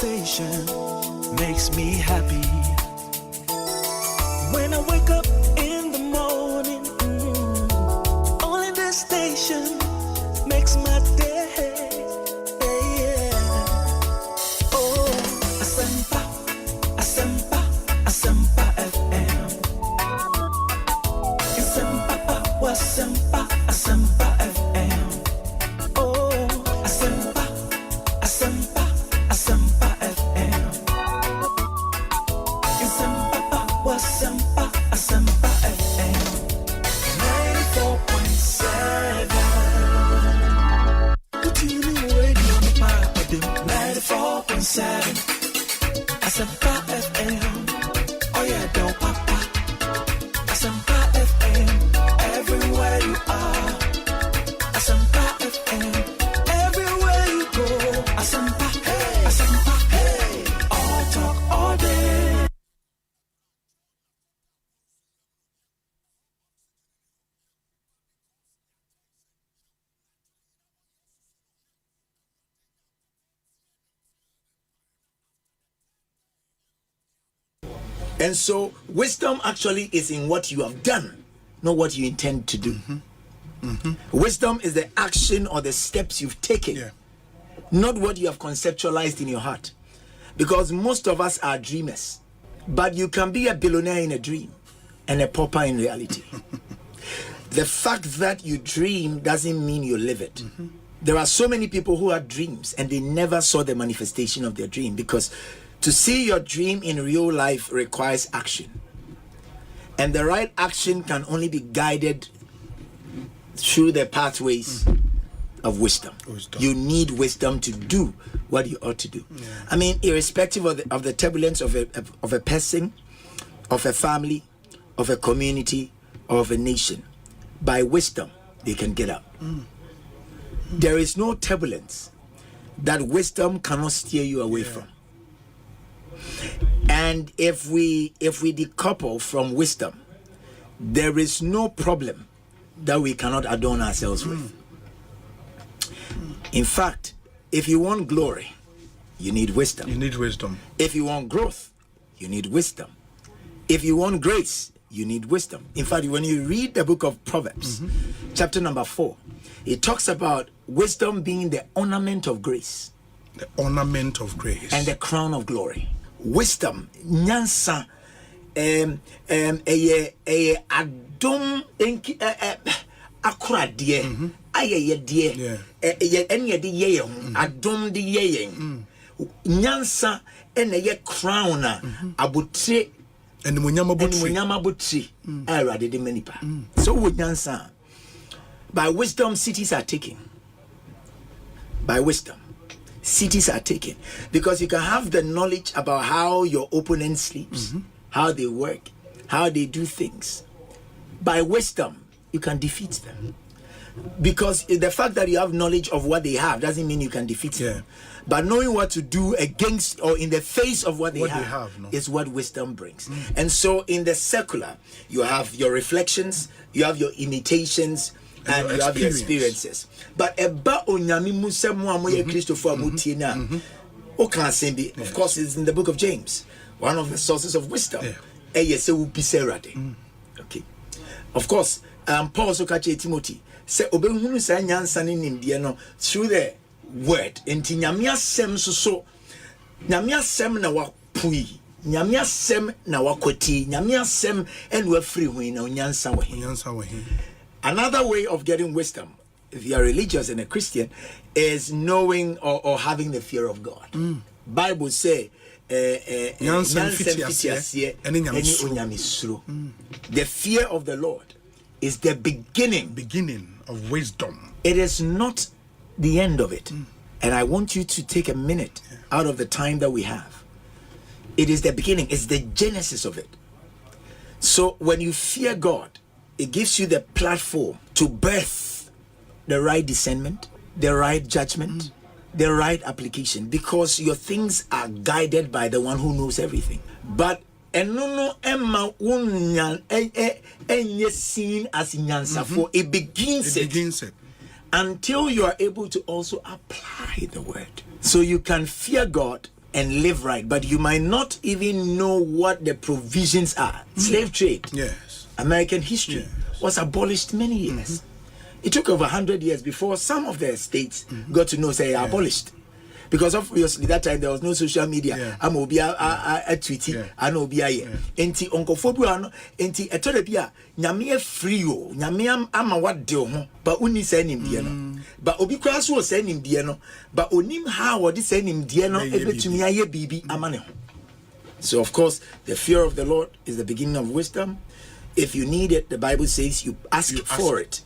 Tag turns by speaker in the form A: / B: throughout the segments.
A: station makes me happy. When I wake up in the morning, only this station makes my day. Yeah. Oh, Asempa, Asempa, Asempa FM. Asempa, Asempa, Asempa FM. Oh, Asempa, Asempa, Asempa FM. Asempa, Asempa, Asempa FM. 94.7. Good evening, radio, my 94.7. Asempa FM. Oh yeah, do papa. Asempa FM. Everywhere you are. Asempa FM. Everywhere you go. Asempa, hey. Asempa, hey. All talk, all day.
B: And so wisdom actually is in what you have done, not what you intend to do. Wisdom is the action or the steps you've taken, not what you have conceptualized in your heart. Because most of us are dreamers, but you can be a billionaire in a dream and a pauper in reality. The fact that you dream doesn't mean you live it. There are so many people who had dreams and they never saw the manifestation of their dream, because to see your dream in real life requires action. And the right action can only be guided through the pathways of wisdom. You need wisdom to do what you ought to do. I mean, irrespective of the turbulence of a person, of a family, of a community, or of a nation, by wisdom, they can get out. There is no turbulence that wisdom cannot steer you away from. And if we decouple from wisdom, there is no problem that we cannot adorn ourselves with. In fact, if you want glory, you need wisdom.
C: You need wisdom.
B: If you want growth, you need wisdom. If you want grace, you need wisdom. In fact, when you read the book of Proverbs, chapter number 4, it talks about wisdom being the ornament of grace.
C: The ornament of grace.
B: And the crown of glory. Wisdom, nyansa, adom akradie, ayeye die, enye di yeye adom di yeye. Nyansa ene crown abutire
C: and munyama
B: butire erade de manipa. So with nyansa, by wisdom cities are taken. By wisdom cities are taken, because you can have the knowledge about how your opponent sleeps, how they work, how they do things. By wisdom, you can defeat them. Because the fact that you have knowledge of what they have doesn't mean you can defeat them. But knowing what to do against or in the face of what they have is what wisdom brings. And so in the secular, you have your reflections, you have your imitations, and you have your experiences. But about onyami musemu amoye Christopher mutina, o can say, of course, it's in the book of James, one of the sources of wisdom. Okay. Of course, Paul also catch Timothy say obehunu sa nyansa ne nimdie no through the word. Enti nyame asem so nyame asem na wapui, nyame asem na wakwati, nyame asem en wa free hu na nyansa wa he. Another way of getting wisdom, if you are religious and a Christian, is knowing or having the fear of God. Bible say the fear of the Lord is the beginning
C: of wisdom.
B: It is not the end of it. And I want you to take a minute out of the time that we have. It is the beginning, it's the genesis of it. So when you fear God, it gives you the platform to birth the right discernment, the right judgment, the right application, because your things are guided by the one who knows everything. But seen as nyansa, for it begins it until you are able to also apply the word. So you can fear God and live right, but you might not even know what the provisions are. Slave trade,
C: Yes.
B: American history was abolished many years. It took over 100 years before some of the states got to know, say, abolished. Because obviously that time there was no social media. I'm obi a tweet, I know obi a enti onkofobu ano enti etodebia nyame free o nyame ama wade ho ba uni say nimdie no ba obi kwa so say nimdie no ba onim how wodi say nimdie no ebetumi aye bibi amane ho. So of course the fear of the Lord is the beginning of wisdom. If you need it, the Bible says you ask for it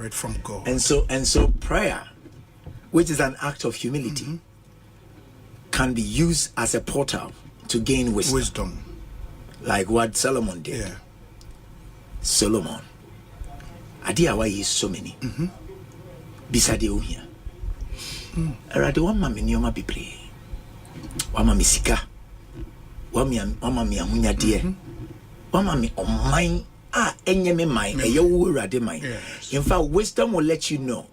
C: from God.
B: And so prayer, which is an act of humility, can be used as a portal to gain wisdom. Like what Solomon did.
C: Yeah.
B: Solomon. Adia why is so many. Bisade ohia. Erade wa mama nioma bebre. Wa mama sika. Wa mama mi ahunya de. Wa mama oman a enye me man eye wo erade man. In fact, wisdom will let you know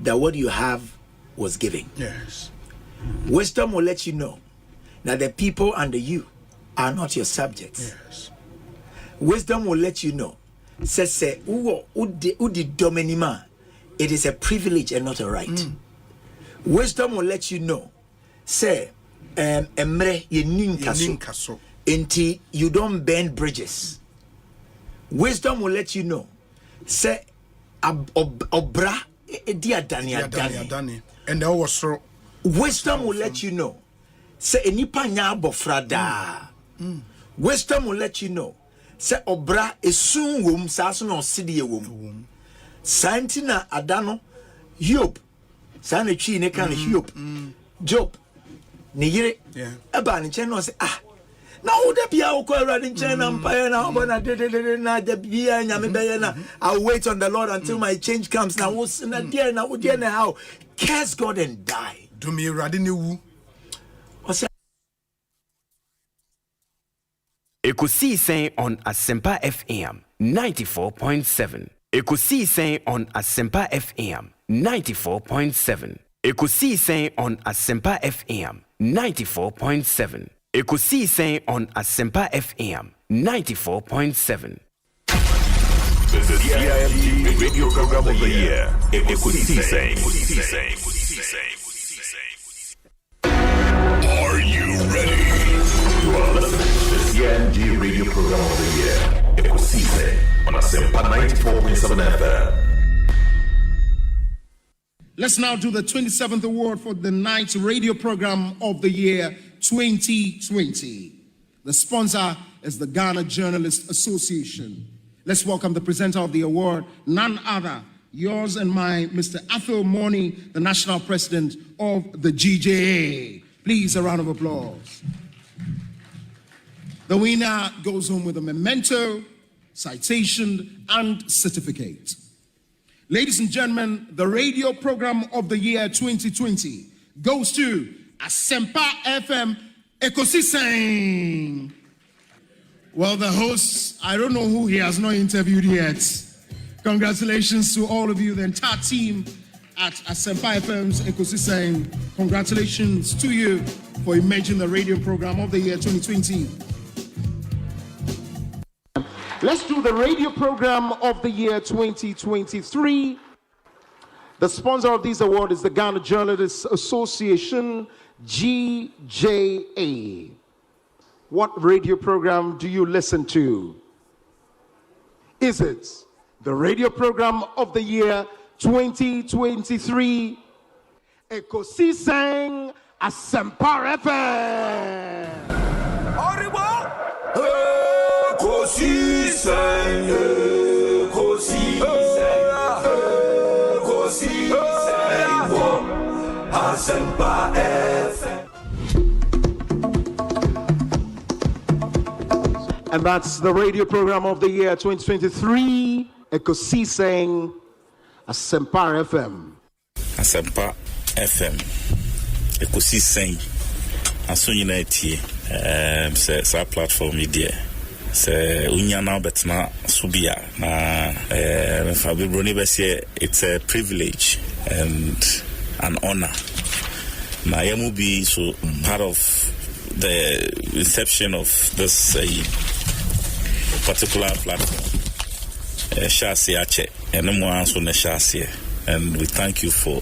B: that what you have was given.
C: Yes.
B: Wisdom will let you know that the people under you are not your subjects.
C: Yes.
B: Wisdom will let you know, say, udi dominima, it is a privilege and not a right. Wisdom will let you know, say, emre ye ninkaso, enti you don't burn bridges. Wisdom will let you know, say, obra diadani,
C: and there was so.
B: Wisdom will let you know. Say enipa nya abofrada. Wisdom will let you know. Say obra esun wom saso na osidi wom. Santina adano Job. Sana twi ne kan Job. Job. Ne yire. Eba ne chen no say na wo da bia wo ko awrade nchen na empire na obo na de na da bia nyame be na. I'll wait on the Lord until my change comes. Now wo na there na wo there na how curse God and die.
C: Do me wu.
D: Ekosiisen on Asempa FM 94.7. Ekosiisen on Asempa FM 94.7. Ekosiisen on Asempa FM 94.7. Ekosiisen on Asempa FM 94.7.
E: This is CIMG Radio Program of the Year. Ekosiisen. Are you ready? You are listening to the CIMG Radio Program of the Year. Ekosiisen on Asempa 94.7 FM.
C: Let's now do the 27th award for the Night Radio Program of the Year 2020. The sponsor is the Ghana Journalists Association. Let's welcome the presenter of the award, none other, yours and mine, Mr. Athol Morny, the national president of the GJA. Please, a round of applause. The winner goes home with a memento, citation, and certificate. Ladies and gentlemen, the radio program of the year 2020 goes to Asempa FM Ekosiisen. Well, the host, I don't know who he has not interviewed yet. Congratulations to all of you, the entire team at Asempa FM's Ekosiisen. Congratulations to you for emerging the radio program of the year 2020. Let's do the radio program of the year 2023. The sponsor of this award is the Ghana Journalists Association, GJA. What radio program do you listen to? Is it the radio program of the year 2023? Ekosiisen Asempa FM.
E: Ekosiisen, Asempa FM.
C: And that's the radio program of the year 2023, Ekosiisen Asempa FM.
F: Asempa FM, Ekosiisen, aso nyina tie, sa platform media. Se unya na betna subia na Fabibroni bese, it's a privilege and an honor. Na yamu be so part of the inception of this particular platform. And we thank you for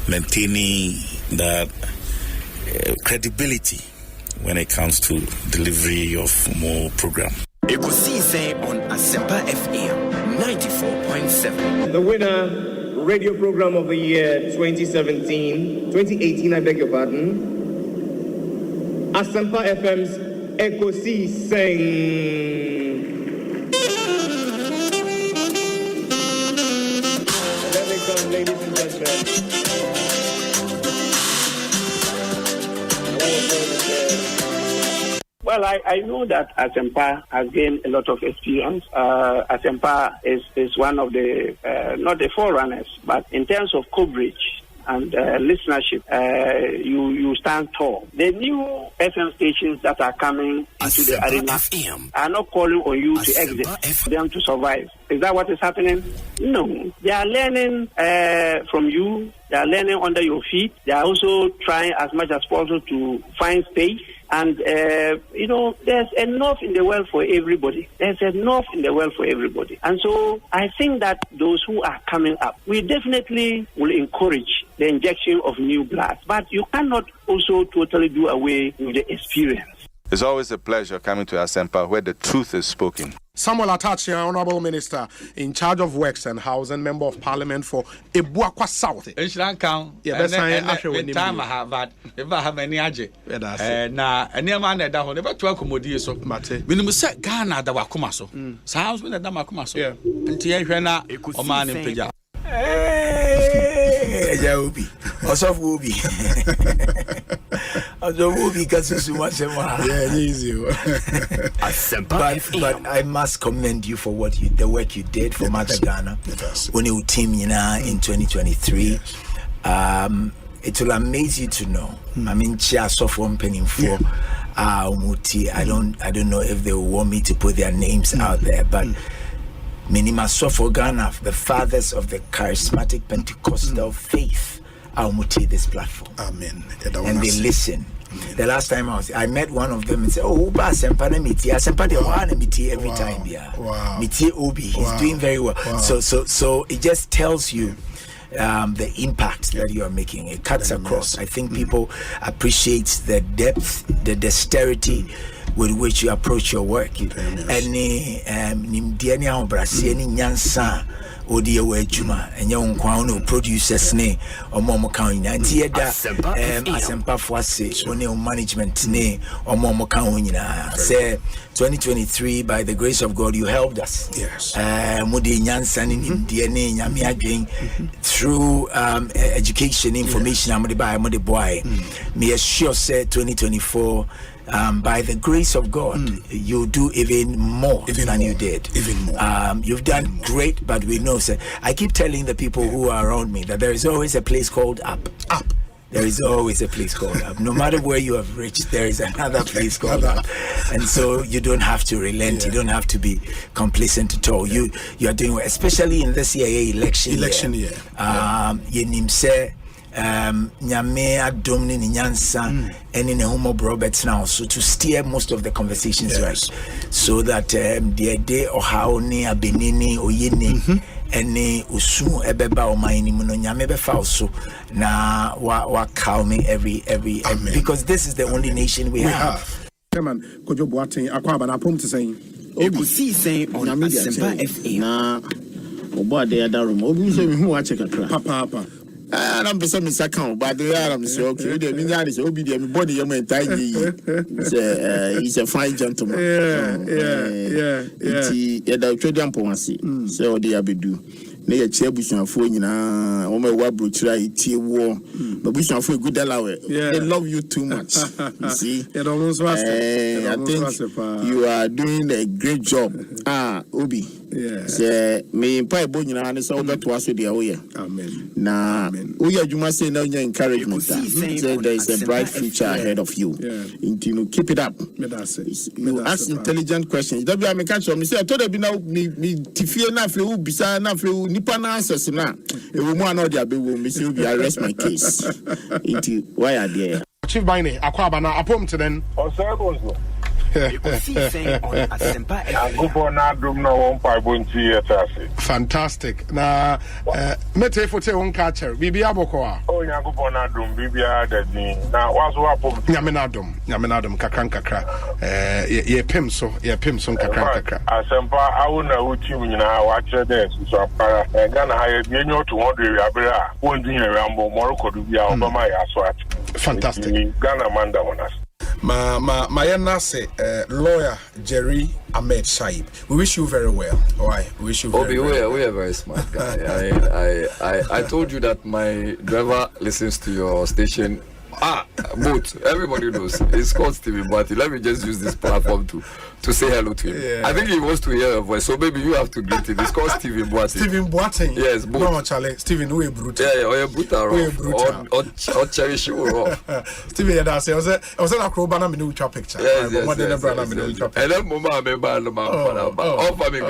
F: maintaining that credibility when it comes to delivery of more program.
D: Ekosiise On Asempa FM 94.7.
G: The winner, radio program of the year 2018, I beg your pardon. Asempa FM's Ekosiise. Ladies and gentlemen. Well, I know that Asempa has gained a lot of experience. Asempa is one of the, not the forerunners, but in terms of coverage and listenership, you stand tall. The new FM stations that are coming into the arena are not calling on you to exit, for them to survive. Is that what is happening? No. They are learning from you. They are learning under your feet. They are also trying as much as possible to find space. And, there's enough in the world for everybody. There's enough in the world for everybody. And so I think that those who are coming up, we definitely will encourage the injection of new blood. But you cannot also totally do away with the experience.
H: It's always a pleasure coming to Asempa where the truth is spoken.
C: Samuel Atachi, Honorable Minister in charge of Works and Housing, Member of Parliament for Ebuakwa South.
I: Yeah, that's time I have that. If I have any aje. Na any man that down never to accommodate so. When you say Ghana, the Wakumaso. So how's been a Damakumaso? Yeah. Until you are Oman in Peja.
B: Obi. Also Obi. Obi because yeah, easy. But I must commend you for the work you did for Mother Ghana when you team in 2023. It will amaze you to know. I mean, Chia Sofo penning for Umuti. I don't know if they will want me to put their names out there, but Minima Sofo Ghana, the fathers of the charismatic Pentecostal faith, Umuti this platform. Amen. And they listen. The last time I met one of them and said, "Oh, Asempa na miti, Asempa de wana miti every time, yeah. Wow. Miti Obi, he's doing very well." Wow. So it just tells you the impact that you are making. It cuts across. I think people appreciate the depth, the dexterity with which you approach your work. Any nimdiani au brasi any nyansa odi ewe juma enye nkwa no producers ne omo kan nyina ntie da Asempa Fuase one management ne omo kan nyina say 2023 by the grace of God you helped us. Yes. Mudi nyansa ni nimdie ne nyame adwen through education information amode by amode boy. Me assure say 2024 by the grace of God, you do even more than you did. Even more. You've done great, but we know, sir. I keep telling the people who are around me that there is always a place called up. Up. There is always a place called up. No matter where you have reached, there is another place called up. And so you don't have to relent. You don't have to be complacent at all. You are doing well, especially in this year election year. Yenimse. Nyame adom ni nyansa ene ne homo Roberts now so to steer most of the conversations right so that the day or how ne abenini oyene ene usu ebeba o mine mu no nyame be fa so na wa calming every because this is the only nation we have.
C: Chairman Kojo Boateng Kwabena na prom to saying
D: Ekosiise On Asempa FM
J: na obo ade adarum obi so me hu wa check akra
C: papa
J: I'm person me second, but the I'm so okay. The meaning is obi the body you entire he's a fine gentleman. Yeah. The trading policy. So they abedu. Na ye chia busuafo nyina o ma wa brochira itie wo but busuafo good alawe they love you too much. You see I think you are doing a great job. Obi say me pa ebo nyina ne so beto aso de awo ye amen na o ya adwuma say na nya encouragement say there is a bright future ahead of you. You keep it up. You ask intelligent questions. That be I catch me say I told you now me tifie na afre u bisa na afre nipa na answers na e wo mu anọ dia be wo me say you arrest my case. Why are there
C: Chief Bine, Kwabena, apom to then.
K: Osei Bonsu.
D: Ekosiisen On Asempa
K: FM.
C: Fantastic. Na mete fote won catcher. Bibia boko.
K: Oh, Yankupon Adum, Bibia Dadin. Now, what's what?
C: Nyamenadum, kakra. Ye pim so kakra.
K: Asempa, I will know what you now watch this. So, Ghana hired Yenyo to order Abra, one dinner Rambo, Morocco to be Obama Aswat.
C: Fantastic.
K: Ghana Manda on us.
L: My say, lawyer Jerry Ahmed Shaib. We wish you very well. Why? We wish you very well.
M: We are very smart guy. I told you that my driver listens to your station. Both. Everybody knows. It's called Stephen Boati. Let me just use this platform to say hello to him. Yeah. I think he wants to hear your voice, so maybe you have to greet him. It's called Stephen Boati.
L: Stephen Boati?
M: Yes, both.
L: No, Charlie. Stephen, who is brutal?
M: Yeah, or you're brutal. Or cherish you or
L: Stephen, yeah, that's it. I was in a Kwabena, me ultra picture.
M: Yes.
L: And
M: then Mama, I remember the man. All for me,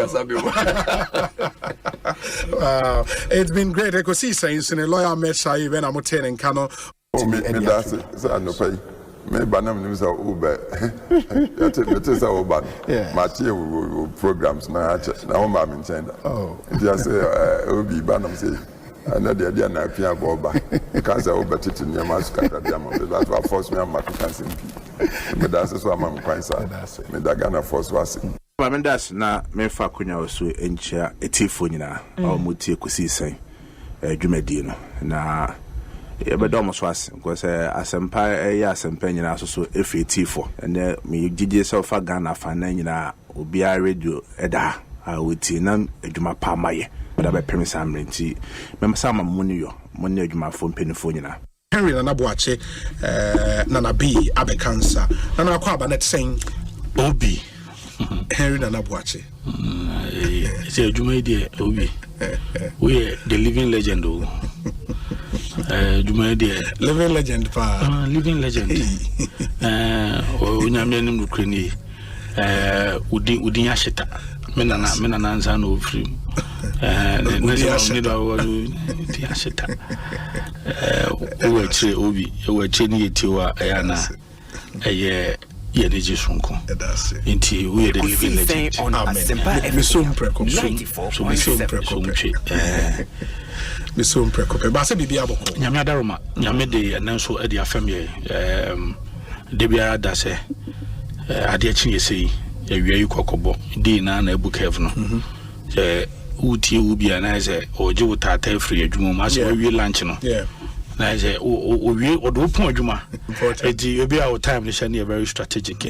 L: wow. It's been great. Ekosiisen in a lawyer met Shaib and I'm attending Kano.
N: Me that's it. So no pay. Me banam ni so Uber. It is a Uber. Match programs na na o ma me ntenda. Oh. Just say obi banam say na dia na pia boba. Because Uber titi ni mask ka dia mo. That's what force me am to cancel. Me that's so am kwansa. Me da Ghana force was.
O: Ba das na me fa kunya osu enchia etifo nyina. O mutie Ekosiisen dwumadi no na Ebedom Swas, because Asempa Asempa nyina so FAT4 and me DJ so fa Ghana fan nyina obi a radio eda a woti na adwuma pa maye da be pemisa mrenti mem sama muni adwuma fo mpenifo nyina
L: Henry na Nabuache Nana B abekansa Nana Kwabena net saying Obi Henry na Nabuache
F: say adwuma dey Obi we the living legend
L: living legend pa
F: living legend onyame nim Ukraine udin ashita mena na nza no free ne do udin ashita obi ni etiwa yana ye de sunko inti we the living legend
D: on Asempa FM
F: 94.7
L: me so mprekope ba se bibia boko
F: nyame adaroma nyame de enanso ade afam ye de bia da se ade achi yesei awia yikokobo de na ebu cave no uti ubia na ze oje wutata free adwuma ma se wi lunch no na ze owie odo pon adwuma edi obi our time ni share very strategic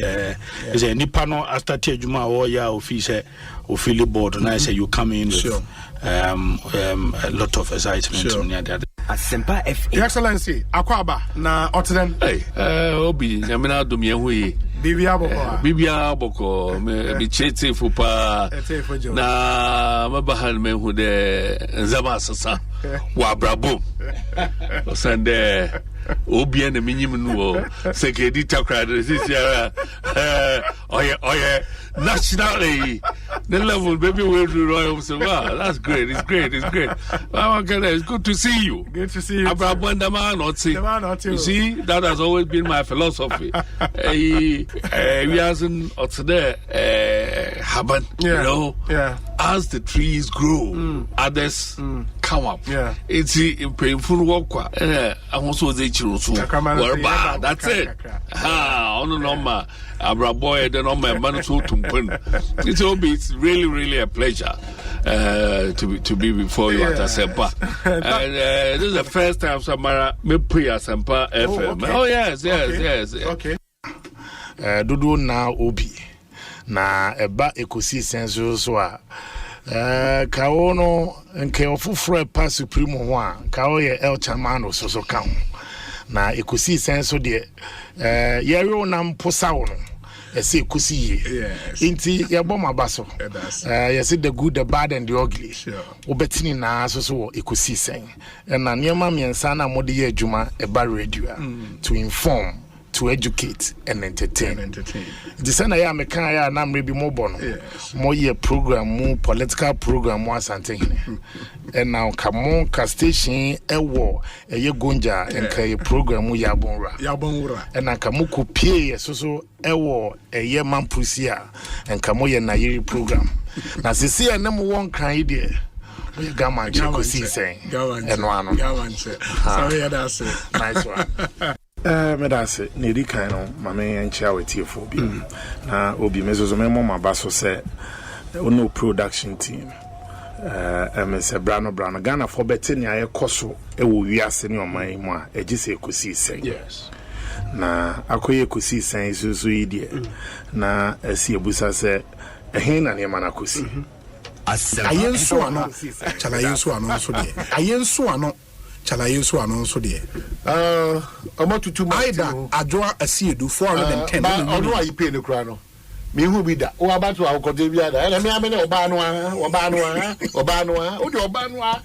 F: is a nipa no after te adwuma o ya office o feel board na say you come in with a lot of excitement near that
D: Asempa FM
L: Your Excellency Akwaba na Otden
P: obi nyamena dum ye hu bibia boko me chete fupa na mabahan me hu de nzaba sasa wa brabo sande obi na minyim nu sekedi takra this year oye nationally the level baby we do royal so wow that's great it's great it's good to see you Abrabo ndama not see you see that has always been my philosophy we hasn't today happen you know as the trees grow others come up it's painful work I also say chirusu that's it on normal Abrabo the normal man so it's really a pleasure to be before you at Asempa and this is the first time Samara me pre Asempa FM yes
O: okay Dudu na obi na eba Ekosiisen so a kawo no nke ofufro pa supreme ho a kawo ye el chamano so ka ho na Ekosiisen so de yero na mposa wo no ese kusi inti yebo mabaso yes the good the bad and the ugly obetini na so Ekosiisen na niema miensa na mode ye adwuma eba radio to inform, to educate and entertain. The same I am a kind of nam maybe more bono, more year program, more political program, more Asante. And now come on, station a war, a year gonja and kay program we yabonra. And now come pay so a war, a year man pusia and come on Nairi program. Now see a number one kind idea. We gaman Ekosiisen and one. Sorry, that's it. Nice one. Medase nedi kan no mame enchia wetie phobia na obi mezozo memo mabaso se ono production team se brano Ghana for betting ya ekoso e wo wiase ne oman mu a egise Ekosiisen. Yes. Na akoye Ekosiisen isuzu ide na esi ebusa se ehin na ne mana kosi
L: ayenso ano chala yenso ano so de ayenso ano chala yenso ano so de
Q: amatutu
L: maida adwoa asiedu 410
Q: ono ayi pay ne kura no me hu bi da o abatu akode bi ada na me amene oba no a o de oba no a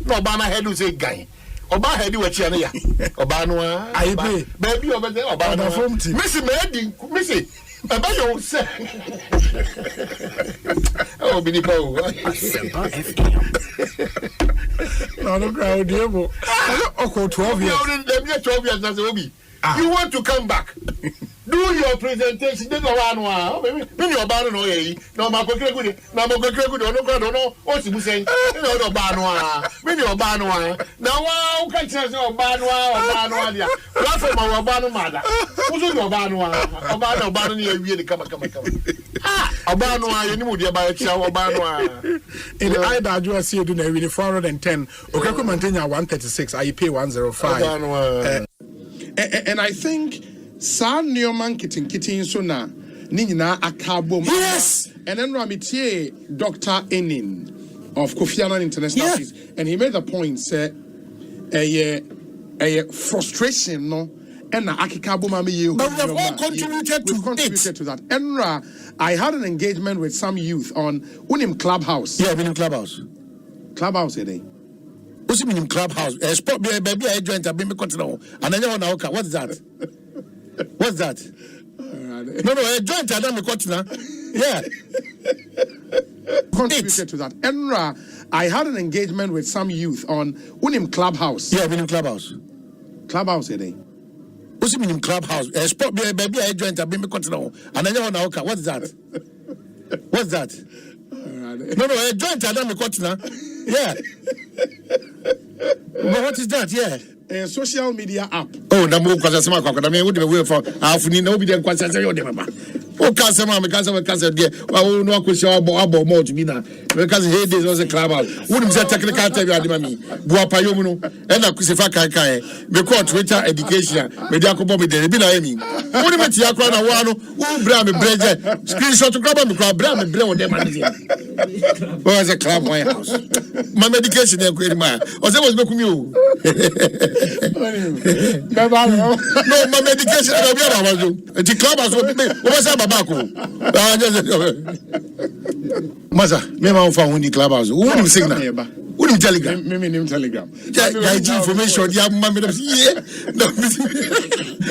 Q: no oba na head say gan oba head wa chia ne ya oba no a
L: ayi pay
Q: baby oba say oba no missy me missy Aba yo se. Oh bini pa o.
D: Asempa FM.
L: No crowd demo. Oko 12 years.
Q: Dem 12 years na say obi. You want to come back. Do your presentation. Dey go one one. Me your ba no ye. No ma ko kire good. Na ma ko kire good. No crowd no. O si bu sen. No do ba no a. Me your ba no a. Na wa o ka tire say o ba no a dia. Platform o ba no ma da. Uzo your ba no a. O ba no ni awie de kama. Oba no a ye ni mu de ba chia oba no a.
L: In the eye that you see do na we 410. Okako Mantenya 136. I pay 105. And I think San Newman kitten so na Nina Akabo. Yes. And then Ramitie Dr. Enin of Kofi Annan International Peace. And he made the point, say a frustration, no, and Akikabo Mami you. But we have all contributed to that. Enra, I had an engagement with some youth on Unim Clubhouse.
Q: Yeah, Unim Clubhouse.
L: Clubhouse, eh?
Q: What's it mean Clubhouse? Sport baby I joined a baby continent. And I know what's that? What's that? No, I joined a baby continent. Yeah.
L: Contributed to that. Enra, I had an engagement with some youth on Unim Clubhouse.
Q: Yeah, Unim Clubhouse.
L: Clubhouse, eh?
Q: What's it mean Clubhouse? Sport baby I joined a baby continent. And I know what's that? What's that? No, I joined a baby continent. Yeah. But what is that? Yeah.
L: A social media app.
Q: Oh, the move because I would be away for half in nobody and quite say, oh, Casama, because of a castle, dear. Well, no, I could show about more to be now. Because he did was a club out. Wouldn't say technical tell you, Mammy. Guapayomo, and I could say, Fakai, because Twitter education, Mediaco, the Binami. What about Yakwana, one who bram a bread, screenshot to grab me, bram and blow them. Was a club, my house. My medication, my was looking you. No, my medication. The club was Maza, me ma found the clubhouse. Who him signal? Who him telegram?
L: Me telegram.
Q: Guy information. Yeah, mama. Yeah. No.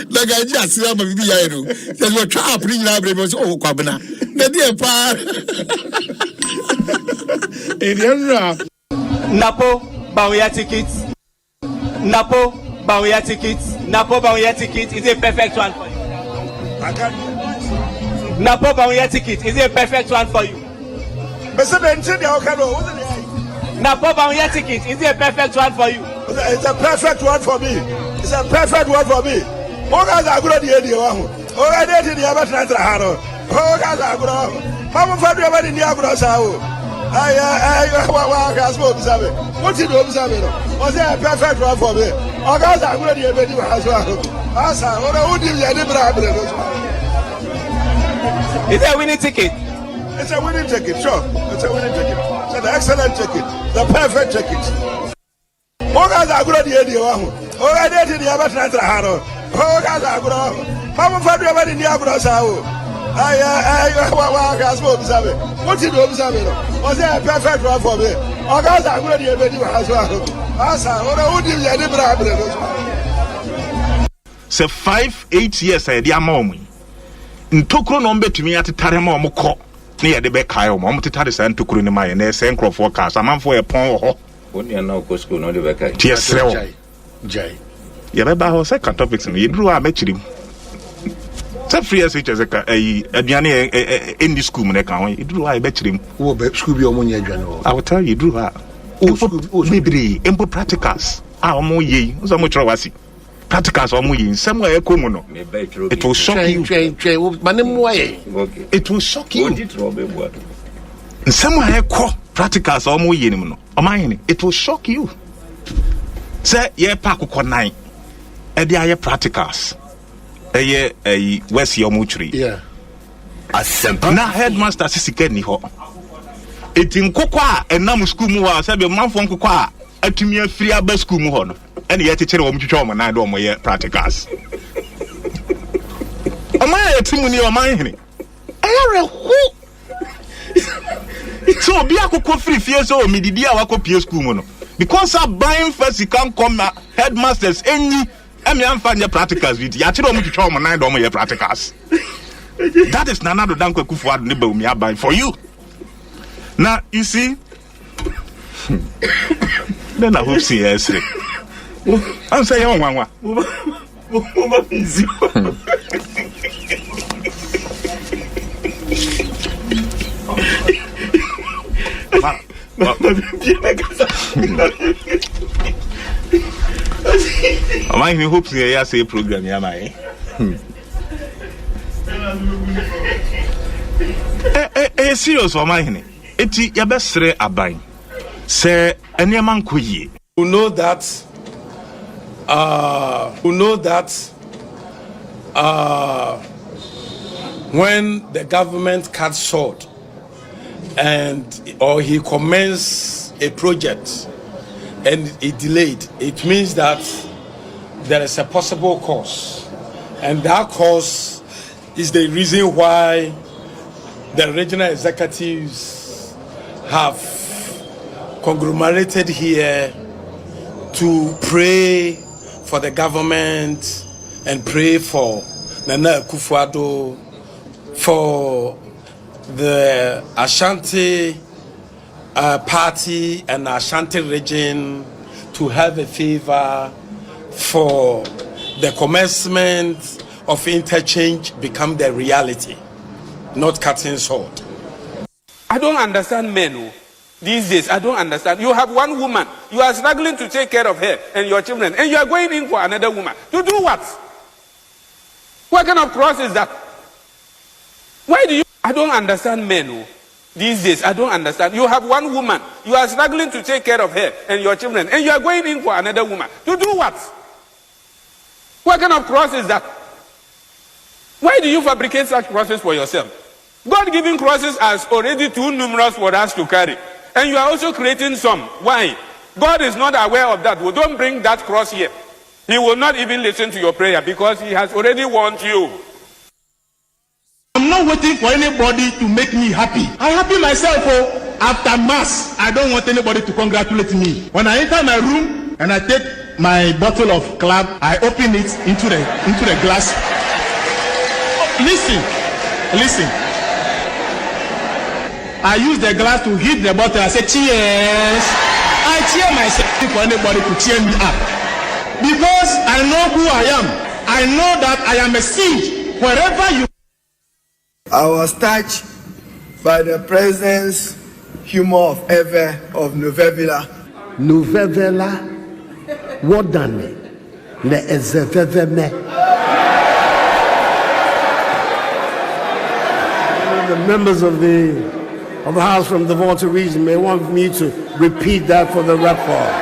Q: The guy just say ma bibi ya no. Say we try bring na bre say oh Kwabena. Na dey pa.
L: Edianra.
R: Napo Bawia tickets. Napo Bawia tickets. Napo Bawia ticket is a perfect one for you. Napo Bawia ticket is a perfect one for you. Napo Bawia ticket is a perfect one for you.
S: It's a perfect one for me. It's a perfect one for me. Oh, guys, I go to the area. Oh, I did the other trans. Oh, guys, I go. How far do you have in the Abra? I spoke to Sabe. What did you observe? Was there a perfect one for me? Oh, guys, I go to the area as well. Asa, what would you do?
R: Is it a winning ticket?
S: It's a winning ticket, sure. It's a winning ticket. It's an excellent ticket. The perfect ticket. Oh, guys, I go to the area. Oh, I did the other trans. Oh, guys, I go. How far do you have in the Abra? I spoke to Sabe. What did you observe? Was there a perfect one for me? Oh, guys, I go to the area as well. Asa, what would you do?
T: say 5-8 years I dia ma omu ntokro no mbetumi atetare ma omukọ na ye de be kai omo tetare sa ntokro ni ma ye na se nkrofo ka samanfo ye pon ho
U: oni na ko school no de be kai
T: tie srewo
U: jai
T: ye be ba ho se ka topics no ye duru a mechirim se free SHS ka aduane in the school me ka ho ye duru a ye bechirim
V: wo be school bi omo nya aduane ho
T: I will tell you duru a maybe impo practicals omo ye so mo chro wasi practicals omo ye nsem a ekomu no it will shock you it will shock you nsem a ekọ practicals omo ye nim no Omanhene it will shock you say ye pa akokọ nan e dey aye practicals ye wesi omo churi Asempa na headmaster sisika ni ho etin kokọ a enam school mu wa say be manfo kokọ a atumi afiri aba school mu ho no ene ye tekere wo mtwetwe wo nan do mo ye practicals Omanhene timu ni Omanhene ayare hu so be akoko free fie so omididi a wakopie school mu no because buying first can come headmasters enyi emi amfa nye practicals with ya kire wo mtwetwe wo nan do mo ye practicals that is nanado dankwa kufuado ne ba umi abai for you. Now you see then I hope see yes I'm saying one easy Omanhene hope see ya say program ya mai serious Omanhene eti ya besre aban se eniema nkoyie
L: who know that when the government cuts short or he commences a project and it delayed, it means that there is a possible cause, and that cause is the reason why the regional executives have conglomerated here to pray for the government and pray for Nana Akufo-Addo, for the Asante party and Ashanti region to have a favor for the commencement of interchange become the reality, not cutting short.
W: I don't understand men these days. I don't understand. You have one woman, you are struggling to take care of her and your children, and you are going in for another woman. To do what? What kind of cross is that? Why do you? I don't understand men these days. I don't understand. You have one woman, you are struggling to take care of her and your children, and you are going in for another woman. To do what? What kind of cross is that? Why do you fabricate such crosses for yourself? God-given crosses are already too numerous for us to carry. And you are also creating some. Why? God is not aware of that. Well, don't bring that cross here. He will not even listen to your prayer because he has already warned you.
X: I'm not waiting for anybody to make me happy. I'm happy myself. After mass, I don't want anybody to congratulate me. When I enter my room and I take my bottle of club, I open it into the glass. Listen. I use the glass to hit the bottle. I say cheers. I cheer myself for anybody to cheer me up. Because I know who I am. I know that I am a seed. Wherever you.
Y: I was touched by the presence, humor of Eve of Novevilla.
Z: Novevilla, what done? Le ezeveveme. The members of the House from the Volta region may want me to repeat that for the record.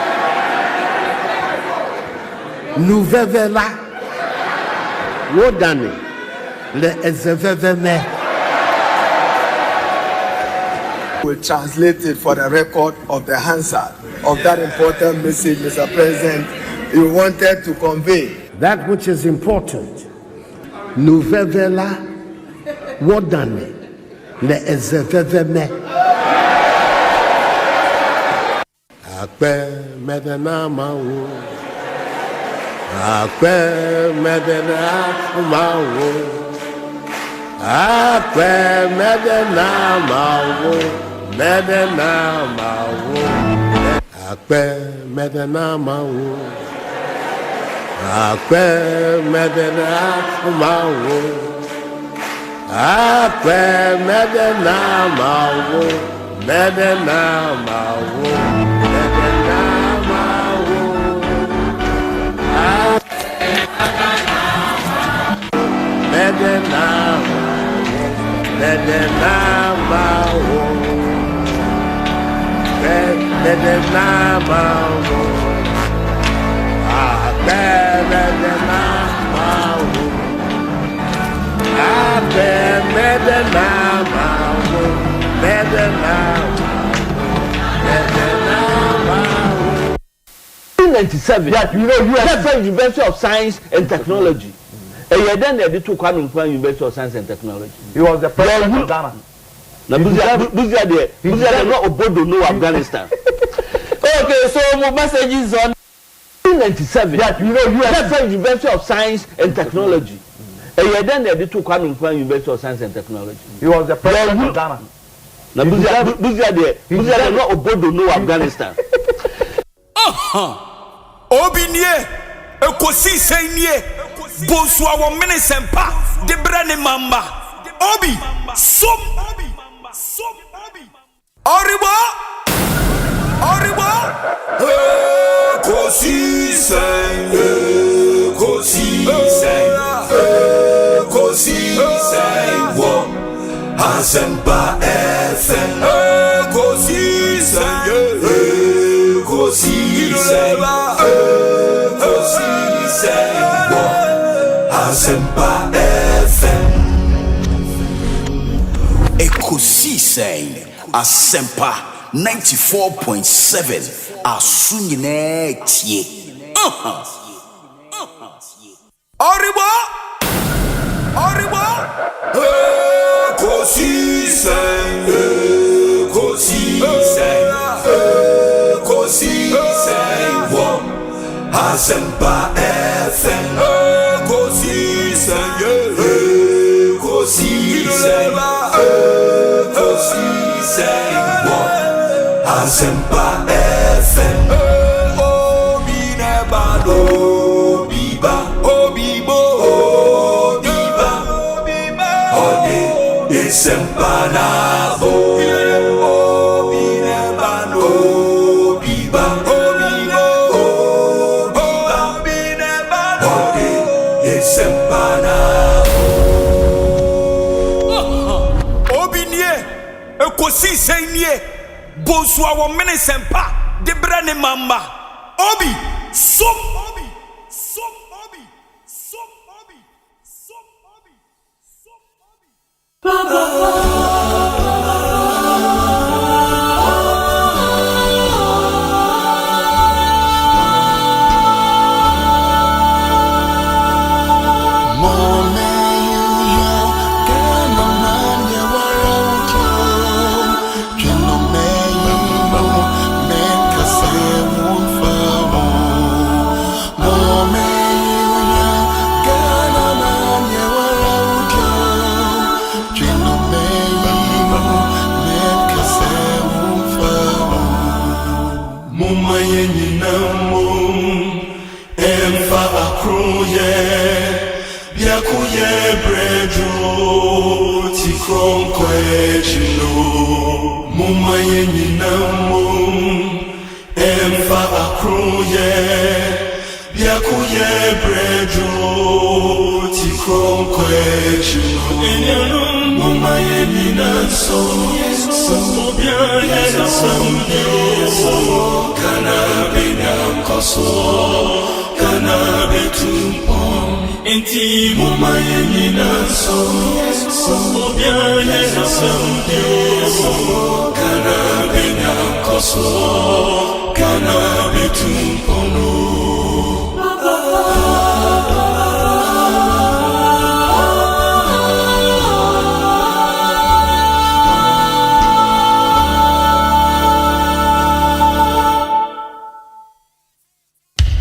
Z: Novevilla, what done? Le ezeveveme.
Y: Will translate it for the record of the Hansard of that important message, Mr. President, you wanted to convey.
Z: That which is important. Novevilla, what done? Le ezeveveme. Akpe medenama wo. Akwe medena mawo. Akwe medena mawo. Medena mawo. Akwe medena mawo. Akwe medena mawo. Akwe medena mawo. Medena mawo. Medena mawo. Medena mawo. Medena mawo. Medena mawo. Medena mawo. Medena
A: 1997. Yeah, you know, Federal University of Science and Technology. And then they took Kwabena University of Science and Technology. He was the president of Ghana. Now, Buzia not Obodo, no Afghanistan. Okay, so my message is on 1997. Yeah, you know, Federal University of Science and Technology. And then they took Kwabena University of Science and Technology. He was the president of Ghana. Now, Buzia not Obodo, no Afghanistan.
B: Obinie, Ekosiisen nie, Bonsu Omanhene Sempa, de brane mamba. Obi, som, Oribo, Ekosiisen, wo, Asempa FM, Ekosiisen, Asempa FM. Ekosiisen Asempa 94.7 Asunyine tie. Oribo Ekosiisen wo Asempa FM. Ekosiisen wo Asempa FM. Obi nebalo biba obibo ode Asempa na bo. Obi nebalo biba obibo ode Asempa na bo. Obi nie Ekosiisen nie Bonsu Omanhene Sempa de brane mamba. Obi som.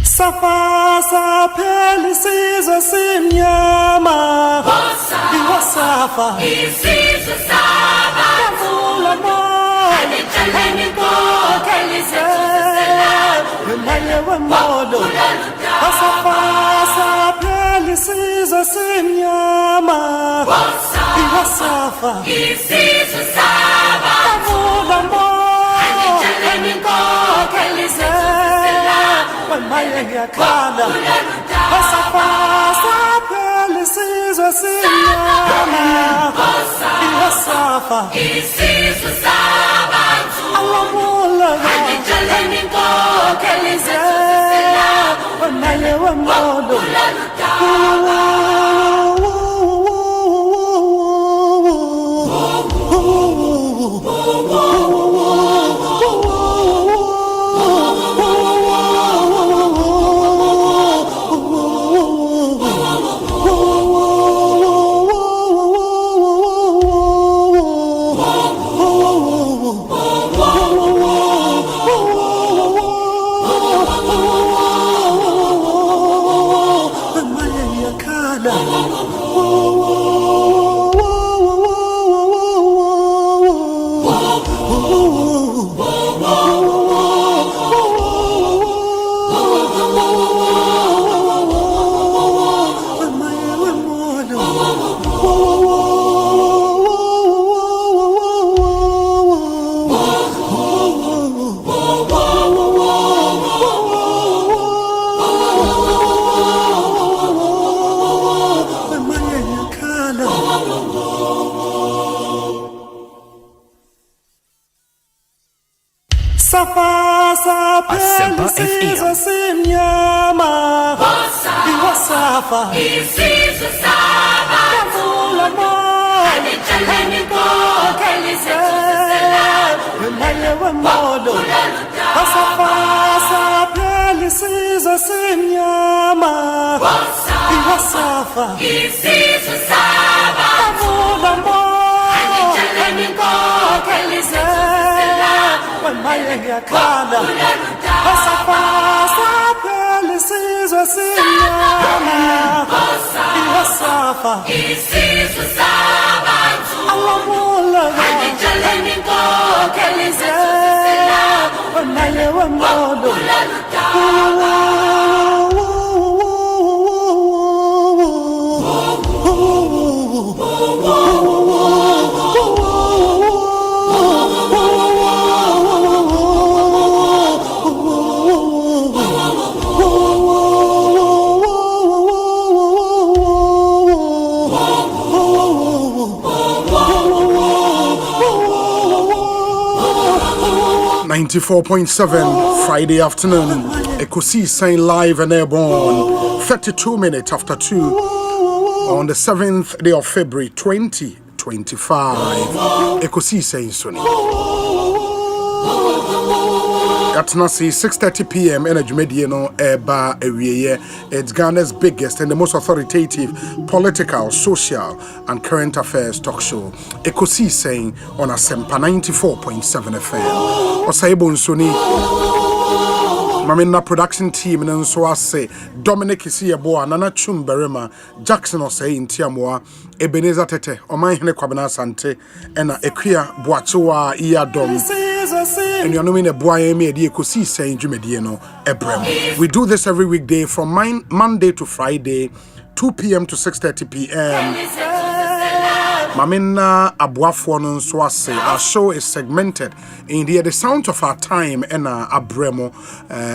E: Safa
C: suffer. He sees the Sabbath. He sees the Sabbath.
D: Asempa FM.
C: He sees the Sabbath. And the Chalemico, he sees the Sabbath. He sees the Sabbath.
L: .7 Friday afternoon. Ekosiisen live and airborne. 32 minutes after 2 on the 7th day of February 2025. Ekosiisen Sony. That's not 6:30 p.m. Energy Mediano Eba Ewiye. It's Ghana's biggest and the most authoritative political, social, and current affairs talk show. Ekosiisen on Asempa 94.7 FM. Osei Bonsu Mamina production team and so I say Dominic Isiabo, Nana Chumberema, Jackson Osei in Tiamoa, Ebenezer Tete, Omanhene Kwabena Asante, and Ekia Boachoa Iadom. And you're knowing a boy me the Ekosiisen Jumediano Ebrem. We do this every weekday from Monday to Friday, 2 p.m. to 6:30 p.m. Mamina Abuafono Swase. Our show is segmented in the sound of our time and Abremo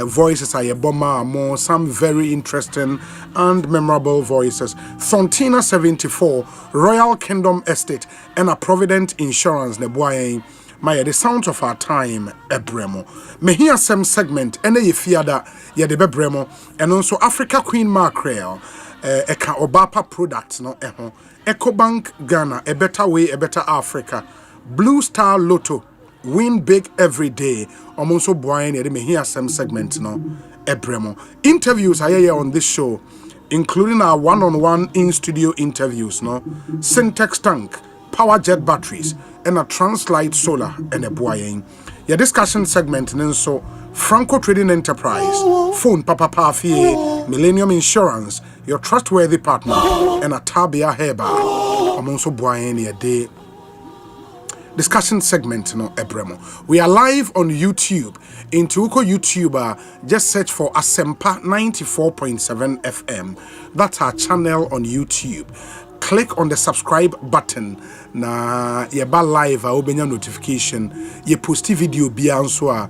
L: voices are Yeboma more some very interesting and memorable voices. Fontina 74, Royal Kingdom Estate and a Provident Insurance Nebuaye. My the sound of our time Ebremo. Me hear some segment and a fiada ya de Bebremo and also Africa Queen Mackerel eka Obapa products no eho. EcoBank Ghana, a better way, a better Africa. Blue Star Lotto, win big every day. Also, Brian, you may hear some segments no. Ebremo. Interviews are here on this show, including our one-on-one in-studio interviews, no. Syntex tank, power jet batteries, and a Translight solar and a Boying. Your discussion segment and so Franco Trading Enterprise, Phone Papa Pafie, Millennium Insurance, your trustworthy partner, and a Tabia Heba. I'm also buying a day discussion segment no ebremo. We are live on YouTube. Into YouTube, just search for Asempa 94.7 FM. That's our channel on YouTube. Click on the subscribe button. Na yeba live ubenya notification. Ye posti video bia nso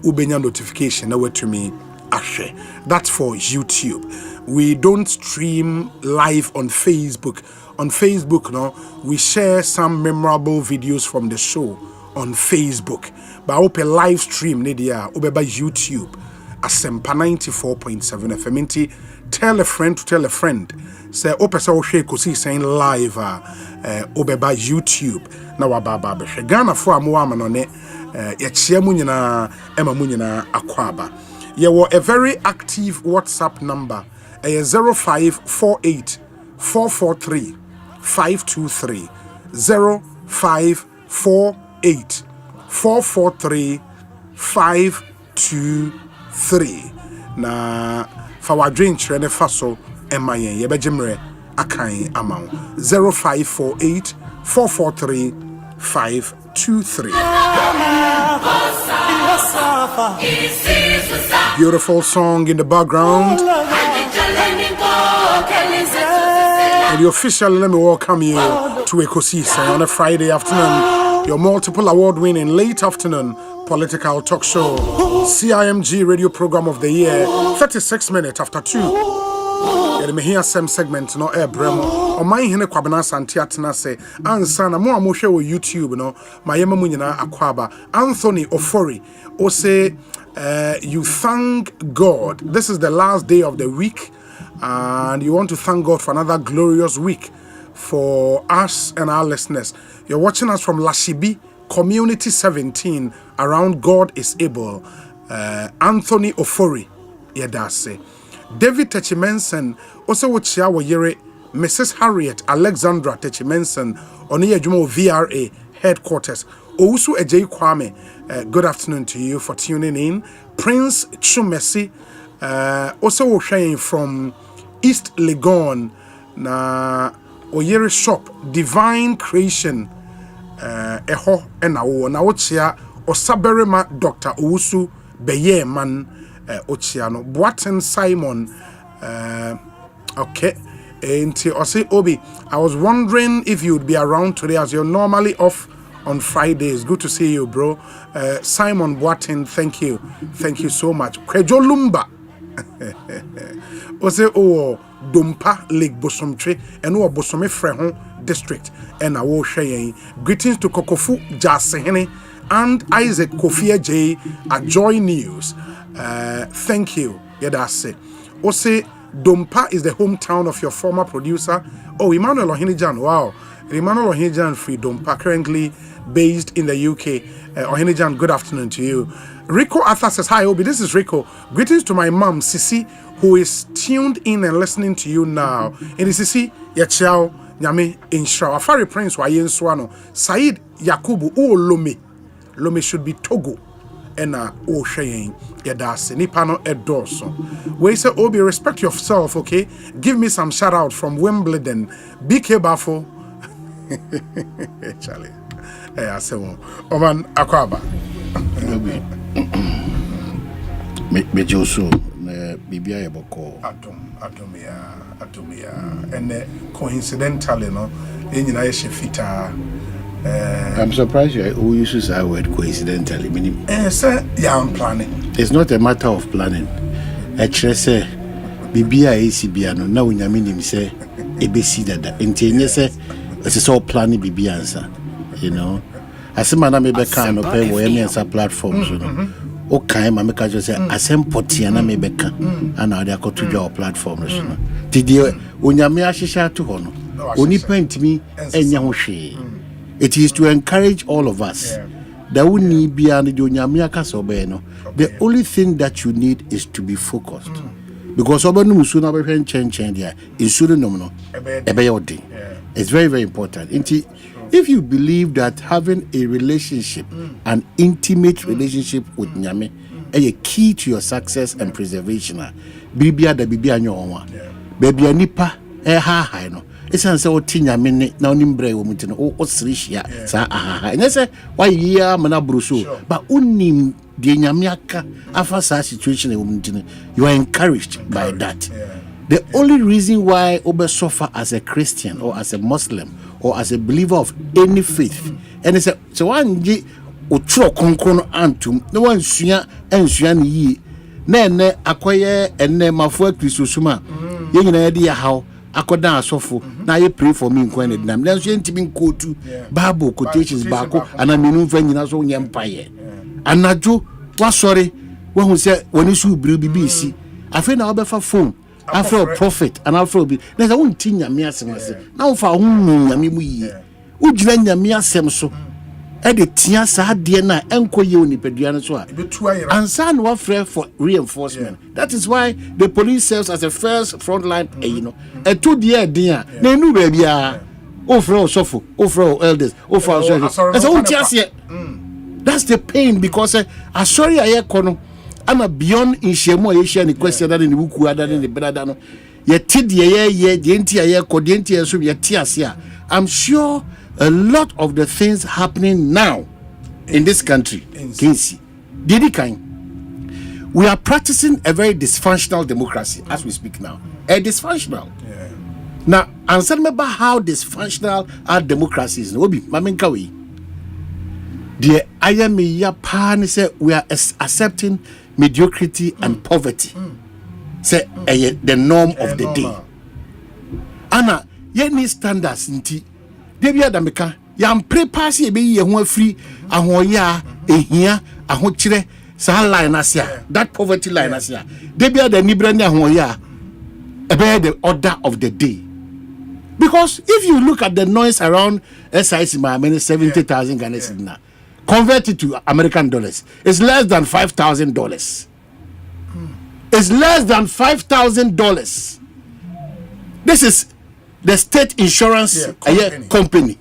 L: ubenya notification na wetumi ahwe. That's for YouTube. We don't stream live on Facebook. On Facebook, no, we share some memorable videos from the show on Facebook. But open live stream, Nidia, by YouTube, Asempa 94.7 FM. Tell a friend to tell a friend. Say, open so share Ekosiisen saying live, by YouTube. Now, Baba, Ghana for a Muaman on it, Yachiamunina, Emma Munina, Akwaba. You were a very active WhatsApp number, 0548 443 523 0548 443 523. Na fa wadwen kyerɛ ne fa so ɛma yɛn yɛbɛgyemmerɛ akan ama wo 0548 443 523. Beautiful song in the background. And officially, let me welcome you to Ekosiisen on a Friday afternoon, your multiple award-winning late afternoon political talk show, CIMG radio program of the year, 36 minutes after 2. Yet me hear some segment no air bremo. Omanhene Kwabena Asante atena se ansana mo amhwe wo YouTube no mayema mu nyina akwaba Anthony Ofori Osei you thank God. This is the last day of the week. And you want to thank God for another glorious week for us and our listeners. You're watching us from Lashibi, Community 17, around God is Able. Anthony Ofori, Yedase. David Techimensen, also Wachia Yere, Mrs. Harriet Alexandra Techimensen, Oniyajumo VRA headquarters. Ousu Ejay Kwame, good afternoon to you for tuning in. Prince Chumesi, also sharing from East Legon na Oyere shop Divine Creation eho enawo na ochia Osaberema Dr. Ousu Beye man ochiano Boaten Simon okay enti Osei Obi, I was wondering if you would be around today as you're normally off on Fridays. Good to see you, bro. Simon Boaten, thank you so much. Kwejo Lumba Osei Dompa Lake Bosomtwe and o Bosome Frehon district and awo hwe. Greetings to Kokofu Jasehene and Isaac Kofia J at Joy News. Thank you. Yedase. Osei Dompa is the hometown of your former producer. Oh, Emmanuel Ohinijan. Wow. Emmanuel Ohinijan free Dompa, currently based in the UK. Ohinijan, good afternoon to you. Rico Arthur says, hi, Obi, this is Rico. Greetings to my mom, Sisi, who is tuned in and listening to you now. And Sisi, Yachao, Nyame, Insha. Afari Prince, Wayen Swano, Said Yakubu, Lome. Lome should be Togo. And Shaying, Yadase, Nipano Edorso. We say, Obi, respect yourself, okay? Give me some shout out from Wimbledon. BK Bafo. Charlie. Asempa Oman Akwaba.
V: Me Josu Bibia Yaboko
L: Adomia and coincidentally no enyina ye shefita.
V: I'm surprised you use that word coincidentally, meaning
L: sir, I'm planning.
V: It's not a matter of planning. Actually say Bibia ACBia no na unyame nim say ebesi dada enti enye say it's all planning Bibia answer, you know. Asema na mebeka no pe wo emiensa platforms no okay ma meka just say Asempa na mebeka ana ade akoto platforms no tidie onyame ahihya to ho no onipa ntimi enya ho hwe. It is to encourage all of us that we need beyond the onyame akasa obe no. The only thing that you need is to be focused, because obanu musu na be hwen chen dia insuru nom no ebe yodi. It's very, very important. If you believe that having a relationship, an intimate relationship with Nyame, is a key to your success and preservation, Bibia da Bibia nyo onwa. Baby nipa ha no. esan say o tinya me na onim bre wo mutino o sirishia sa aha and say why year mana bruso but unim de nyame aka afa sa situation e wo mutino you are encouraged by that. The only reason why obe suffer as a Christian or as a Muslim or as a believer of any faith and it's so one ji otro konkono antum no one sua ensua ne yi na ene akoye ene mafo Kristo suma ye nyina ye de ya haw akoda asofo na ye pray for me nkwan edinam na so ntimi nkotu Bible quotations baako ana menu mfa nyina so nye mpaye anajo wa sorry wa hu se woni su biri BBC afi na obefa phone after a prophet and after be there's a one thing nyame asem ase na wo fa hu nyame mu yi wo gina nyame asem so e de tia sa de na enkoye onipadua no so a ansa no afre for reinforcement. That is why the police serves as the first front line you know e to de dia na enu ba bia ofro sofo ofro elders ofro so that's one tia. That's the pain because asori aye kono ama beyond in shemo ye share ni question that in buku ada ni brother no ye tid ye de ntia ye ko de ntia so ye tia ase a I'm sure a lot of the things happening now in this country we are practicing a very dysfunctional democracy as we speak now. A dysfunctional now answer me about how dysfunctional our democracy is. Obi mamenka we the ayami ya pan say we are accepting mediocrity and poverty. Say the norm of the day. Ana ye need standards nti de bia da meka yam prepare ye be ye ho afri ahoya ehia ahokyere sa line asia that poverty line asia de bia da nibra ne ahoya about the order of the day. Because if you look at the noise around SIC many 70,000 Ghana cedis now converted to American dollars, it's less than $5,000. It's less than $5,000. This is the state insurance company.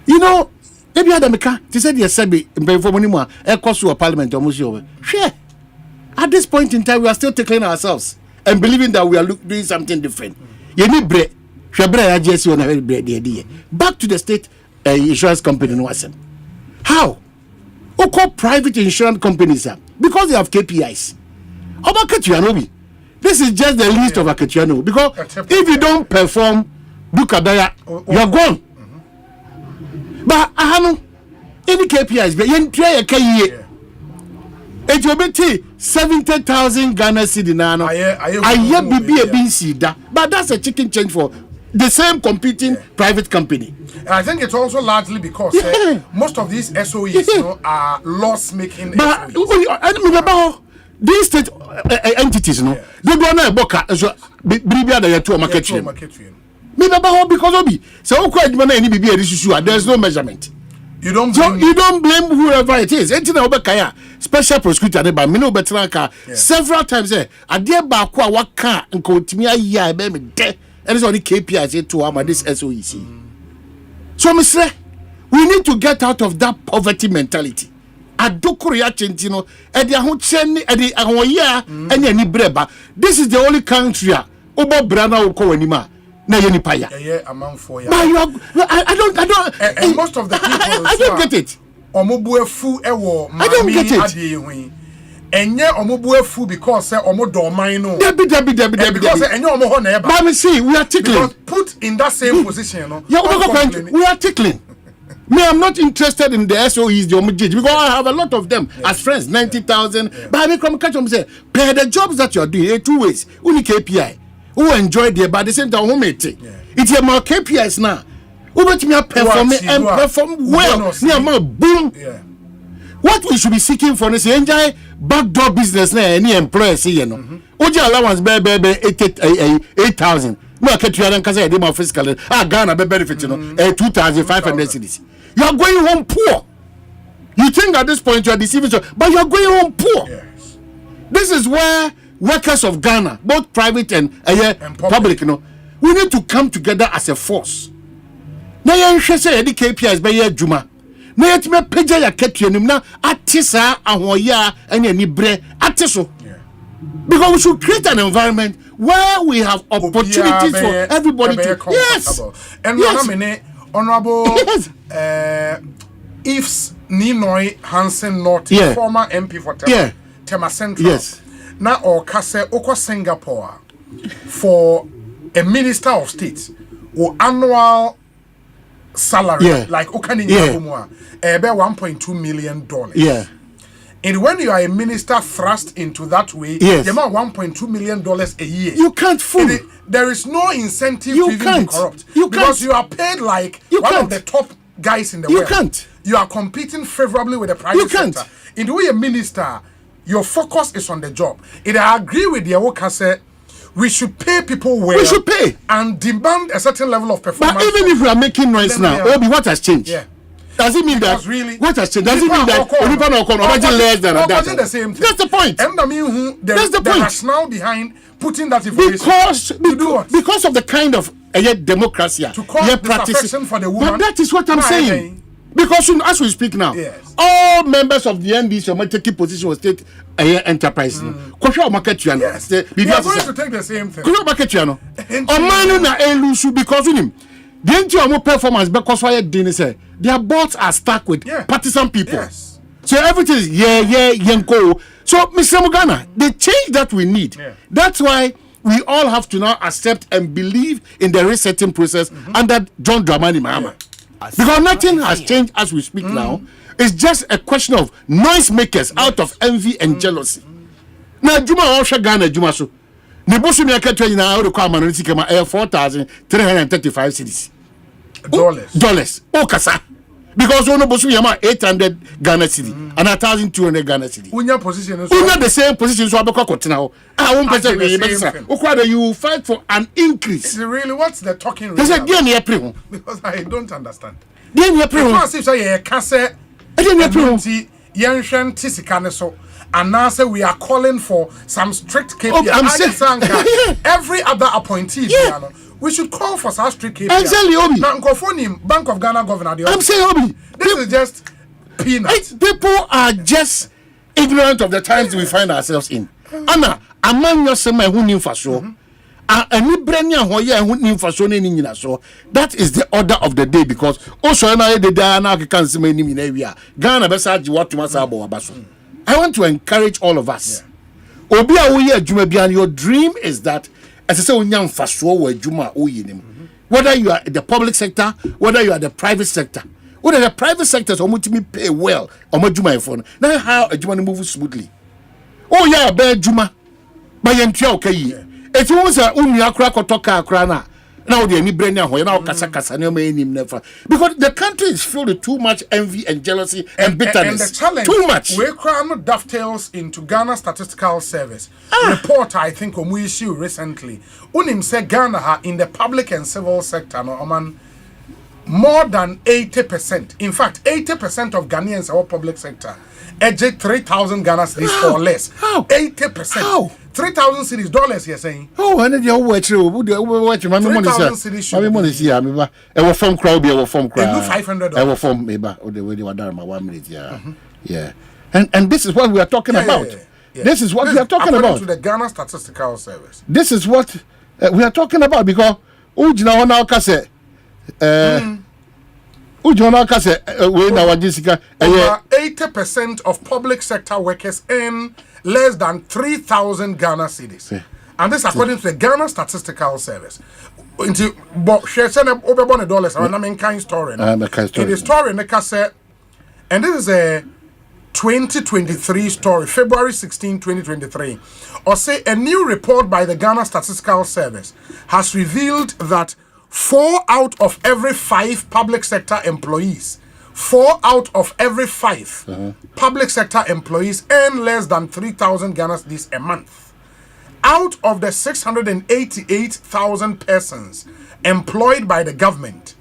V: You know, maybe Adamika, they said yes, Ekosiisen Parliament almost over. Sure. At this point in time, we are still tackling ourselves and believing that we are doing something different. You need bread. Back to the state insurance company. How? Who call private insurance companies up? Because they have KPIs. This is just the list of Aketiano. Because if you don't perform, you are gone. But any KPIs, it will be 70,000 Ghana cedis now. But that's a chicken change for the same competing private company.
L: And I think it's also largely because most of these SOEs are loss-making SOEs.
V: These state entities, they don't know about because there's no measurement. You don't blame whoever it is. Special prosecutor by Mino Betranka several times Bakwa Waka and Kotimia Ya and it's only KPIs to this SOEC. So Mr. We need to get out of that poverty mentality. This is the only country I
L: and most of the people
V: I don't get it.
L: I don't get it. And yeah, because because
V: see, we are tickling.
L: Put in that same position,
V: we are tickling. Me, I'm not interested in the SOEs, the Omijij, because I have a lot of them as friends, 90,000. But I come catch them say, pay the jobs that you are doing 2 ways. Only KPI. Who enjoy there, but at the same time, who make it? It's a more KPIs now. Who let me perform and perform well? Boom. What we should be seeking for is enjoy backdoor business now. Any employer say, you know, Oji allowance be 8,000. No, catch you because I did my fiscal. Ghana be benefit, you know, 2,500 cedis. You are going home poor. You think at this point you are deceiving, but you are going home poor. Yes. This is where workers of Ghana, both private and public, you know, we need to come together as a force. Now you should say the KPIs by your Juma. Now you me peja ya ketri na atisa ahoya ene ni bre atiso. Because we should create an environment where we have opportunities for everybody to. Yes.
L: And Honorable Ifs Ninoy Hansen North, former MP for Tema Central. Yes. Now, or Kase Oko Singapore for a minister of state or annual salary like Okani Yabumwa, about $1.2 million.
V: Yeah.
L: And when you are a minister thrust into that way, the amount $1.2 million a year.
V: You can't fool.
L: There is no incentive to even be corrupt. Because you are paid like one of the top guys in the world.
V: You can't.
L: You are competing favorably with the private sector. In the way a minister, your focus is on the job. And I agree with the Awokase, we should pay people well.
V: We should pay.
L: And demand a certain level of performance.
V: But even if we are making noise now, Obi, what has changed?
L: Yeah.
V: Does it mean that
L: really,
V: what has changed? Does it mean that less than that?
L: That's the same thing.
V: That's the point.
L: And I mean,
V: that's the point.
L: The rationale behind putting that information
V: because of the kind of democracy
L: to cause disaffection for the woman.
V: But that is what I'm saying. Because as we speak now, all members of the NDC are taking position with state enterprise.
L: Yes. We are going to take the same thing.
V: Because of him. The NGO performance because why their boards are stuck with partisan people.
L: Yes.
V: So everything is yenko. So Mr. Mugana, the change that we need. That's why we all have to now accept and believe in the resetting process under John Dramani Mahama. Because nothing has changed as we speak now. It's just a question of noise makers out of envy and jealousy. Now Juma Osha Ghana Juma so. Nebosu Miaka in our requirement is 4,335 cities. Dollars. Okasa. Because ono bosu yama 800 Ghana cedi and 1,200 Ghana cedi.
L: Unya position is
V: the same position so abeko kotina ho. One person you fight for an increase.
L: Really, what's the talking
V: rate?
L: Because I don't understand. And now say we are calling for some strict KPI.
V: I'm saying
L: every other appointee, we should call for some strict KPI.
V: Exactly, Obi.
L: Now, Bank of Ghana governor.
V: I'm saying, Obi,
L: this is just peanuts.
V: People are just ignorant of the times we find ourselves in. Anna, a man yourself who knew for sure. That is the order of the day because also I want to encourage all of us. Your dream is that whether you are in the public sector, whether you are the private sector, whether the private sector is pay well, now how a Juma move smoothly. Oh yeah, bad Juma, but okay. If you was a crack or talk crana, now the now kasa because the country is filled with too much envy and jealousy and bitterness.
L: And the challenge
V: too much.
L: We crown dovetails into Ghana Statistical Service report. I think we issue recently. Unim said Ghana in the public and civil sector more than 80%. In fact, 80% of Ghanaians are public sector. Eject 3,000 Ghana cedis or less.
V: How?
L: 80%.
V: How?
L: 3,000 cedis dollars, you're saying?
V: Oh, and then you watch 3,000
L: cedis.
V: I mean, I will form crowd, I will form crowd.
L: $500.
V: I will form maybe the way you are done 1 minute. Yeah. And this is what we are talking about. Yeah. This is what we are talking about.
L: To the Ghana Statistical Service.
V: This is what we are talking about because Ujina now kase
L: Over 80% of public sector workers earn less than 3,000 Ghana cedis. And this according to the Ghana Statistical Service. Into over $1 and I'm in kind story. It is story and this is a 2023 story, February 16, 2023. Osei, a new report by the Ghana Statistical Service has revealed that 4 out of every 5 public sector employees, 4 out of every 5 public sector employees earn less than 3,000 Ghana cedis a month. Out of the 688,000 persons employed by the government,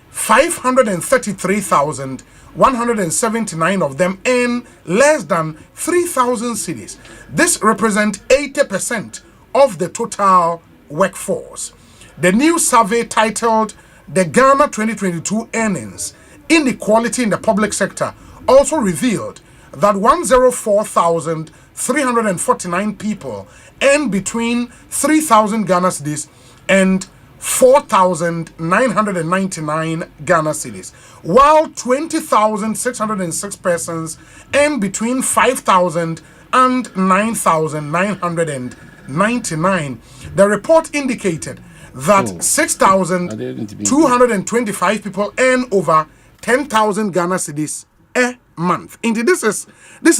L: 533,179 of them earn less than 3,000 cedis. This represents 80% of the total workforce. The new survey titled The Ghana 2022 Earnings Inequality in the Public Sector also revealed that 104,300 349 people earn between 3,000 Ghana cedis and 4,999 Ghana cedis, while 20,606 persons earn between 5,000 and 9,999. The report indicated that 6,225 people earn over 10,000 Ghana cedis a month. Indeed, this is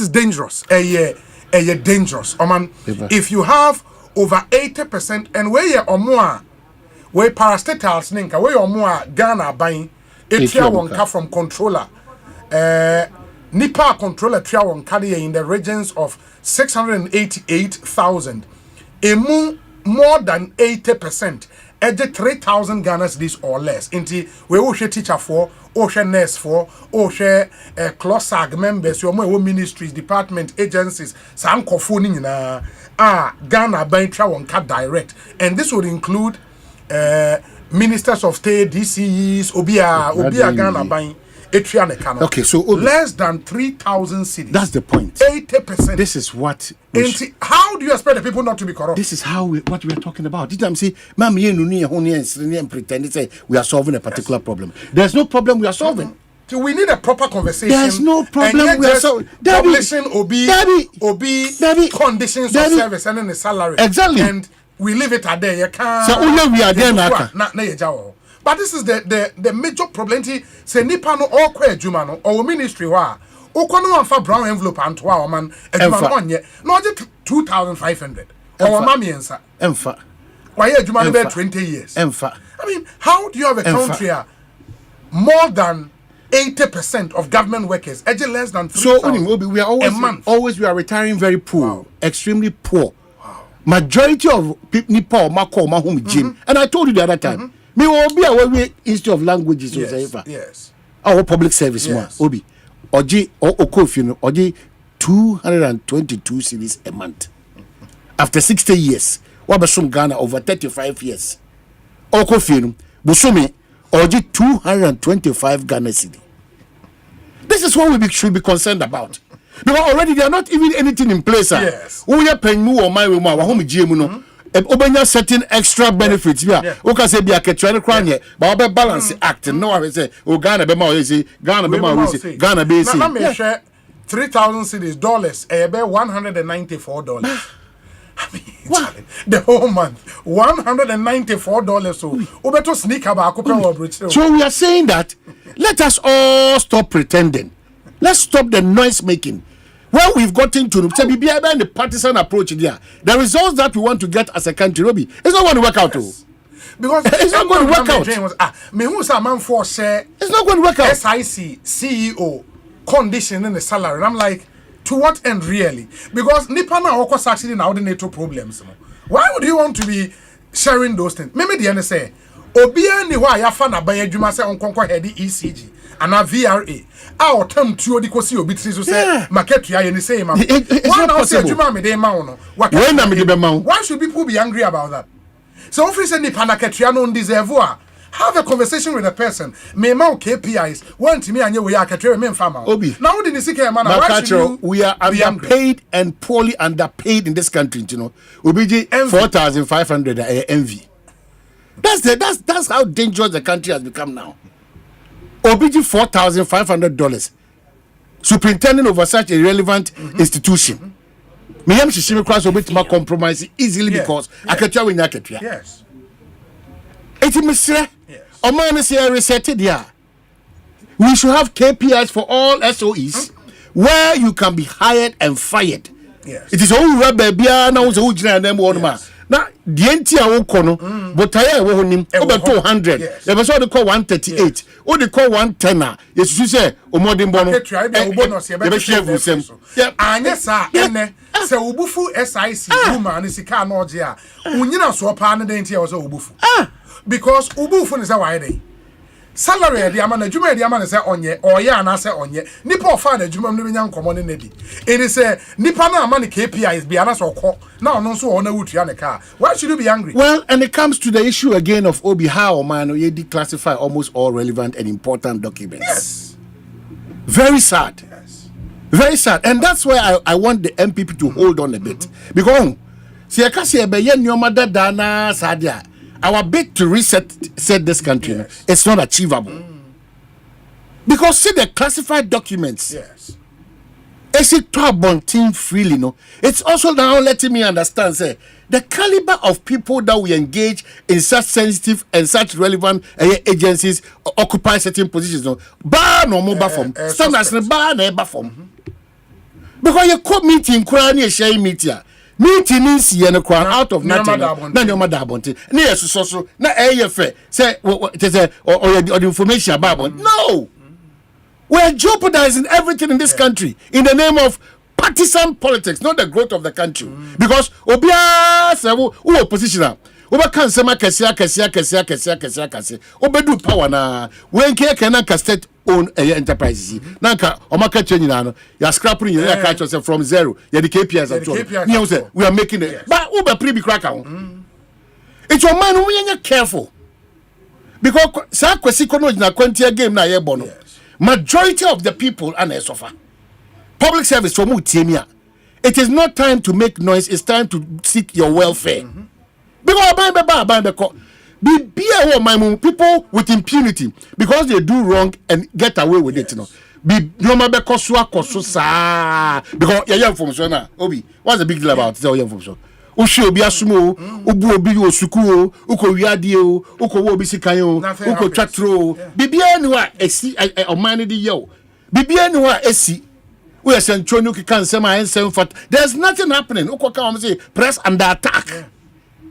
L: dangerous. Dangerous. If you have over 80% and where you or more, where parastatals sninka, where you more Ghana buying a triawonka from controller, Nipa controller triawonka in the regions of 688,000, more than 80%. Edge 3,000 Ghana cedis or less. Inti we all share teacher for, or share nurse for, or share CLOSAG members, your more ministries, department, agencies, some kofuning na Ghana by Trawonka direct. And this would include ministers of state, DCEs, Obia Ghana buying.
V: Okay, so
L: less than 3,000 cities.
V: That's the point.
L: 80%.
V: This is what.
L: How do you expect the people not to be corrupt?
V: This is what we are talking about. Did I say, "Ma'am, and pretend to say we are solving a particular problem"? There's no problem we are solving.
L: So we need a proper conversation.
V: There's no problem we are solving.
L: Publishing OB conditions of service and then the salary.
V: Exactly.
L: And we leave it at there. You can't.
V: So we are there now.
L: But this is the major problem. Say nipa no all kwa ejuma no or ministry wa. Okwa no amfa brown envelope antwa o man ejuma no onye. No je 2,500. Or mamiensa.
V: Emfa.
L: Why ejuma no be 20 years.
V: Emfa.
L: I mean, how do you have a country more than 80% of government workers, less than 3,000
V: we are always we are retiring very poor, extremely poor. Majority of people Nipa Mako Mahum Jim. And I told you the other time. Me will be away Institute of Languages.
L: Yes.
V: Our public service Obi. Oji Okofino Oji 222 cedis a month. After 60 years. Wabasum Ghana over 35 years. Okofino Busumi Oji 225 Ghana cedi. This is what we should be concerned about. Because already there are not even anything in place.
L: Yes.
V: We are paying more or my home GM. Obenya certain extra benefits oka say be aketwa kran ye ba obe balance act no I say o Ghana be ma o say Ghana be ma o say Ghana be say
L: na me share 3,000 cedis dollars e be $194. I mean, the whole month $194 so obeto sneaker ba akopɛ wo bridge.
V: So we are saying that let us all stop pretending. Let's stop the noise making. Well, we've gotten to the partisan approach there. The results that we want to get as a country, Robbie, it's not going to work out.
L: Because
V: it's not going to work out.
L: It's
V: not going to work out.
L: SIC, CEO, condition in the salary. And I'm like, to what end really? Because Nipana Oko succeeding in the NATO problems. Why would you want to be sharing those things? Maybe the end say, Obia ni wa ya fana ba yadwuma se onkonko head ECG and a VRA. Our term to the Kosi obitri so say market ya ni say man. Why should people be angry about that? So if you say ni panaketia no deserve have a conversation with a person. Me ma KPIs want me anye we akatre me mfama.
V: Obi.
L: Now the nisika man why should
V: we are underpaid and poorly underpaid in this country, you know. Obiji 4,500 envy. That's how dangerous the country has become now. Obiji $4,500. Superintending over such a relevant institution. Me am shishimi class obiti compromise easily because akatua we nyakatua.
L: Yes.
V: Eti misre. Omanhene say resetted here. We should have KPIs for all SOEs where you can be hired and fired.
L: Yes.
V: It is all rubber bia na wo jina na mo ma. Na the enti a wo kono but tire wo honim over 200 they be so they call 138 o they call 110 yesu say omodin bo no
L: e be share vusem anya sa ene se obufu SIC woman sika na oje a unyina so pa na den enti e wo so obufu because obufu ni say why dey salary e dey ama na djuma e dey ama na say onye oya na say onye nipa ofa na djuma no benya nkomo ne nedi it is nipa na ama ne KPIs be ana so ko na ono so ona wutua ne car. Why should you be angry?
V: Well, and it comes to the issue again of Obi how man you declassify almost all relevant and important documents.
L: Yes.
V: Very sad.
L: Yes.
V: Very sad. And that's why I want the MPP to hold on a bit. Because our bid to reset this country it's not achievable. Because see the classified documents.
L: Yes.
V: It's a freely, no. It's also now letting me understand, say, the caliber of people that we engage in such sensitive and such relevant agencies occupy certain positions. No, bar no mobile form. Standards no bar no form. Because you could meeting, crying, sharing meeting. Meeting is here no crown out of nothing. Na your mother bonte. Na so na fair. Say or the information about. No. We're jeopardizing everything in this country in the name of partisan politics, not the growth of the country. Because Obia Sabu, who opposition, Oba can sema Kasia, Obedu power na, when Kanaka state own enterprises. Nanka, Omaka Chenino, you're scrapping your catch yourself from zero. You're the KPIs of all. We are making it. But Uber pre cracker. It's your man who ain't careful. Because Sakwesikono na Quentia game na yebono. Majority of the people are not suffer. Public service for Mutimia. It is not time to make noise, it's time to seek your welfare. Because people with impunity, because they do wrong and get away with it, you know. Because you're young from Sona. Obi, what's the big deal about it? You're young from Sona. Ushi obi asumo, ubu obi osuku, uko wiadie o, uko wo obi sikayo, uko chatro. Bibia ni wa esi omani di yo. Bibia ni wa esi. We are saying chonu ki kan sema ensem fat. There's nothing happening. Uko ka say press under attack.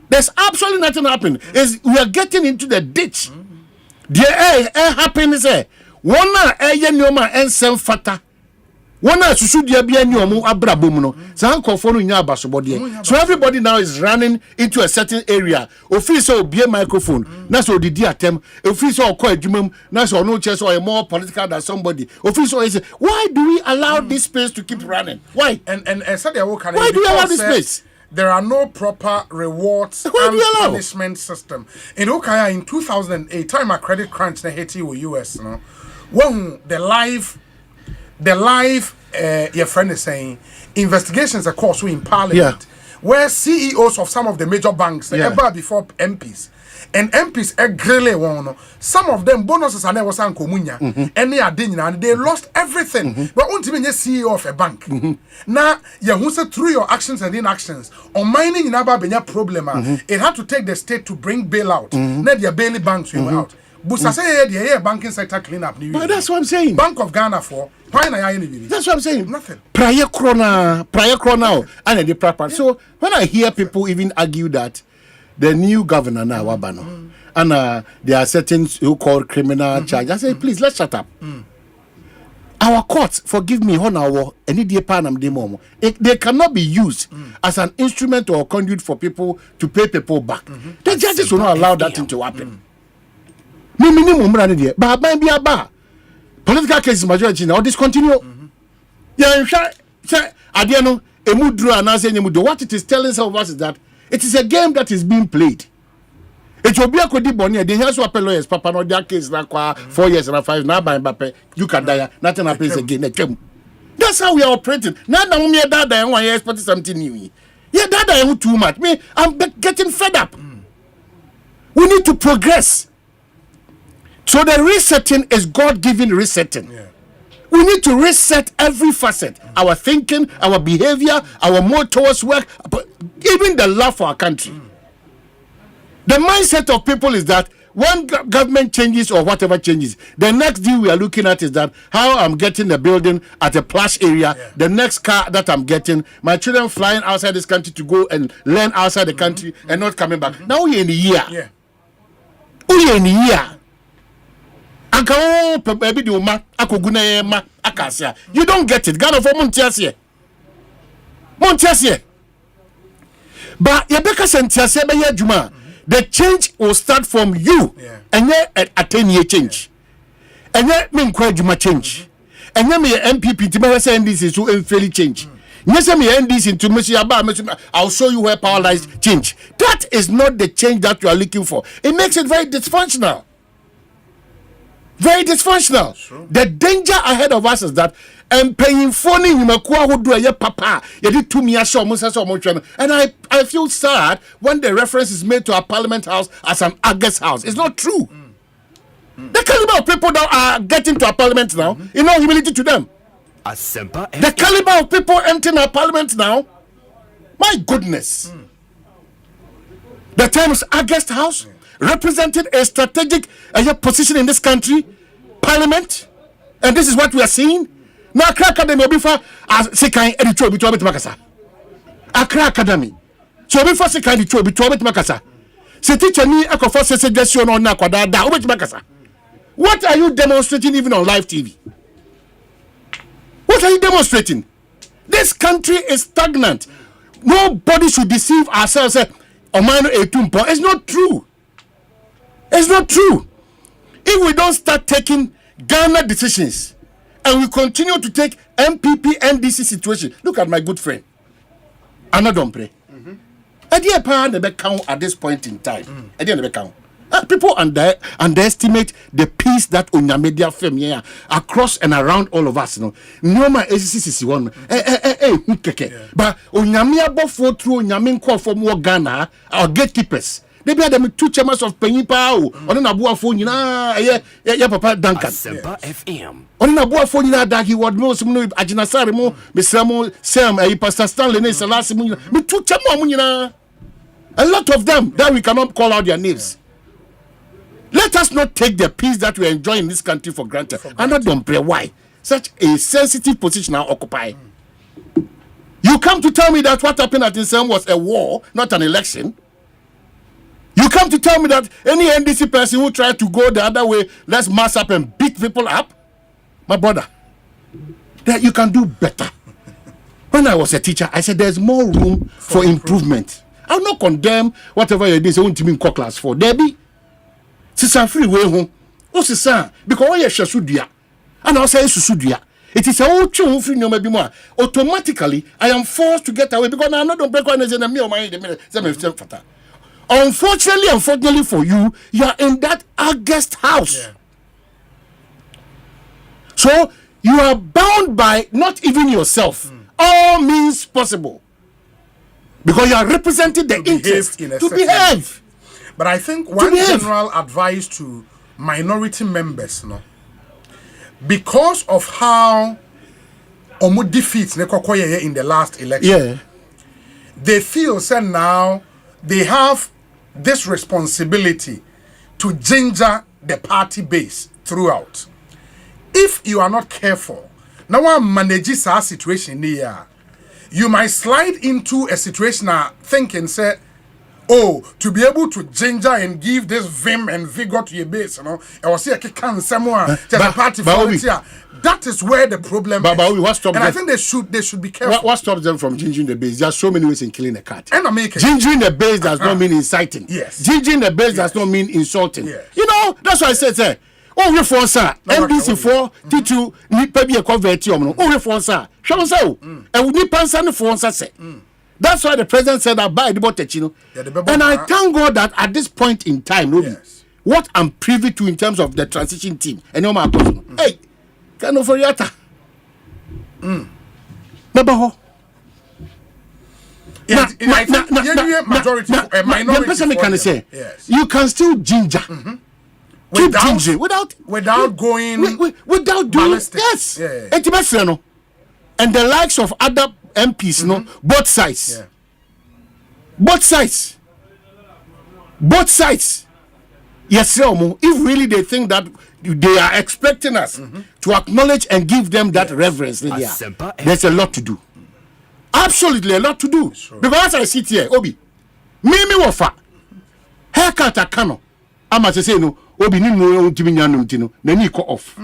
V: There's absolutely nothing happening. We are getting into the ditch. There happens eh. One na nyoma ensem fata. One susu dia bia ni omo abrabom no san kofo no nya abasobode so everybody now is running into a certain area office so be microphone na so didi atem office so call adwumam na so no chess or more political than somebody office so is why do we allow this space to keep running why
L: and said
V: why do we allow this space?
L: There are no proper rewards and punishment system in Okaya in 2008 time a credit crunch na Haiti with US no when the live your friend is saying investigations of course in parliament where CEOs of some of the major banks ever before MPs and MPs really won some of them bonuses and never san komunya and they are and they lost everything but ultimately CEO of a bank now you say through your actions and inactions on mining in aba benya problem it had to take the state to bring bailout now their bailey banks were out. Busa say the banking sector clean up.
V: But that's what I'm saying.
L: Bank of Ghana for why na
V: that's what I'm saying.
L: Nothing.
V: Prior corona and the proper. So when I hear people even argue that the new governor now Wabano and there are certain who call criminal charge, I say please let's shut up. Our courts, forgive me, they cannot be used as an instrument or conduit for people to pay people back. The judges will not allow that thing to happen. Minimum running there, but political cases majority now discontinue. What it is telling some of us is that it is a game that is being played. It will be a kodi bonnie. They have to appel lawyers. Papa no their case na 4 years and 5 now by Mbappe. You can die. Nothing happens again. That's how we are operating. Now that we are that 1 year expecting something new. Yeah, that too much. Me, I'm getting fed up. We need to progress. So the resetting is God-given resetting. We need to reset every facet. Our thinking, our behavior, our mode towards work, but even the love for our country. The mindset of people is that when government changes or whatever changes, the next deal we are looking at is that how I'm getting a building at a plush area, the next car that I'm getting, my children flying outside this country to go and learn outside the country and not coming back. Now we're in a year. We're in a year. You don't get it. Ghana for Montiasie. But Yabeka Santiasie Juma. The change will start from you. And yet at a 10-year change. And yet mean Juma change. And then me MPP to say this is to fairly change. Yes, me end this into I'll show you where power lies change. That is not the change that you are looking for. It makes it very dysfunctional.
L: Very dysfunctional. The danger ahead of us is that paying phone in papa and I feel sad when the reference is made to a parliament house as an August house. It's not true. The caliber of people that are getting to a parliament now, in all humility to them.
D: Asempa
L: The caliber of people entering our parliament now, my goodness. The Times August House represented a strategic position in this country, parliament, and this is what we are seeing. Now, Accra Academy, before Sekai editor, Bitwa Makasa. Accra Academy. So before Sekai editor, Bitwa Makasa. Se teacher ni akofo suggestion on Nakwada, Ubit Makasa. What are you demonstrating even on live TV? What are you demonstrating? This country is stagnant. Nobody should deceive ourselves. It's not true. It's not true. If we don't start taking Ghana decisions and we continue to take MPP NDC situation, look at my good friend, Anadompre. At this point in time, people underestimate the peace that Onyamedia firm here across and around all of us. No ma ACCC one. But Onyamia bofo through Onyamin call for more Ghana our gatekeepers. They be them 2 chairmen of Penyipa on na bua phone na ya papa Duncan.
D: Asempa FM.
L: On na bua phone na that he would know some no Ajinasare mo Mr. Sam Pastor Stanley ne Salasi mo me 2 chairmen mo nyina. A lot of them that we cannot call out their names. Let us not take the peace that we enjoy in this country for granted. And not don't pray why such a sensitive position now occupy. You come to tell me that what happened at Insem was a war, not an election. You come to tell me that any NDC person who tried to go the other way, let's mass up and beat people up. My brother, that you can do better. When I was a teacher, I said there's more room for improvement. I'll not condemn whatever you did. So won't mean class 4. Debbie. Sisan free way home. Oh, sisan, because you shasudia. And I say susudia. It is a old chum free no maybe more. Automatically, I am forced to get away because I don't break one as in a meal my Unfortunately for you, you are in that August house. Yeah. So you are bound by not even yourself. All means possible. Because you are representing the interest to behave. But I think one general advice to minority members, because of how Omu defeats Nekokoye in the last election, they feel that now they have this responsibility to ginger the party base throughout. If you are not careful, now one manages our situation here, you might slide into a situation thinking, say, to be able to ginger and give this vim and vigor to your base, I was here can someone the party volunteer. That is where the problem is.
V: What stops them?
L: I think they should be careful.
V: What stops them from gingering the base? There are so many ways in killing a cat.
L: And I make it.
V: Gingering the base does not mean inciting.
L: Yes.
V: Gingering the base does not mean insulting. Yes. You know, that's why I said, we for sir, NDC for Titu nipa bi e convert you. For sir. Show so. And we need person for say. That's why the president said that by the botechino. And I thank God that at this point in time, what I'm privy to in terms of the transition team, and no matter hey, can of yata. Nabaho.
L: Majority minority
V: person can say you can still ginger.
L: Without going
V: without doing yes. And the likes of other MPs, both sides. Both sides. Yes, if really they think that they are expecting us to acknowledge and give them that reverence, there's a lot to do. Absolutely a lot to do. Because as I sit here, Obi, Mimi Wafa, haircut a cano. I'm as I say, no, Obi, no, off.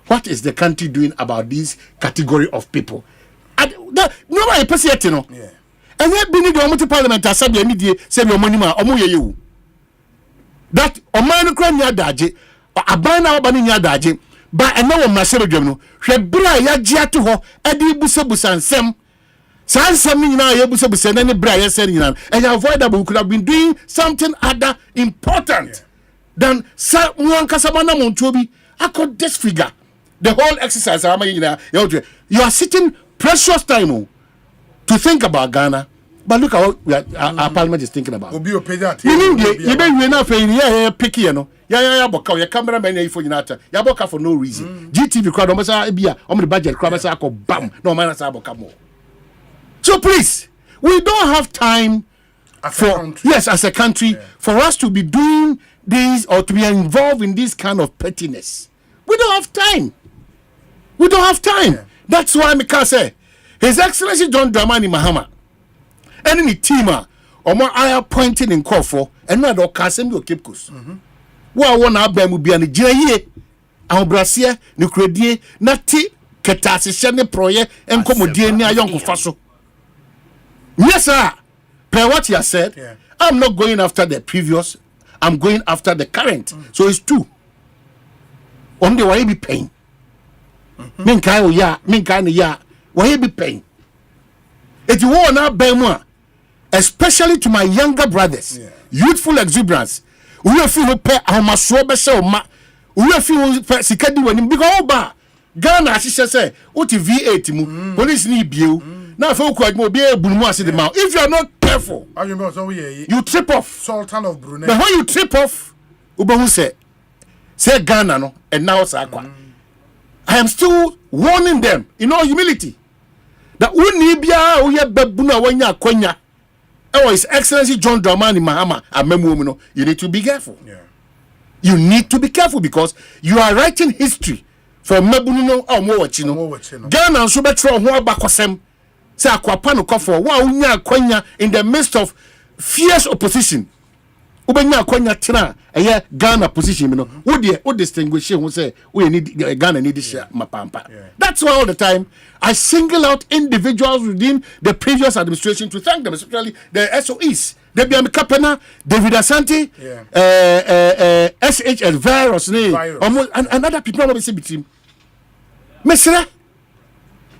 V: What is the country doing about this category of people? Nobody perceives it, and yet, being the parliament, I said, say your money, you. That Oman Crania Daji, Abana Baninia Daji, but I know Marcelo Jono, Shebra Yajia to her, Eddie Busabus and Sam. Sansam now, Yabusabus and any Brian Senior, and avoidable could have been doing something other important
L: than one Casamana Montobi. I could disfigure the whole exercise. You are sitting precious time to think about Ghana. But look at what our parliament is thinking about. You picky, you know. Yeah, boka. Your cameraman for Unita. Ya boka for no reason. GTV crowd, almost on the budget, crowd, bam. No man, boka more. So please, we don't have time as a country, for us to be doing this or to be involved in this kind of pettiness. We don't have time. Yeah. That's why I can say, His Excellency John Dramani Mahama, any team, or more eye pointing in call for, and not all Kasem or Cape Coast. Well, one of them will be an J. Our Brasia, Nucredie, Nati, Catasician Proye, and Commodie near Young Faso. Yes, sir. Per what you have said, I'm not going after the previous, I'm going after the current. So it's two. On the way be paying. Minkai, why be paying? If you want now, Bema, especially to my younger brothers, youthful exuberance, we feel pay how much so we feel Sikadi when because Ghana, she say, what V8 mu, police need you. Now, for quite more be able to see the mouth. If you are not careful, you trip off. Sultan of Brunei. But when you trip off, Ubahu say Ghana no, and now Sakwa. I am still warning them in all humility that Unibia Uya Babuna Wanya Konya. Oh, His Excellency John Dramani Mahama Amemu. You need to be careful. You need to be careful because you are writing history for Mebuno or Mowachino. Ghana and Subetro Hoa Bakosem. Say Kwapano Kofo, wa unya Konya in the midst of fierce opposition. Ubenya Konya Tina, a Ghana position, you know. What distinguish who say we need Ghana need this mapampa. That's why all the time I single out individuals within the previous administration to thank them, especially the SOEs. Debian Kwabena, David Asante, SHL virus, and other people not be between. Mesra.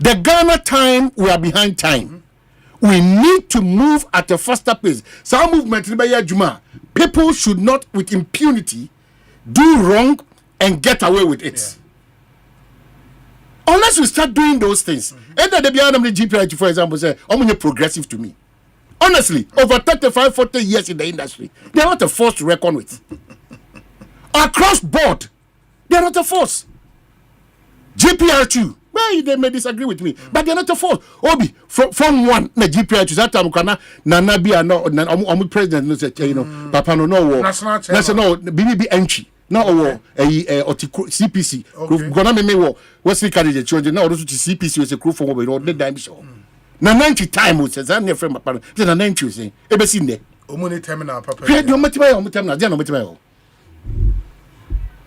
L: The Ghana time, we are behind time. We need to move at a faster pace. Some movement, people should not, with impunity, do wrong and get away with it. Unless we start doing those things. And the GPI, for example, say, I'm progressive to me. Honestly, over 35, 40 years in the industry, they are not a force to reckon with. Across board, they are not a force. GPR2. Well, they may disagree with me, but they're not a force. Obi, from one, the GPI to that time, Nanabi, no, president, you know, Papa no, national, BBB entry, no, CPC, Gonna me, what's the candidate, children, now, CPC was a crew for over the dimension. Na 90 time, which says, I'm your friend, Papa, then 90, say, ever seen there. Omuni terminal, Papa. Create your material, material.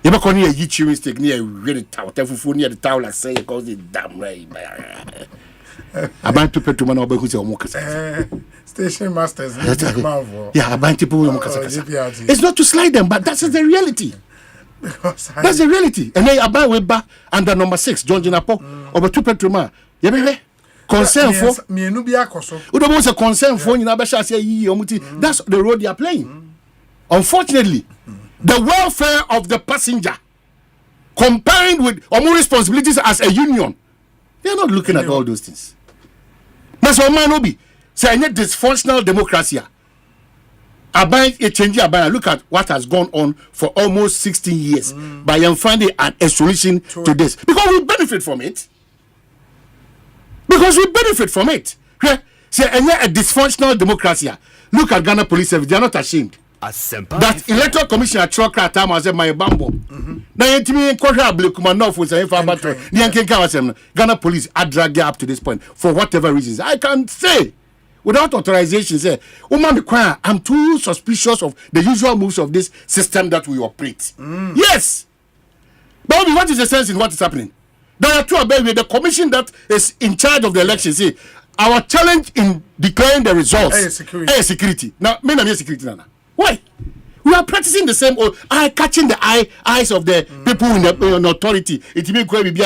L: You never call me a YouTube mistake near really tower, near the tower, like say, because it's damn right. I'm to pay to man who's your mockers.
E: Station masters.
L: Yeah, I'm to put it's not to slide them, but that's the reality. That's the reality. And then I buy way back under number 6, John Jinapo, over 2 petroma. You know, concern for me, Nubia Coso. Who don't want a concern for you, Nabasha say, that's the road they are playing. Unfortunately, the welfare of the passenger comparing with more responsibilities as a union, they are not looking at all those things. That's what man will be saying. Dysfunctional democracy. About a change, look at what has gone on for almost 16 years by finding a solution to this because we benefit from it. Say a dysfunctional democracy. Look at Ghana Police Service; they are not ashamed.
D: Asempa
L: that electoral commissioner Chokra time was my bambo. Now yetimi kwahwa blekuma no for say fa bato. Ni ankenka wasem Ghana police are dragged up to this point for whatever reasons. I can say without authorization say, I'm too suspicious of the usual moves of this system that we operate. Yes. But what is the sense in what is happening? There are two about the commission that is in charge of the election. See, our challenge in declaring the results is security. Now, me na security nana. Why? We are practicing the same catching the eyes of the people in the authority. It may be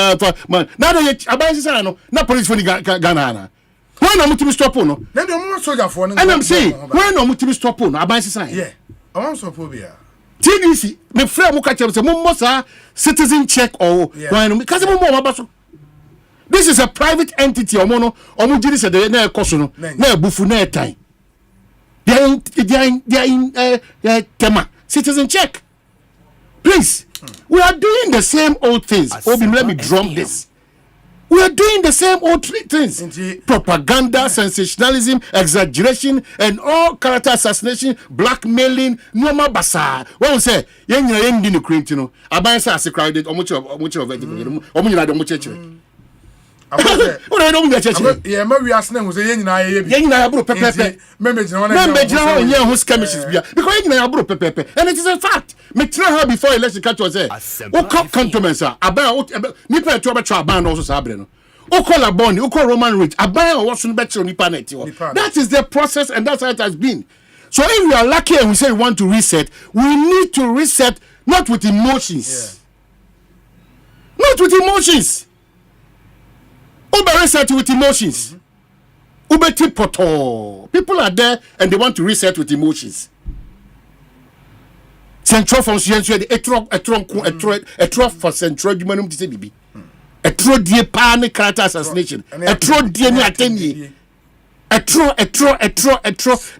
L: man. Now the not police for Ghana. When I'm to stop on, and I'm saying when I'm to stop on,
E: yeah, I want to phobia.
V: TDC me frɛ mo ka kyerɛ sɛ mo sa citizen check or because mo this is a private entity omo jiri se de na ekoso no na ebufu na etan they are in tema citizen check please we are doing the same old things Obi let me drum this we are doing the same old things propaganda sensationalism exaggeration and all character assassination blackmailing normal basa when say yen nyina no krenti no aban say ase crowded omo of vegetable omo nyina de omo chechire I don't get it.
L: Yeah, maybe I say yen
V: nyina abro pepepe memejina ho yen ho skirmishes bia because yen nyina abro pepepe and it is a fact me try her before election catch was say o cantonments aban nipa eto be twa aban no so sabre no o call abon o call Roman rich aban o so be twa nipa na eti that is the process and that's how it has been. So if we are lucky and we say we want to reset, we need to reset not with emotions. Not with emotions. Ube reset with emotions. Ube tipoto. People are there and they want to reset with emotions. Central function etro for central humanum to say bibi. Etro die panic character assassination. Etro die ni ateni. Etro.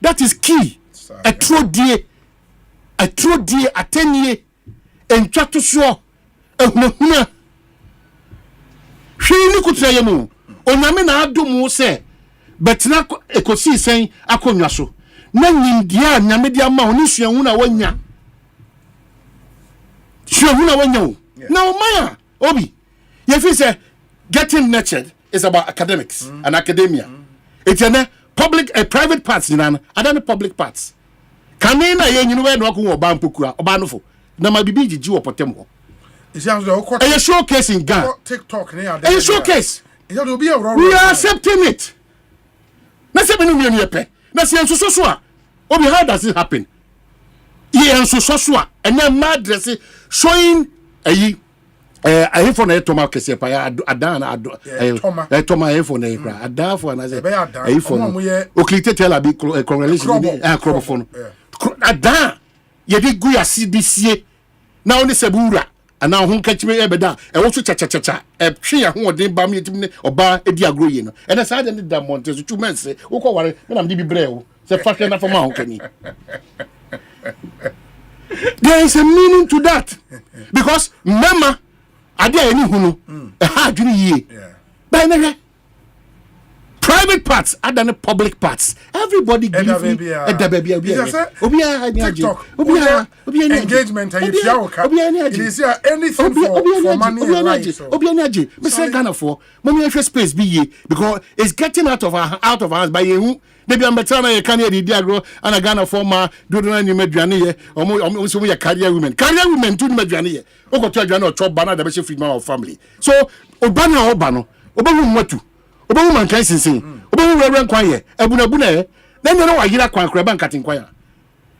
V: That is key. Etro die ateni. Entwa to so. Ehuna. Hwini kutra yemu onyame na adomu se betina ekosisen akonwa so na nyindia nyame dia ma oni suahu na wanya na omaya obi you feel say getting nurtured is about academics and academia it's a public private parts and other public parts kanina ye nyinu we no ko oba mpokura oba nofo na mabibi jiji opotemo. A showcase in Ghana.
L: TikTok,
V: a showcase. We are accepting it. Let's say we are let's say so. How does it happen? So and then mad dress showing a for a Toma Kesepa Adana Toma iPhone a da for another iPhone. Okay, tell a big correlation a chromophone. Ada ye did go see this year. Now only Sebura. And now who catch me ebeda e wo so cha e twe ya ho odin ba me etimi oba edi agro yi no and as I did that monte so two men say wo ko ware me na me bi bre wo say fashion na for ma ho kani. There is a meaning to that because mama ade ani hu no e ha adwini yie by na private parts than public parts. Everybody give me engagement anything for money and life. Mr. Ghana for money space be because it's getting out of our hands by you. Maybe I'm better than a Canadian diagro and a Ghana former doing Medjani or so we are career women to Medjani. Oko to Jano chop banana the best freedom of family. So Obano what to Oba woman kan sinsin oba reverend kwaye ebunabuna then you know ayira kwan kreba nkatin kwaya.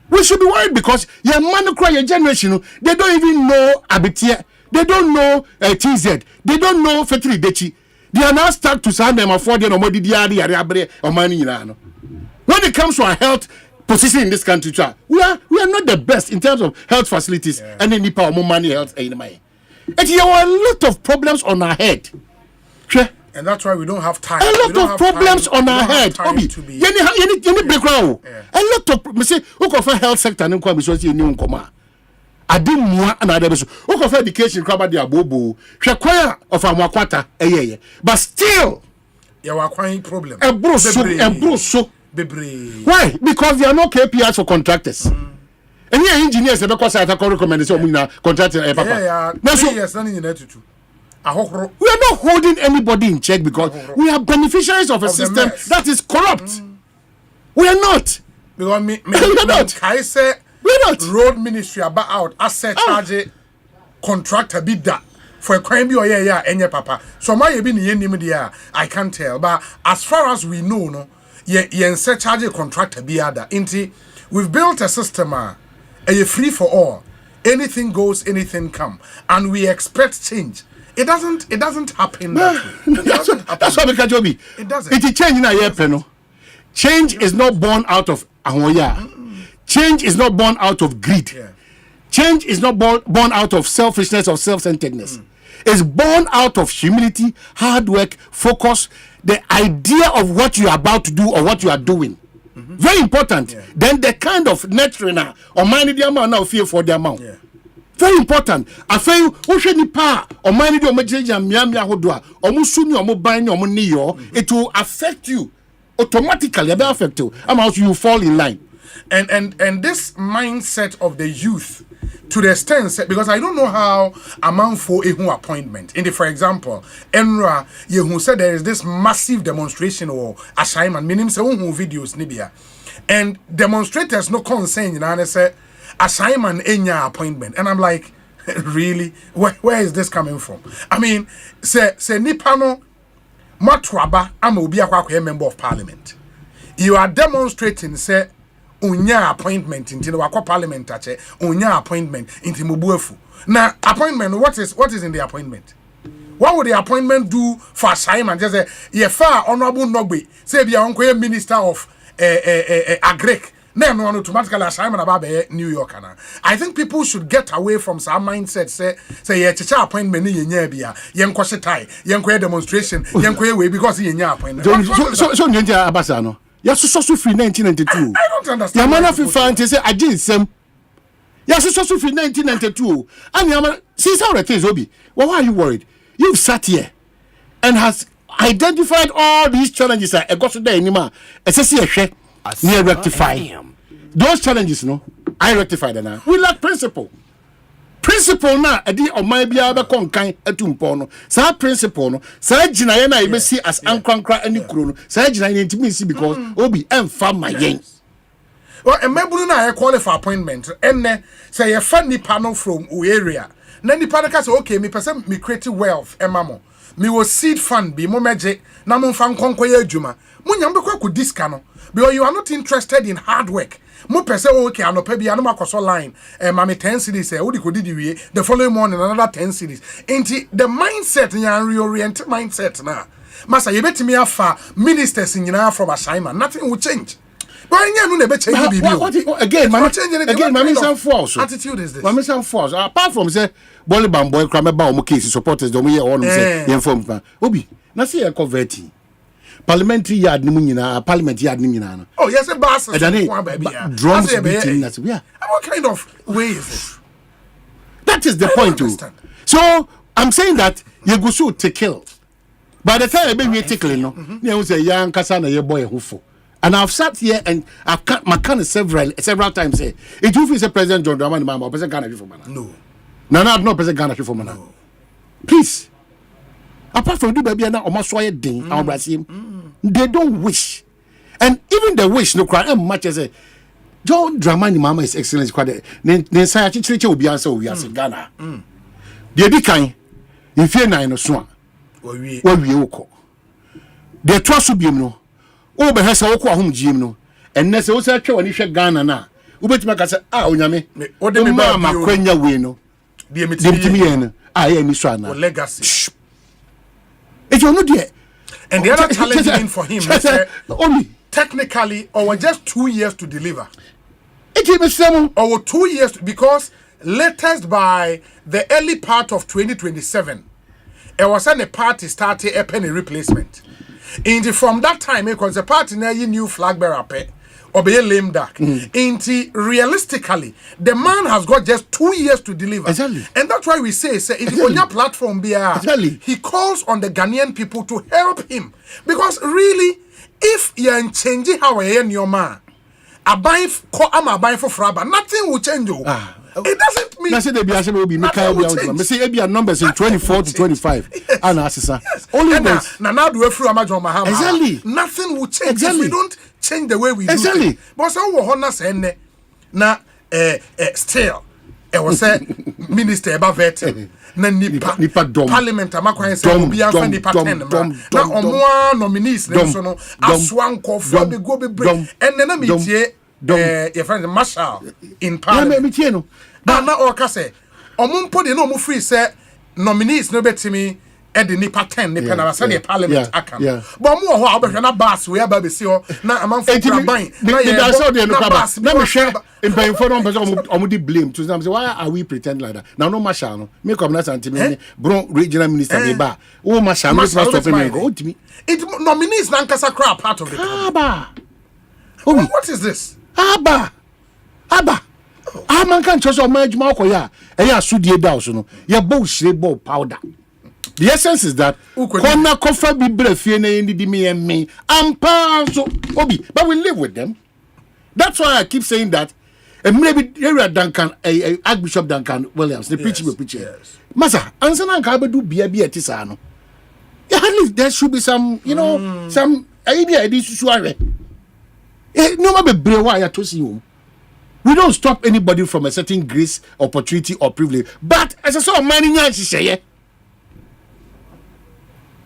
V: We should be worried because your man cry your generation they don't even know abitie, they don't know TZ, they don't know Fetri Dechi. They are now stuck to send them afford no more diari abre or money no. When it comes to our health position in this country, we are not the best in terms of health facilities and any power more money health in my. And there are a lot of problems on our head.
L: And that's why we don't have time.
V: A lot of problems on our head. Obi, you break ground. A lot of me say, who for health sector and come so see new nkoma. Adi mua another beso. Who for education kraba dia bobo. Hwekwaya of amwakwata eyeye. But still,
L: you are quite problem.
V: Ebroso. Why? Because there are no KPIs for contractors. And here engineers because I have recommendation contractor papa.
L: Now so yes, nothing in there to.
V: We are not holding anybody in check because we are beneficiaries of a system that is corrupt. We are not.
L: Because
V: we are not.
L: I say
V: we are not.
L: Road ministry about out asset charge contractor bid that for a crime or any papa. So my be the I can't tell. But as far as we know, no, set charge a contractor be other. We've built a system a free for all. Anything goes, anything come, and we expect change. It doesn't happen that way.
V: That's what because Joby.
L: It doesn't.
V: It change in a year peno. Change is not born out of ahoya. Change is not born out of greed. change is not born out of selfishness or self-centeredness. It's born out of humility, hard work, focus, the idea of what you are about to do or what you are doing. Very important. Then the kind of nurturing or mind the amount now fear for the amount. Very important. I feel who should nipa or mind the miamia or musuni or mobile or niyo, it will affect you automatically. It will affect you. You fall in line.
L: And this mindset of the youth, to the extent, because I don't know how amount for a appointment. For example, Enra, you said there is this massive demonstration or assignment, meaning say videos nibia, and demonstrators no concern, you know, and they say assignment in your appointment, and I'm like, really, where is this coming from? I mean, say nipano matwaba, I'm a member of parliament. You are demonstrating, say. Unya appointment into the Wako Parliament ache unya appointment into Mubuefu. Now appointment, what is in the appointment? What would the appointment do for assignment? Just say ye far honorable Nogbe, say be uncle minister of Agric. Then one automatically assignment about New York. I think people should get away from some mindset. Say ye chicha appointment ni yenye biya yen kwase tai yen kwe demonstration yen kwe way because yenye appointment.
V: So nyenja abasano. Yes, so free 1992.
L: I don't understand.
V: Yamana fi fanti say agin sem. Yes, so free 1992. And Yamana see how the things Obi. Well, why are you worried? You've sat here and has identified all these challenges. I got to there anymore. SSC near rectify. Those challenges, no, I rectified them now. We lack principle. Principle na edi o man bia be konkan atumpo no sa principle no sa gina ye na e be see as ankrankra ani kuro no sa gina ye ntimi see because obi emfa mayen.
L: Well, a member na qualify appointment enne say ye fa nipa no from o area na nipa na ka say okay me person me create wealth emamo me was seed fund bi mo meje na mo fa nkonko ye adwuma mo nyam be kwa ku diska no because you are not interested in hard work. Mo pese okay anopa bia no makoso line mame 10 cities we di kodi wie the following morning another 10 cities enti the mindset yan reorient mindset na masa ye betimi afa ministers nyina from assignment nothing will change but nya no na be change bibi
V: again mame san force
L: attitude is this
V: mame san force apart from say Bolly Bamboy kra me ba o case supporters do mo ye all say ye inform obi na say e converting parliamentary yard ni munyina parliament yard ni nyina no
L: oh yes boss
V: drums beating us yeah
L: what kind of way is this
V: that is the point too so I'm saying that you go so to kill by the time we tickling no you say young kasa na ye boy hufo and I've sat here and I've cut my can several times say it you feel say President John Dramani Mahama president Ghana for man no not president Ghana for man please apart from the baby na almost so ding our Brazil they don't wish and even the wish no cry much as a John Dramani Mahama is excellence quite ne say chichiche obi answer we as Ghana the be kan if you na no so we woko the trust bi no o be hesa woko ahom jim no enne se wo say twa woni hwe Ghana na wo betima ka say onyame
L: o de me ba
V: makwanya we no
L: de metimi
V: yen ye ni so ana
L: legacy
V: if you know there
L: and the other challenge for him is only technically or just 2 years to deliver.
V: It is 7
L: or 2 years because latest by the early part of 2027 it was when the party started a penny replacement. And from that time because the party now new flag bearer pay or be a lame duck. Realistically, the man has got just 2 years to deliver.
V: Exactly.
L: And that's why we say it's on your platform he calls on the Ghanaian people to help him. Because really, if you're changing how I am your man, I'm buying for Fraba, nothing will change. It doesn't mean
V: that will be Mika numbers in 24 to 25.
L: Yes.
V: And Assisa. Only
L: now do
V: exactly.
L: Nothing will change if we don't change the way we do things. But some will honor say na still it was a minister above it na nipa parliament amakwan say obi anfa nipa 10 na omo nominees na so no aswanko for be go be break and na metie your friend Marshall in parliament
V: no
L: na o say omumpo de na omo free say nominees no betimi e de nipa 10 nipa na say the parliament aka but omo ho obehwe na bass we aba be si ho na amanfo kura ban na ye na me hwe In paying for them, but blame to them. Why are we pretend like that? Now, no, Mashano, make up Asante, bro, regional minister, Neba. Oh, Mashano, must stop him. Go to me.
E: It nominees Nankasa crap part of the
L: Abba.
E: What is this?
L: Abba. Man can't trust your marriage, Marco. Yeah, and yeah, so dear Dawson. Your bullshit ball powder. The essence is that corner coffee be breath in the me and me. So Obi, but we live with them. That's why I keep saying that. And maybe area Duncan, Archbishop Duncan Williams, the preacher will preach. Masa, answer Nanka do be a tisano. Yeah, at least there should be some, some idea. This is why. No matter brewa to see you. We don't stop anybody from a certain grace, opportunity, or privilege. But as I saw money, she say,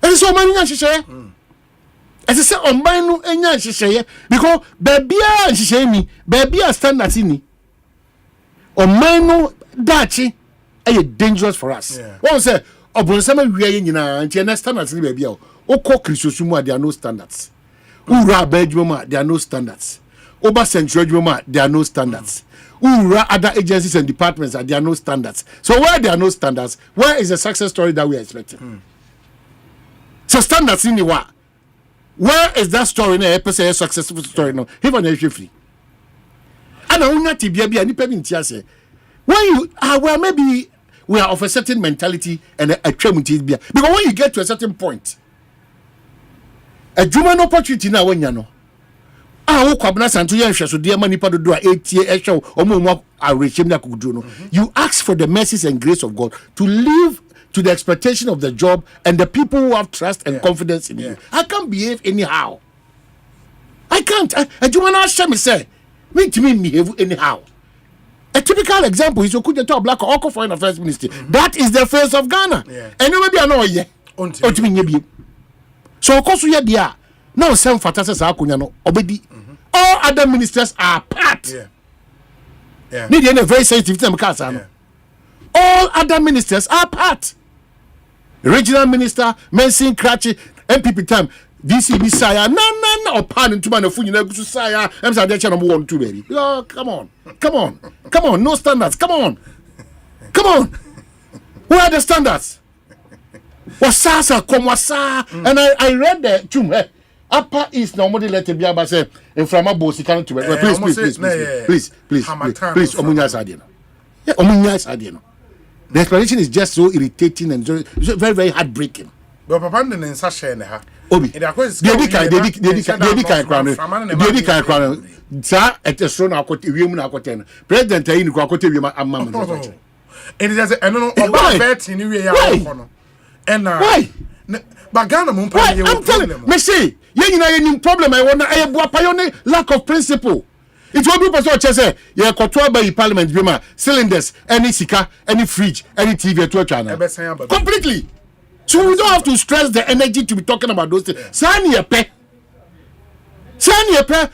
L: as I saw money, she say, as I said, on my no, and she say, because baby, she say me, baby, I stand at me. On my no, dachi, are dangerous for us. One say, upon some way, and you understand that baby, o cock Christosuma, there are no standards. Ura Bedjuma, there are no standards. Over Central Juma, there are no standards. Other agencies and departments, there are no standards. So where there are no standards, where is the success story that we are expecting? So standards in the what? Where is that story in a successful story? No, even a free. And I will not be any payment. When you well, maybe we are of a certain mentality and a tremendous because when you get to a certain point, a human opportunity now when you know. Kwabena santo yenhwe so de mani pado do a etie ehwe omo arechim na kudu no. You ask for the mercies and grace of God to live to the expectation of the job and the people who have trust and confidence in you. I can't behave anyhow. I can't. I do want to ask me say me to me behave anyhow. A typical example is Okude to black or foreign affairs minister. That is the face of Ghana. And maybe I know ye. So of course we are there. Now some fantastic akunya no obedi. All other ministers are part. Need a very sensitive time. All other ministers are part. Regional minister, Mensin Krachi, MPP time, DC Bisaya, no, or pan into man of Funya Saya, I'm sorry, that's number 1 2 baby. Oh, come on, no standards, come on. Where are the standards? Wasasa, Komwasa, and I read the tomb. Upper East normally let it be about say in Frama Bosi can't to please Omunya Sadino. Omunya Sadino. The explanation is just so irritating and so very, very heartbreaking.
E: But Papa didn't sashay in her.
L: Obi, Dedica crown. Sir, at the son of Women President in Quacotium Amman.
E: It is a no bet in New and why? But Ghana, I'm telling you,
L: Messi, you any problem. I want to lack of principle. It will be possible say, yeah, control by parliament, cylinders, any sika, any fridge, any TV to a channel. Completely. So we don't have to stress the energy to be talking about those things. Sanya pe.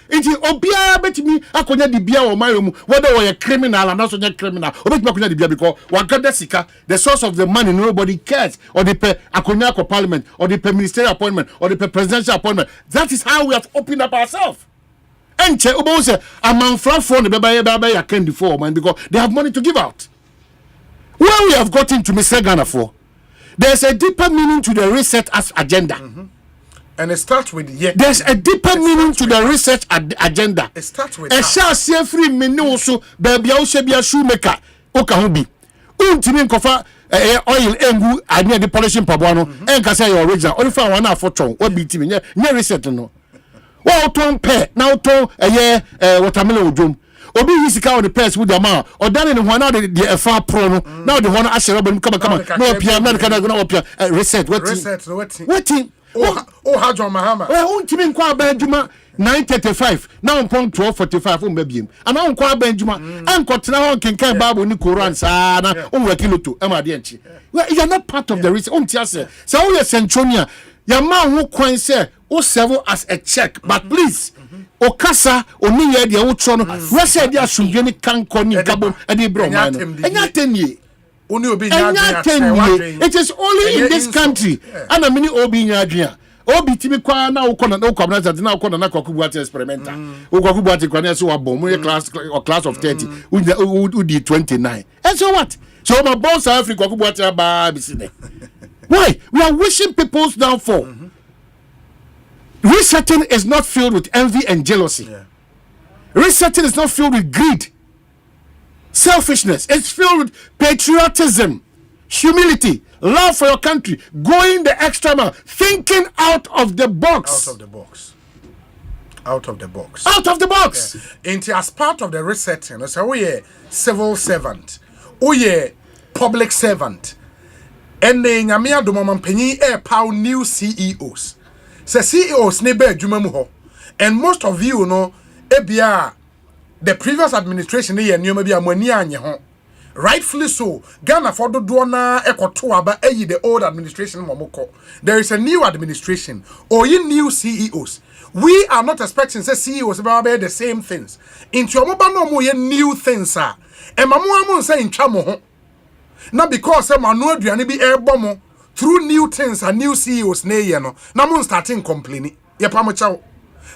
L: Inti obia bet me akonya di bia o mayom whether we are criminal or not so criminal. Obet me akonya di bia because wagada sika the source of the money nobody cares or the pe akonya ko parliament or the pe ministerial appointment or the pe presidential appointment. That is how we have opened up ourselves. Enche obo say among from the baba ya candy for man because they have money to give out. Where we have gotten to Mr. Ghana for, there's a deeper meaning to the reset as agenda.
E: And it starts with
L: there's a deeper meaning to the research agenda.
E: It starts with
L: a shall see free minusu baby be shoemaker okahubi untimi nkofa oil engu anya the polishing pabono enka say your original only for one for ton what be timi nya research no wa ton pe na ton watermelon odwom obi hisika on the press with the man or done in one now the far pro no now the one ashere come no pia na kana go pia research what
E: how John Mahama.
L: Well, Untimin Kwa Benjuma 9:35. Now on point 12:45 Mbebim. And now on Kwa Benjuma. And Kotina on Kinkan Babu Nikuran Sana. Kiloto. Emadienchi. Well, you're not part of the reason. Untiase. So all your Centronia. Your man who coin say, O serve as a check. But please. Okasa Oniya the Ochono. Where said there should be any Kankoni Gabon and the Bromano. And not 10 years. It is only in this country. And a mini Obi Nyadria. obi timi kwa na ukona na Kwabena that na ukona na Kwakubuati experimenter Kwakubuati kwa na so abom class of 30 who did 29 and so what so my boss South Africa Kwakubuati aba bisine why we are wishing people's downfall. Resetting is not filled with envy and jealousy. Resetting is not filled with greed, selfishness. It's filled with patriotism, humility, love for your country, going the extra mile, thinking out of the box.
E: Out of the box. Out of the box.
L: Out of the box.
E: And as part of the resetting, so we are civil servant, we are public servant, and then Yamia Domam Penny air power new CEOs. So CEOs nebe adwuma mu ho, and most of you know ebia the previous administration ye nneoma bia mani anye ho, rightfully so. Ghana for do na ekoto aba eyi the old administration momoko. There is a new administration or new CEOs. We are not expecting say CEOs be the same things into omoba no mo ye new things ah e mamu amu say ntwa mo ho na because say manu aduane bi ebo mo through new things and new CEOs na ye no na mo starting complaining ye pa mo chawo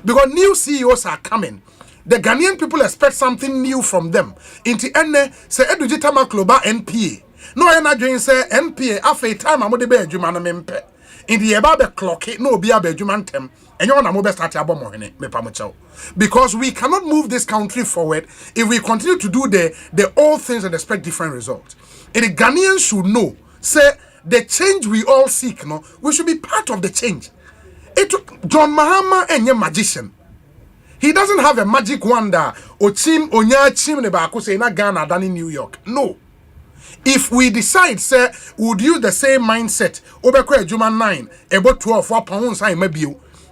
E: because new CEOs are coming. The Ghanaian people expect something new from them. Into ene say edugitama global NPA no ye na dwen say NPA afa time amode be adwuma no mempe in the eba be clock no obi aba adwuma ntem enyo na mo be start Omanhene me pa mo chawo because we cannot move this country forward if we continue to do the old things and expect different results. And the Ghanaians should know say the change we all seek, no, we should be part of the change. John Mahama enye magician. He doesn't have a magic wonder or chim onya chim ne ba say na Ghana than in New York. No. If we decide say we would use the same mindset obekwa adwuma 9 about 12 for pounds sign maybe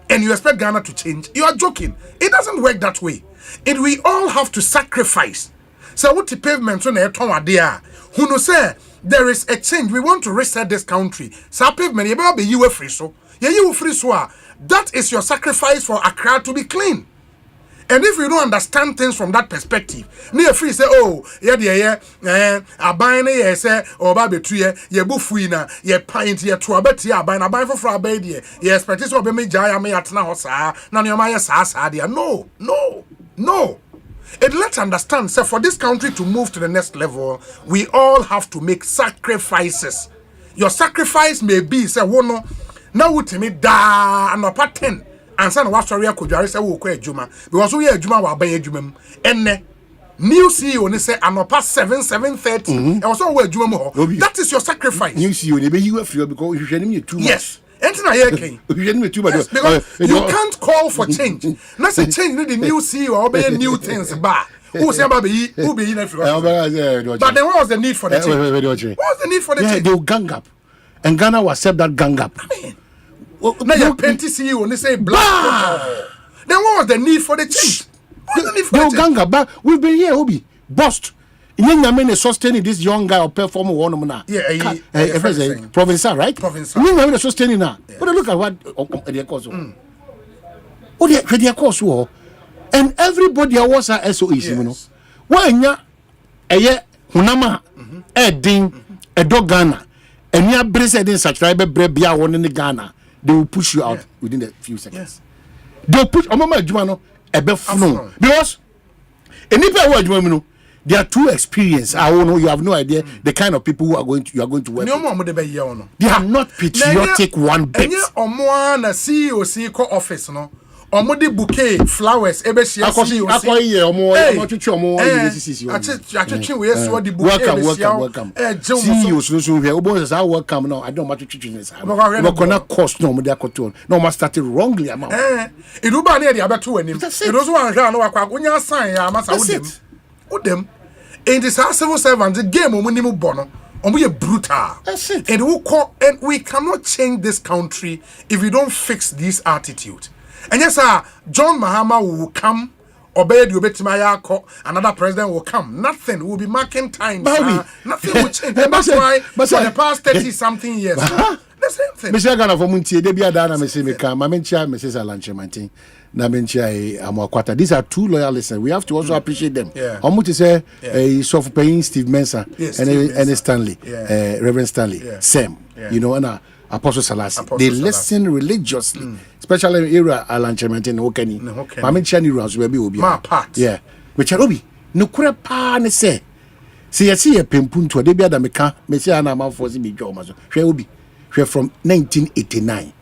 E: and you expect Ghana to change, you are joking. It doesn't work that way. And we all have to sacrifice. So what the pavement on the town there who no say there is a change. We want to reset this country. So pavement, you be you free so. Yeah, you free so. That is your sacrifice for Accra to be clean. And if you don't understand things from that perspective, near free say, oh, a buying a say, or baby tree, ye bufuina, ye pint, ye to a bet ya buying a buy for a baby, ye expect this will be me jaya me at now, sir. None of my sadia. No. And let's understand, sir, for this country to move to the next level, we all have to make sacrifices. Your sacrifice may be, say, wono, now with me da and part 10. And son was sorry, I could say, oh, Juma, because we are Juma, wa by Juma, and new CEO, they say, I'm past 7:30. I was all Juma. That is your sacrifice.
L: New CEO, they be you because you send me too much.
E: Yes. Because you can't call for change. Not say change need the new CEO or be new things. Who say about who be in Africa? But then what was the need for the change? What was the need for the change?
L: They will gang up, and Ghana will accept that gang up.
E: I mean, now you're Penty CEO and they say black. Then what was the need for the change?
L: They will gang up, but we've been here, Obi, bust. You sustaining this young guy or perform one now.
E: Yeah,
L: provincial, right?
E: Provincial.
L: You sustaining now. But look at what they cause. Oh, they cause war. And everybody was a SOEs, you know. Why ya a hunama, a ding, a dog Ghana, and ya bracelet in such tribe brebia one in the Ghana, they will push you out within a few seconds. They'll push Omama Jumano a befuno. Because any people they are too experienced. I don't know. You have no idea the kind of people who are going to you are going to work with. They are not patriotic one bit.
E: Na CEO ko office no. Omode bouquet flowers ebe share CEO.
L: Welcome. CEOs no welcome now. I don't matter this. No connect cost no they control. No must start wrongly amount.
E: Iruba na dey abeto anim. E do so wan hwa no wakwa onya sign ya masa udem. In this civil servant, the game brutal.
L: That's it.
E: And we cannot change this country if we don't fix this attitude. And yes, sir, John Mahama will come, Obed Yubetimaya, another president will come. Nothing will be marking time. Nothing will change. And that's why for the past 30-something years. The same thing.
L: Mr. Ghana for Muntie, they be a dana, Mrs. Mamencha, Mrs. Alanche, Namencha, Amakwata. These are two loyal listeners. We have to also appreciate them. How much is so for paying Steve Mensah and Stanley, Reverend Stanley, Sam, you know, and
V: Apostle Selassie. They listen religiously, especially in era Alanchement in Okeni. Mami Chani Ras will be
E: my part.
V: Yeah, which Obi no kura pa ne say. See, I see a pimpunto, they be at the Meka, Messiana Mount for the Jomazo. She will be from 1989.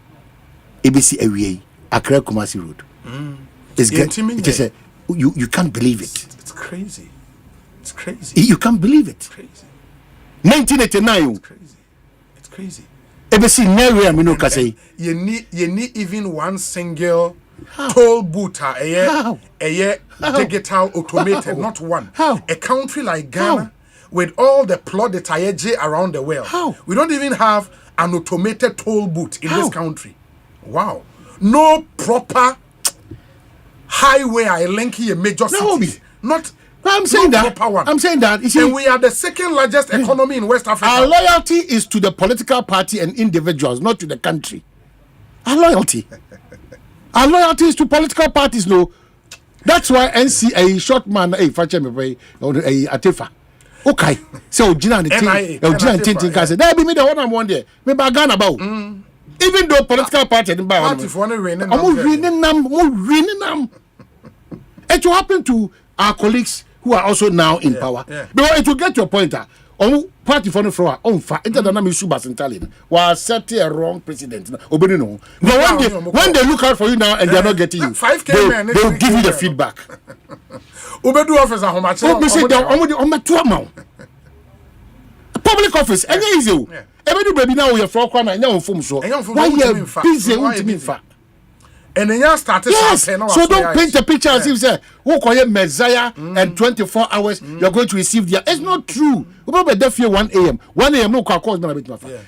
V: ABC Away, Accra Kumasi Road. It's it is you can't believe it.
E: It's crazy. It's crazy.
V: You can't believe it. It's crazy. 1989.
E: It's crazy. It's crazy.
V: ABC nowhere me no can say.
E: You need even one single toll booth a digital automated, not one.
V: How?
E: A country like Ghana with all the plaudits around the world.
V: How?
E: We don't even have an automated toll booth in this country. Wow. No proper highway I link here major cities. Not
V: I'm saying that. I'm saying that. You see,
E: and we are the second largest economy in West Africa.
V: Our loyalty is to the political party and individuals, not to the country. Our loyalty is to political parties. No, that's why NC a short man a Atefa. Okay, so Gina and Tintin can say that be me the one I'm one there. Me bagan about. Even though political party didn't buy
E: party for one winning
V: them. It will happen to our colleagues who are also now in power. Because it will get to a point that party for the floor on fire. It doesn't mean Subas in Tallinn was setting a wrong precedent. But when they look out for you now and they're not getting you, they will give you the feedback.
E: Ubedu officer how much?
V: Public office, and easy. Every baby now we are for corner and now from so. Why you busy with me?
E: And then you started.
V: Yes. So don't paint a picture as if say, "Who call you Messiah?" And 24 hours you're going to receive the. It's not true. Remember, that 1 a.m. 1 a.m. No call calls.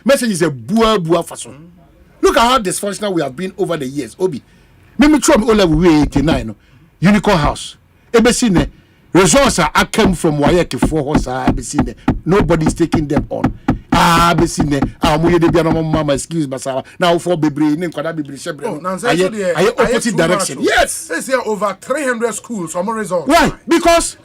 V: Message is a bua fason. Look at how dysfunctional we have been over the years. Obi, me try me all level 89. Unicorn House. Ebesine results are come from Wayaki 4 horse. Ebesine nobody's taking them on. Besine amuye de bia no mama excuse basa now for bebre ni kwada bebre shebre I opposite direction. Yes,
E: this year over 300 schools some results.
V: Why? Because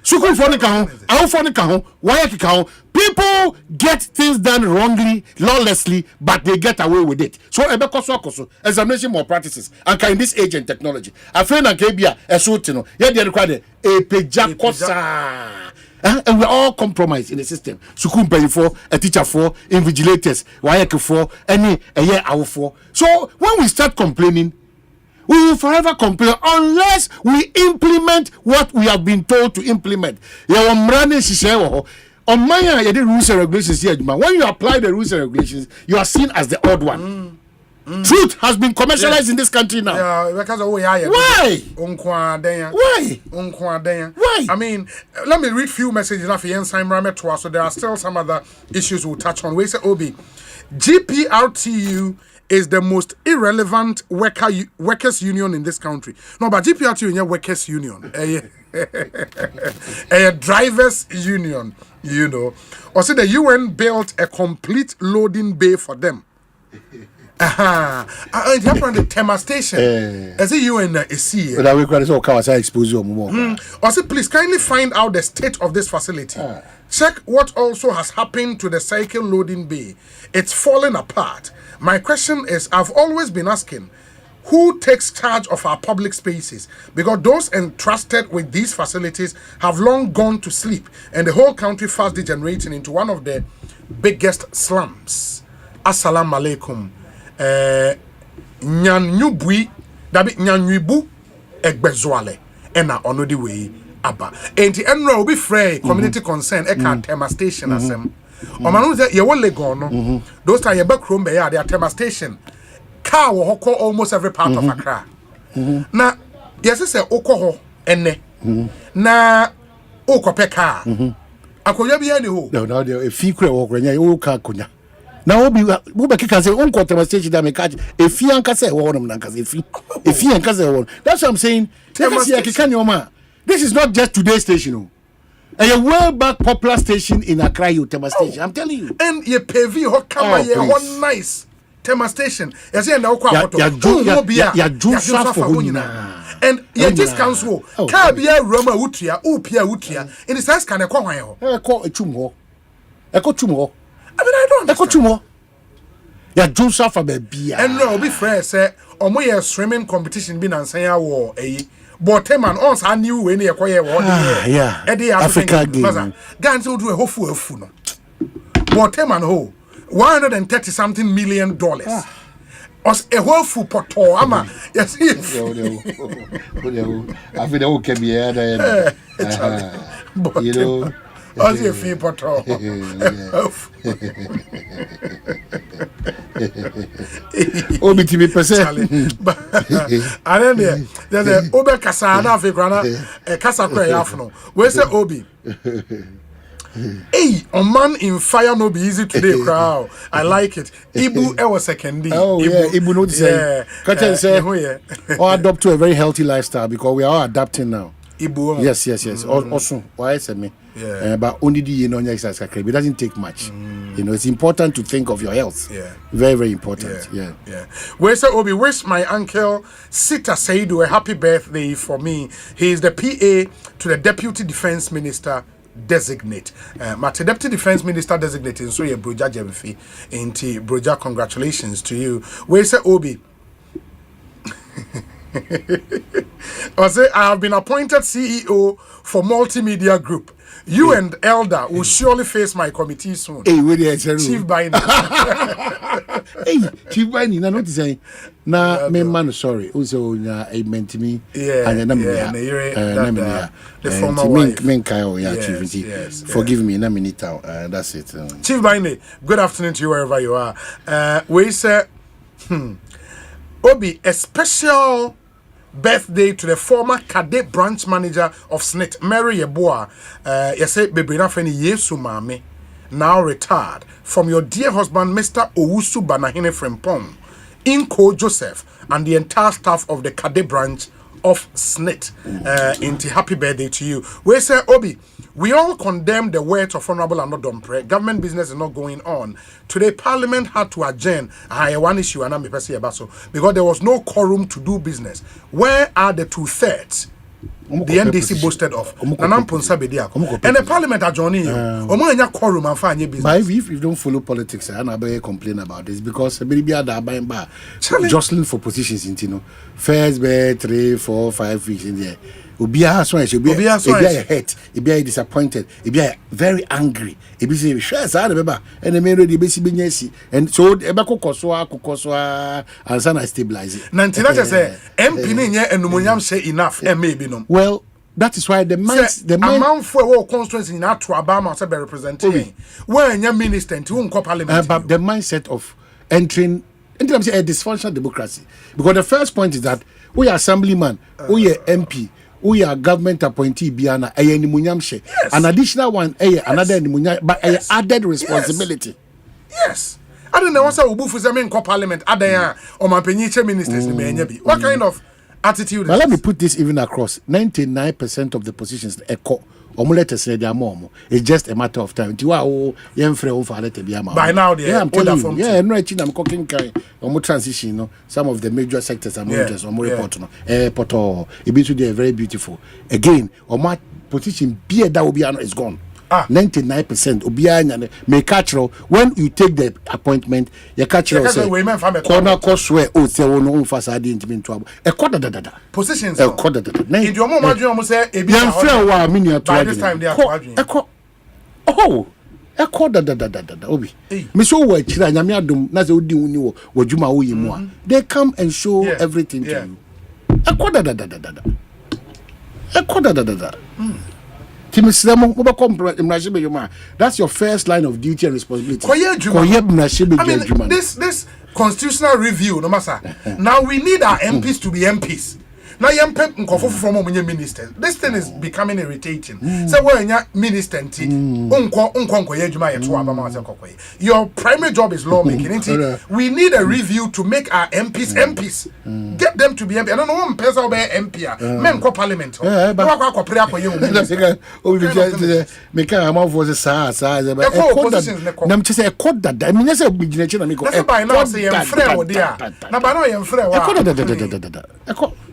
V: school for the count out for the count why count people get things done wrongly lawlessly but they get away with it. So ebekoso examination more practices and in this age and technology a friend and kebia esotino ye dey require a peja kosa. And we're all compromised in the system. Sukun pay for a teacher for invigilators, wayek for any a year hour for. So when we start complaining, we will forever complain unless we implement what we have been told to implement. On my rules and regulations here, when you apply the rules and regulations, you are seen as the odd one. Truth has been commercialized in this country now.
E: Yeah, because why?
V: Why?
E: I mean, let me read few messages now for so there are still some other issues we'll touch on. We say Obi, GPRTU is the most irrelevant workers union in this country. No, but GPRTU is a workers union. A drivers union, you know. Or say the UN built a complete loading bay for them. It happened at the Tema station. As a UN is see.
V: But we can also expose you more.
E: Also, please kindly find out the state of this facility. Check what also has happened to the cycle loading bay. It's falling apart. My question is, I've always been asking, who takes charge of our public spaces? Because those entrusted with these facilities have long gone to sleep, and the whole country fast degenerating into one of the biggest slums. Assalamu alaikum. Nyanyubui dabi nyanyubu egbezwale ena ono di we aba enti enra obi frey community concern eka Tema station asem omanu say ye wo legon no those time ye back room be ya the Tema station car wo hoko almost every part of Accra na yes say okọ ho ene na okope car akoya bia ni ho
V: no e fi kure wo kwanya wo ka konya. Now we can say on Tema station that make if you can say one if you can say one. That's what I'm saying. This is not just today's station. A well back popular station in Accra, Tema station. I'm telling you.
E: And you pay ho come here one nice Tema station. You see na okwa and you just council ka bia Roma wutua upia in the sense can ekwa hwan ho
V: ekọ echum ho
E: I mean, I don't understand.
V: Ya Joseph Abia.
E: And no be fair say omo ye swimming competition bi na nsan ya wo eyi. But man ons a new way near quiet one.
V: Yeah. Africa game.
E: Guns will do a whole no. But man ho $130 something million. Os a whole full poto ama. Yes.
V: I feel okay be here. You know.
E: As a fee poto.
V: Obi to be percent.
E: And then there's a Obe Kasana Figrana, a Casacre Afno. Where's the Obi? Hey, a man in fire no be easy today, crowd. I like it. Ibu ever second.
V: Oh, Ibu no say. Or adopt to a very healthy lifestyle because we are adapting now.
E: Ibu.
V: Yes. Also, why say me? But only the exercise. It doesn't take much. You know, it's important to think of your health.
E: Yeah.
V: Very, very important. Yeah.
E: Where's the Obi? Wish my uncle Sita Saidu a happy birthday for me. He is the PA to the Deputy Defense Minister designate. Mate Deputy Defense Minister designate in so ye Broja Jemfi. Inti Broja, congratulations to you. Where's the Obi? Osei, I have been appointed CEO for Multimedia Group. You and Elder will surely face my committee soon.
V: Hey, where is
E: Chief Binding?
V: Hey, Chief Binding, I know to say. Nah, me man, sorry. Also, a meant me. And
E: the former wife.
V: Chief. Forgive me, that's it.
E: Chief Binding, good afternoon to you wherever you are. We say, Obi, a special birthday to the former cadet branch manager of SNIT, Mary Yeboah. Yes, Bebrina Feni Yesu Mame, now retired, from your dear husband, Mr. Owusu Banahine Frempong, Inko Joseph, and the entire staff of the cadet branch of SNIT. Into happy birthday to you. We say, Obi, we all condemn the words of Honorable Anodompre. Government business is not going on. Today, Parliament had to adjourn one issue because there was no quorum to do business. Where are the 2/3 the NDC boasted of? And the Parliament adjourning quorum and find business.
V: But if you don't follow politics, I never complain about this because jostling for positions in first 3, 4, 5 weeks in there. Ubia so should be hurt, be disappointed, be very angry. Be say sure say remember and the main ready be si and so e be kokoswa and sana stabilize it.
E: Nantina say MP ni nye enumunyam say enough e maybe no.
V: Well, that is why the
E: amount for our constituency in to Obama say be representing when your minister won parliament.
V: But the mindset of entering into a dysfunctional democracy, because the first point is that we are assemblyman, we are MP, we are government appointee biana an additional one another but added responsibility.
E: Yes. I don't know what's a for them parliament adaya or my peniche ministers what kind of attitude?
V: Well, let me put this even across 99% of the positions it's just a matter of time. By
E: now,
V: I'm telling you, I'm cooking transition. Some of the major sectors are report. It's very beautiful. Again, my position that will be is gone. 99% may catch when you take the appointment. You catch corner cost where no facade in trouble. A quarter
E: positions.
V: A quarter
E: in your mom, say by this time they are
V: oh, a quarter Obi. Miss Owe Chiranyamiadum Nazo Udi Wajuma Uyimwa. They come and show everything to you. A quarter A quarter that's your first line of duty and responsibility.
E: This constitutional review, no matter. Now we need our MPs to be MPs. Now from ministers. This thing is becoming irritating. So when you minister, your primary job is lawmaking. We need a review to make our MPs MPs. Get them to be MP. I don't know one person be MP. Men co parliament.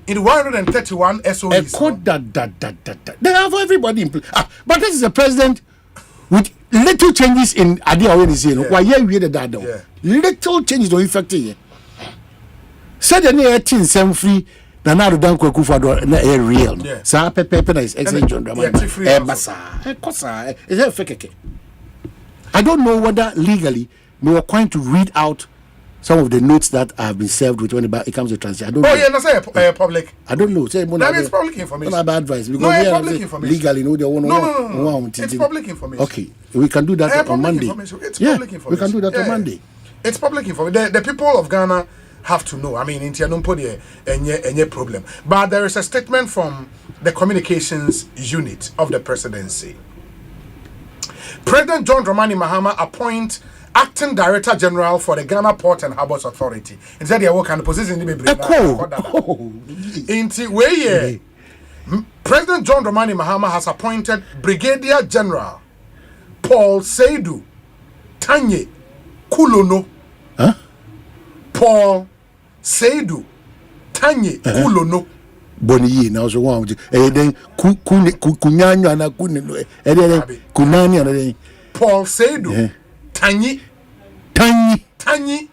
E: In 131 SOEs.
V: They have everybody in place. But this is a president with little changes in idea already saying why we the dad little changes don't affect it. Said the near tin sem free na na do dan kwaku for na real. Sa pepe na is excellent John Drama. Kosa is fake. I don't know whether legally we were going to read out some of the notes that have been served with when it comes to transaction. I don't know.
E: Yeah, no, say public.
V: I don't know. Say
E: that is public information.
V: Not bad advice because
E: no, public information.
V: Legally, no, they won't.
E: No. It's public information.
V: Okay, we can do that on Monday.
E: It's public information.
V: We can do that on Monday.
E: It's public information. The people of Ghana have to know. I mean, in Tianumpo, any problem. But there is a statement from the communications unit of the presidency. President John Dramani Mahama appoint Acting Director General for the Ghana Port and Harbours Authority. Instead, they work on the position in the President John Dramani Mahama has appointed Brigadier General Paul Seidu Tanye Kulono.
V: Huh?
E: Paul Seidu Tanye Kulono.
V: Boni now so one then kunyanyo ana kunino kunani ana
E: Paul Seidu Tanyi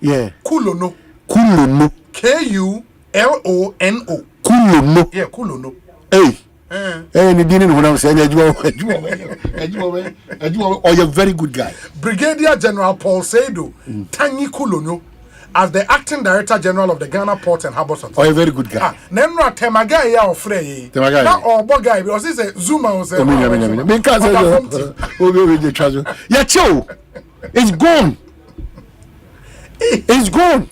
V: yeah
E: Kulono
V: Kulono
E: Kulono
V: Kulono
E: yeah Kulono
V: ni dini no na say oh you're a very good guy.
E: Brigadier General Paul Seidu Tanyi Kulono as the Acting Director General of the Ghana Port and Harbours Authority.
V: Oh, a very good guy.
E: Nemra Temaga ya ofrey.
V: Temaga.
E: Na obo guy because this is Zuma on say.
V: Because yeah, Cho. It's gone. It's gone.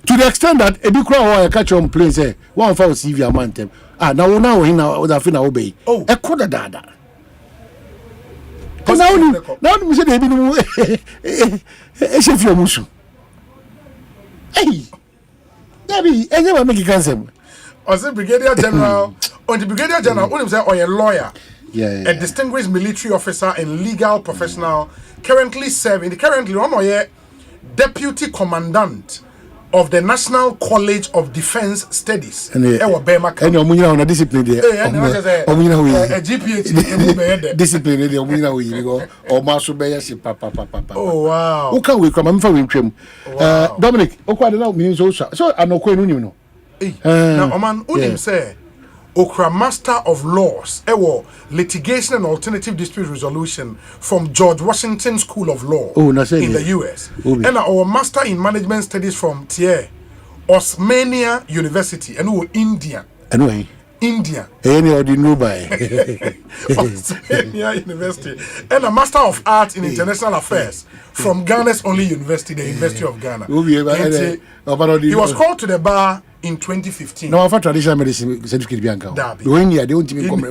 V: To the extent that Ebikra or catch on plane say one for CV amantem. Now we fina obey.
E: Oh,
V: e koda dada. Now we say they be no e chef yo musu. Hey, Debbie, anyone make cancer.
E: Or say Brigadier General, or the Brigadier General, only say or a lawyer,
V: a
E: distinguished military officer and legal professional, currently serving one or deputy commandant of the National College of Defense Studies.
V: And you on a discipline there. Discipline there. Or Marshal Bayer, papa.
E: Oh wow.
V: Who can we come? I'm from him. Dominic, Okwa means also. So I know Queen, you know.
E: Now, Oman, Unim say, Okra Master of Laws, Litigation and Alternative Dispute Resolution from George Washington School of Law in the US. And our Master in Management Studies from Osmania University, and India.
V: Anyway.
E: India.
V: Any of the new by
E: Osmania University. And a Master of Arts in International Affairs from Ghana's only university, the University of Ghana. He was called to the bar in 2015.
V: No, for traditional medicine certificate Bianca. When you don't even come.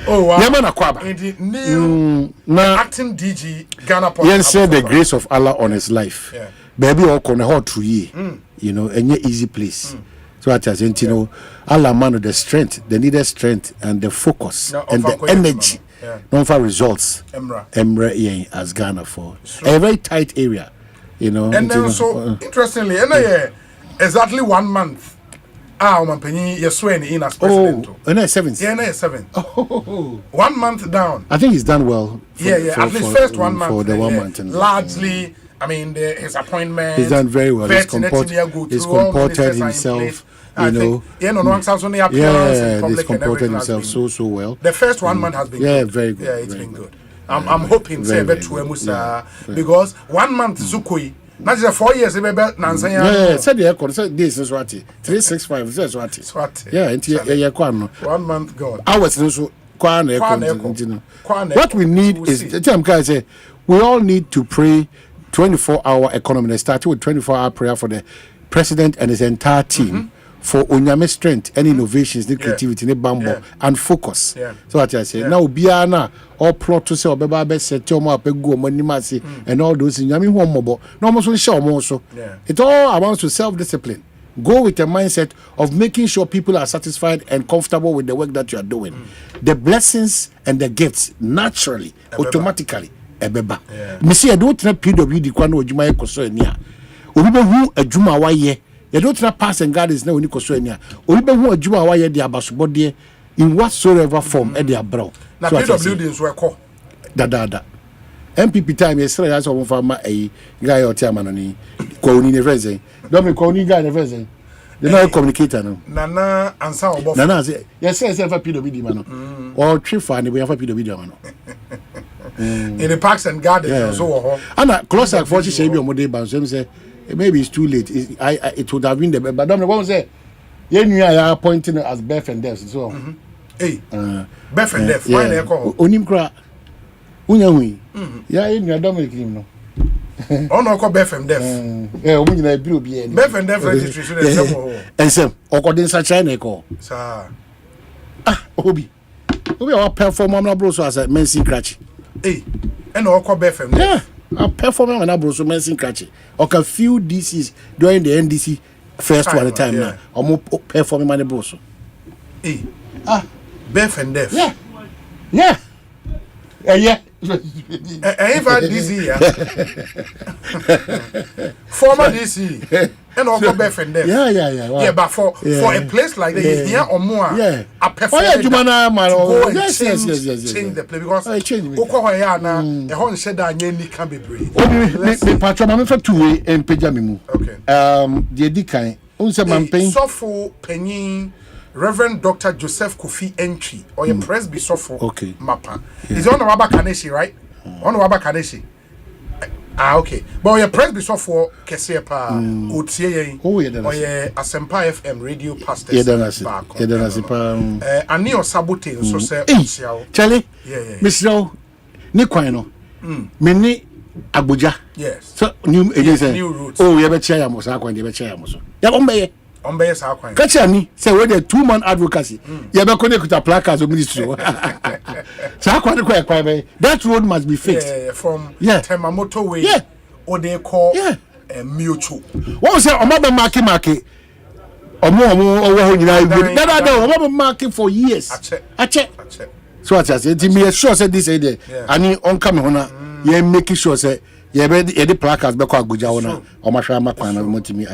E: Oh wow.
V: Yamana Kwaba.
E: And the new acting DG Ghana Port.
V: Yes, said the grace of Allah on his life.
E: Yeah.
V: Baby all con hot through ye. You know, any easy place. So I tell you know, Allah man the strength, the needed strength and the focus and the energy. Non for results. Emra as Ghana for a very tight area. You know.
E: And then so interestingly, exactly 1 month. Omanpenyi Yesweni in as president.
V: Oh, and 7th.
E: Yeah, 7th. Oh. 1 month down.
V: I think he's done well.
E: At least first 1 month.
V: For the 1 month.
E: Largely, I mean, his appointment.
V: He's done very well. He's comported himself. You know. He's comported himself so well.
E: The first 1 month has been
V: good. Very good.
E: Yeah, it's been good. I'm hoping say because 1 month Zukui. Not just 4 years,
V: yeah, said the aircon, said this is what 365 says what. Yeah, and
E: 1 month gone.
V: Hours so what we need is the time guys say we all need to pray 24-hour economy. Starting with 24-hour prayer for the president and his entire team. For Onyame strength and innovations, the creativity, the bambo and focus. So what I say now, Biana or plot to say or Baba set your map go money and all those things. I mean, one mobile, no more show more so. It all amounts to self-discipline. Go with a mindset of making sure people are satisfied and comfortable with the work that you are doing. The blessings and the gifts naturally, automatically, ebeba. Me see I don't know PWD kwano ojuma ekoso enia. Obi hu adwuma waye. You don't not pass and gardens now when you go so near. Or even who do why they are in whatsoever form at their brow.
E: Now, PWD is where
V: da MPP time yesterday that's one farmer a guy or chairman ni Kwoni ne friends don't Kwoni guy ne friends they no communicator no
E: nana ansa obo
V: nana say yes say for PWD man no or trifa ne we for PWD man no
E: in the parks and gardens so
V: and close like 40 say be o mo dey ban so say maybe it's too late it would have been the but don't one say you knew I appointing as Beth and Dev so
E: hey Beth and Dev why they call
V: onim kra unya hui ya you knew Dominic no
E: no call Beth and Dev
V: o mu nyina bi obi
E: en Beth and Dev registration dey say
V: ensem okodin sa China call
E: sir
V: obi our perform na bro so as Mensin Krachi
E: hey and o call Beth and Dev
V: a perform na bro so Mensin Krachi o can few DCs during the NDC first one time now omo perform money bro so
E: hey Beth and Dev
V: yeah
E: if I DC former DC and also Beth and Dev
V: yeah
E: but for a place like this here or more a perform
V: yes
E: change the play because okwa ya na e ho nse da anya ni can be brave
V: me patro ma me fa two way en page me
E: okay
V: the edikan unse mampen
E: so for penyin Reverend Dr. Joseph Kofi Entry or your Presby Sofo Mapa. Is on the Waba Kaneshi, right? On the Waba Kaneshi. Okay. But your Presby Sofo Kesepa Utie or your Asempa FM radio pastors. Anio Sabote so say
V: Charlie. Mr. Nikwano. Mini Abuja.
E: Yes.
V: So new
E: routes.
V: Oh, you have a chair Mosa Kwan, you have a chair Mosa. Yabombe. Catch me, say where the 2-man advocacy. You be connect with a placards of ministry. That road must be fixed.
E: From Temamoto way. Or they call mutual.
V: What was that? Market. Or market for years. I check. So I said, me sure said this idea. I need on coming on. You making sure say. Yeah, but the placards be quite good. Or my shama pan of Motimi.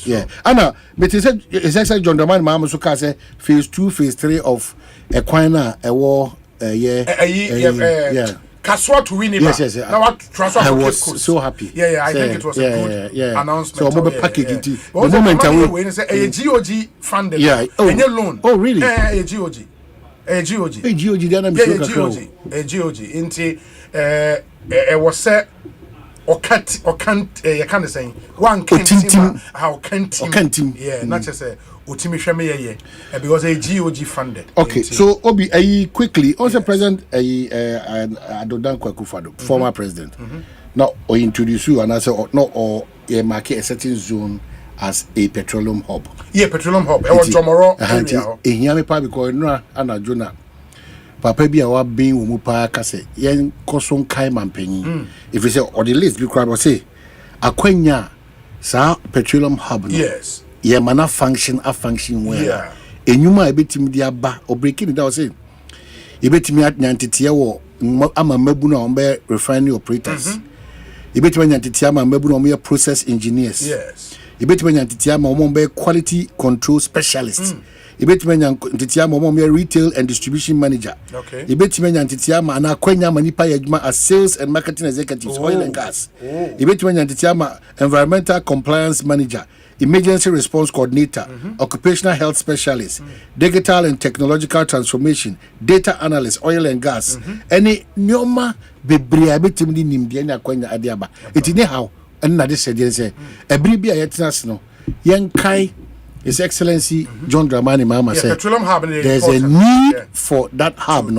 V: Yeah, Anna, but it's exactly John Doman Mama Suka say phase 2, phase 3 of Equina, a war,
E: Kaswa to win it.
V: Yes.
E: I
V: was so happy.
E: Yeah, I think it was a good announcement.
V: So I'm package it.
E: The moment I will say a GOG funded.
V: Yeah,
E: and your loan.
V: Oh, really?
E: A GOG. A GOG. Into was set. Or can't you can't say one can't how can't yeah not just say utimi hweme because a GOG funded.
V: Okay, so Obi quickly also President Adodan Kwakufado former president now or introduce you and I say or market a certain zone as a petroleum hub.
E: Petroleum hub. I want tomorrow area.
V: Here me pa because no anajona Papa bi a wa bin wo mu pa ka se yen koson kai mampanyi if you say or the list be crowd say akwanya sa petroleum hub no
E: yes
V: ye mana function well enyuma ebetim di aba o breaking down say ebetimi atnyantete wo ama mabu na on be refinery operators ebetimi atnyantete ama mabu na on be process engineers
E: yes
V: ebetimi atnyantete ama on be quality control specialists Ibetime ntitiama mo retail and distribution manager.
E: Okay.
V: Ibetime ntitiama na kwenya manipa yadwuma as sales and marketing executives oil and gas. Ibetime ntitiama environmental compliance manager, emergency response coordinator, occupational health specialist, digital and technological transformation, data analyst, oil and gas. Any nyoma bebre ibetime ni nimde na kwenya adiaba. Etine how and na this say ebri bia yetenas no yenkai His Excellency John Dramani Mahama said there's a need for that hub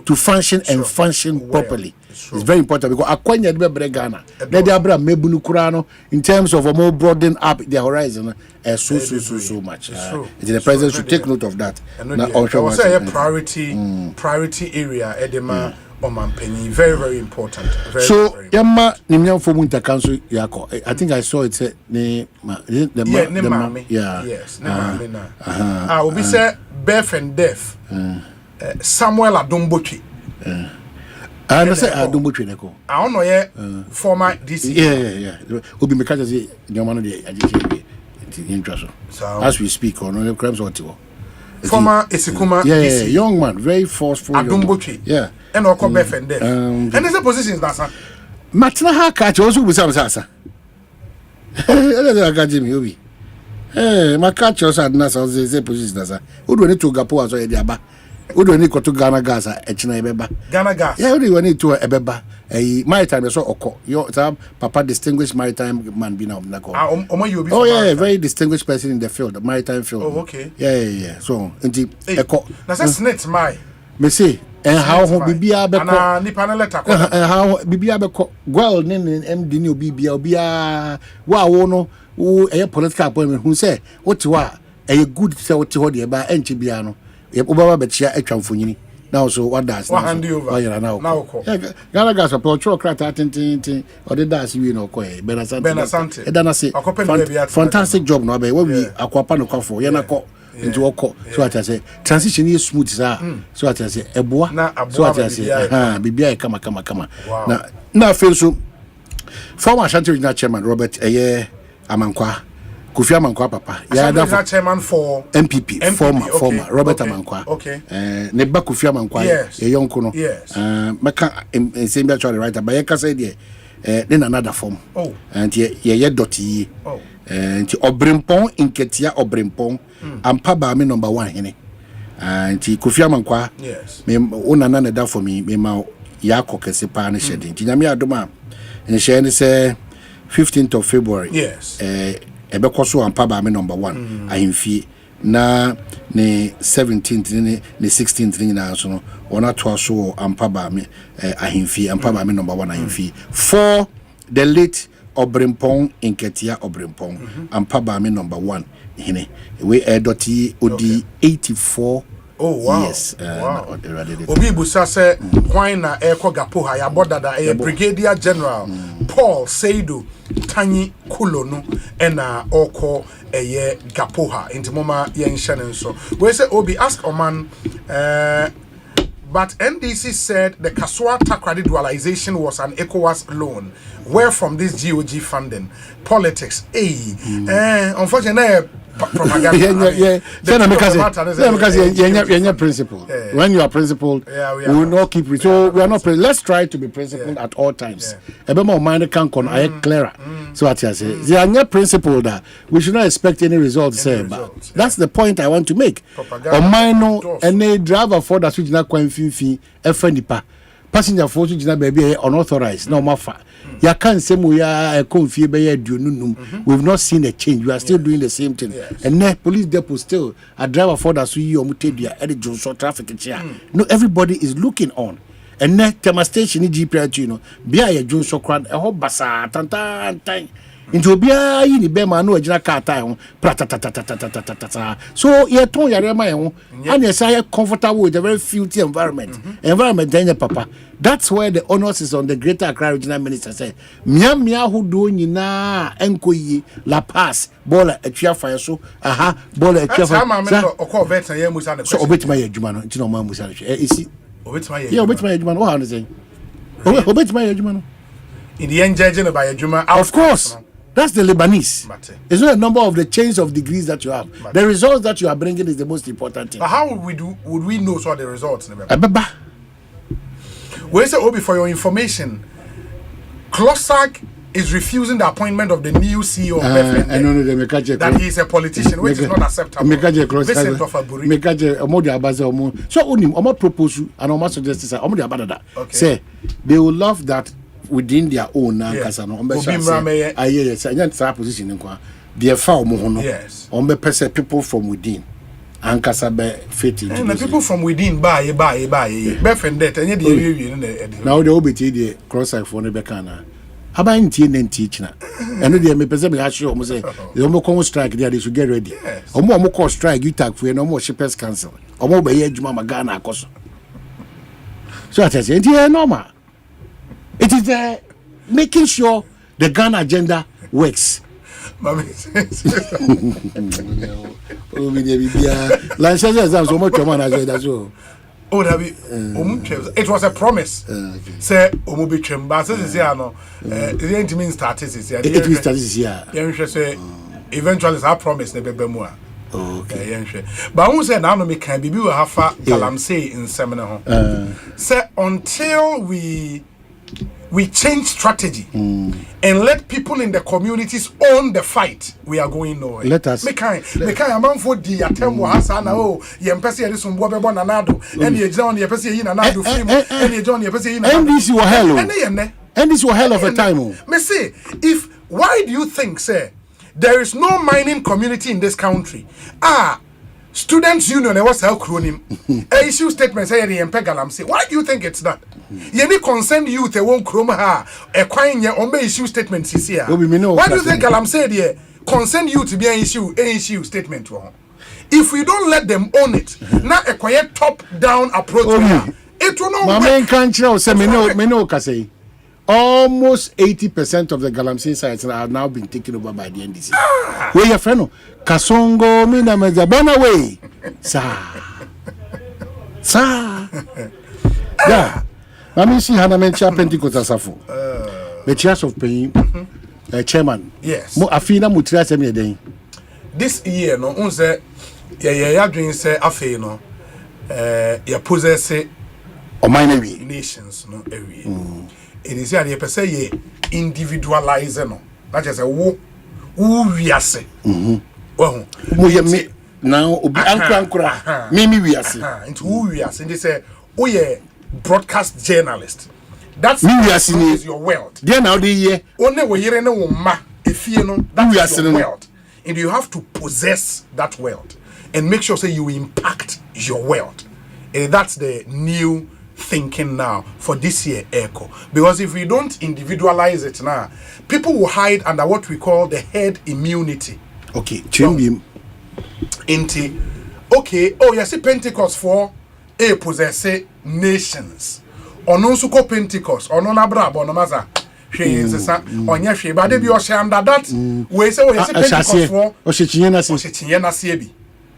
V: to function and function properly. It's very important because Akwanya de Bregana, they abra mebunu kurano in terms of a more broaden up their horizon so much. The president should take note of that.
E: I would say a priority area edema Omanhene, very important.
V: So Yama Nimyan Fomunta Council Yako. I think I saw it said yes,
E: I will be said Beth and Deaf Samuel Adombochi.
V: I understand Adombochi Neko.
E: I don't know former DC.
V: Yeah. Obi Mekaja say Nyamano de interest. As we speak on the crimes or
E: former Esikuma
V: DC. Young man, very forceful.
E: Adombochi.
V: Yeah.
E: and oko befende and there's a positions that sir
V: matna ha catch also be some sasa ele ga jimi obi ma catch us adna so say positions that sir who need to gapo aso e dia ba who need to Ghana gas e china e beba
E: Ghana gas
V: yeah who need to e beba maritime so oko your papa distinguished maritime man be now na ko oh yeah very distinguished person in the field maritime field
E: oh okay
V: yeah so nti eko
E: na say snitch my
V: me say and how bibia be ko
E: ana nipa na letter ko
V: and how bibia be ko gwal ne MD ni obia wa wo no wo political appointment who say what wa good say what ho de ba enchi bia no ye obaba be chia atwamfonyini now so what does
E: now hand over
V: now Ghana gas approach crata tintin or the das we no ko be na Asante e dana say fantastic job no be we akwapa no kwafo ye na ko into oko so I say transition is smooth so I say eboa so I say bibia kama na feel so former Asante regional chairman Robert Amankwa Kofi Amankwa papa
E: that chairman for
V: MPP former Robert Amankwa
E: okay
V: ne ba Kofi Amankwa ye yonko no maka same actually right but ye ka say there in another form and ye doti nti obrempon inketia obrempon ampa ba me number 1 hene nti Kofi Amankwa me onana na da for me ma ya kokese pa na shede nti nyame adoma ne shede say 15th of February ebekoso ampa ba me number 1 ahimfie na ne 17th ne 16th ni na so no ona to so ampa ba me ahimfie ampa ba me number 1 ahimfie for the late Obrempong inketia Obrempong ampa ba me number 1 hine we doti odi 84
E: oh wow
V: yes
E: obi busa se kwan na eko gapo ha ya bodada brigadier general Paul Seido Tanyi Kulonu ena oko gapo ha inti moma ye nhye nso we say obi ask Oman but NDC said the Kaswa Takradi dualization was an ECOWAS loan. Where from this GOG funding? Politics. Unfortunately,
V: principled. When you are principled, we will not keep it. So we are not. Let's try to be principled at all times. Clearer. So what I say, they are not principled. We should not expect any results. That's the point I want to make. Or any driver for that which not quite fee passenger for which not baby unauthorized. No matter. You can't say we are we've not seen a change. We are still doing the same thing. And then police depot still a driver for that so you traffic no, everybody is looking on. And then tema station GP be a Jones so crowd a whole basa tan into bia yi ni be ma no agina car time so ye ton yare ma ye and you say comfortable with a very filthy environment then papa that's where the onus is on the Greater Accra Regional Minister say mia who do nyina enkoyi La Paz bola atwa fire so bola atwa fire so obetima ye adwuma no ntino ma musa no esi obetima ye adwuma no how say obetima ye adwuma no
E: in the end judging by adwuma
V: of course. That's the Lebanese. It's not a number of the chains of degrees that you have. The results that you are bringing is the most important thing.
E: But how would we know so the results? We say Obi for your information, Klosak is refusing the appointment of the new CEO of that he is a politician, which is not acceptable. Vincent of Aburi.
V: So Omo propose and Omo suggest say they will love that within their own position people from within and fit into
E: the people from within buy
V: now the obeti the cross side for Nebekana about teach na and they may present me say the strike there they should get ready omo call strike you tag for no more shippers cancel omo be adwuma magana akoso so I say normal. It is making sure the Ghana agenda works.
E: It was a promise. Say, it didn't mean start this year.
V: It will start this year.
E: Eventually, it's our promise. Okay. But who said now me can be we have galamsey in seminar. Say until we change strategy and let people in the communities own the fight, we are going nowhere.
V: Let us.
E: Me kind amount for the attempt hasana oh yempese yede so mbo bebo nanado and ye John yempese yi nanado film and ye John yempese yi nanado.
V: And this was hell. And this was hell of a time.
E: Me say why do you think say there is no mining community in this country? Students union was how cronim issue statement say the galam say why do you think it's that any concerned youth won't chrome ha a quine on issue statement here why do you think galam say the concerned youth be an issue statement if we don't let them own it now a quiet top down approach it will not
V: my main country say me no say almost 80% of the galamsey sites have now been taken over by the NDC. Where your friend Kasongo mina mezabona way. Sa. Yeah. I mean see Hana mention Pentecost asafo. The church of paying chairman.
E: Yes.
V: Mo afina mutira se me den.
E: This year no unse ya dream say afei no ya possess
V: Omanhene
E: nations no area. It is here per se ye individualize no. That is a wo wiase. Well,
V: me now obi ankura me wiase.
E: Into wo wiase. They say oh yeah broadcast journalist. That's
V: is
E: your world.
V: There now the year
E: only we hear no ma efie no that's your world. And you have to possess that world and make sure say you impact your world. And that's the new thinking now for this year echo, because if we don't individualize it now, people will hide under what we call the herd immunity.
V: Okay, change
E: okay, oh yes, Pentecost for a possess nations or no suko Pentecost or no nabra or no maza she on your she but they be under that we say oh yes Pentecost for or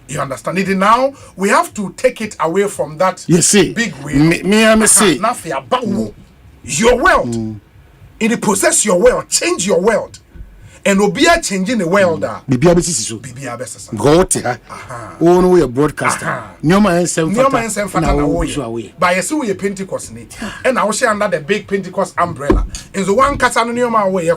E: you understand it now? We have to take it away from that.
V: You see,
E: big way.
V: Me say,
E: your world. It possess your world, change your world, and obia changing the world.
V: Bibia besi go to her. Oh no, we are broadcaster. Nyoma ensem
E: na wo. By yes we Pentecost ni. And I was share under the big Pentecost umbrella. And so one kasa no nyoma we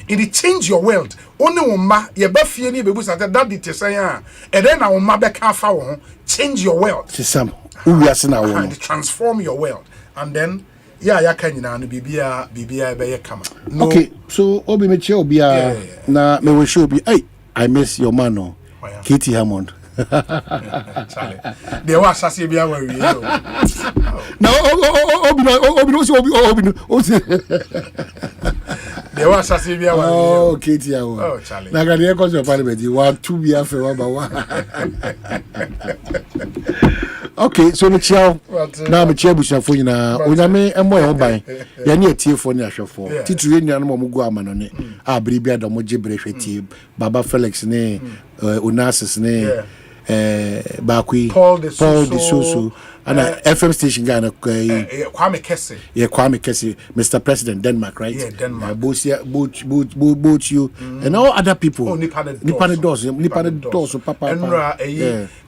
E: it change your world. Only uma ye ba fie ni bebu sata that it say and then na uma be ka fa wo change your world.
V: Sisam uwiase na wo.
E: Transform your world. And then ya kan nyina no bibia be ye kama.
V: Okay, so obi me che obia na me we show bi I miss your man no. Katie Hammond.
E: They were assassin bia we.
V: Now obi
E: they were assassin bia we.
V: Oh, Katie Hammond.
E: Oh, Charlie.
V: Na gani ko so parliament you want to be afa wa ba wa. Okay, so me chiao. Na me chia bushafo nyina. Onyame emo e oban. Ya ne atiefo ne ahwefo. Titire nua no mo gu amano ne. Abiribia da mo gibre hwetie. Baba Felix ne Onasis ne Bakwi Paul de Susu and FM station guy
E: Kwame Kese.
V: Yeah, Kwame Kese, Mr. President, Denmark, right?
E: Yeah, Denmark.
V: Both you and all other people.
E: Oh, Nipane
V: Doors, Papa.
E: And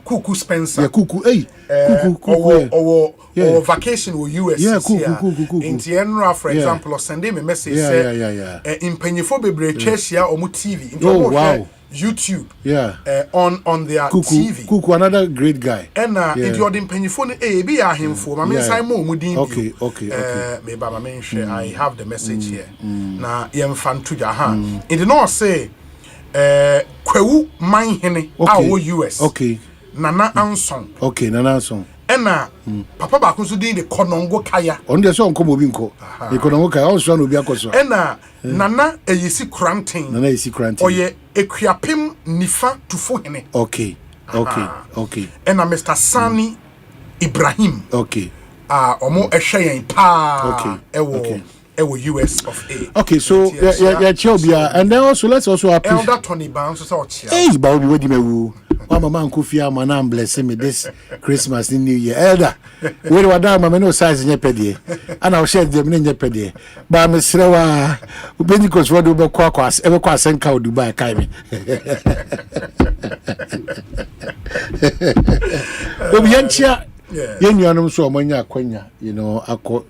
E: Kuku Spencer.
V: Yeah, Kuku,
E: or vacation with US.
V: Yeah, Kuku.
E: In Tienra, for example, or send him a message. In Pennyphobe Cheshia or TV.
V: Oh, wow.
E: YouTube, on their
V: TV. Kuku, another great guy.
E: And if you're in Pennyphone, be him for my
V: okay.
E: Maybe I mention I have the message here. Now, young fan to Jahan. It did not say, Kwewu Omanhene, our US.
V: Okay.
E: Nana Anson.
V: Okay, Nana Anson.
E: And Papa Bakunsu did the Konongo Kaya.
V: On the song Komobinko. The Konongo Kaya also no be akoso.
E: And Nana Eyisi Krantin.
V: Nana Eyisi Krantin.
E: Oye Ekuyapim Nifa Tufohene.
V: Okay.
E: And Mr. Sani Ibrahim.
V: Okay.
E: Omo Eshayen Pa.
V: Okay.
E: US of A.
V: Okay, so and then also let's also appreciate
E: Elder Tony Bounce so
V: hey, Bobby, what do you Mama Kufia, my name blessing me this Christmas in New Year. Elder, where were down my no size in your pedie, and I'll share them in your pedie. But Miss Rewa, who been because what do Quakwas ever quite send cow Dubai Kaimi. Obiancha, Yenyanum so Monya Quenya, you know,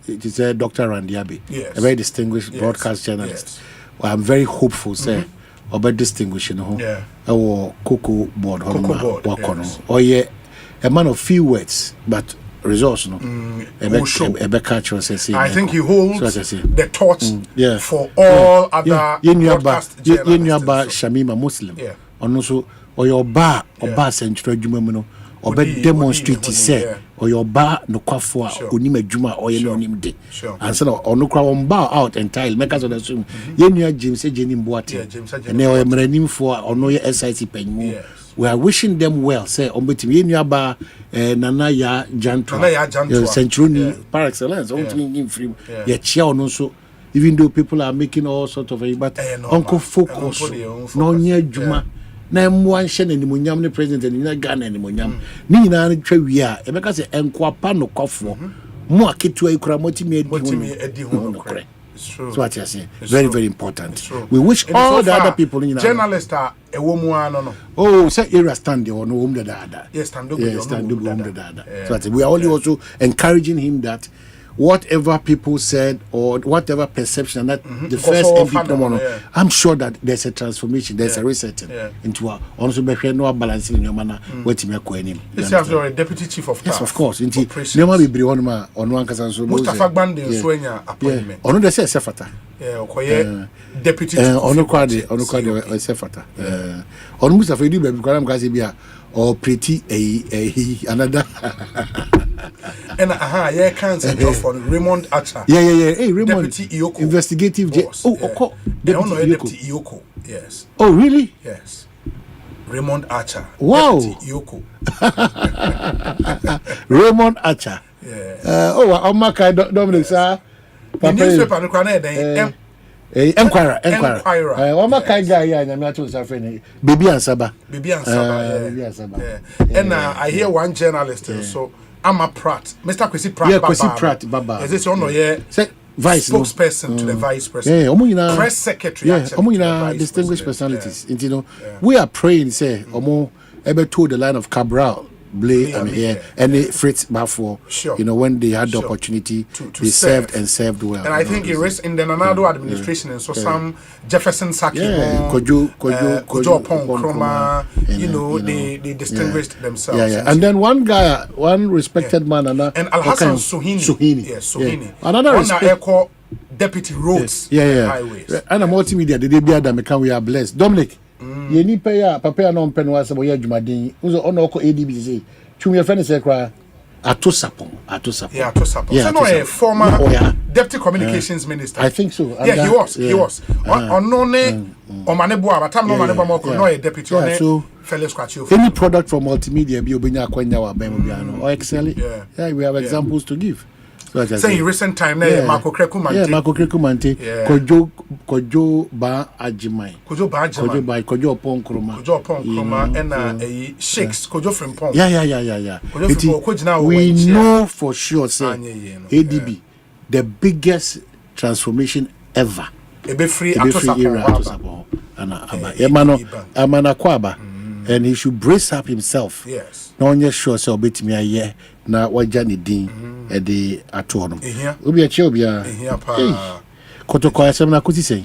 V: it is a Dr. Randiabi, a very distinguished broadcast journalist. Well, I'm very hopeful, sir. About distinguishing our cocoa board, or a man of few words, but results. No,
E: I think he holds the torch for all other broadcast journalists.
V: Shamima Muslim, and also or your bar or bar central Jumano, or demonstrate to say. Or your bar no kwafo onime djuma or ye no nim de and so no kra on bar out entirely make us assume ye nua James Ejenim Boate and they are mranim for or no ye SIT penmu we are wishing them well say on betimi ye nua ba nana ya janto centroni par excellence on to free ye chia on so even though people are making all sort of but uncle focus no nya djuma na one shen and the the president and Ghana and the Munyam. Nina Trevia, a because enquapa no coffo. More kitu a cramoti made so what you say. Very, very important. We wish all the other people in
E: journalists are a woman.
V: Oh, say era stand or no home the dada.
E: Yes, stand up
V: the dada. So we are only also encouraging him that whatever people said or whatever perception that the first MP, I'm sure that there's a transformation, there's a resetting into our also no balancing in your manner. What you
E: It's after a deputy chief of staff.
V: Yes, of course. Indeed, never be Brionma on one Casan.
E: Mustafa Bande Swenya appointment.
V: On the Sefata.
E: Deputy
V: on the quad Sefata. On Mustafa Duba Gazibia or pretty another.
E: And yeah, can't for Raymond Archer.
V: Yeah. Hey, Raymond.
E: Deputy Ioko.
V: Investigative.
E: Deputy Ioko. Yes.
V: Oh, really?
E: Yes. Raymond Archer.
V: Wow.
E: Deputy Ioko.
V: Raymond Archer.
E: Yeah.
V: On my kind Dominic, sir.
E: The newspaper,
V: Enquirer. One more kind guy, I'm not suffering. Baby and Saba.
E: And I hear one journalist, so I'm a Pratt. Mr. Kwesi Pratt.
V: Yeah, Kwesi Pratt, Baba.
E: Is this one vice spokesperson to the vice president?
V: Yeah,
E: press secretary.
V: Yeah, distinguished personalities. You know, we are praying, say, Omo, ever told the line of Cabral. Blay and here and Fritz Bafo, you know, when they had the opportunity to served and served well.
E: And I think it was in the Nanado administration, and so some Jefferson Saki, Kojo Pong Kroma, you know, they distinguished themselves.
V: And then one guy, one respected man, and
E: Al Hassan Suhini. Yes, Suhini.
V: Another
E: deputy roads,
V: highways. And a multimedia, the day we are blessed. Dominic. Ye ni papa no mpɛ no asɛ boye adwumaden uzo ono ko ADBC twum ye fene se kra atosapon
E: so no a former deputy communications minister.
V: I think so.
E: He was ono ne omanebo abatam no omanebo moko no a deputy on Felix Kwachi.
V: Any product from multimedia bi obenya kwanya wa ban mu bia no or excel. We have examples to give.
E: Say in recent time na Marco Krekumante.
V: Yeah, Marco Krekumante. Kojo ba ajimai. Kojo Pong Kroma
E: and a shakes Kojo Frimpong.
V: Yeah. We know for sure say ADB the biggest transformation ever.
E: Ebe free Atosapon.
V: Amana Kwaba. And he should brace up himself.
E: Yes.
V: No one sure so bit me a year. Na wajani din at the atom. Ubi a chobia. Kotoko Asem na kuti say.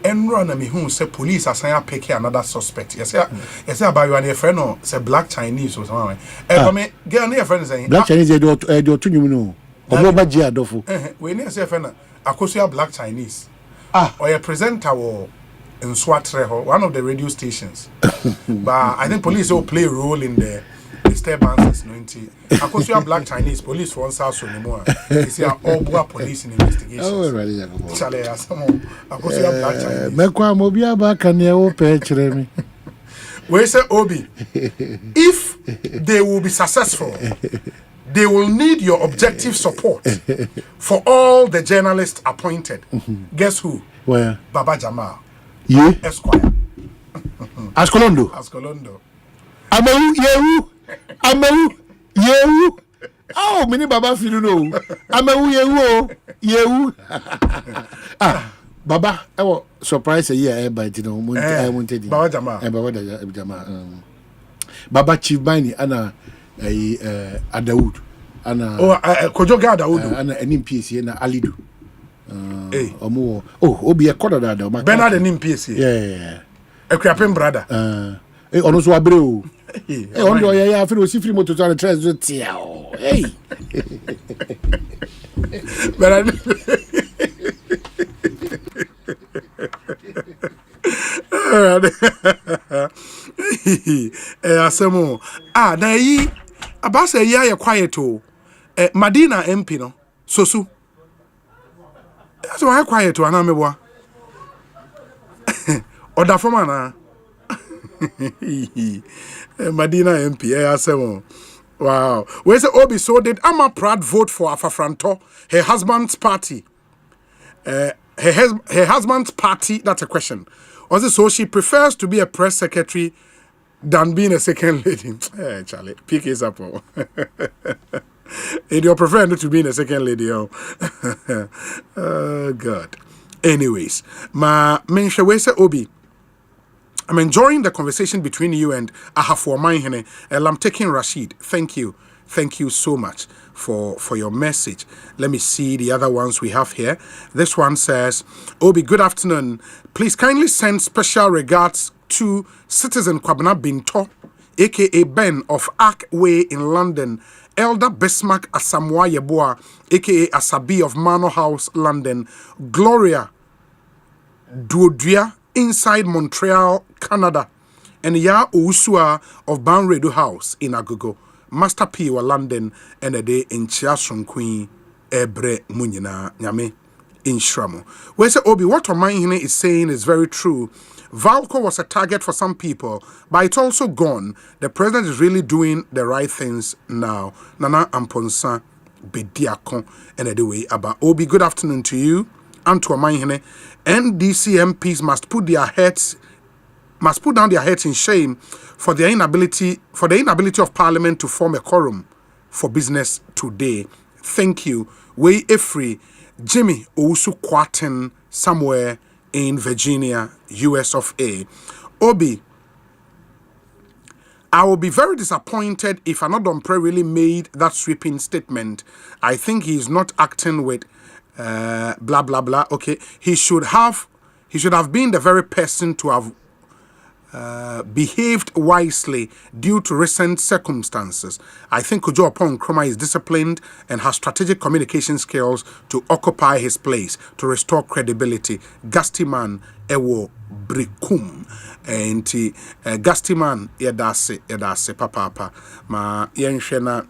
E: And run me who say police are saying pick another suspect. Yes, about you and your friend or say black Chinese or something. I mean, get near friend saying
V: black Chinese do to you know. Oba jia dofu.
E: We near say friend akosia black Chinese. Or a presenter or in Swatreho, one of the radio stations. But I think police will play a role in the disturbances. Because you have black Chinese police for one South anymore. You see, all black police in investigations.
V: Oh, really?
E: Charlie, because you have black Chinese.
V: Mekwa mobia ba kanye wo pechere mi.
E: We say Obi, if they will be successful, they will need your objective support for all the journalists appointed. Guess who?
V: Where?
E: Baba Jamal.
V: Yeah.
E: Esquire.
V: Ascolondo. Amewu. Yehu. Oh, mini Baba filu no. Amewu yehu. Baba, I was surprised a year by you know. I wanted
E: Baba Jamal.
V: Baba Jamal. Baba Chief Bani ana Adaoud ana
E: Kojoga Adaoud
V: ana NPC na Alidu. Obi e koda da o
E: Bernard NPC.
V: Yeah.
E: Ekwapen brother.
V: Ono so abre o. On do ya afiri o sifiri moto to na tres zo tia o. Hey.
E: Bernard Asemo na yi abasa yi aye quiet o Madina MP no sosu so aye quiet o ana meboa oda forma na Madina MP Asemo wow we say Obi so did Ama Pratt vote for Afafranto her husband's party her husband's party, that's a question. Also, so she prefers to be a press secretary than being a second lady. Hey, Charlie, pick his up. And you prefer not to be a second lady. Oh, God. Anyways, my mention we say Obi. I'm enjoying the conversation between you and Omanhene. I'm taking Rashid. Thank you so much for your message. Let me see the other ones we have here. This one says, Obi, good afternoon. Please kindly send special regards to citizen Kwabena Binto, aka Ben of Ark Way in London, Elder Bismarck Asamoah Yeboah, aka Asabi of Manor House, London, Gloria Duodria inside Montreal, Canada, and Ya Ousua of Banredo House in Agogo, Master P wa London, and a day in Chiasun Queen Ebre Munyina Nyame in Shramo. Where say Obi, what Omanhene is saying is very true. Valco was a target for some people, but it's also gone. The president is really doing the right things now. Nana Amponsa Bediakon and a way about Obi. Good afternoon to you and to Omanhene. NDC MPs must put down their heads in shame for the inability of Parliament to form a quorum for business today. Thank you. Way Efri, Jimmy Ousu Kwaten, somewhere in Virginia, US of A. Obi, I will be very disappointed if Anodompre really made that sweeping statement. I think he is not acting with blah blah blah. Okay, he should have been the very person to have behaved wisely due to recent circumstances. I think Kojo Opon Nkrumah is disciplined and has strategic communication skills to occupy his place, to restore credibility. Gastiman Ewo Brikum. And Gastiman Yedase Papa Ma Yenshena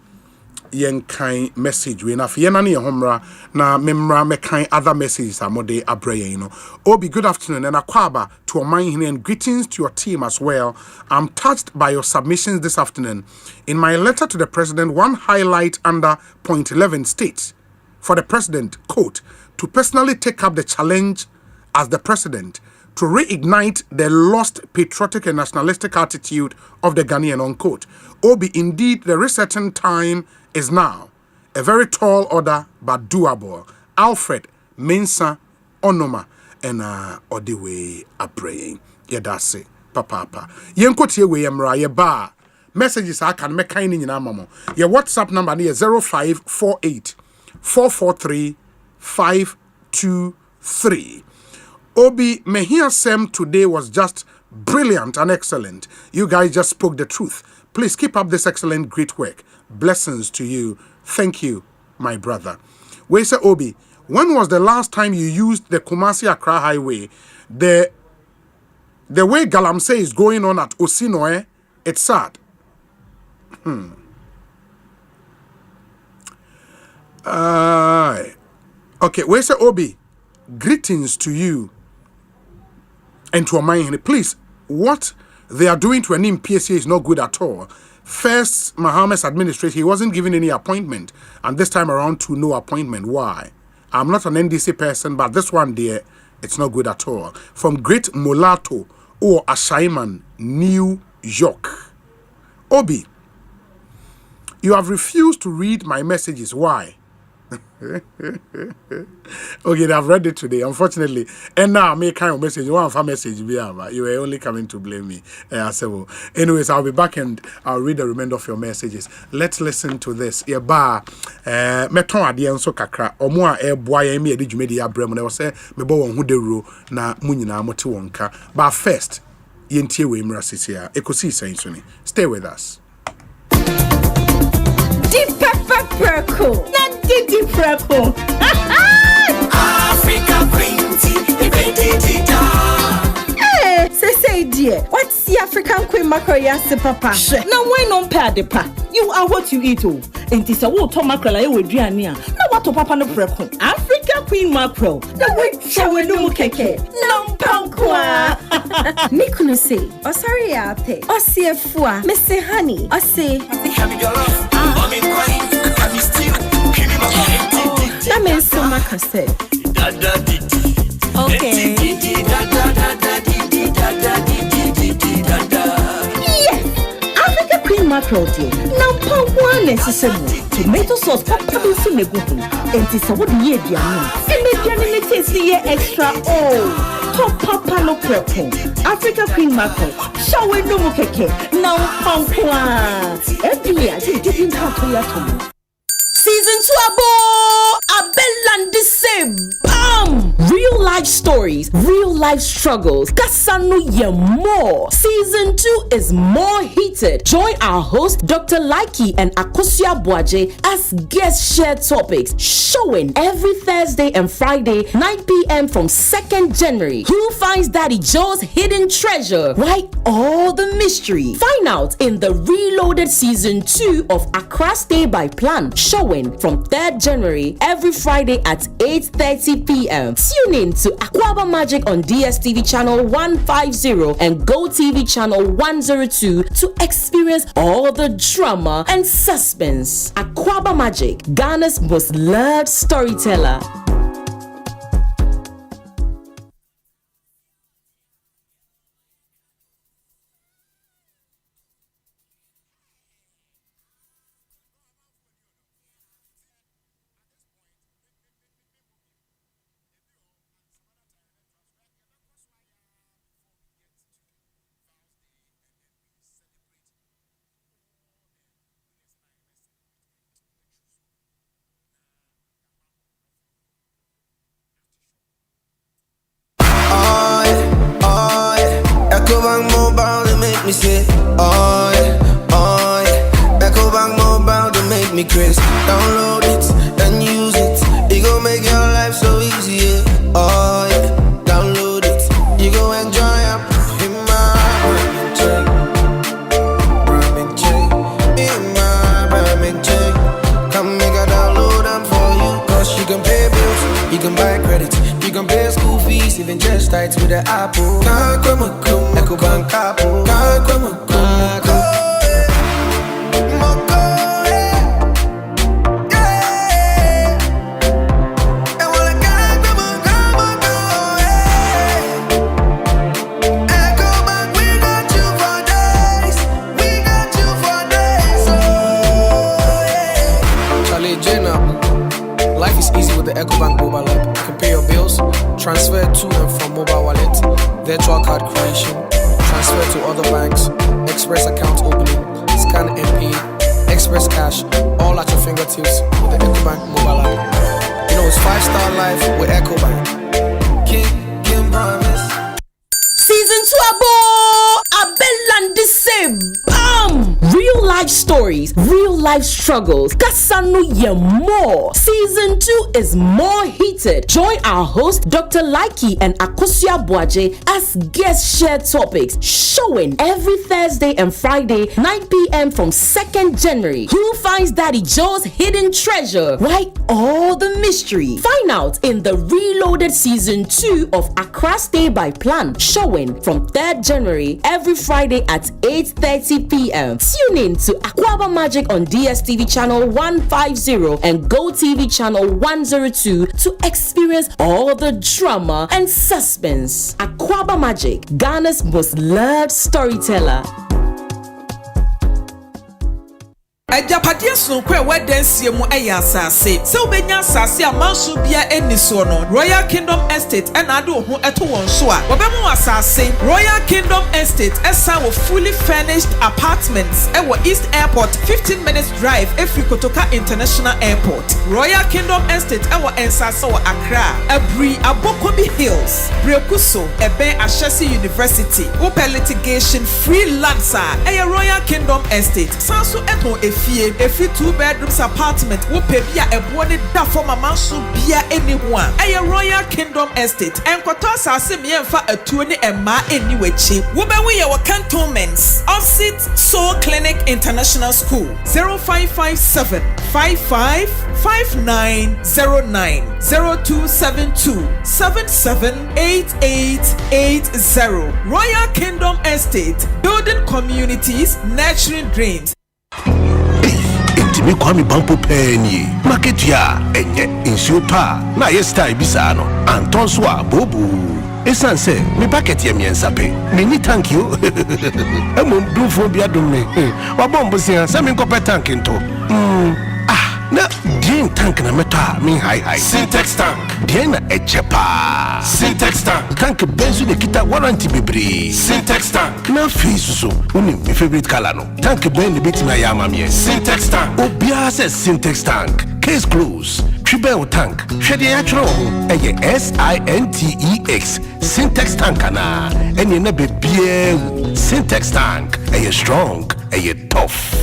E: yen kind message we na fiena ne homra na memra me kind other messages amode abreye no. Obi, good afternoon and akwaba to Omanhene and greetings to your team as well. I'm touched by your submissions this afternoon. In my letter to the president, one highlight under point 11 states for the president, quote, to personally take up the challenge as the president to reignite the lost patriotic and nationalistic attitude of the Ghanaian, unquote. Obi, indeed, the resetting time is now. A very tall order, but doable. Alfred, Mensa, Onoma, and Odiwe Abraying. Yedase, Papa. Yenkotie we emra ye ba. Messages I can make kind in mamo. Your WhatsApp number near 0548 443 523. Obi, Mehia Sem today was just brilliant and excellent. You guys just spoke the truth. Please keep up this excellent, great work. Blessings to you. Thank you, my brother. We say, Obi, when was the last time you used the Kumasi Accra Highway? The way Galamsey is going on at Osinoe, it's sad. Okay, we say, Obi, greetings to you and to Omanhene. Please, what they are doing to an PSA is not good at all. First, Mohammed's administration, he wasn't given any appointment. And this time around, to no appointment. Why? I'm not an NDC person, but this one there, it's not good at all. From Great Mulatto or Ashaiman, New York. Obi, you have refused to read my messages. Why? Okay, I've read it today, unfortunately. And now I make kind of message. One of our message, you were only coming to blame me. Anyways, I'll be back and I'll read the remainder of your messages. Let's listen to this. Meton ade so kakra. Omo a boy me ade dwumedi abrem na wo say me bo won hu dewuro na munyina mote wonka. But first, yentie we mra sisia. Ekosiisen so ni. Stay with us.
G: Deep purple.
C: Africa Queen
G: Hey, say dear. What's the African Queen mackerel yasi papa?
H: Now why not pay the pa? You are what you eat oh. And this a water mackerel I will do ania. Now what to papa no purple? Africa Queen mackerel. The way shower no keke. No pankwa.
G: Mikuno say, oh sorry ate. Oh see fua. Mr. Honey. Oh say.
C: Have your love. Mommy crying. Have you still?
G: That means so much I said. Okay. Yes, Africa Queen mackerel dear. Now pump one necessary. Tomato sauce papa will soon go home. And this is what the year they are. And the journey tastes the year extra. Oh, top papa no purple. Africa Queen mackerel. Shower no more keke. Now pump one. Every year I didn't have to let
H: Season 2 abo Abeland the same. Bam! Real life stories, real life struggles. Kasanu ye more. Season 2 is more heated. Join our host Dr. Laiki and Akosia Boaje as guests share topics, showing every Thursday and Friday 9 p.m. from 2nd January. Who finds Daddy Joe's hidden treasure? Why all the mystery? Find out in the reloaded season 2 of Accra Stay by Plan, showing from 3rd January every Friday at 8:30 p.m. Tune in to Aquaba Magic on DSTV channel 150 and GoTV channel 102 to experience all the drama and suspense. Aquaba Magic, Ghana's most loved storyteller.
I: Me say, oh yeah. Echo Bank Mobile to make me crazy. Download it and use it. It gon' make your life so easy, yeah. Oh yeah. Download it. You gon' enjoy it. In my chain. Come make a download them for you. Cause you can pay bills, you can buy credit, you can pay school fees, even just tights with the Apple. Echo Bank Apple. Life is easy with the EcoBank mobile app. You can pay your bills, transfer to and from mobile wallet, virtual card creation, transfer to other banks, express account opening, scan and pay, express cash, all at your fingertips with the EcoBank mobile app. You know it's 5-star life with EcoBank. Kim promise.
H: Season 2 abo Abeland the same. Bam! Real life life stories, real life struggles. Kasanu Yemo. Season 2 is more heated. Join our host, Dr. Laiki and Akosia Boaje, as guests share topics. Showing every Thursday and Friday, 9 p.m. from 2nd January. Who finds Daddy Joe's hidden treasure? Why all the mystery? Find out in the reloaded Season 2 of Accra Stay by Plan. Showing from 3rd January every Friday at 8:30 p.m. Tune in to Aquaba Magic on DSTV channel 150 and GoTV channel 102 to experience all the drama and suspense. Aquaba Magic, Ghana's most loved storyteller.
F: Ajapadia sonko e wedensie mu eya asase se obenya asase amanso bia eniso no Royal Kingdom Estate and ade ho eto won so a obemu asase Royal Kingdom Estate esa wo fully furnished apartments e wo East Airport 15 minutes drive efri Kotoka International Airport. Royal Kingdom Estate e wo ensase wo Accra Abri Abokobi Hills Brekuso ebe Ashesi University open litigation free lands e Royal Kingdom Estate sanso eto Every 2 bedrooms apartment wo pe bia ebo ne da for mama so bia anyone. Aye Royal Kingdom Estate. Enkoto asase me emfa atuo ne emma eni wachi. Wo be we ye wo cantonments. Opposite Soul Clinic International School. 0557 555909 0272 778880. Royal Kingdom Estate. Building communities, nurturing dreams.
D: Me kwami bampo penny market ya enye insupa na yesta ibisano anton so abobu esan se me packet ye miensa pe me ni thank you emo dufo bia dum me wabombo sia se me nkope tank nto na din tank na meta me high Syntex tank din na echepa Syntex tank benzo de kita warranty bebre Syntex tank na face so uni my favorite color no tank ben de bit na yama me Syntex tank obia se Syntex tank case close triple tank hwede ya twro ho eye SINTEX Syntex tank na eni na bebie Syntex tank eye strong eye tough.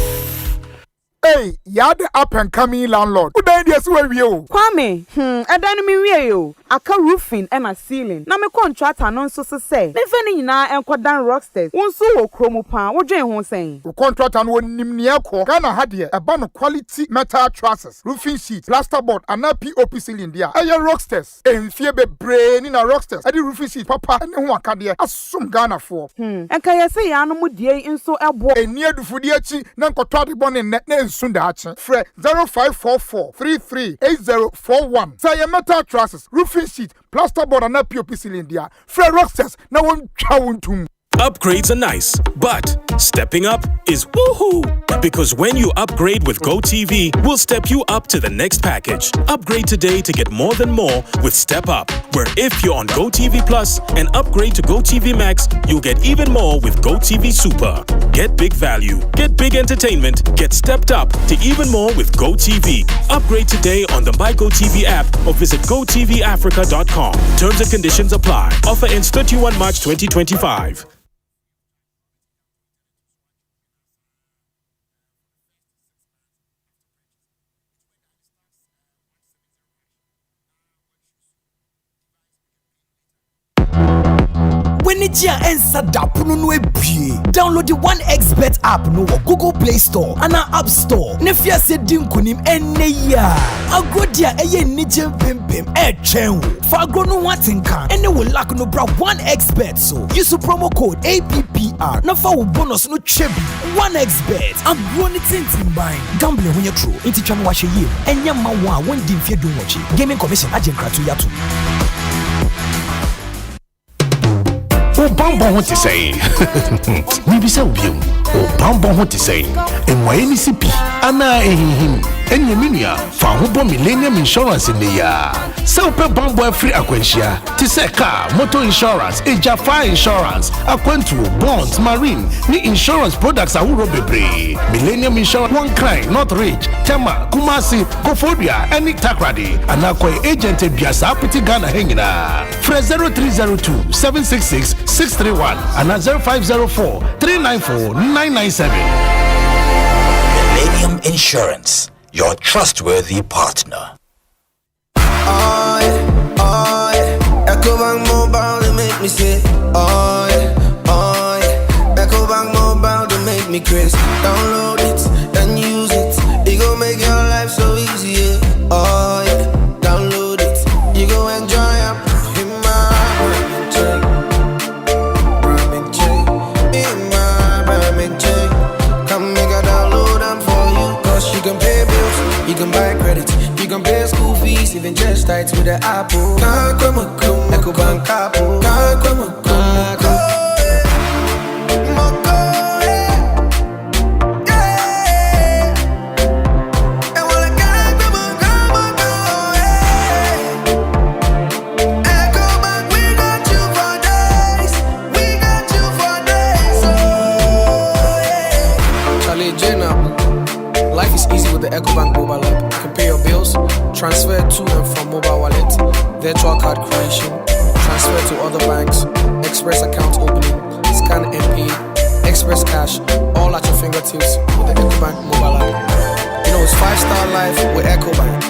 E: Hey, you're the up and coming landlord. Who then yes where you?
J: Kwame, I don't mean you. I can roofing and a ceiling. Na me contract anon so say. Me feni na en kwadan rocksters. Wonso wo kromo pan. Wo dwen ho sen.
E: The contract an won nimnia ko. Ghana had here a ban quality metal trusses, roofing sheet, plasterboard and a POP ceiling dia. Aye rocksters. Enfie be brain na rocksters. Adi roofing sheet papa ene ho akade asum Ghana for.
J: En kan say ya no mu die nso ebo.
E: Eni adufudi achi na nkotwa de bon ne Sundache, Fre 0544 338041. Say metal trusses, roofing sheet, plasterboard and a POP cylinder. Fre rocksters, now one chawuntum.
K: Upgrades are nice, but stepping up is woohoo! Because when you upgrade with GoTV, we'll step you up to the next package. Upgrade today to get more than more with Step Up, where if you're on GoTV Plus and upgrade to GoTV Max, you'll get even more with GoTV Super. Get big value, get big entertainment, get stepped up to even more with GoTV. Upgrade today on the My GoTV app or visit GoTVAfrica.com. Terms and conditions apply. Offer ends 31 March 2025.
M: When it's your answer, download the 1xBet app no Google Play Store and our App Store. Nefia se dinkunim eneya. Agodia eye nijem pimpim chen. Fagro no watinkan ene will lack no bra 1xBet so. Use promo code APPR. Na fa bonus no chebi 1xBet. Agro ni tintin buying. Gambling when you true. Inti chama wa she ye. Enya ma wa won dim fie do watch. Gaming Commission agent kratu yatu.
D: Obambo what is saying? Maybe so you. Obambo what is saying? And why any CP? Ana him. And Yeminia found Millennium Insurance in the year. So per Bambo free Aquentia. Tiseka, motor insurance, Ejafa insurance, Aquentu, bonds, marine, ni insurance products are Urobebre. Millennium Insurance, one crime, not rich. Tema, Kumasi, Kofodia, any Takradi, and Aqua agent Biasa Piti Ghana Hangina. Fre 0302 766 631 and 0504 394 997.
N: Premium Insurance, your trustworthy partner.
O: Ecobank Mobile, they make me say, oh yeah. Ecobank Mobile, they make me crazy. Download it and use it. It gon' make your life so easy, yeah. Oh yeah. Download it, you go enjoy it. In my Ramen chain. Come make a download them for you. Cause you can pay bills, you can buy credit, you can pay school fees, even just tights with the Apple. Ecobank Apple.
I: Life is easy with the Ecobank mobile app. You can pay your bills, transfer to and from mobile wallet, virtual card creation, transfer to other banks, express account opening, scan and pay, express cash, all at your fingertips with the Ecobank mobile app. You know it's 5-star life with Ecobank.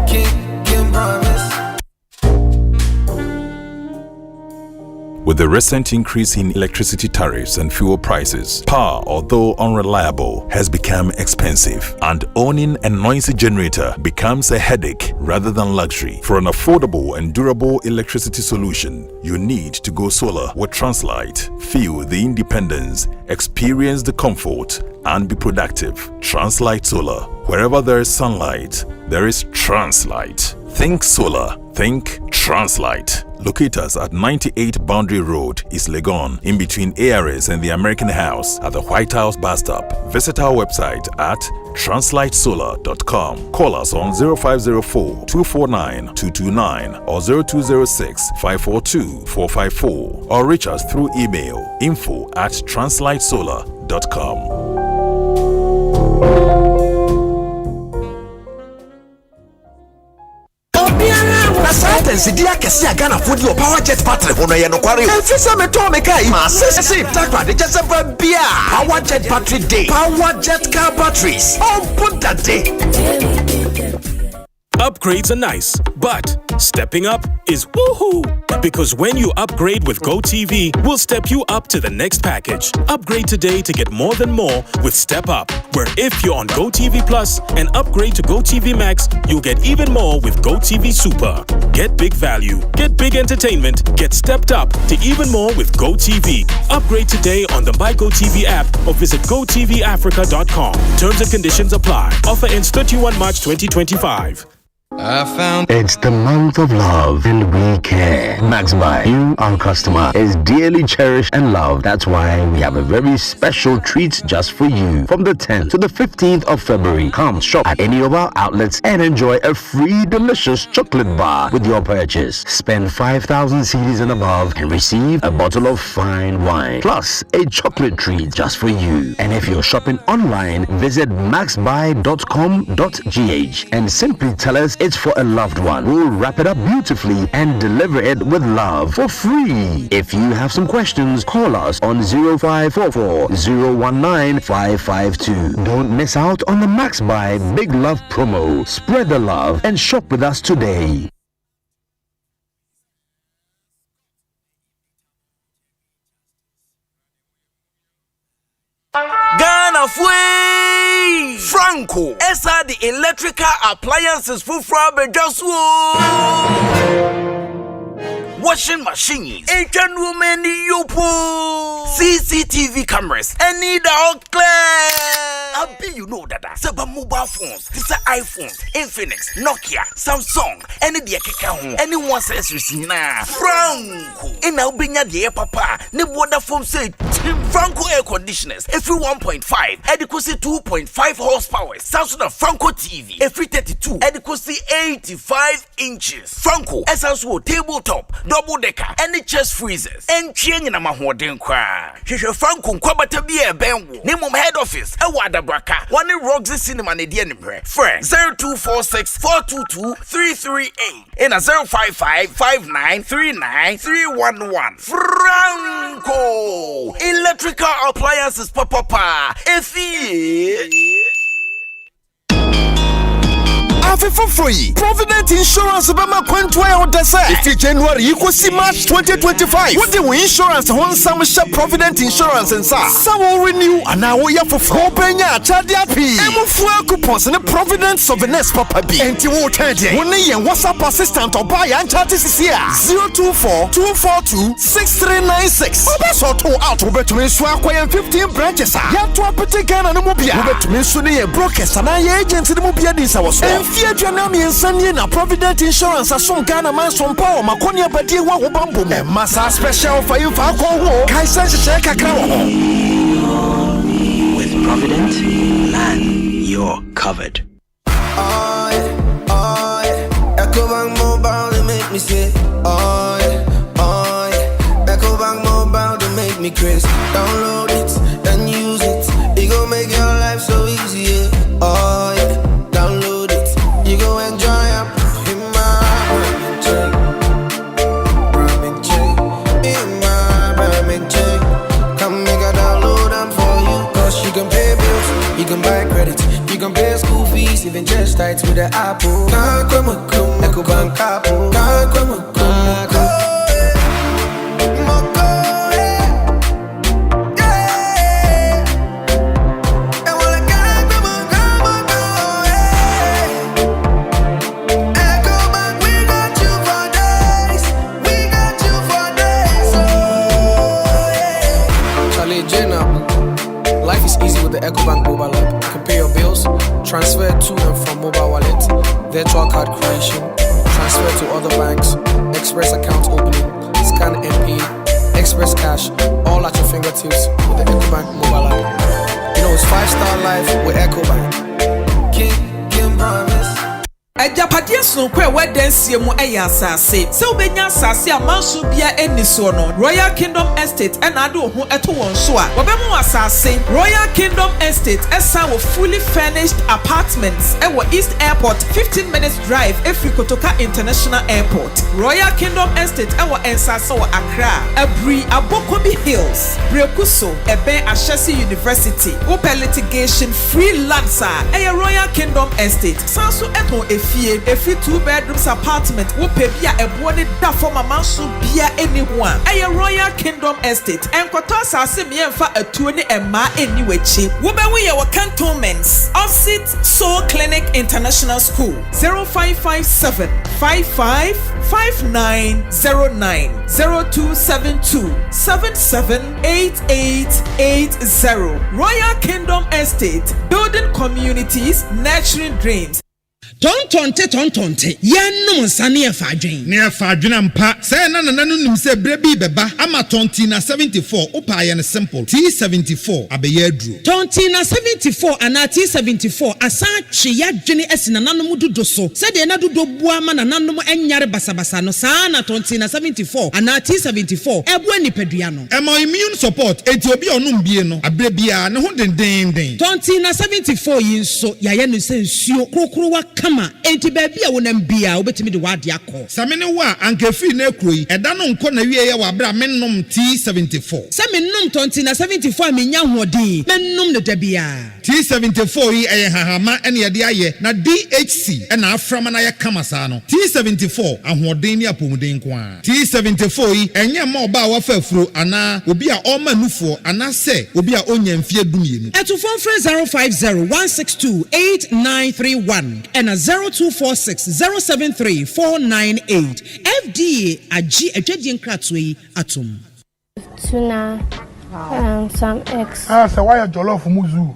I: King promise.
P: With the recent increase in electricity tariffs and fuel prices, power, although unreliable, has become expensive, and owning a noisy generator becomes a headache rather than luxury. For an affordable and durable electricity solution, you need to go solar with Translight. Feel the independence, experience the comfort, and be productive. Translight Solar. Wherever there is sunlight, there is Translight. Think solar. Think Translight. Locate us at 98 Boundary Road, East Legon, in between ARS and the American House at the White House bus stop. Visit our website at translightsolar.com. Call us on 0504 249 229 or 0206 542 454 or reach us through email info@translightsolar.com.
N: Asante Sidia Kesia Ghana Food your power jet battery hono ye no kware. Efisa me to me kai ma sese takwa de just bia. Power jet battery day. Power jet car batteries. Oh put that day.
K: Upgrades are nice, but stepping up is woohoo! Because when you upgrade with GoTV, we'll step you up to the next package. Upgrade today to get more than more with Step Up, where if you're on GoTV Plus and upgrade to GoTV Max, you'll get even more with GoTV Super. Get big value, get big entertainment, get stepped up to even more with GoTV. Upgrade today on the My GoTV app or visit GoTVAfrica.com. Terms and conditions apply. Offer ends 31 March 2025.
Q: It's the month of love and we care. Maxby, you, our customer, is dearly cherished and loved. That's why we have a very special treat just for you. From the 10th to the 15th of February, come shop at any of our outlets and enjoy a free delicious chocolate bar with your purchase. Spend 5,000 cedis and above and receive a bottle of fine wine, plus a chocolate treat just for you. And if you're shopping online, visit maxbuy.com.gh and simply tell us it's for a loved one. We'll wrap it up beautifully and deliver it with love for free. If you have some questions, call us on 0544 019 552. Don't miss out on the Maxby Big Love promo. Spread the love and shop with us today.
N: Ghana Fui Franco Esa the electrical appliances for Frabejaswo washing machines, Asian women yopo, CCTV cameras, any dog clear. Abi you know that Seba mobile phones, these are iPhones, Infinix, Nokia, Samsung, any the keka anyone says na Franco. In our binya the papa, ne water foam say Franco air conditioners, every 1.5, adequacy 2.5 horsepower, Samsung Franco TV, every 32, adequacy 85 inches. Franco, essential tabletop, double decker, any chest freezers, and chain in a mahoden kwa. Franco Kwabena be a benwo. Name of head office, a wada braka, one in Roxy Cinema Nedian friend 0246 422 338 and a 055 5939 311. Franco Electrical Appliances Papa. If
R: Afi for free. Provident Insurance Bama Quentway on the side. If January equals March 2025. What the insurance on some shop Provident Insurance and sa. Some will renew and now we have for 4 penya chadia p. Emu fuel coupons and the Providence of the next papa b. Enti wo tede. Woni yen WhatsApp assistant or buy and chat is here. 024-242-6396. Obeso to out obetumi so akoyen 15 branches. Ya to apete Ghana no mobia. Obetumi so ne brokers and agents no mobia dis our so. Enfie dwana mi ensanye na Provident Insurance asom Ghana man som power makonia badie wa wo bambo me. Massa special for you for alcohol. Kaisa shake kakra wo.
S: With Provident, man, you're covered.
O: Ecobank Mobile, they make me say, oh yeah. Ecobank Mobile, they make me crazy. Download it and use it. It gon' make your life so easy, yeah. Oh yeah. Download it. You go enjoy up in my Ramen chain. In my Ramen chain. Come make a download them for you. Cause you can pay bills, you can buy credit, you can pay school fees, even just tights with the Apple. Ecobank Apple.
I: Life is easy with the Ecobank mobile app. You can pay your bills, transfer to and from mobile wallet, virtual card creation, transfer to other banks, express account opening, scan and pay, express cash, all at your fingertips with the Ecobank mobile app. You know it's 5-star life with Ecobank. King promise.
F: Ejapadia so kwe wedensie mu asase se obenya asase amanso bia eniso no Royal Kingdom Estate enade ho eto won so a wobemu asase Royal Kingdom Estate esa wo fully furnished apartments e wo East Airport 15 minutes drive every Kotoka International Airport. Royal Kingdom Estate e wo ensase wo Accra Abri Abokobi Hills Brekuso ebe Ashesi University open litigation free lands e Royal Kingdom Estate sanso eto if you 2 bedrooms apartment wo pe bia ebo ne da for mama so bia anyone a Royal Kingdom Estate enkoto asase me emfa atuo ne emma eni wachi wo be we your cantonments opposite Soul Clinic International School 0557 555909 0272 778880 Royal Kingdom Estate building communities nurturing dreams.
T: Tontonte yenno nsane afadwen ne afadwen ampa say na nim say brebi beba ama tonti na 74 opa ye ne simple T74 abeye aduro tonti na 74 ana T74 asa twe yadwene asina nanom dodo so say de na dodo bua ma na nanom enyare basabasa no saa na tonti na 74 ana T74 ebu anipadua no emo immune support enti obi onum bie no abrebia ne ho denden tonti na 74 yinso yaye no sensuo krokro wa enti baby a wonam bia obetimi de wade akọ samene wa ankafi na ekroyi eda no nko na wie ye wa bra mennom T74 samennom tonti na 74 menya hoɔden mennom ne da bia T74 yi eye hahama ene ye de aye na DHC ena aframa na ye kama saa no T74 ahoɔden ni apomuden ko a T74 yi enye ma oba wa fa afuro ana obi a ɔma nufuo ana se obi a onya mfie dumienu eto phone 05016289931 ena 0246073498 FDA agi adwadie nkratoi atom
U: tuna some eggs
E: so why jollof muzu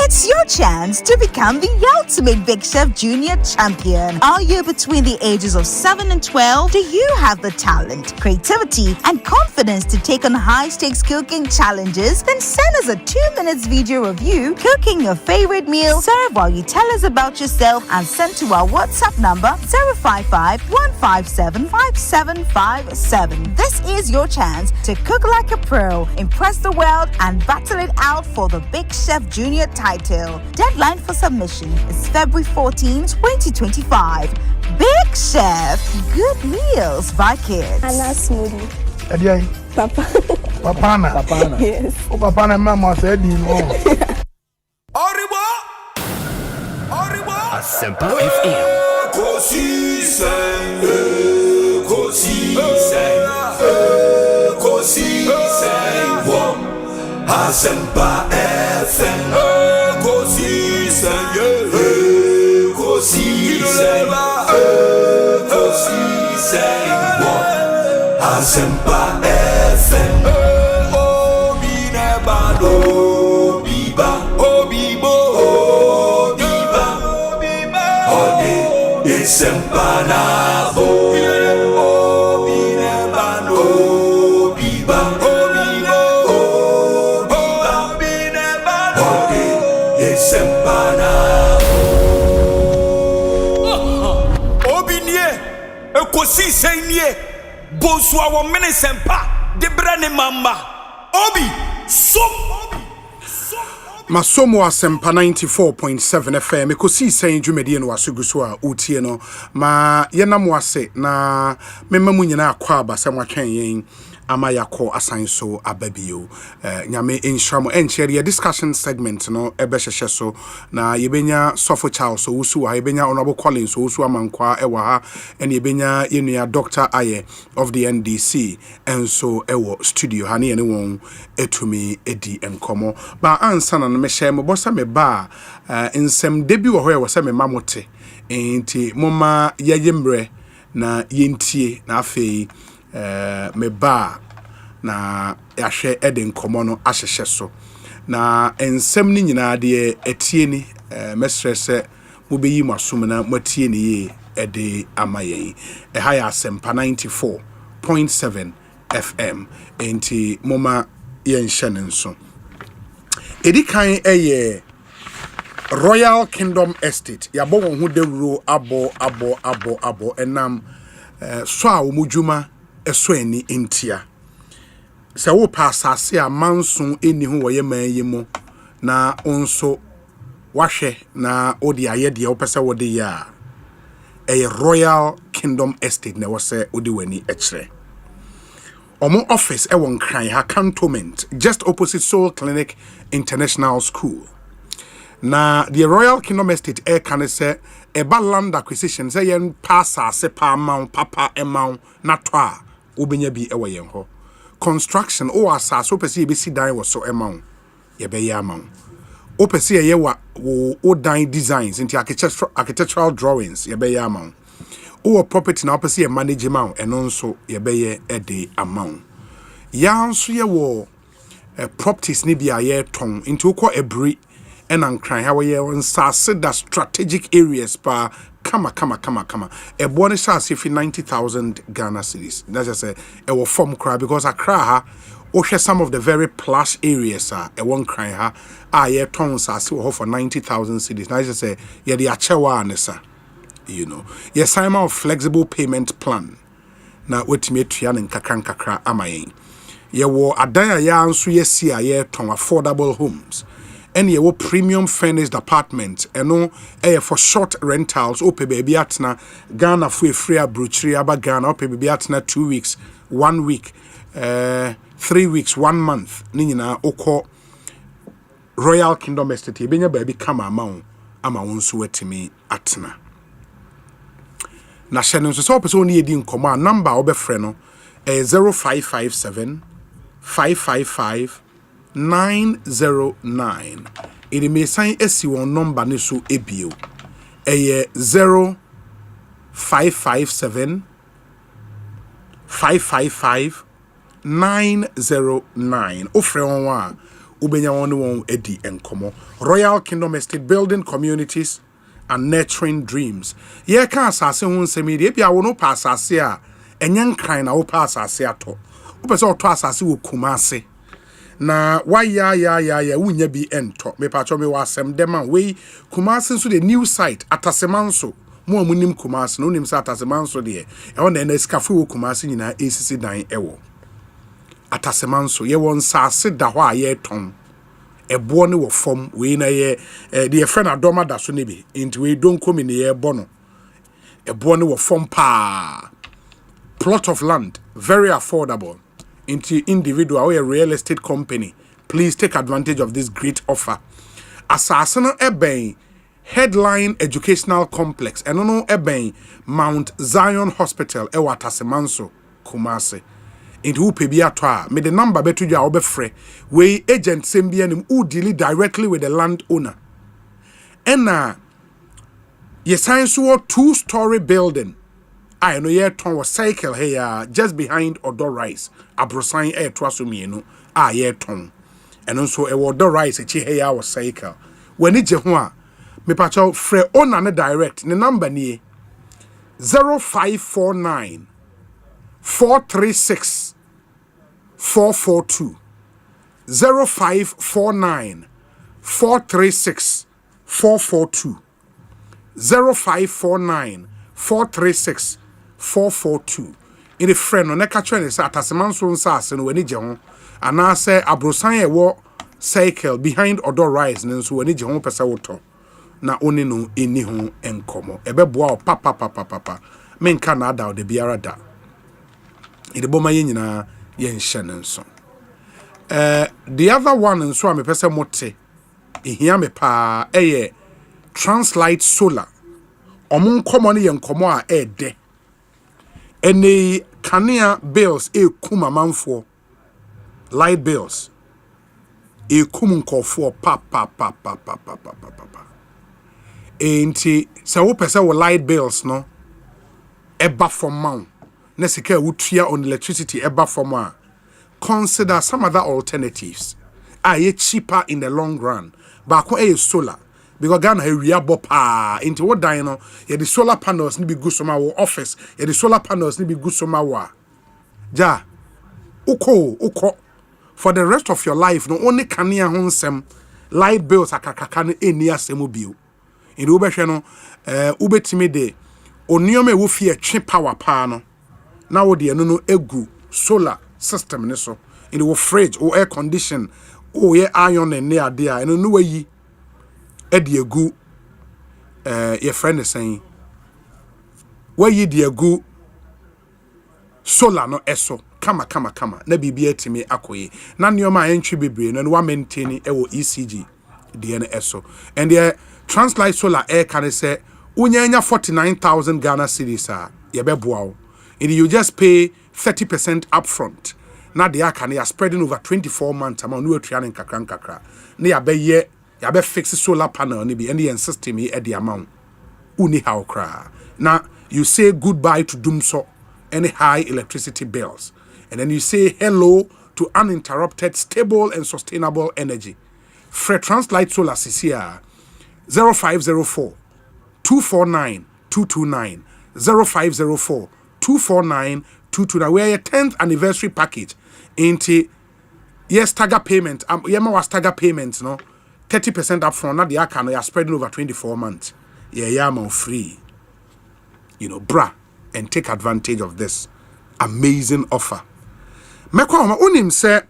W: It's your chance to become the ultimate Big Chef Junior champion. Are you between the ages of 7 and 12? Do you have the talent, creativity, and confidence to take on high-stakes cooking challenges? Then send us a 2-minute video of you cooking your favorite meal. Serve while you tell us about yourself and send to our WhatsApp number 055-157-5757. This is your chance to cook like a pro, impress the world, and battle it out for the Big Chef Junior title. Deadline for submission is February 14, 2025. Big Chef, good meals by kids.
U: Anna smoothie.
E: Papa. Papana. Yes. Oh, Papana, Mama said, you know.
A: Asempa FM.
C: Asempa FM. Asempa FM. Obi nebado biba obibo obiba ode Asempa na bo obi nebado biba obibo obi nebado ode Asempa na obi nie ekosise nie Bonsu a Omanhene sempa de brane mama obi so
E: Masomo Asempa 94.7 FM Ekosiise dwumedie no wasoguso a utie no ma yenam wase na memamu nyina akwa abasa mwatwen yen ama yakọ asan so ababio nyame enhyamo encheri discussion segment no ebehhehye so na yebenya sofo Charles so wusu wa yebenya honorable Collins so wusu amankwa ewa ha ene yebenya yenua Dr. Aye of the NDC enso ewo studio ha ne yene won etumi edi enkomo ba ansa na me hye me bosa me ba ensem debi wo ho ye wo se me mamote enti moma yeyemre na yentie na afei me ba na yahwe eden komo no ahyehye so na ensem ni nyina de etie ni mesrese mo beyi masom na matie ni ye ede amayen ha ya Asempa 94.7 FM enti moma yenhye nso edikan eye Royal Kingdom Estate yabo won hu dewuro abo enam so a omudwuma eso ani entia se wo pa asase a manson eni ho woye manyemo na onso wahwe na odi ayede wo pese wode ya Royal Kingdom Estate na wo se odi wani ekire omo office e won kran ha cantonment just opposite Soul Clinic International School na the Royal Kingdom Estate can say eba land acquisition say yen pass asase pa amount papa amount na to a obenya bi ewe yen ho construction o asase opese ye be si dan wo so amount ye be ya amount opese ye wa o dan designs into architectural drawings ye be ya amount o property na opese ye manage amount eno nso ye be ye ede amount ya nso ye wo properties ni bia ye ton into ko ebri and crying how we on the strategic areas pa kama a bonus as if 90,000 Ghana cedis. That's just a will form cry because Accra share some of the very plush areas a one cry ha ye tons are still for 90,000 cedis. Now just say yeah the achewa anesa you know yes Simon of flexible payment plan na wetime tuan and kakra amayin ye wo adaya ya nso yesi a ye ton affordable homes and ye wo premium furnished apartment eno for short rentals ope baby atna Ghana fu free abrochiri aba Ghana ope baby atna 2 weeks 1 week 3 weeks 1 month ni nyina okọ Royal Kingdom Estate benya baby kama ama wonso wetimi atna na hye no so opese oni edi nkoma number obefre no 0557 555 909 it may sign esi one number ni so ebio 0557 555 909 ofre won ubenya won edi enkomo Royal Kingdom Estate building communities and nurturing dreams ye kan asase ho nsemi de bia wono pa asase a enyen kran na wo pa asase ato wo pese oto asase wo Kumase na waya wunya bi ento me pacho me wasem dema we Kumase so the new site Atasemanso mo amunim Kumase no nim sa Atasemanso de e won na eskafe wo Kumase nyina esisi dan ewo Atasemanso ye won sase da ho a ye ton ebo ne wo fom we na ye de friend adoma da so ne bi into we don come in ye bono ebo ne wo fom pa plot of land very affordable into individual or a real estate company. Please take advantage of this great offer. Asasana eben Headline Educational Complex and no eben Mount Zion Hospital e Watasemanso Kumase into who pay biatwa me the number betu ja obefre we agent sembia nim who deal directly with the landowner ena ye sign so 2-story building I know ye ton was cycle here just behind Odo Rice abrosan e to asomienu ye ton and so e Odo Rice echi here was cycle when it je ho a me pacho free owner ne direct ne number ni 0549 436 442 0549 436 442 0549 436 442 in the friend on catch when is at Asemanso nsase no wani je ho ana say abrosan e wo cycle behind Odo Rise nso wani je ho pesa woto na oni no eni ho enkomo ebeboa o papa menka na ada de biara da ide boma ye nyina ye nhye nso the other one nso a me pesa mote ehia me pa eye Translight Solar omun komo ne ye nkomo a ede ene kanea bills kuma manfo light bills kum nkofo papa enti se wo pese wo light bills no eba from mount na sika wutua on electricity eba from a consider some other alternatives are cheaper in the long run ba ko solar because Ghana area bopa into what dino ye the solar panels ni be good soma wo office ye the solar panels ni be good soma wa ja uko for the rest of your life no only kanea ho nsem light bills akakaka no eni asem bio in ubehwe no ubetimi de onioma wo fie twe power pa no na wo de no egu solar system ne so in the fridge or air condition or ye iron and near there and no way edi egu your friend is saying where ye di egu solar no eso kama na bibia timi akoye na nioma entry bebre no wa maintain e wo ECG de na eso and the Translight Solar air can say unyanya 49,000 Ghana cedis ye beboa and you just pay 30% upfront na de aka na spreading over 24 months amount no atua nkakra na ya be fix solar panel ni bi and the system e the amount uni how kra na you say goodbye to doomso any high electricity bills and then you say hello to uninterrupted stable and sustainable energy for Translight Solar CCR 0504 249 229 0504 249 229 we are your 10th anniversary package into yes stagger payment was stagger payments no 30% upfront not the account you are spreading over 24 months yeah free bra and take advantage of this amazing offer mekwa unim say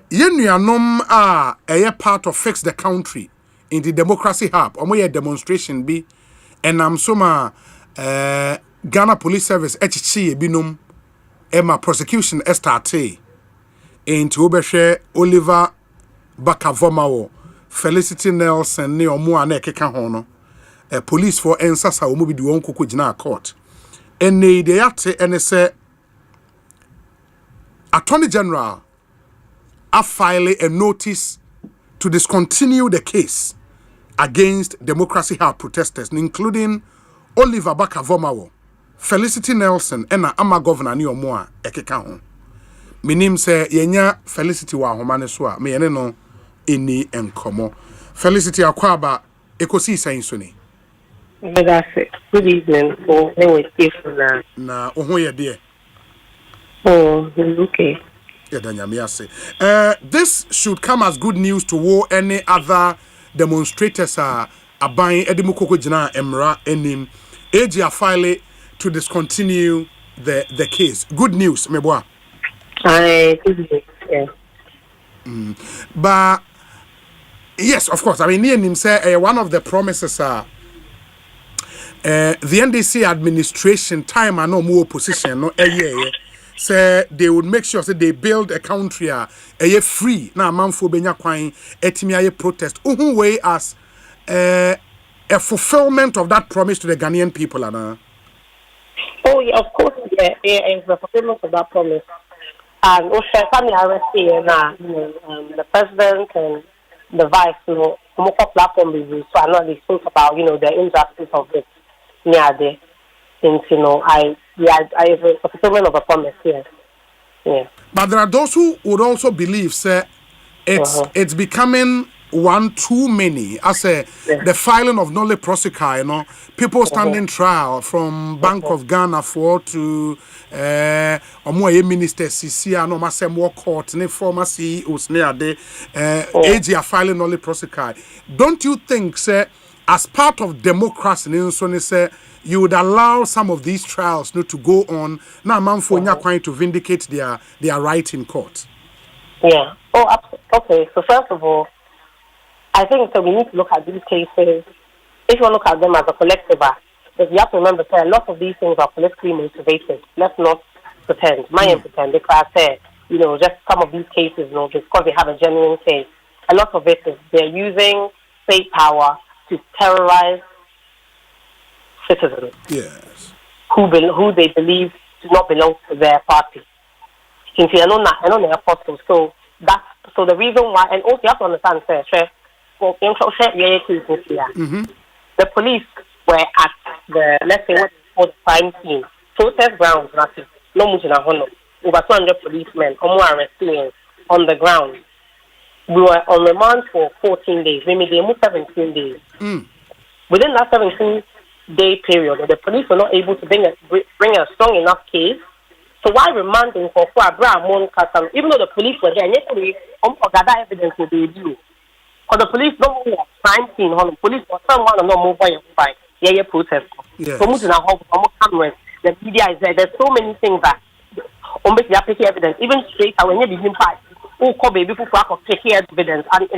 E: yenuanom a part of Fix the Country in the Democracy Hub omo demonstration bi enam so ma Ghana Police Service HC binom ema prosecution starte into obehwe Oliver Bakavomawo Felicity Nelson ne omo ana ekeka ho no police for ensasa omo bi di won kokko gina court ene de yate ene se Attorney General file a notice to discontinue the case against Democracy Hub protesters, including Oliver Bakavomawo, Felicity Nelson, and Ama Governor ni omoa ekeka ho. Minim se yenya Felicity wa homane so a me yene no eni enkomo. Felicity akwaba Ekosiisen so ni.
A: Good evening. Oh, anyway, na.
E: Na oho ye de.
A: Oh, okay.
E: This should come as good news to war any other demonstrators are buying Edimukoko Jina Emra Enim. AG file to discontinue the case. Good news, Meboa.
A: Yeah.
E: But yes, of course. I mean, Nianim say one of the promises are the NDC administration time and no more opposition no say they would make sure say they build a country a free na manfo benya kwan etimi aye protest who way as a fulfillment of that promise to the Ghanaian people Anna.
A: Oh yeah, of course, yeah, it's the fulfillment of that promise. And also, the president and the vice, platform review. So I know they spoke about, the injustice of it. Yeah, it's a fulfillment of a promise. Yeah.
E: But there are those who would also believe, say, it's becoming one too many. I say the filing of nolle prosequi, people standing trial from Bank of Ghana for to minister CC no masem court ne former CEOs ne ade AG are filing nolle prosequi. Don't you think, say, as part of democracy, say you would allow some of these trials to go on now manfo nya to vindicate their right in court?
A: Yeah. Oh, okay. So first of all, I think that we need to look at these cases. If you want to look at them as a collective, because you have to remember that a lot of these things are politically motivated. Let's not pretend. Pretend. Because just some of these cases, just because they have a genuine case. A lot of it is they're using state power to terrorize citizens.
E: Yes.
A: Who they believe do not belong to their party. So the reason why, and also you have to understand, the police were at the, let's say, what is called the crime scene. Protest grounds, no over 200 policemen, arrested on the ground. We were on remand for 14 days. We made 17 days. Within that 17-day period, the police were not able to bring a strong enough case. So why remanding for Abraham, even though the police were there, yesterday, gather evidence will be due. Because the police don't move crime scene, the police or someone not move by protest. So moving cameras, the media is there. There's so many things that basically evidence, even straight away, maybe baby people take evidence and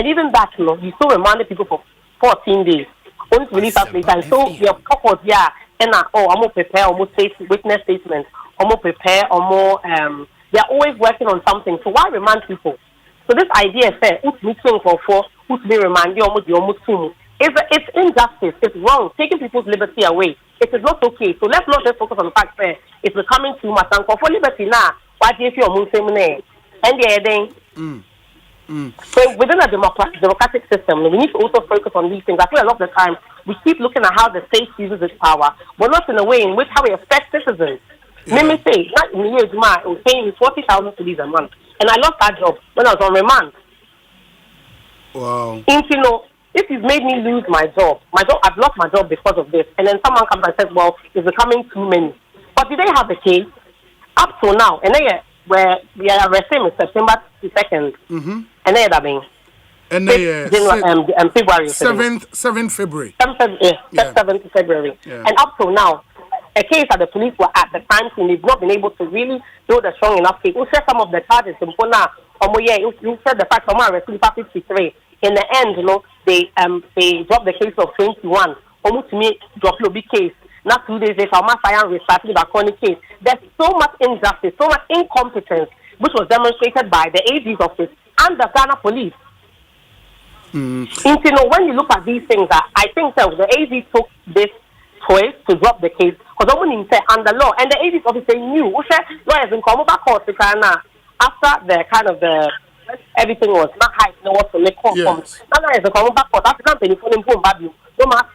A: even that, you still remanded people for 14 days. Only to release us later. And so your couples, I'm more prepare, or more witness statements, or more prepare, or more they're always working on something. So why remand people? So this idea says who's meeting for who's be remanded it's injustice, it's wrong, taking people's liberty away. It is not okay. So let's not just focus on the fact that it's becoming too much and for liberty now. Why do you feel and so within a democratic system, we need to also focus on these things. I feel a lot of the time we keep looking at how the state uses its power, but not in a way in which how it affects citizens. Let me say, not in years, it was paying me 40,000 cedis a month, and I lost that job when I was on remand.
E: Wow.
A: If you've made me lose my job, I've lost my job because of this, and then someone comes and says, well, it's becoming too many. But did they have the case? Up to now, and then where we are arresting in September 2nd, and then
E: and
A: February
E: 7th February.
A: 7th February. And up to now, a case that the police were at the crime scene, they've not been able to really build a strong enough case. We'll share some of the charges in Pona. You said the fact that arrested 53. In the end, they dropped the case of 21. Almost to me, drop a big case. Not 2 days later, I restarted the chronic case. There's so much injustice, so much incompetence, which was demonstrated by the AG's office and the Ghana police. When you look at these things, I think that the AG took this choice to drop the case because someone said under law, and the AG's office knew. Lawyers in Commonwealth Court after the kind of the everything was not high, no what to make home. Now lawyers in Commonwealth Court after that, they phone home baby. No matter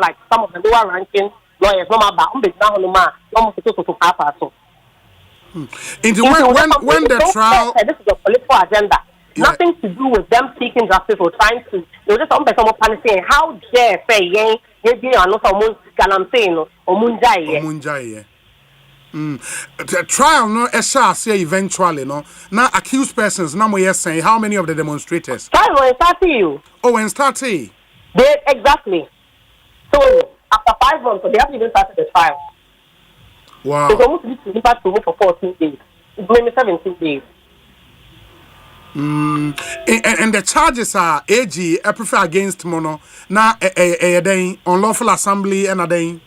A: like some of the lower ranking lawyers, no matter
E: when the trial,
A: this is a political agenda. Nothing to do with them seeking justice or trying to. They just want someone saying, "How dare say
E: the trial no say eventually no. Now accused persons now we are saying how many of the demonstrators?
A: Trial when starting.
E: When starting.
A: Exactly. So after 5 months, they haven't even started the trial.
E: Wow.
A: It's almost delivered to for 14 days. It's maybe 17 days.
E: And the charges are I prefer against mono. Now unlawful assembly and a day.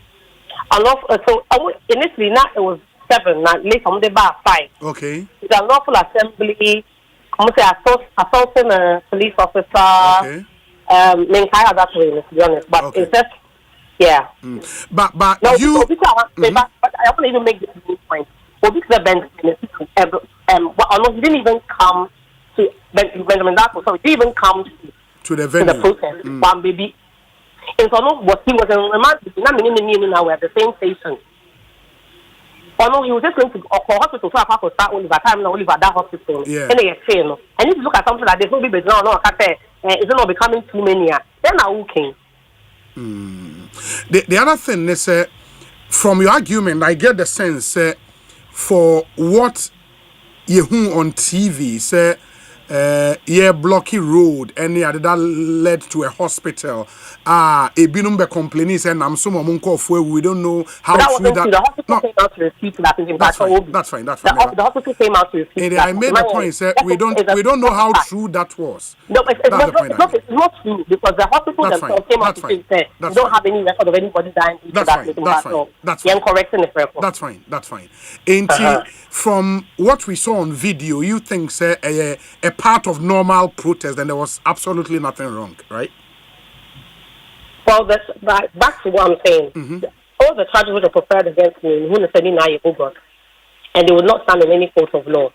A: So initially, now it was 7. Now later on, they bar 5.
E: Okay.
A: It's a lawful assembly. I'm say assaulting a police officer.
E: Okay.
A: Mean kind of that way, to be honest. But it's just, yeah.
E: But
A: no,
E: you.
A: But I want to even make this point. Well, because the he didn't even come to Benjamin Darko, so he didn't even come
E: to the venue.
A: To the protest. One baby. And so he was in remand. Now we're at the same station. Or no, he was just going to hospital so I could start only by time now only by that hospital.
E: Yeah.
A: And they explain. And if you look at something like this, no baby no, is it not becoming too many? Then I okay.
E: The other thing is from your argument, I get the sense for what you on TV say blocky road and that led to a hospital. A binum be complaining saying I'm so we don't know how
A: true that. The hospital came out to refute that.
E: That's fine.
A: The hospital came out to refute that.
E: I made the point say we don't know how true that was.
A: No, it's not true because the hospital themselves came out to say we don't have any record of anybody dying.
E: That's fine. That's fine. And from what we saw on video, you think say a part of normal protest, and there was absolutely nothing wrong, right?
A: Well, that's back to what I'm saying. All the charges which are preferred against me, and they would not stand in any court of law.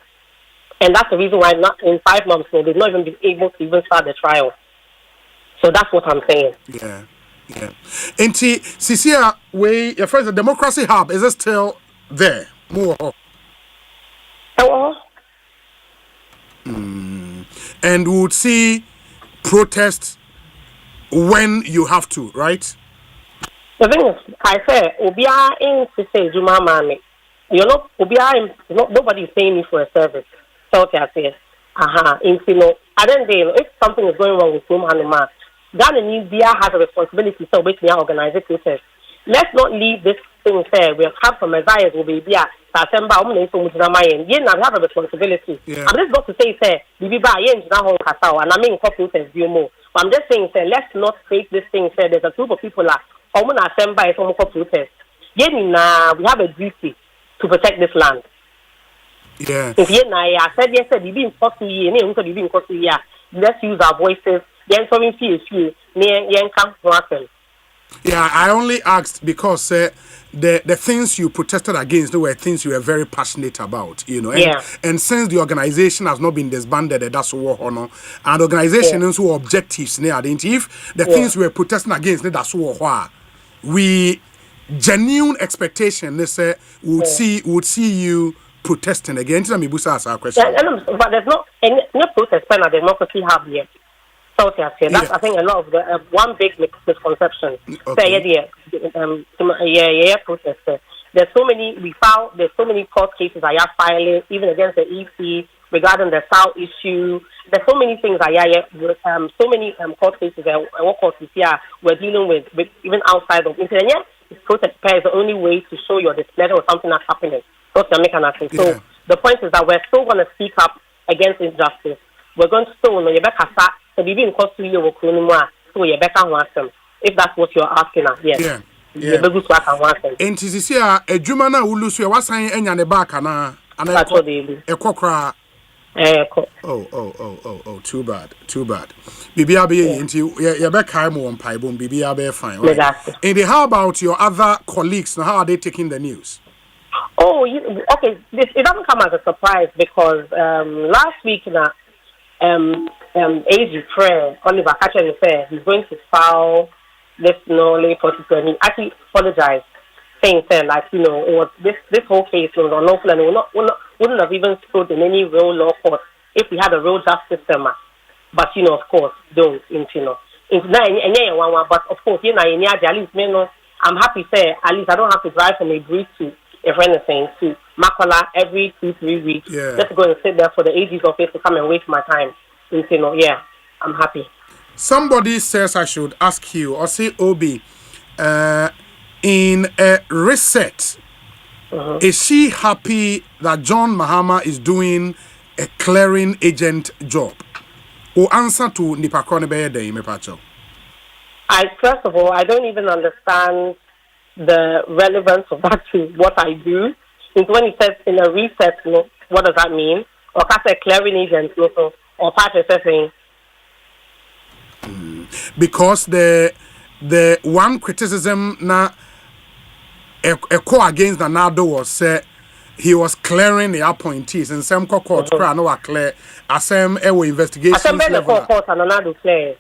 A: And that's the reason why not in 5 months now, they've not even been able to even start the trial. So that's what I'm saying.
E: Yeah. And Cecilia, your friends, the Democracy Hub, is it still there? More. And we would see protests when you have to, right?
A: The thing is, I say, Obia in to say Juma Mami. You know, nobody is paying me for a service. So I say, I don't know if something is going wrong with Omanhene. Ghana Media has a responsibility to organize a protest. Let's not leave this thing there. We'll have some Messiahs will be there. Asempa, we have a responsibility. I'm just going to say, and I mean, protest more. But I'm just saying, let's not take this thing. There's a group of people like Asempa is on protest. We have a duty to protect this land.
E: Yeah.
A: If I said yes, let's use our voices.
E: Yeah, I only asked because the things you protested against, they were things you were very passionate about, you know. And since the organization has not been disbanded, that's what honor. And the organization is objectives. If the things we were protesting against, that's what we genuine expectation. They say would see you protesting again. Let me boost us our question.
A: But there's not any protest plan at Democracy Hub yet. That's I think a lot of the one big misconception. Protest. There's so many court cases I have filing even against the EC regarding the South issue. There's so many things so many court cases and what courts we're dealing with even outside of internet. Protest is the only way to show your displeasure or something that's happening. So the point is that we're still going to speak up against injustice. We're going to still if that's what you're asking us, yes.
E: And this is here a Jumana Ulusu was saying enya ne back and ekokra. Oh, too bad. Bibia be into your back time on Pibon, Bibia be fine. And how about your other colleagues? How are they taking the news?
A: Oh, okay. It doesn't come as a surprise because last week AG Prayer, Oliver Katcher said he's going to file this late prosecutor, and he actually apologized, saying like it was this whole case was unlawful and wouldn't have even stood in any real law court if we had a real justice system. But of course, don't but of course, at least I'm happy say at least I don't have to drive from a brief to if anything to Makola every 2-3 weeks. Just go and sit there for the AG's office to come and waste my time. I'm happy.
E: Somebody says I should ask you, or say Obi, in a reset, is she happy that John Mahama is doing a clearing agent job? Or answer to Nipakone Beye Mepacho?
A: First of all, I don't even understand the relevance of that to what I do. And when it says in a reset, what does that mean? Or cast a clearing agent, or part assessing.
E: Because the one criticism na echo against Nanado was he was clearing the appointees and some court cry no clear asem investigations level.
A: Court and Nanado clear.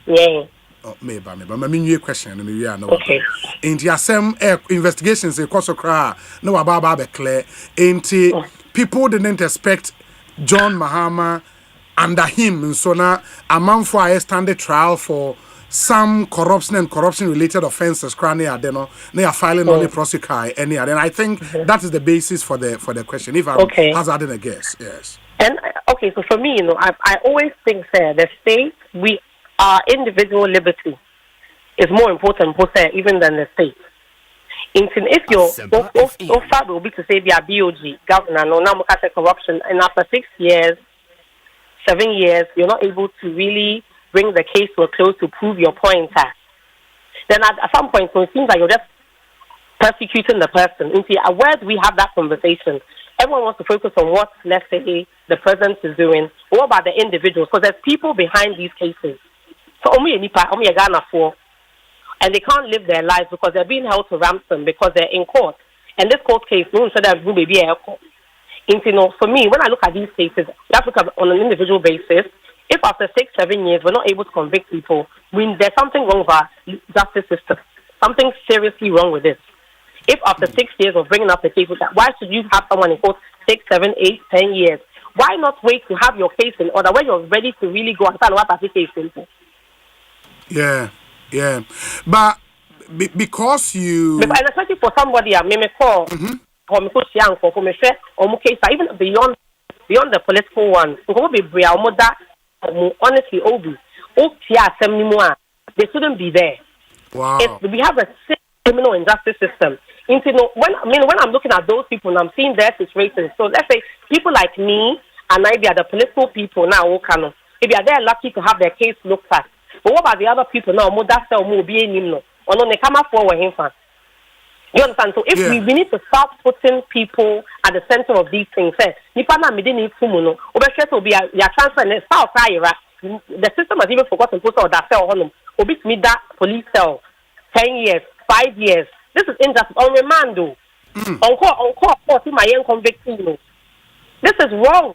A: Yeah.
E: Oh, maybe. My question, okay. In the same investigations, the course of cry, no about clear. People didn't expect John Mahama under him, and so now a month for a standard trial for some corruption and corruption-related offences. They are filing only prosecute any other. And I think that is the basis for the question. If I'm hazarding a guess, yes.
A: And okay, so for me, I always think the state our individual liberty is more important, even than the state. If you're Osei will be to say they are BOG governor, no now corruption, and after 6 years, 7 years, you're not able to really bring the case to a close to prove your point. Then at some point, so it seems like you're just persecuting the person. Where do we have that conversation? Everyone wants to focus on what, let's say, the president is doing. What about the individuals? Because there's people behind these cases. So and they can't live their lives because they're being held to ransom because they're in court. And this court case, no one said that will be a court. For me, when I look at these cases, you have to look at on an individual basis. If after 6, 7 years we're not able to convict people, there's something wrong with our justice system. Something seriously wrong with this. If after 6 years of bringing up the case with that, why should you have someone in court 6, 7, 8, 10 years? Why not wait to have your case in order when you're ready to really go and start what application for?
E: Yeah. But because you...
A: And especially for somebody, I may call, or me put young for me share, or me case, even beyond the political one, honestly, they shouldn't be there.
E: Wow.
A: We have a criminal injustice system. When I'm looking at those people and I'm seeing their situations, so let's say people like me and maybe the political people now, maybe they're lucky to have their case looked at. But what about the other people now? You understand? So if we need to start putting people at the center of these things, the system has even forgotten to put that cell on that police cell 10 years, 5 years. This is injustice on remand. On court, my young conviction. This is wrong.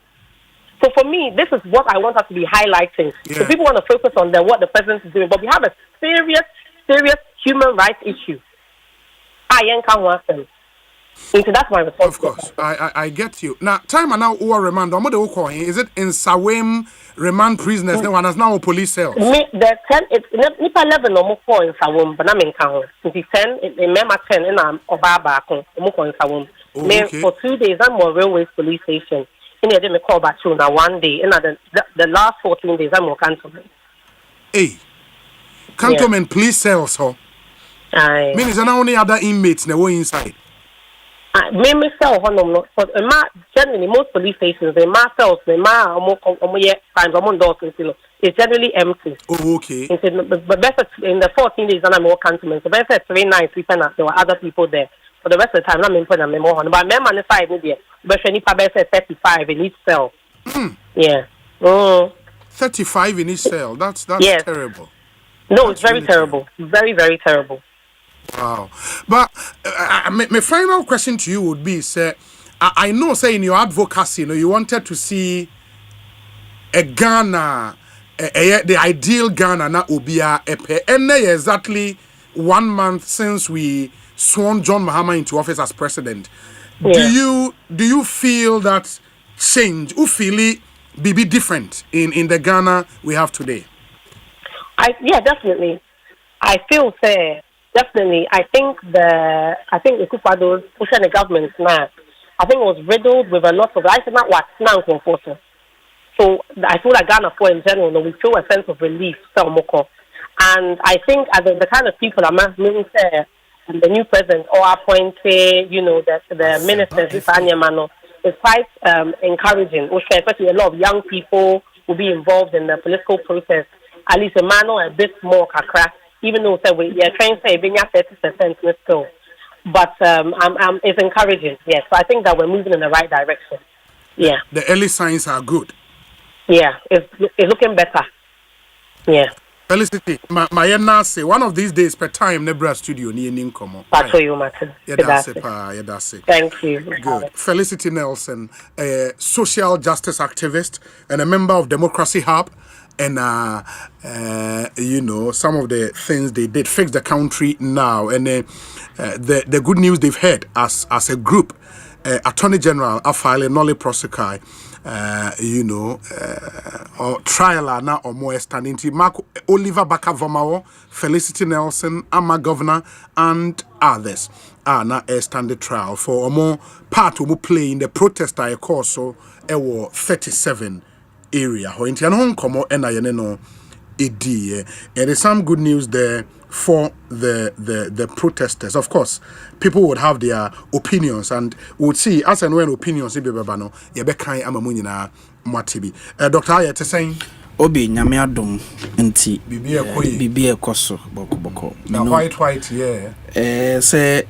A: So for me, this is what I want us to be highlighting. So people want to focus on what the president is doing, but we have a serious human rights issue. That's my response.
E: Of course, I get you. Now, time and now remand. Is it in Sawem remand prisoners? No one has now police cells.
A: The 10, it's 11 or more in Sawem, but I'm in Kang. It's 10, remember 10 in Obaba, in Sawem. For 2 days, I'm on railway police station. I didn't call back to now 1 day. And the last 14 days, I'm on cantonment.
E: Hey, cantonment police cells, huh?
A: Aye.
E: Means there are only other inmates that were inside.
A: Maybe so, generally most police stations, the cells, it's generally empty.
E: Oh, okay.
A: But better in the 14 days, I'm more cantonment. So better 3 nights, there were other people there. For the rest of the time, I'm in front of them more. But my man side, but she need 35 in each cell. Yeah.
E: 35 in each cell. That's terrible.
A: No, it's very terrible. Very, very terrible.
E: Wow. But my final question to you would be, sir, I know, say, in your advocacy, you wanted to see a Ghana, the ideal Ghana, na Obia Epe. And exactly 1 month since we sworn John Mahama into office as president. Yeah. Do you feel that change? You feel it be different in the Ghana we have today?
A: Definitely. I feel fair. Definitely, I think the Ekufado's pushing the government now. I think it was riddled with a lot of. I think not what now comfortable. So I feel like Ghana for in general, we feel a sense of relief. And I think as the kind of people that maybe say the new president or appointed, the ministers, is quite encouraging. Especially a lot of young people will be involved in the political process. At least a bit more kakra. Even though we are trying to say being 30% still. but it's encouraging. Yes, so I think that we're moving in the right direction. Yeah.
E: The early signs are good.
A: Yeah, it's looking better. Yeah.
E: Felicity, my nurse, one of these days per time, Nebra Studio, near Ninkomo.
A: That's what you matter.
E: That's it.
A: Thank you.
E: Good. Felicity Nelson, a social justice activist and a member of Democracy Hub. And, some of the things they did fix the country now. And the good news they've had as a group, Attorney General Afile Nolly Prosekai, or trial now or more standing to Mark Oliver Bakavomao, Felicity Nelson, Ama Governor, and others are now a standing trial for a more part who play in the protest I call so 37 area. Ho inti an komo ena yene no edi. There is some good news there for the protesters. Of course, people would have their opinions and would see as and when opinions be bebano ye be kan amamu nyina mwatibi. Dr. Ayete saying
B: Obi nyame adom nti bibi ekoso boko
E: na white yeah
B: say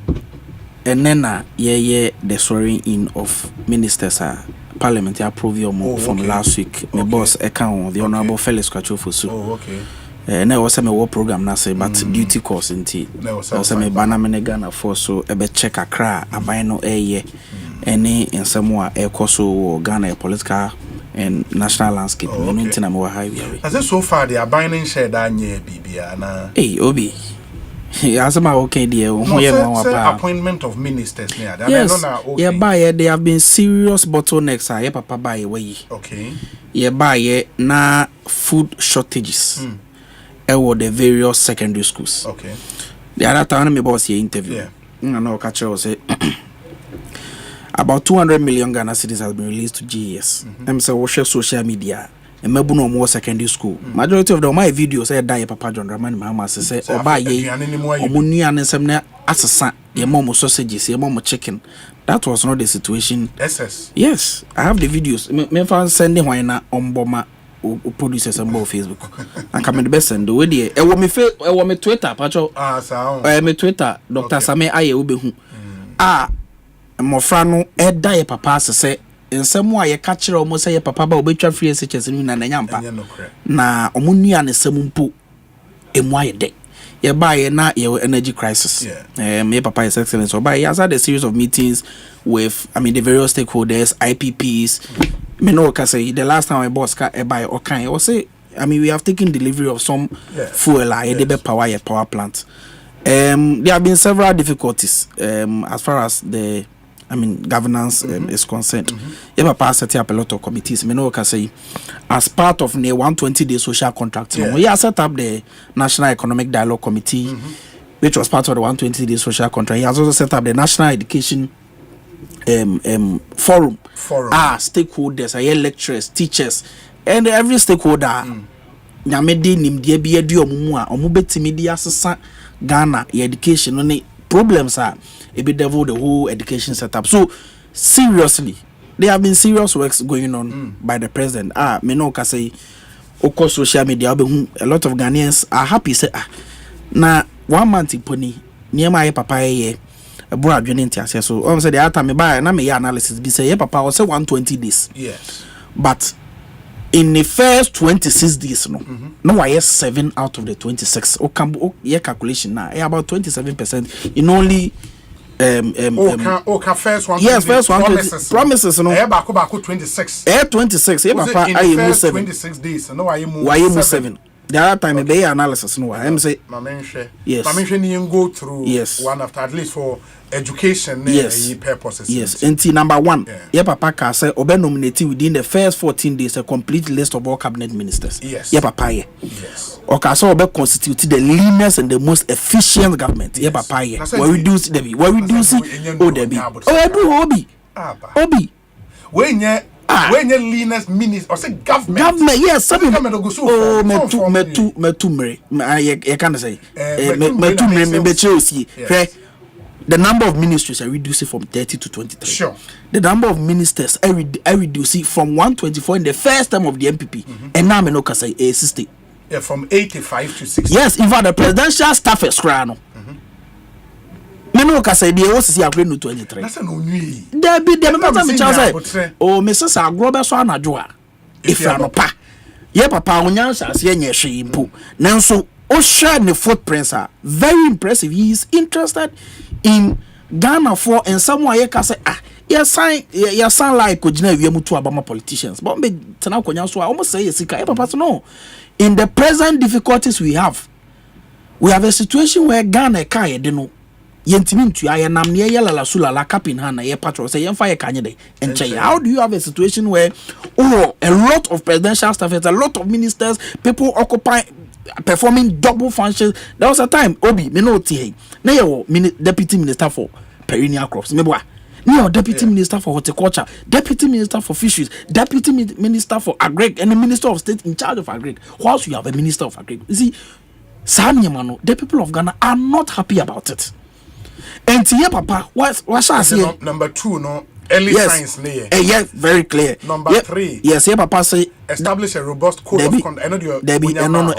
B: enena ye the swearing in of ministers are Parliament approved your from last week. My boss account the Honorable Felix Kwachofosu.
E: Oh, okay.
B: And I was a war program now say but duty course in tea. I was a banana Ghana for so a bet check a cra a bino a year. Any in somewhere a coso or Ghana political and national landscape. Momentum more highway.
E: As it so far they are binding share that year BB.
B: Hey Obi. As my okay dear,
E: appointment of ministers near.
B: Yes, yeah, by they have been serious bottlenecks. I papa by away.
E: Okay.
B: Yeah, by na food shortages. The various secondary schools.
E: Okay.
B: The other time me boss here interview.
E: Yeah.
B: I know catcher was say about 200 million Ghana cedis has been released to GES. I'm say watch social media. And maybe no more secondary school. Majority of my videos say die papa John Draman Mama say oba ye omuni and some assasa your mom sausages your mom chicken. That was not the situation. Yes, I have the videos. Me fan sending why na omboma producers on both Facebook. And come in the best and the way there. E wo me Twitter pacho. Me Twitter Dr. Same aye obehu. Mofra no e die papa say in some way, a catcher almost say a papa obetwa free SHS in Nanyampa. Na omunia ne semumpo emwaye de. Ye buy na your energy crisis. Me papa is excellent. So by he has had a series of meetings with the various stakeholders, IPPs. Me know say the last time I boss car buy or kind or say we have taken delivery of some fuel power plant. There have been several difficulties as far as the governance is concerned. You have set up a lot of committees. Me know say as part of the 120-day social contract, we have set up the National Economic Dialogue Committee, which was part of the 120-day social contract. He has also set up the National Education Forum. Stakeholders, lecturers, teachers, and every stakeholder. Nyamede nimdie bi adu omumu a omubetimi di asesa Ghana education no ne problems are a bit devil the whole education setup. So seriously, there have been serious works going on by the president. Me no ka say oko social media a lot of Ghanaians are happy say na 1 month pony niema ye papa ye bro adwene ntiase. So say the other me buy na me analysis be say ye papa was say 120 days.
E: Yes.
B: But in the first 26 days, no, I have 7 out of the 26. Calculation now, about 27% in only.
E: First one.
B: Yes, first one. Promises, no.
E: 26.
B: 26.
E: Papa, I move 7. 26 days. No, I move 7.
B: The other time, a day analysis, no. I'm say. Yes.
E: You go through.
B: Yes.
E: One after at least for education.
B: Yes.
E: Purposes.
B: Yes. And number 1, Papa can say obe nominated within the first 14 days a complete list of all cabinet ministers.
E: Yes.
B: Papa
E: yes.
B: Okay, so obe constitute the leanest and the most efficient government. Papa we reduce Debbie. We reduce Debbie. Obi.
E: When you leanest minister or say government,
B: yes, some
E: government go so.
B: Me can't say. Me Chelsea. The number of ministries I reduce it from 30 to 23.
E: Sure.
B: The number of ministers I reduce it from 124 in the first time of the MPP, and now me no can say 60.
E: Yeah, from 85 to 60.
B: Yes, in fact, the presidential staff is crano. no ka say dey o sisi akure no 23
E: that's no nwi
B: there be there me pata me chance say o me sesa agro be so anajo a ifra no pa ye papa onyansa se enye hwe impo nanso o share the footprints are very impressive. He is interested in Ghana for and someone ye ka say ya sign like kojina wi amutu abama politicians but me tena konya so almost say sika e papa no in the present difficulties we have a situation where Ghana ka ye de no yentimi ntu aye nam ne ye lala sulala capin ha na ye patrol say ye fa ye kanye de enche. How do you have a situation where a lot of presidential staff, a lot of ministers, people occupy performing double functions? There was a time Obi me no tie na ye deputy minister for perennial crops me boa no deputy minister for horticulture, deputy minister for fisheries, deputy minister for agric, and the minister of state in charge of agric. Whilst you have a minister of agric, you see the people of Ghana are not happy about it. And here papa what shall I say?
E: Number 2 no early science near.
B: Yes, very clear.
E: Number 3.
B: Yes, here papa say
E: establish a robust code of conduct. I know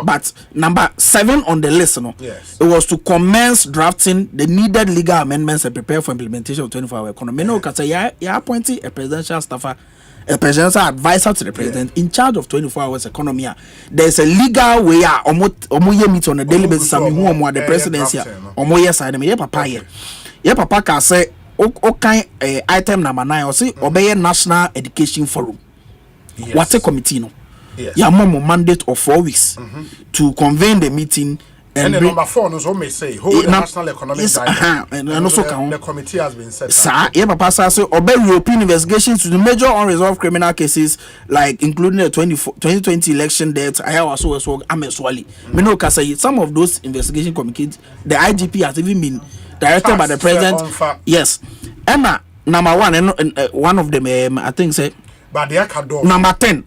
B: but number 7 on the list no.
E: Yes.
B: It was to commence drafting the needed legal amendments and prepare for implementation of 24-hour economy. No ka say you appointing a presidential staffer, a presidential advisor to the president in charge of 24 hours economy. There's a legal way omo meet on a daily basis and who am the presidency omo side me papa here. Ye papa can say okay item number 9 or say obey National Education Forum. What's a committee no? Ya mom mandate of 4 weeks to convene the meeting.
E: And the number 4 no so may say hold the national economic dialogue.
B: And also
E: the committee has been set.
B: Sir, yeah, papa say obey European investigations to the major unresolved criminal cases like including the 2020 election deaths. I have also Ameswali. Me no ka say some of those investigation committees the IGP has even been directed by the president. Yes. Emma number 1 and one of them I think say
E: but the
B: number 10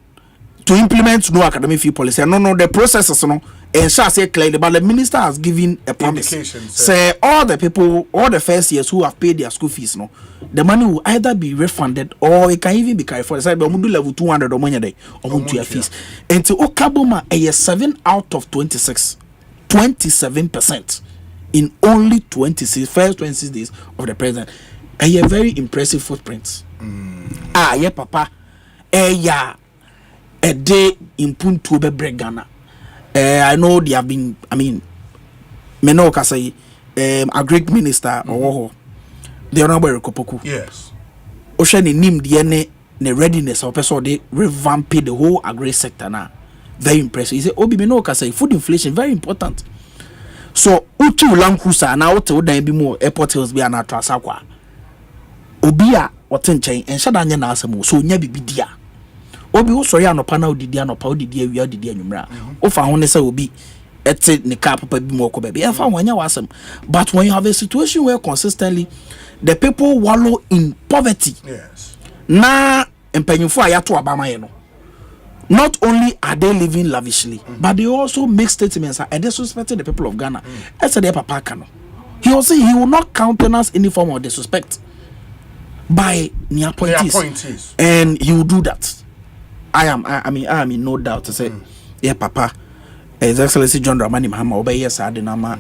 B: to implement no academic fee policy. No the processes no and shall say clearly, but the minister has given a promise. Say all the people, all the first years who have paid their school fees, no, the money will either be refunded or it can even be carried forward. Say, but we do level 200 or money day or to your fees. And to Okaboma, a 7 out of 26, 27% in only first 26 days of the president. A very impressive footprint. Yeah, papa. Yeah, a day in Puntu be Ghana. I know they have been, Menoka say, a great minister, or the Honorable Kopoku.
E: Yes.
B: Ocean nim the readiness of person they revamp the whole agri sector now. Very impressive. He said, Obi Menoka say, food inflation, very important. So, Uchi Land Cruiser, now tell them be more airport hills be an atrasakwa. Obia, or 10 chain, and Shadanya Nasamo, so never be dear. Obi wo sorry anopa na odidi anopa odidi awia odidi anwumra o fa ho ne say obi ete ne car papa bi mo ko baby e fa wanya wasem. But when you have a situation where consistently the people wallow in poverty,
E: yes,
B: na empanyufo ayato abama ye no, not only are they living lavishly, but they also make statements and disrespecting the people of Ghana. As a papa kano, he will say he will not countenance any form of disrespect by the appointees, and he will do that. I am in no doubt to say, yeah, Papa, His Excellency John Dramani Mahama obey yes, Adinama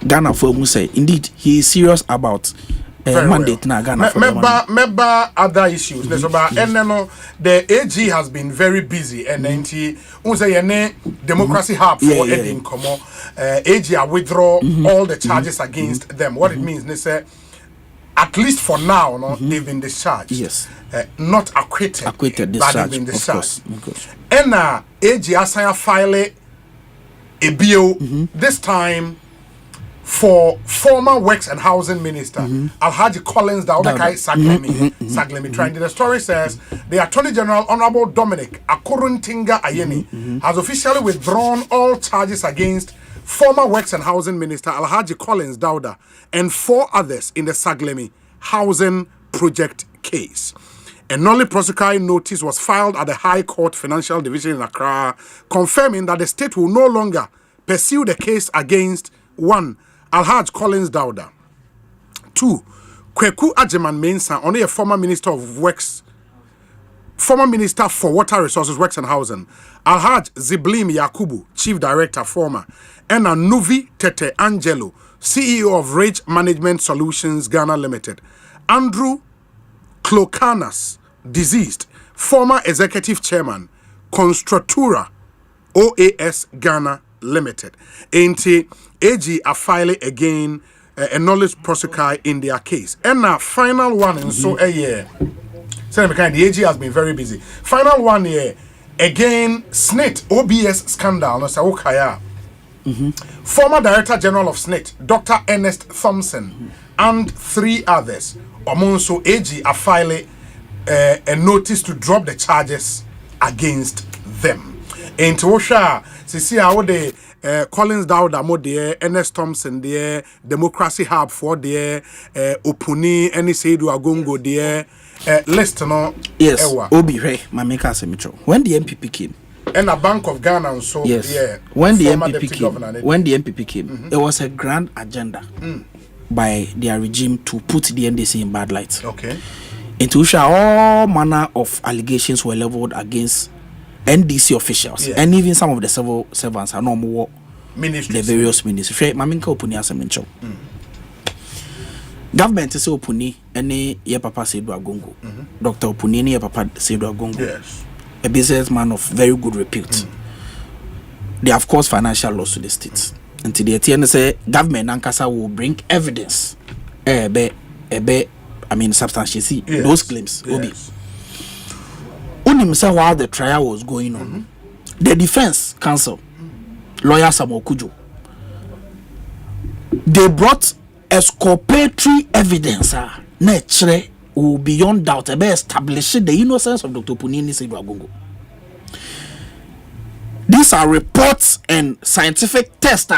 B: Ghana for who say indeed he is serious about mandate na Ghana for
E: member other issues. The AG has been very busy and then say democracy hub for Edin Komo. AG withdraw all the charges against them. What it means, they say at least for now, no, they've been discharged.
B: Yes.
E: Not acquitted, but they've been discharged. And AG Asaya file a bill this time for former Works and Housing Minister Alhaji Collins Daudakai Saglemi trying. The story says the Attorney General Honorable Dominic Akuruntinga Ayeni has officially withdrawn all charges against former Works and Housing Minister Alhaji Collins Dauda and 4 others in the Saglemi housing project case. A nolli-prosequi notice was filed at the High Court Financial Division in Accra, confirming that the state will no longer pursue the case against 1. Alhaji Collins Dauda, 2. Kweku Ajeman Mensah, only a former Minister of Works, former Minister for Water Resources, Works and Housing, Alhaji Ziblim Yakubu, Chief Director, former, and Nuvi Tete Angelo, CEO of Rage Management Solutions Ghana Limited. Andrew Clocanas, deceased, former executive chairman, Constructura OAS Ghana Limited. Ain't AG a file again a knowledge prosecutor in their case. And now final one and so a year. So the AG has been very busy. Final one year again SNIT OBS scandal no so kaya. Former Director General of SNIT, Dr. Ernest Thompson, and 3 others. Omonso AG a file a notice to drop the charges against them. In Tosha, see how the Collins Dowda mo there, Ernest Thompson there, Democracy Hub for there, Opuni, any Seidu Agongo there, list no.
B: Yes, Obi Ray, Mamika Semicho. When the MPP came,
E: and a Bank of Ghana and so
B: yes,
E: yeah.
B: When the MPP came, it was a grand agenda by their regime to put the NDC in bad light.
E: Okay.
B: Into which all manner of allegations were leveled against NDC officials and even some of the civil servants are no more the various ministries. Maminka Opuni Asempa. Government is Opuni any ye papa Seidu Agongo. Dr. Opuni any ye papa Seidu Agongo.
E: Yes.
B: A businessman of very good repute. They have caused financial loss to the state. Until the TN say government Nankasa will bring evidence. Substantiate those claims.
E: Yes.
B: Only say while the trial was going on, the defense counsel, lawyer Samuel Kujo, they brought exculpatory evidence. Nature will beyond doubt establish the innocence of Dr. Punini Seidu Agongo. These are reports and scientific tests.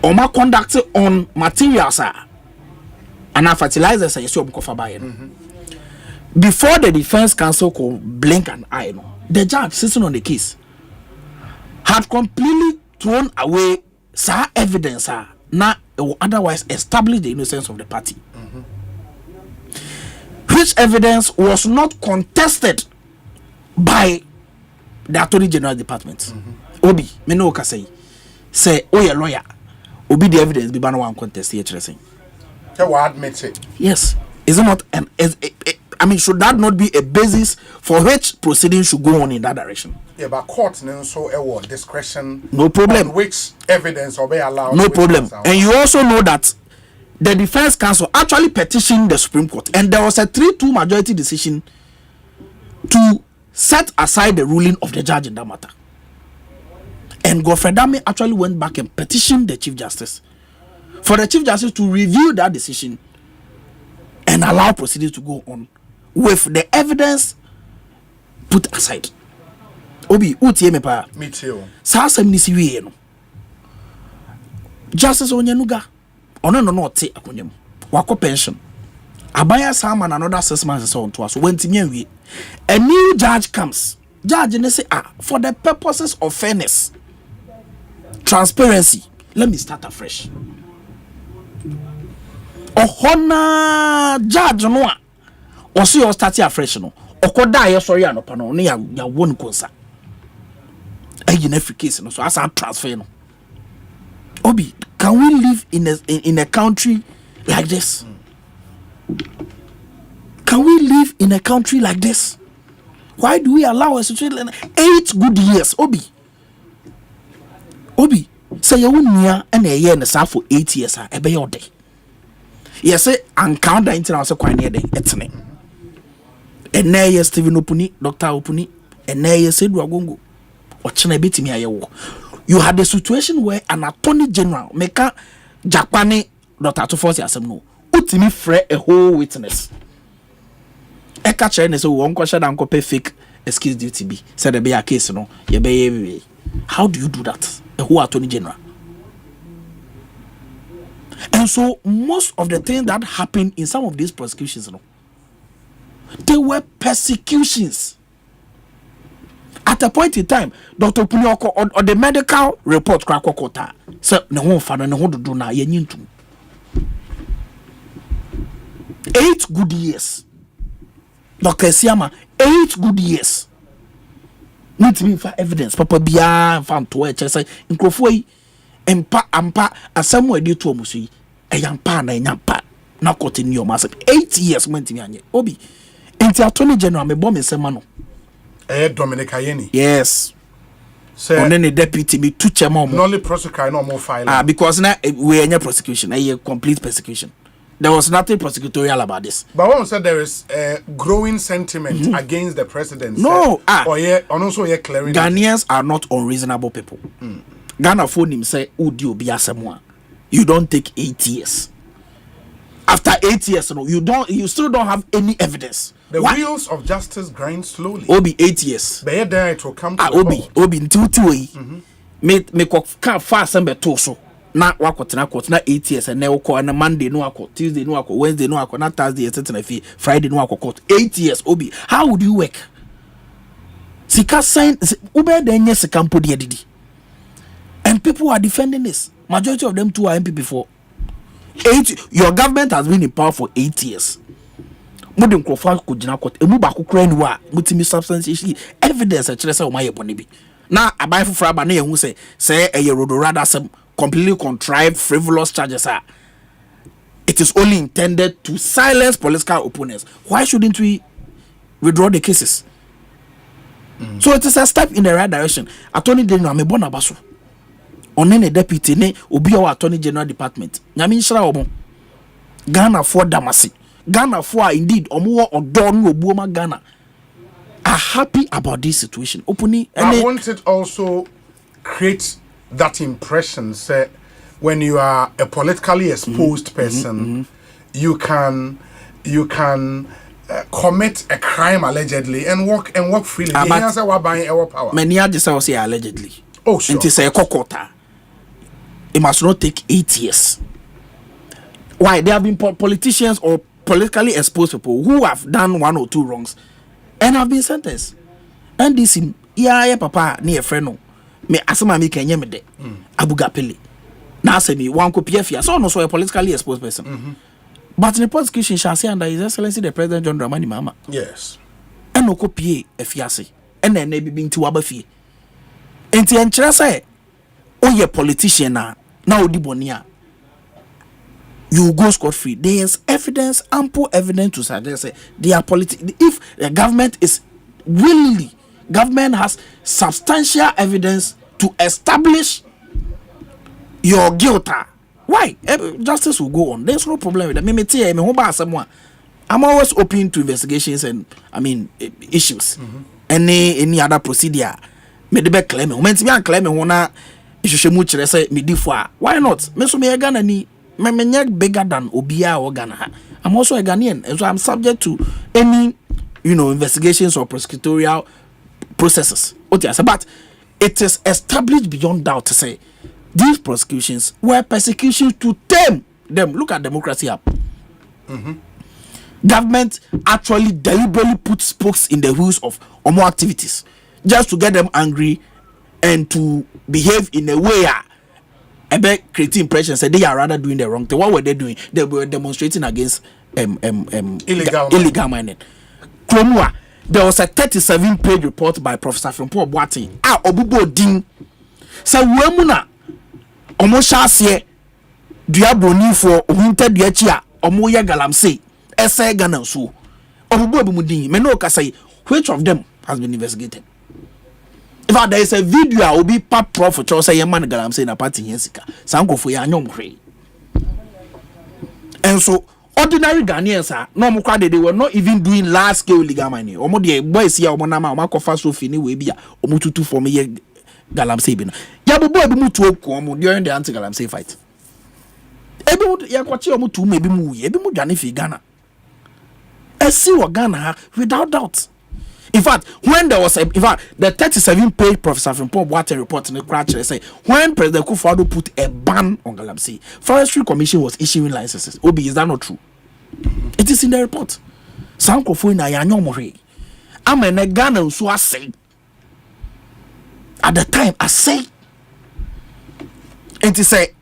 B: Oma conducted on materials and fertilizers and before the defense counsel could blink an eye, the judge sitting on the case had completely thrown away evidence now will otherwise establish the innocence of the party. Which evidence was not contested by the Attorney General Department. Obi, me no say oh yeah lawyer, Obi the evidence be ban one contest here.
E: They will admit it.
B: Yes. Is it not should that not be a basis for which proceedings should go on in that direction?
E: Yeah, but court so discretion.
B: No problem.
E: On which evidence will be allowed?
B: No problem. And you also know that the defense counsel actually petitioned the Supreme Court, and there was a 3-2 majority decision to set aside the ruling of the judge in that matter. And Godfrey Dame actually went back and petitioned the Chief Justice for the Chief Justice to review that decision and allow proceedings to go on with the evidence put aside. Obi, utie me pa.
E: Me too.
B: Sa asem ni si wie no. Justice Onyenuga, ono no te akonyam. Wako pension. Abaya sama na another 6 months so on to us. When timie a new judge comes. Judge ne say for the purposes of fairness, transparency, let me start afresh. Ohona judge no a oso you start afresh no. Okoda ye sorry anopa no ne ya won konsa. Ayi na free case no so as transfer no. Obi, can we live in a country like this? Can we live in a country like this? Why do we allow a situation 8 good years? Obi, say you nia and a year and a for 8 years. I be your day. Yes, and count the international quite near day. It's name. And now yes, Stephen Opuni, Dr. Opuni, and now yes, Seidu Agongo. Watching a bit me a you had a situation where an attorney general make a Japani Dr. Tufosi Asemno utimi free a whole witness. E catch and so one question and pay fake excuse duty be said there be a case no you be. How do you do that? A whole attorney general. And so most of the things that happened in some of these prosecutions, they were persecutions. At a point in time, Dr. Punyoko or the medical report crackota said no one father no one do na yenyintu. 8 good years. Dr. Siama, 8 good years. Need to be for evidence. Papa Bia found to say in Crofway ampa asɛm adi to omuso yi ɛyampa na ɛnyampa na continue your 8 years mentimi anye obi enti attorney general me bomb nsɛma no
E: Dominic Ayeni.
B: yes on any deputy me to chairman
E: only prosecute no more file
B: because now we any prosecution a complete persecution. There was nothing prosecutorial about this.
E: But one said there is a growing sentiment against the president.
B: No,
E: and also clearing.
B: Ghanaians are not unreasonable people. Ghana phone him say, "Udi obi asemwa." You don't take 8 years. After 8 years, you still don't have any evidence.
E: The wheels of justice grind slowly.
B: Obi 8 years.
E: But there it will come to
B: Obi ntutu me ka fa asembe to so. Na wakotena court na 8 years and na wako na Monday no wako, Tuesday no wako, Wednesday no wako, na Thursday etc. Friday no wako court. 8 years Obi. How would you work? Sika sign ube denye sika mpodi edidi. And people are defending this. Majority of them too are MP before. Your government has been in power for 8 years. Modern Crawford could not court. A mubako crane wa mutimi substantially evidence a chesa o maye bonibi. Now a buy for Frabane who say a year rather some completely contrived frivolous charges are. It is only intended to silence political opponents. Why shouldn't we withdraw the cases? So it is a step in the right direction. Attorney General me bona baso. Onene deputy ne obi our Attorney General Department. Nyame nshira omo. Ghana for damasi. Ghana for indeed omo odon obuoma Ghana are happy about this situation. Openly,
E: I want it also create that impression say when you are a politically exposed person, you can commit a crime allegedly and walk freely.
B: Many are just say allegedly.
E: Oh, sure.
B: It is a kokota. It must not take 8 years. Why? There have been politicians or politically exposed people who have done 1 or 2 wrongs and have been sentenced. And this papa near friend me asema me kenye me de abugapele na asemi wan ko pfia so no so a politically exposed person but the prosecution shall say under his excellency the president John Dramani Mahama
E: yes
B: and no kopie afiase and na bibi nti wabafie enti enkyere say oye politician na odi boni a you go scot free. There is evidence, ample evidence to suggest that they are if the government is willingly, government has substantial evidence to establish your guilt. Why? Justice will go on. There's no problem with that. I'm always open to investigations and issues. Any other procedure. Me debe claim me. When me claim me wona issue mu kire say me di fo a. Why not? Me so me Ghana ni me bigger than Obia or Ghana. I'm also a Ghanaian, and so I'm subject to any investigations or prosecutorial processes. But it is established beyond doubt to say these prosecutions were persecutions to tame them. Look at Democracy App. Government actually deliberately put spokes in the wheels of more activities just to get them angry and to behave in a way creating impressions that they are rather doing the wrong thing. What were they doing? They were demonstrating against illegal mining. Kromua, there was a 37-page report by Professor Frimpo Boati. Obubo Ding. So Wemuna Omoshasye Diaboni for Winter Diachia Omoya Galamse Ese Ganansu Obubo Bumudin Menoka say which of them has been investigated? In fact, there is a video I will be pap prophet or say a man Galamse na party Yensika. Sango for ya nyom kre. And so ordinary Ghanaians are no more they were not even doing large scale legal mining. Omo de boys here omo na ma omo kofa so fini we bia omo tutu for me Galamse bi na. Ya bobo ebi mu tu oku omo during the anti Galamse fight. Ebi mu ya kwachi omo tu ebi mu wi ebi mu dwane fi Ghana. Esi wo Ghana without doubt. In fact, when there was the 37-page Professor Frimpo Boateng report in the crowd say when President Kufuor put a ban on Galamsey, Forestry Commission was issuing licenses. Obi, is that not true? It is in the report. Sankofo na ya nyomore. Amene Ghana so I say. At the time, I say. And to say,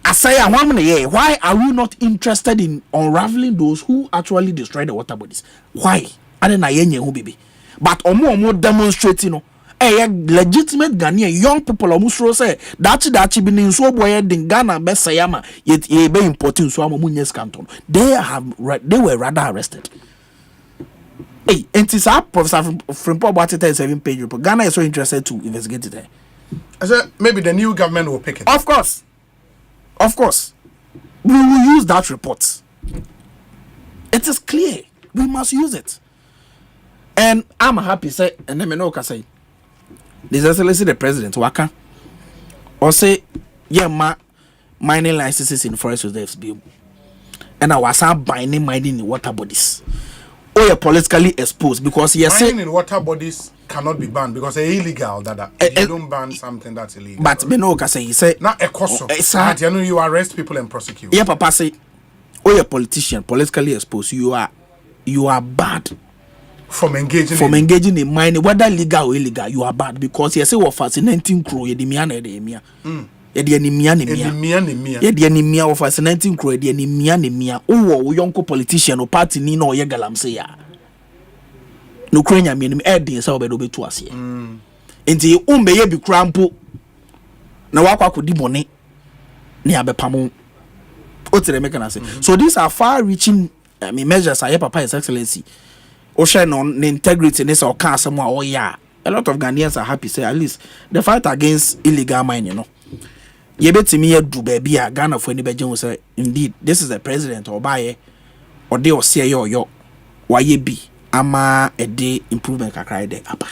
B: why are we not interested in unraveling those who actually destroy the water bodies? Why? But omo demonstrating legitimate Ghanaian young people almost say that been in so boy in Ghana best sayama yet ye be importing so amunyes canton. They were rather arrested. Hey, and it's up Professor from about 7-page report. Ghana is so interested to investigate it.
E: I said maybe the new government will pick it.
B: Of course. We will use that report. It is clear. We must use it. And I'm happy say and let me know say this is the president waka or say yeah mining licenses in forest reserves be and I was mining in water bodies. Or you're politically exposed because
E: mining in water bodies cannot be banned because it's illegal. You don't ban something that's illegal.
B: But Benoka say he said
E: not a cost. You arrest people and prosecute.
B: Yeah, Papa say, oh, you're a politician, politically exposed. You are bad
E: from engaging
B: in mining, whether legal or illegal. You are bad because you say what fascinating crow. You the anemia of fascinating crow. The anemia. Oh, young politician or party ni no ye galam say ya. No Ukrainian meaning adding so be to us here. Enti umbe be crampo na wakwa kodi bone ne abepamo. Otere make na say. So these are far reaching measures I papa his excellency. O share on the integrity ne so ka asem a ya. A lot of Ghanaians are happy say at least the fight against illegal mining, you know. Ye betimi ye do baby a Ghana for any beje say indeed this is the president or buy or they or say yo why ye be ama a day improvement kakra de apa.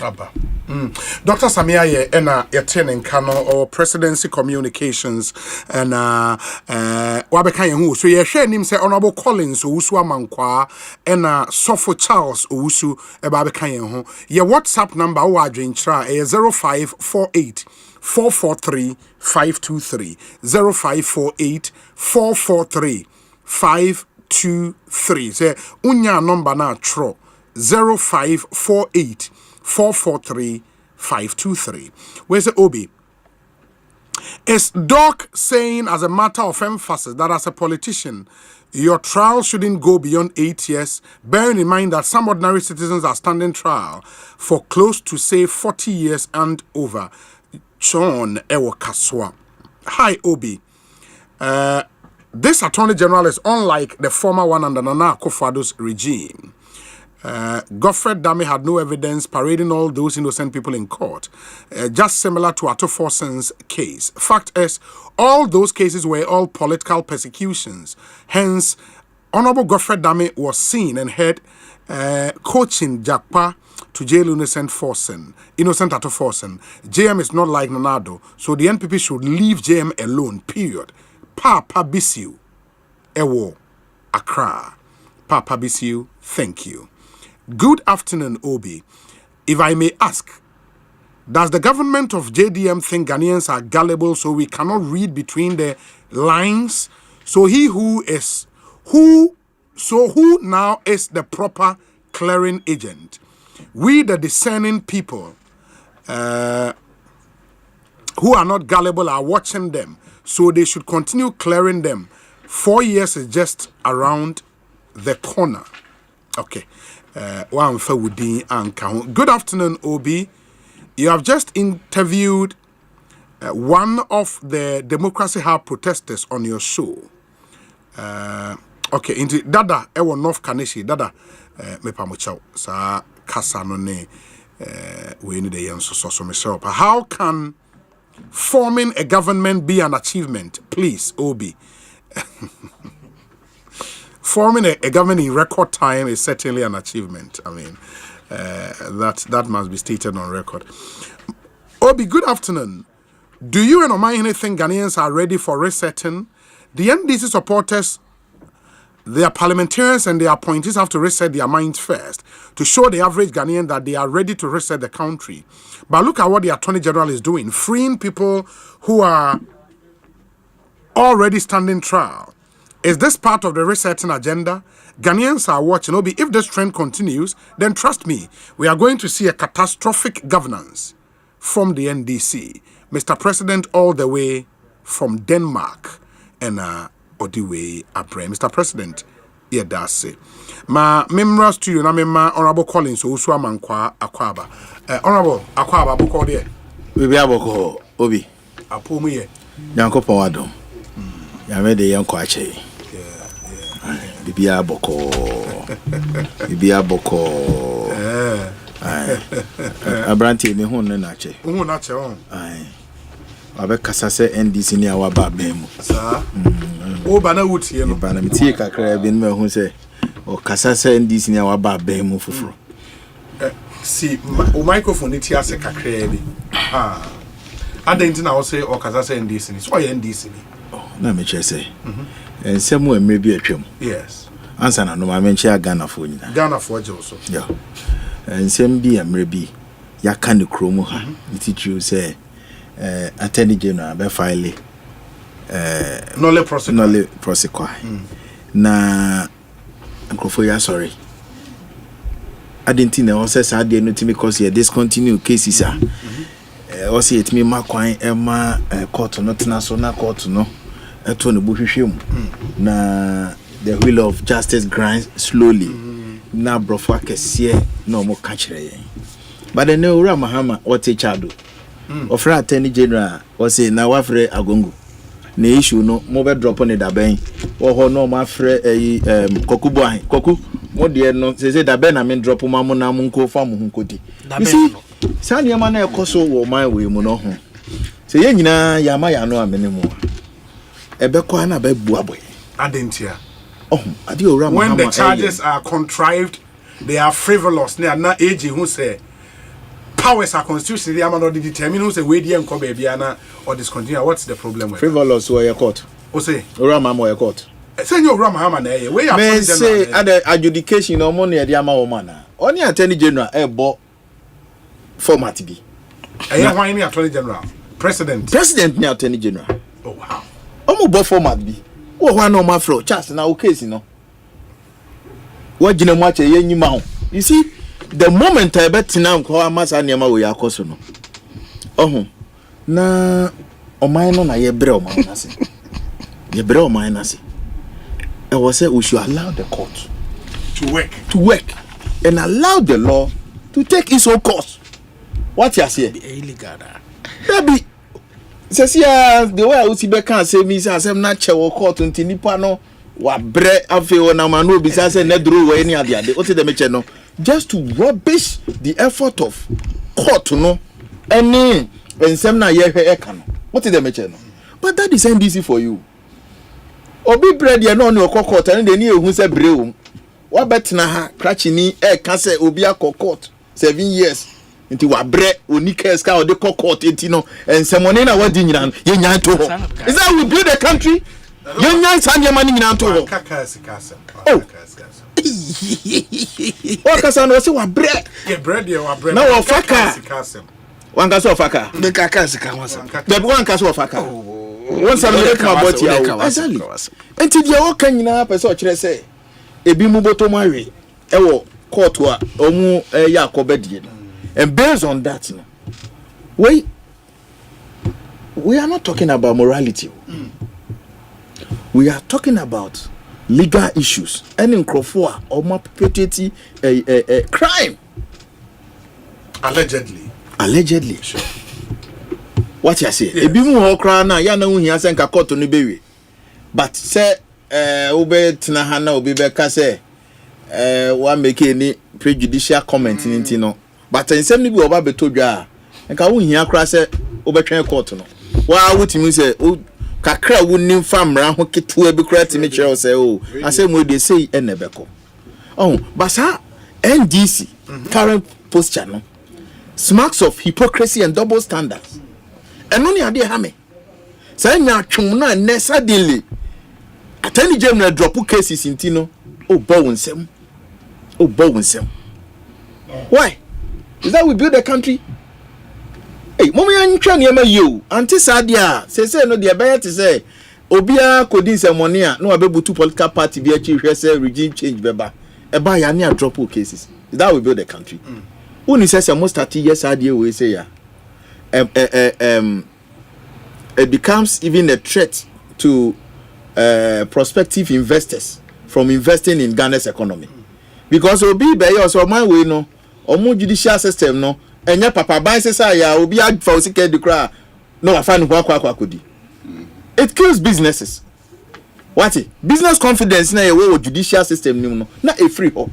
E: Dr. Samia ye ena yetene kano or presidency communications and wabeka ye hu so ye hwe nim say honorable Collins owusu amankwa ena Sofo Charles owusu eba beka ye hu ye WhatsApp number wo adwentra 0548 443 523 0548 443 523 say unya number na tro 0548 443 523. Where's the Obi? Is Doc saying as a matter of emphasis that as a politician your trial shouldn't go beyond 8 years, bearing in mind that some ordinary citizens are standing trial for close to say 40 years and over? Sean Ewo Kaswa. Hi Obi. This Attorney General is unlike the former one under Nana Akufo-Addo's regime. Godfrey Dame had no evidence parading all those innocent people in court, just similar to Ato Forson's case. Fact is, all those cases were all political persecutions. Hence, Honorable Godfrey Dame was seen and heard coaching Jakpa to jail innocent Ato Forson. JM is not like Nanado, so the NPP should leave JM alone, period. Papa Bisiu, Ewo, Accra. Papa Bisiu, thank you. Good afternoon, Obi. If I may ask, does the government of JDM think Ghanaians are gullible so we cannot read between the lines? So who now is the proper clearing agent? We, the discerning people who are not gullible, are watching them, so they should continue clearing them. 4 years is just around the corner. Okay. Good afternoon, Obi. You have just interviewed one of the Democracy Hub protesters on your show. Okay, into Dada, Ewo North Kaneshi, Dada, Mepamochao, Sa Kasano ne, we need a young so myself. How can forming a government be an achievement? Please, Obi. Forming a government in record time is certainly an achievement. I mean, that must be stated on record. Obi, good afternoon. Do you and Omanhene think Ghanaians are ready for resetting? The NDC supporters, their parliamentarians and their appointees have to reset their minds first to show the average Ghanaian that they are ready to reset the country. But look at what the Attorney General is doing, freeing people who are already standing trial. Is this part of the resetting agenda? Ghanaians are watching. Obi, if this trend continues, then trust me, we are going to see a catastrophic governance from the NDC. Mr. President, all the way from Denmark and Odiwe Abre. Mr. President, Yeah, that's it. Ma memra studio na mema Honorable Collins osu amankwa Akwaba. Honorable Akwaba boko there.
B: We be aboko obi.
E: Apomu ye.
B: Yankopon wadom. Ya me de yanko ache. Bibi aboko. Bibi aboko. Abranti me hu na ache.
E: Hu na ache on.
B: Abekasa se NDC ni awaba bemu.
E: Sa. O bana wutie no.
B: Bana mitie kakra bi no hu se o kasa se NDC ni awaba bemu fufuro.
E: See, o microphone it here se kakra bi. Adenti na o se o kasa se NDC ni. So ye NDC ni.
B: Na me che se. Ensemu emre bi atwam.
E: Yes.
B: Ansa na no ma menche Ghana fo nyina.
E: Ghana fo je so.
B: Yeah. Ensem bi emre bi ya ka ne kromu ha. Itichu se Attorney General be file
E: Nole prosecute. Na nkrofo ya sorry. Adenti na o se sa de no timi cause ye discontinue cases a. O se etimi makwan ema court no tena so na court no eto ne bohwehwem. Na the wheel of justice grinds slowly. Na brofo akese na mo ka kire yen. But the no ura mahama o te chado. Ofra Attorney General o say na wafre agongo na issue no mo be drop on da ben o ho no ma frɛ koku bo an koku mo de no say da ben na me drop ma mo na mo nko fa mo hu kodi sa ne ma na ekoso wo man we mu no ho say ye nyina ya ma ya no amene mu ebe kwa na be bu aboy adentia
B: ade owura ma
E: when the charges are contrived they are frivolous na age who say powers are constitutionally not determined who say we dey enko bia na or discontinue. What's the problem with
B: frivolous or your court?
E: Osei
B: Orama mo your court.
E: Say you Orama Hama na we are
B: me say at the adjudication no money e dey ama wo mana. Only Attorney General bo format bi.
E: Why ni Attorney General? President
B: ni Attorney General.
E: Oh wow.
B: Omo bo format bi. Wo ho na o ma fro chance na o case no. Wo gina mo ache ye nyima ho. You see the moment I bet now ko amasa niam we yakoso no na oman no na ye bre oman na se ye bre oman na se e was say we should allow the court to work and allow the law to take its own course. What you say
E: illegal
B: that be say the way I see be can say me say asem na che wo court nti nipa no wa bre afi wona ma no bi say na duro we ni ade o ti dem che no just to rubbish the effort of court no any ensem na ye hwe eka no what is the meche no but that is NDC for you obi bread ye no court and dey ni ehun se brew wa betna ha krachini eka se obi akọ court 7 years nti wa bre oni case ka o de court enti no ensem oni na wadi nyina ye nyan to ho is that we build the country ye nyan san ye mani nyina to ho Waka sana wasi wa bread.
E: Yeah, bread ya wa bread.
B: Na wa faka. Wanga so faka.
E: Me kaka sika wasa.
B: Bebu wanga so faka. Wonsa me make my body ya. Exactly. Enti dia wo kan nyina pese o kire se ebi mu boto mawe e wo court a omu ya akobadie. And based on that we are not talking about morality. We are talking about legal issues and in Crawford or more perpetuating a crime. Allegedly.
E: Sure.
B: What you say? Ebi mu ho kra na ya na hu hia se nka court no bewe. But say obe tina ha na obi be ka say wa make any prejudicial comment nti no. But ensem ni bi oba betodwa nka hu hia kra say obetwen court no. Wa wutimi say kakra woni famra ho ketewa bi kra timi kire say asem we dey say enebeko but sa NDC current posture no smacks of hypocrisy and double standards eno ni ade ha me say nya twum na ne suddenly Attorney General drop cases intino bow nsem why is that we build a country? Hey, mommy antwa niam you anti sadia say no de be te say obia kodin se money a no abebutu political party bi achi hwe say regime change beba e ba ya na drop cases. Is that we build a country? Who says almost 30 years idea we say ya it becomes even a threat to prospective investors
G: from investing in Ghana's economy. Because obi be also my way no, omo judicial system no, enya papa ban sesa ya obi agfa sika di kra no afa no kwa kodi. It kills businesses. What it? Business confidence na ye wo judicial system nim no na e free ho.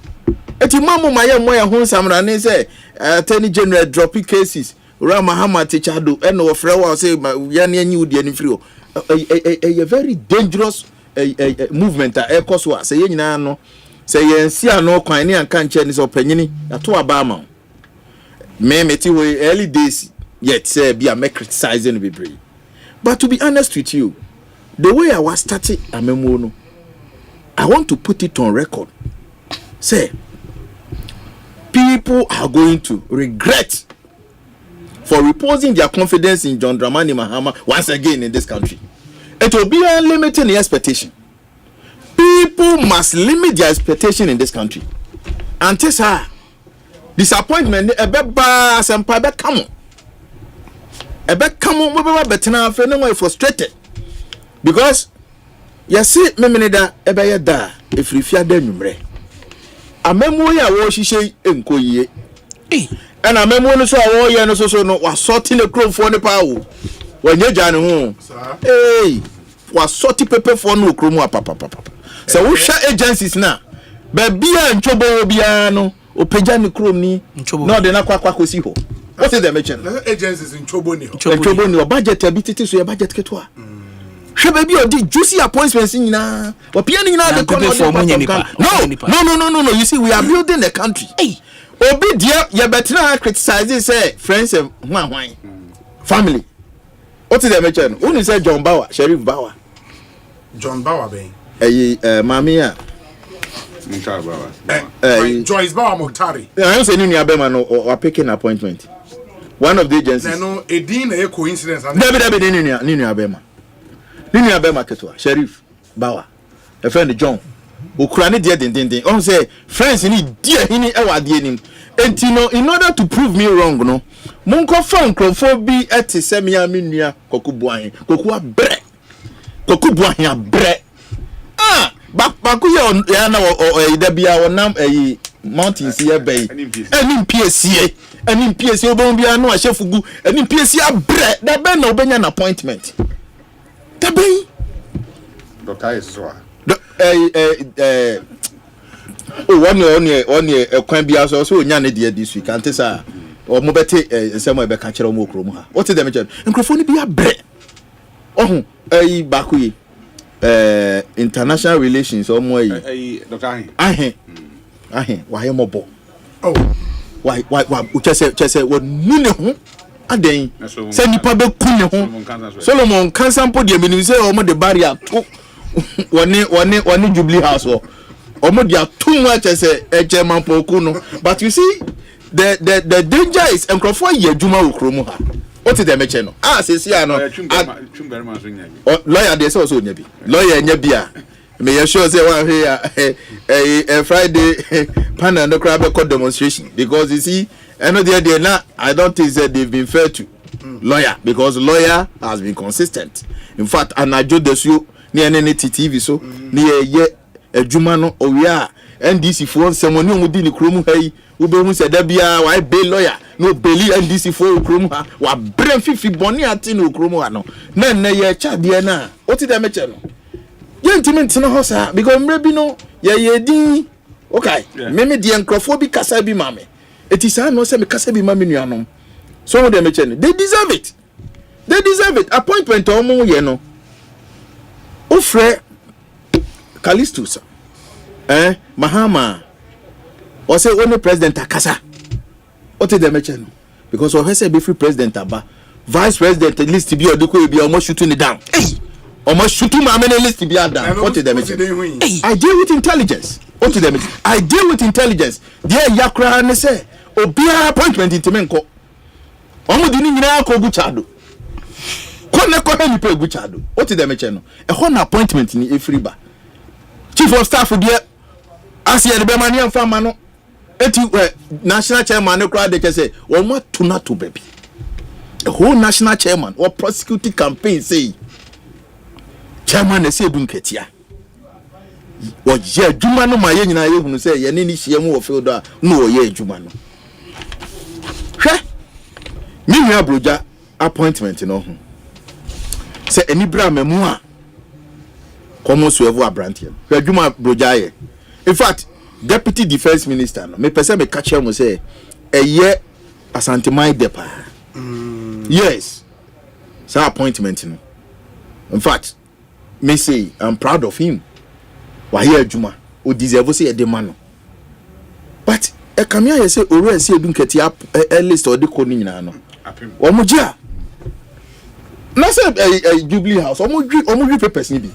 G: Eti mamu maye moya ho samra ne say attorney general dropping cases. Ura Mahama Tichado and no frewa say yani anyi udi ani free ho. A very dangerous movement ekoswa say ye nyina no say ye nsia no kwan ne anka nche ni so panyini ato abama. Me meti we early days yet say be am criticizing be brave. But to be honest with you, the way I was starting Amemo no, I want to put it on record. Say, people are going to regret for reposing their confidence in John Dramani Mahama once again in this country. It will be limiting the expectation. People must limit their expectation in this country. Until sir, disappointment, Asempa come on. Come on, but now I'm frustrated. Because you see, Memeneda Ebaya da, if you fear them, a memory I was she encoye. And a memory so I was so no was sorting a crow for the power. When you're Johnny home, hey, was sorting paper for no chromo papa. So we share agencies now. But be and Chobo Biano, or Pejani Chrome, no, they're not quite see ho. What is the mention?
E: Agencies in Choboni.
G: Choboni, or budget ability to your budget ketwa. She baby or did juicy appointments in na or piano in the No. You see, we are building a country. Hey, Obi dear, you better not criticize this, say friends and wine. Family. What is the mention? Only said John Bauer, Sheriff Bauer.
E: John Bauer, baby.
G: Mamia.
E: Joyce Bauer Moktari.
G: I don't say Nini Abema or picking appointment. One of the agencies.
E: No, a dean a coincidence.
G: Never Nini Abema. Nini Abema Ketwa, Sheriff Bauer, a friend John. Ukraine dear din. On say friends in dear hini ewa dear him. And in order to prove me wrong, no, Monko phone be at Semia Minia, Kokubuahin, Kokua bre. Kokubuahin bre. Bakuya on Yana or Debia or Nam a mountains here bay. And in PSCA, and in PSCA, Bombia, no, a chefugu, and in PSCA bre. That ben no ben an appointment. The bay.
L: Doctor is
G: one year, a can be also Yana dear this week, and Tessa or Mobete, somewhere back catcher or Mokrom. What is the matter? And Crofoni be a bre. Oh, a Bakui. International relations or more. Why mobile? Oh, why? Just say what Nino? A day. Send you public Solomon can sample the minister or the barrier. One Jubilee House or Modia too much as a German Pokuno. But you see, the danger is and ye Juma Ukromoha. What is the mention? Says lawyer, there's also Nebi. Lawyer Nebia. May I sure say one here a Friday panel and the crab court demonstration because you see, another day now, I don't think that they've been fair to lawyer because lawyer has been consistent. In fact, and I do this you near any TV so near ye a Jumano or we are NDC for someone who didn't chrome hey. Ube said there be a white bail lawyer, no bailey and DC for Ukroma, wa brain 50 bonny at in Ukroma. No, ye chat diana. What did I mention? Gentlemen, no hosa, because maybe no, ye di. Okay, maybe the uncrophobic Kasabi mammy. It is I no semi Kasabi mammy. So they mention they deserve it. They deserve it. Appointment or more, you know. Ofre Callistus, Mahama. Or say only President Akasa. What is the mention? Because of her say be free President Aba, Vice President at least to be or do be almost shooting it down. Hey, almost shooting my many list to be down. What is the mention? I deal with intelligence. What is the mention? I deal with intelligence. Dear Yakra and say, Obia appointment in Timenko. Omo dini nyina ko buchado. Kone ko he ni pe buchado. What is the mention? A hon appointment ni Efriba. Chief of Staff there. Asia the Bemani and Famano. National chairman, no crowd, they can say, well, what to not to baby. The whole national chairman or prosecuting campaign say, Chairman, they say, Dunketia. What ye Jumano my yen who say Yanini Shiamu or Filda, no ye Jumano. Mimi Bruja appointment, you know. Say any bra memoir. Como so ever brantian. Juma Bruja. In fact, Deputy Defense Minister, me person me catch him say a year Asante my depa. Yes. So appointment, you know. In fact, me say I'm proud of him. Why here Juma? O deserve say a demand. But e come here say ore say edun keti a list or the code nyina no. Omuja. Na say Jubilee House, omu papers ni bi.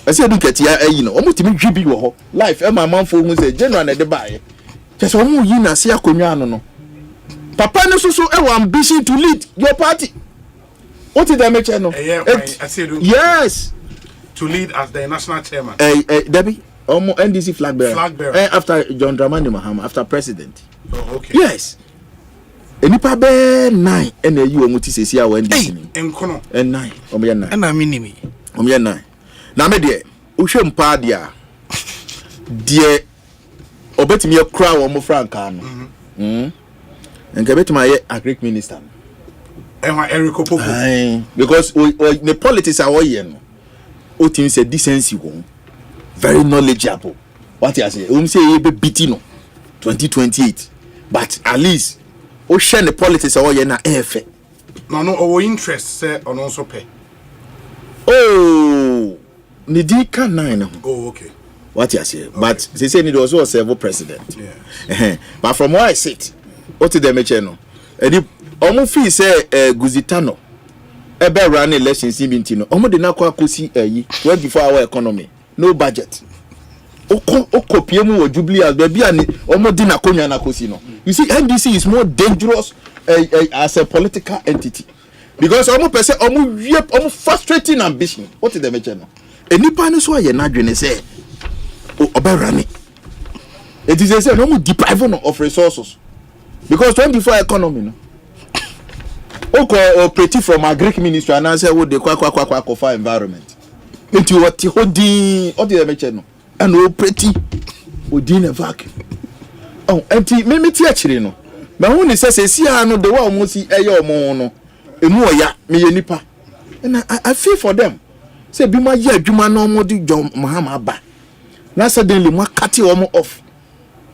G: I say edun keti you know, omu timi dwi bi wo ho. Life e my man for hu say general na de bae. Just omu yi na say akonwa no no. Papa no so e ambition to lead your party. What did I make no? Yes.
E: To lead as the national chairman.
G: Debbie, almost NDC flag bearer. After John Dramani Mahama, after president.
E: Oh, okay.
G: Yes. Enipa be 9 and you omuti sesi a NDC.
E: Enkono.
G: 9. Omo 9.
B: And I mean
G: Omo 9. Na me de, uhwe mpa dia. Die obetimi akra wo mo franka no. Enka betimi ye agric minister.
E: Eric Opoku.
G: Because the politics are all here no. O team say decency one. Very knowledgeable. What you say? Say you be beating no 2028. But at least o share the politics are all here na efe.
E: No our interest say on also pay.
G: Oh, Nidi can 9.
E: Oh, okay.
G: What you say? Okay. But they say need also a servo president.
E: Yeah.
G: But from where I sit, what did they mention no? And omo fi say Guzitano ebe run elections in no omo de na kwa kosi 24-hour economy no budget oko piemu wo Jubilee as be bia ni omo di na konwa na kosi no. You see NDC is more dangerous as a political entity because omo person omo frustrating ambition. What did they mention no? Enipa no so aye na dwene say obe run it is say no deprive of resources because 24 economy no operate from a Greek ministry and answer what the kwa for environment. Into what the mention and operate within a vacuum. Oh, empty me actually no. My own is say no the one must see ayo no. Emu ya me nipa. And I feel for them. Say be my year juma no mo di John Mahama ba. Na suddenly mo cut you off.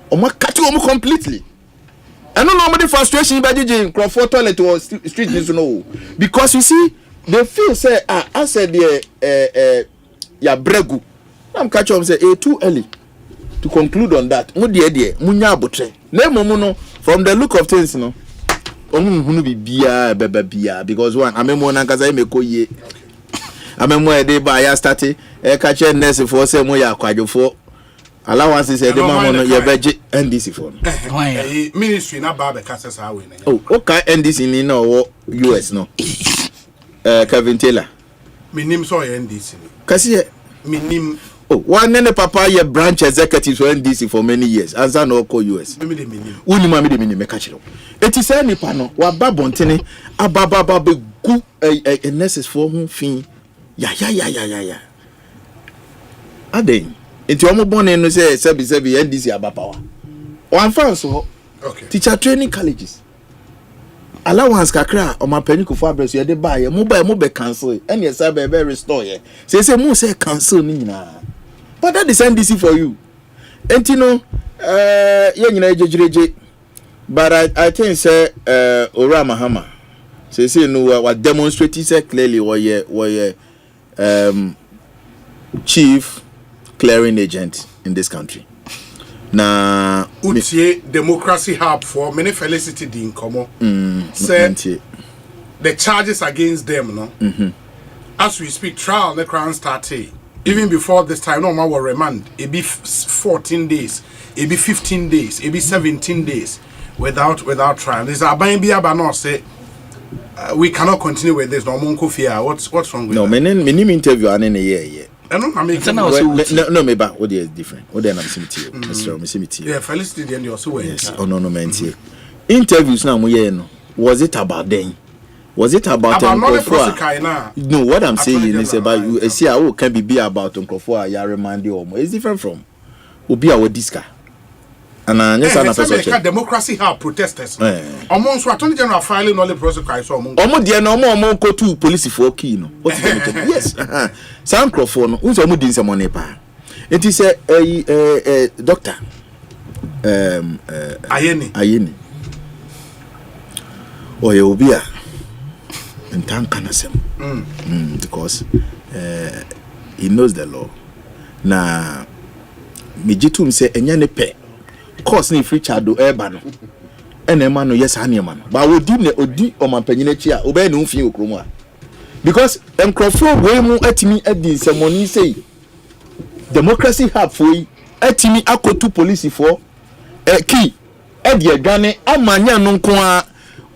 G: O mo cut you completely. I don't know the frustration by DJ Crawford toilet or street needs to know. Because you see, they feel say I said ya bregu. I'm catching up say too early to conclude on that. Mu dear munya botre. No from the look of things no. Omu be bia bia because one amemo na kaza emeko ye. Amemo e dey ba ya start catch nurse for say mo ya kwadwofo. Allowances the man on your budget NDC for
E: ministry na ba be kasa sa we na.
G: Oh, okay NDC ni na o US no. Kevin Taylor.
E: Minim so NDC.
G: Kasi
E: minim.
G: Oh, one nene papa ye branch executive for NDC for many years. Anza no ko US.
E: Me de minim.
G: Uni ma me de minim me ka kire. Eti say nipa no wa ba bontene ababa be gu nurses for hu fin. Ya. Aden. Into omo born no say sebi NDC abapawa. One fan so
E: okay.
G: Teacher training colleges. Allowance kakra o ma panic for abreso ye de buy ye mo be cancel and yes be restore ye. Say mo say cancel ni nyina. But that is NDC for you. Enti no ye nyina ejejireje. But I think say Ora Mahama say no wa demonstrate say clearly were chief clearing agent in this country. Na
E: Utie democracy hub for many felicity din komo. Say the charges against them no. As we speak trial the crown started. Even before this time no man will remand. It be 14 days, it be 15 days, it be 17 days without trial. This aban bia ba no say we cannot continue with this no monko fear. What's wrong with
G: no,
E: that?
G: No, many interview ane ye.
E: No,
G: maybe what is different. What then I'm seeing
E: yeah, Felicity then you also went.
G: Yes, no, man. Interviews now, no. Was it about them? Was it about
E: Nkrofo?
G: No, what I'm saying is about you see how can be about Nkrofo ya remind you it's different from obi a wodiska. And yes, I
E: know democracy have protesters. Among Attorney General filing only prosecute so among
G: dia no mo go to police for key no. What is going to yes. Some Nkrofo no unso mo din se mo ne pa. It is doctor Ayeni. Oh, you be a and Tankanasem because he knows the law. Na Mijitum say Enyane pe course ni free chado ebano. Ene man no yes ane man. But odi o man panyine chi a obey no mfin okromu a. Because Nkrofo we mu atimi adi semoni say democracy hub for atimi akotu police for key edi adwane amanya no nko a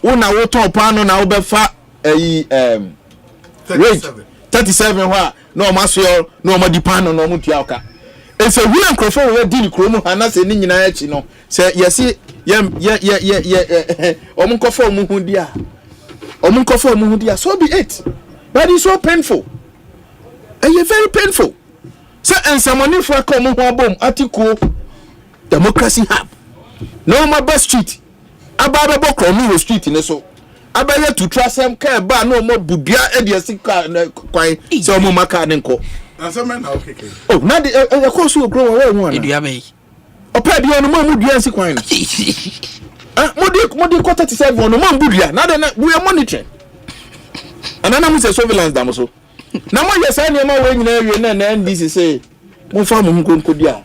G: una wo ton pano na wo befa 37 ho no maso no mo di pano no mo tuaka e se wi Nkrofo we di ni kromu ana se ni nyina achi no se yesi ye omunkofo mu hu dia so be it. That is so painful and very painful. So and someone for come home article democracy hub no my best street ababa bokro mi street ne so abaya to trust them car ba no more budia e de sika kwan so mo maka ne nko
E: answer na okay
G: oh na de e ko so grow we hu ana edua be opa de no mo dua nsi kwan ah mo de ko 37 no mo budia na de we are monitoring anana mo say surveillance dam so na mo yes any ma we nyina awie na NDC say mo fa mo nkonko dia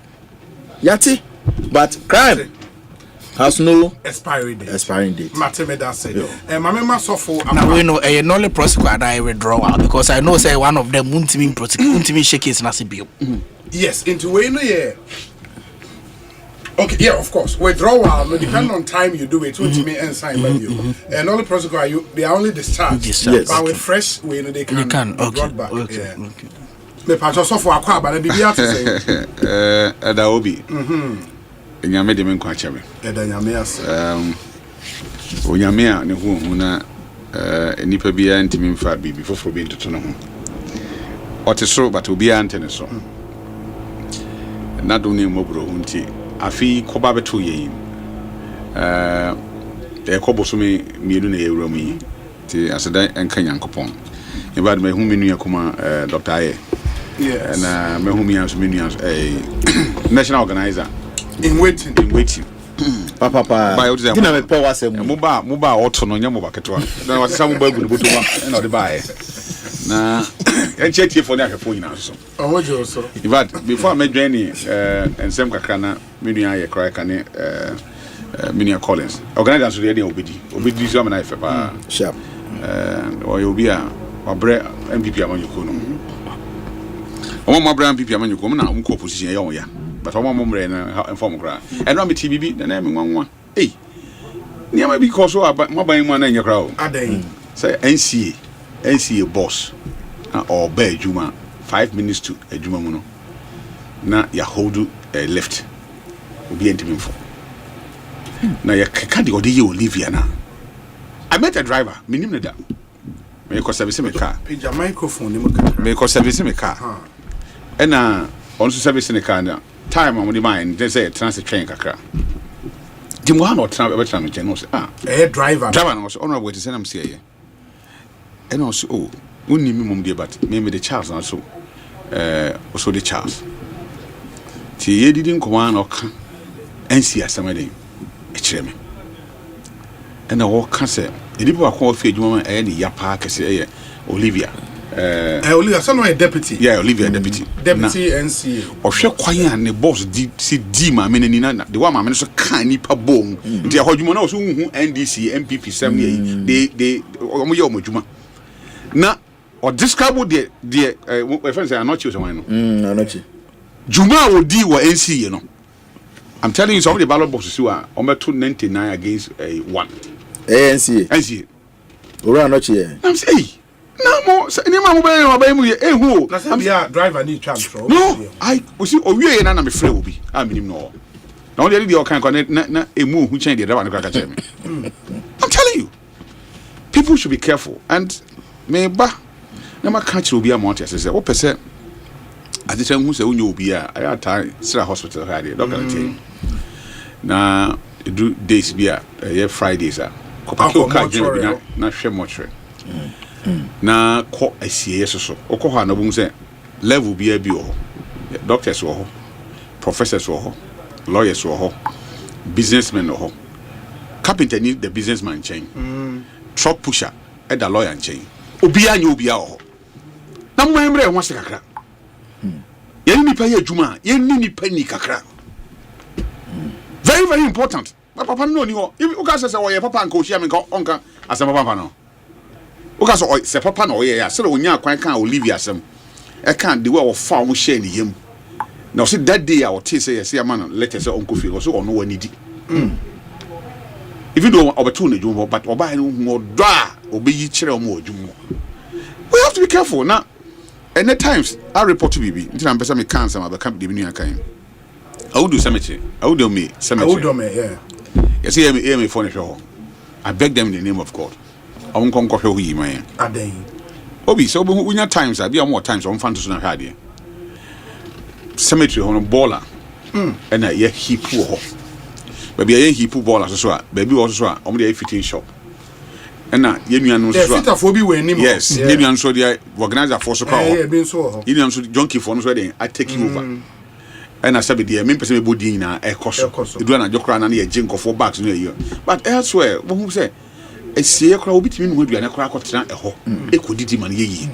G: yati but crime has no expiring date.
E: Matemeda said. Mamema suffer.
B: Now we know a knowledge prosecutor I withdrawal because I know say one of them won't mean shake his nasi bill.
E: Yes, into way no yeah. Okay, yeah, of course. Withdrawal no depend on time you do it. Won't me and sign you. And only prosecutor they are only discharged.
B: Yes.
E: But with fresh way no they can.
B: Okay.
E: Back. Okay. Me patcho suffer akwa ba na bibia to say.
L: Ada obi. Nyame de men kwa chame
E: eda nyame ase
L: onyame a ne ho na enipa bia ntimi mfa bibi foforo bi ntoto no ho otesoro but obi ante ne so na do ne mobro hunti afi koba beto yin ekoboso me mienu na yewura mu yi ti aseda enka yankopon e bad me hu menu yakoma Dr. Aye na me hu mi anso menu anso national organizer
E: in waiting
G: papa dina me pe wase
L: mu ba auto no nyamo ba ketwa na wase mu ba gu boto wa na ode ba e na enche tie fo ne akafo nyina so
E: ojo so
L: but before me journey ensem kakra na menu aye cry kane menu Collins organizer so dey obedi so na ife pa
G: sharp
L: o yo bia obre MPP amanyuko no o mo abra MPP amanyuko na umko opposition ya ya but I'm more na inform cry and no me TBB na na me nwanwa niam bi ko so mo ban mu na nya cry o
E: adan
L: say NCA boss or ba adwuma 5 minutes to adwuma mu no na ya hold left obi entimi mfo na ya ka de odi ye Olivia na I met a driver minim na da me ko service me car
E: page microphone ni mo ka
L: me ko service me car na on service ne car na time on the mind they say transit train kakra di mo ha no tran me chen no say
E: driver
L: no so honorable to say am say here and also wonni mi mum de but me the Charles na so also the Charles ti ye didin ko wan oka NC asamade e kire me and wo ka say edi ba ko afi adwuma ma e ne yapa kese e Olivia
E: Olivia so no a deputy
L: Olivia deputy
E: NCA
L: ohwe kwan ne boss di ma me ni na the one ma me so kan nipa bom nti ahodwuma na so hu NDC MPP 7 they omo ye omodwuma na o describe the my friend say anochi o so wan no
G: anochi
L: juma odi wo NCA no I'm telling you some of the ballot boxes who are on 99 against 1 NCA
G: ora anochi
L: I'm say na mo ni ma mo ba mu ye ehu
E: na say bia driver need chance for
L: no I we see owie na me frɛ obi a minim no na only the kind na emu hu chen the driver na ka tell me I'm telling you people people should be careful. And maybe never catch will be a monte. I say, oh, per se. I just who say, you will be a time, Sarah Hospital, had it. Doctor, now, do days be a Fridays. Not share much. Now, call a CS or so. Okoha no boom say, level be a bio. Doctors or professors or lawyers or businessmen or carpenter need the businessman chain. Truck pusher at the lawyer chain. Obia you be all. Now, my memory wants to crack. Yen ni pay juma, yen ni penny kakra. Very, very important. But papa no ni ho. If uka say oye papa nko hia me nka onka Asempa papa no. Uka say papa no oye ya, say onya kwan kan Olivia asem. E kan the way of fa mo share ni yam. Now see that day I will say yes, man, let us say uncle feel so on no one need. If you don't opportunity jumbo, but oba no mo dra obi yi kire mo adwumo. We have to be careful now. And at times I report to BB. Until I'm person me can some can't be new kan. I would do cemetery. I would do me cemetery. I would do me, yeah. You see me phone show. I beg them in the name of God. I won't come coffee with man. Adey. Obi so we nya times I be more times on fan to na hade. Cemetery on baller. And I heap ho. Baby I heap baller so baby also so am dey fitting shop. And na ye nuanu so. Fit for bi we nim. Yes, ye nuanu so dey organizer for so call. Yeah, be so. Ye nuanu so junkie for no so dey I take you over. And I said dey me person me body na ekoso. Edu na jokra na ye jinkofo bags no ye. But elsewhere, who say esie kra obi timi no aduane kra akotena eho. Ekodidi man ye.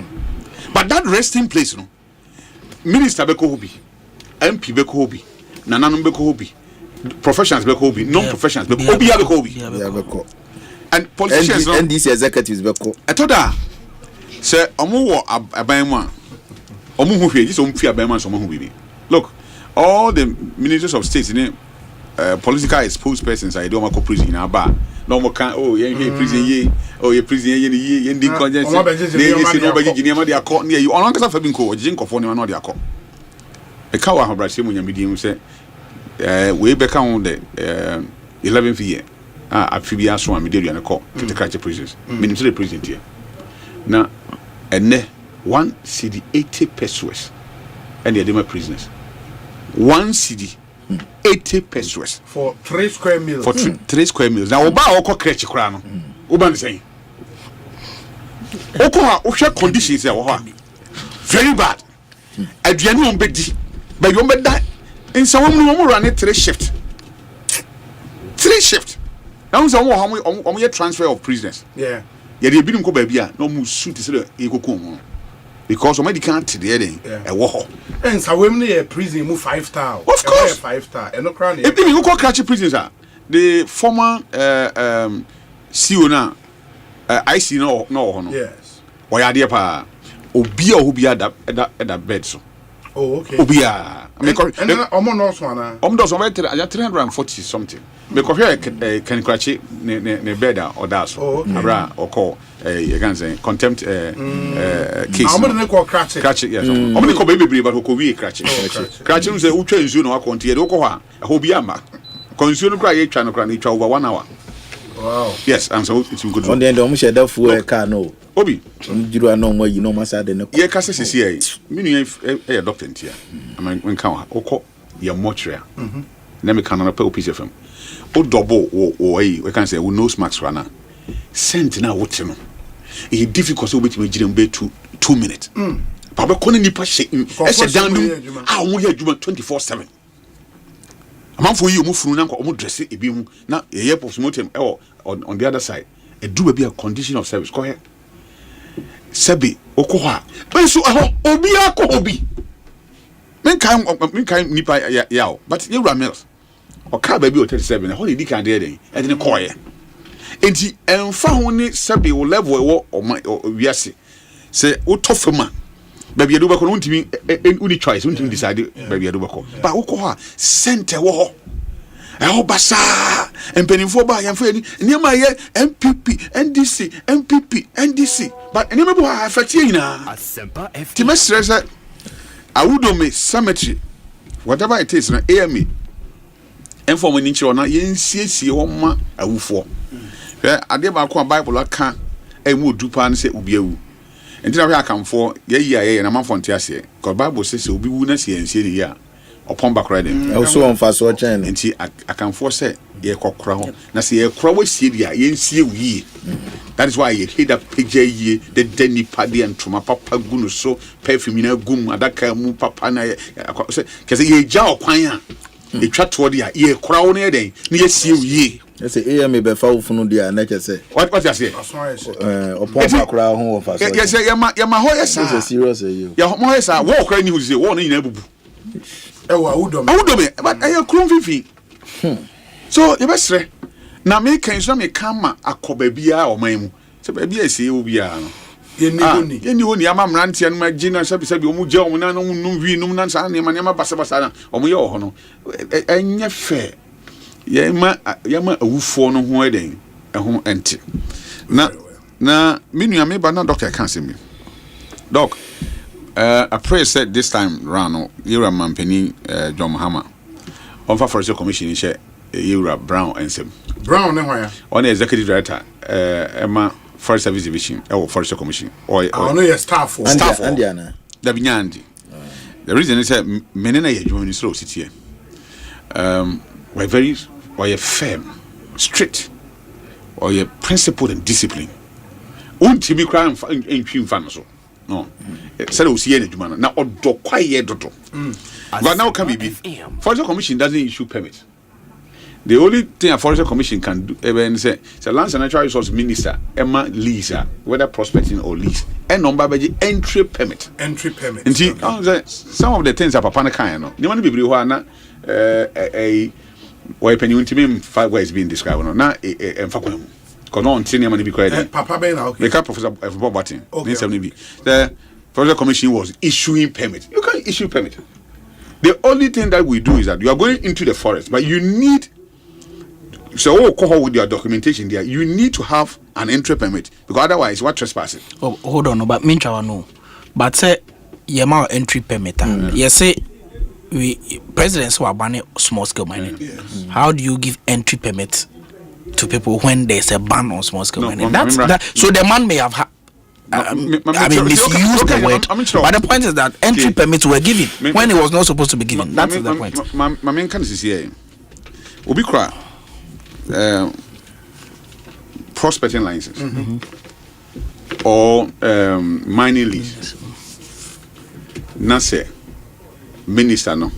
L: But that resting place no. Minister beko hobi. MP beko hobi. Nananom beko hobi. Professionals beko hobi. Non-professionals beko obi ya beko hobi. Ya beko. And politicians and these executives beko. Etoda say omo wo aban mu a omo hu hwe ji so mfi aban mu so omo hu bibi. Look, all the ministers of state in political exposed persons I don't prison in aba. No more can prison ye prison ye ndi conscience. Nobody giniama dey akọ near you. On kasa fa bi nko jinkofo ne ma no dey akọ. E ka wa hobrase mu nyamedium say we be ka on the 11th year. Afibia so amedelu ne ko to the crutch prisons. Ministry prison here. Na ene 1 cedi 80 pesos. And the dema prisoners. 1 cedi 80 pesos
E: for 3 square meals.
L: For 3 square meals. Now oba oko crutch kra no. Oba ne say. Oko ha o hwe conditions e wo ha. Very bad. Aduane on bedi. But you be that in some woman run 3 shift. 3 shift. Now some how we transfer of prisoners. Yeah. Yeah, they been go baby no mu suit say e kokon. Because somebody can't there then e wo ho.
E: And so when a prison move 5 star. Of
L: course
E: 5 star. And no crown.
L: If you go catch prisons the former CEO na IC no. Yes. Why are there pa obi a obi that bed so. Oh, okay. Obia.
E: And omo no so na.
L: Omo do so 340 something. Me ko hwe can crache ne bed or that so. Abra or call you can say contempt case.
E: Omo ne ko crache.
L: Crache yes. Omo ne ko baby but ko wi crache. Crache no say utwa nsuo no akontie de ko ha obi ama. Konsuo no kra ye twa no kra ne twa over 1 hour. Wow. Yes, and so it's good.
B: On the end, almost a full car no.
L: Obi,
B: you are no more, you know, my side.
L: Yeah, Cassis is here. Meaning a doctor here. I mean, when come, Oko, your mortuary. Let me can on a piece of him. O double or we can say, who knows Max Runner. Sent now what you know. It's difficult to wait me 2 minutes. Papa calling you push shaking. I said, down, I won't hear you 24/7. A man for you move through now, almost dress it. Now, a year of motem on the other side. A do be a condition of service. Go ahead. Sebi, Okoha. But so, Obia Kobi. Men kind nipa yao, but you Ramels. Or car baby or 37, a holiday can there, and then a choir. And he and found Sebi will level or my or Yassi. Say, O Toffema. Baby, you do back on to me, only choice, wouldn't decide, baby, you do back on. But Okoha, Center War. Basa and penny for by and Freddy, near my MPP, NDC, MPP, NDC. But never I fatina. Asempa Timester, I would make cemetery, whatever it is, AME. And for when you are not in CC or ma, I will for. I did my Bible, I can't. emu dupa no se obi awu enti na hwe akamfo ye na manfo nte ase because Bible says obi wu na se ensie ne ya upon bakra dem
G: also on fa so chen
L: enti akamfo se ye kokora ho na se ye kora wasie dia ye nsie wi that is why ye head up page ye the deni padi and tuma papa gunu so perfume na gum adaka mu papa na se kese ye ja okwan a e twa to dia ye kora wo ne den na ye sie wi
G: say am be fa ufunu dia na kese
L: what you say
G: upon bakra ho of fa so
L: yes ya ma ho yes
G: is serious you
L: ya mo yes wo kora ni hu say wo na nyina bubu
E: ewa udome
L: but aye krum fifi so you be sre na me kan so me kama akoba bia o man mu se ba bia ese wo bia no yeni honi ama mrantia no magi na sabi o mu je o mu na no num wi num na sa ne ma basa na o mu ye o ho no enye fe ye ma awufo no ho eden ho ente na minu me ba na doctor kan se me doc I pray said this time round Yura Mampeni John Mahama on Forest Commission share Yura Brown and some
E: Brown where
L: on the executive director Emma Forest Service Division or Forest Commission or
E: I know your staff
L: Indiana the Binyandi. The reason is that menena ye join slow city we're very firm, strict, or you're principled and disciplined. Unti be crying in fan so. No, said we see any man now or do quiet dodo. But now can be Forest Commission doesn't issue permit. The only thing a Forest Commission can do even say Lands and Natural Resource Minister Emma Lisa, whether prospecting or lease, and number by entry permit.
E: Entry permit.
L: Some of the things are papa kind no. The one be na a why penny ultimate 5 ways being described na emfa because no until money be correct.
E: Papa Ben okay.
L: Make up Professor Bob Martin. The Forest Commission was issuing permit. You can't issue permit. The only thing that we do is that you are going into the forest, but you need so call with your documentation there. You need to have an entry permit because otherwise, what trespassing?
B: Oh, hold on, but mincha no. But say yema entry permit. Yes, say we presidents who are banning small scale mining. Yes. How do you give entry permit to people when there's a ban on small scale mining? So the man may have I mean, misused the word, but the point is that entry permits were given when it was not supposed to be given. That's the point.
L: My main concern is here. Obi cry. Prospecting license or mining lease. Nase minister no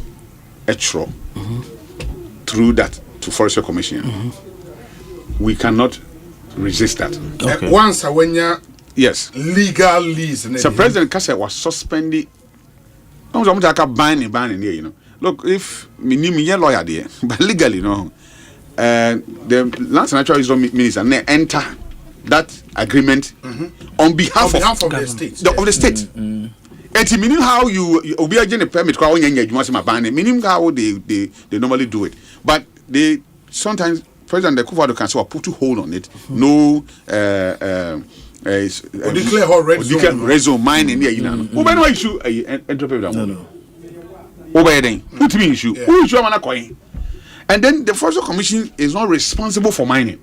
L: etro through that to Forestry Commission. We cannot resist that.
E: Okay. Once when you
L: yes
E: legal lease.
L: So President Kase was suspended. I was banning there. You know, look if me lawyer there, but legally no. The Lands and Natural Resources Minister enter that agreement on behalf of
E: the state.
L: Of the state. And meaning how you obi agent a permit kwa onye adwuma se mabane meaning how they normally do it, but they sometimes President Kufuor can say put a hold on it. No
E: declare
L: red zone mining here you know. Obi no issue entry permit. No. Obi den put me issue. Who issue am na coin? And then the Forestry Commission is not responsible for mining.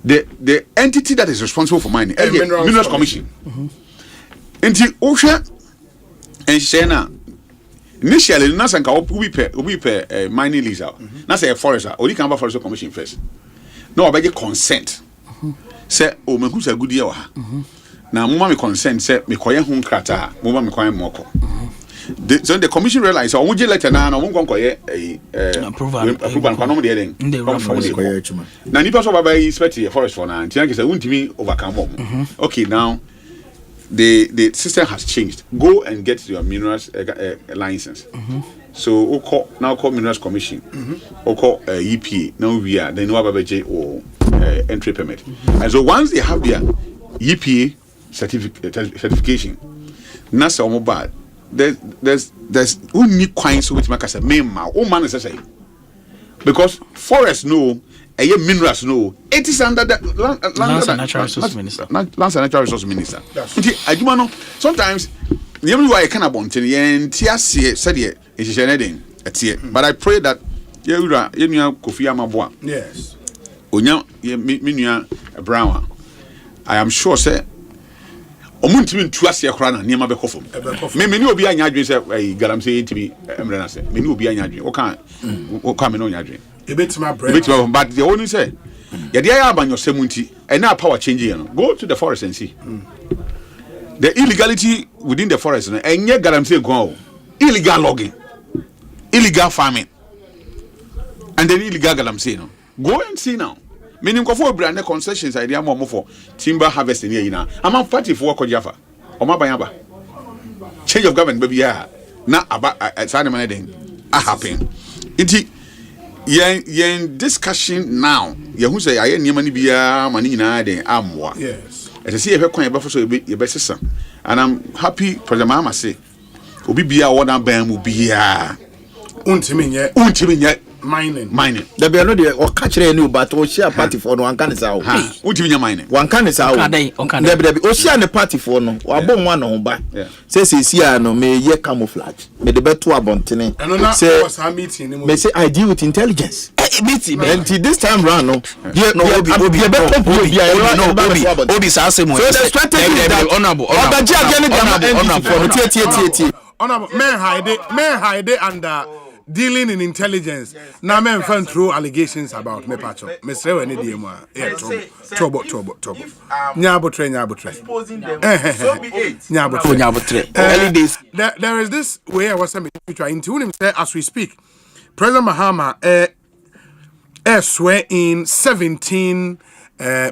L: The entity that is responsible for mining is the Minerals Commission. Enti ohwe enshena initially na sanka obi pe mining lease out. Na say forest odi kan ba Forestry Commission first. Na obeje consent. Say o mehu sa gudi e wa ha. Na mo ma me consent say me koye hu nkrata, mo ma me koye moko. So the commission realized so we letter na no ngon koye approval kwa no de den na nipa so baba inspect the forest for na ntia ke say untimi overcome mom. Okay, now the system has changed. Go and get your minerals license. So now call Minerals Commission or call EPA. Now we are then Wababeje or entry permit. And so once they have their EPA certification, NASA or mobile, there's unique coins which make us a main man is say because forest no minerals no it is under the Lands and Natural Resource Minister. Lands and Natural Resource Minister. Sometimes the only way I can about said but I pray that Kofi Amaboa.
E: Yes.
L: Onya minua Brown I am sure say omuntimi ntu ase ekora na niam be kofom me ni obi anya adwen say galamsey ntimi emre na say me ni obi anya adwen o kan me no anya adwen
E: ebetima bread
L: but the only say ya dia ya abanyo semunti and now power change you know go to the forest and see the illegality within the forest no enye galamsey go illegal logging illegal farming and then illegal galamsey no go and see now meaning for brand concessions idea more for timber harvesting here na am party for kojafa o mabanyaba change of government baby ya na aba say man den happen iti yen discussion now ye hu say aye niam ni bia man nyina den amwa
E: yes
L: as see e kwan e be for so e be sesa and I'm happy President Mahama say obi bia wona ban mu bia
E: untimi nye mining
B: da be no de o ka kire ni but o share party for no anka ne sa o
L: untimi nya mining
B: wanka ne sa o da be o share ne party for no wa bon wa no ho ba say si no me ye camouflage me de beto abontene say me say I deal with intelligence meeting and this time round no obi sa asemo so the strategy that honorable
E: men hide under dealing in intelligence na men fan through allegations about me pacho me say we need dem trouble nyabotre
H: exposing them so be it
B: nyabotre early days
E: there is this way I was saying future into him say as we speak President Mahama swear in 17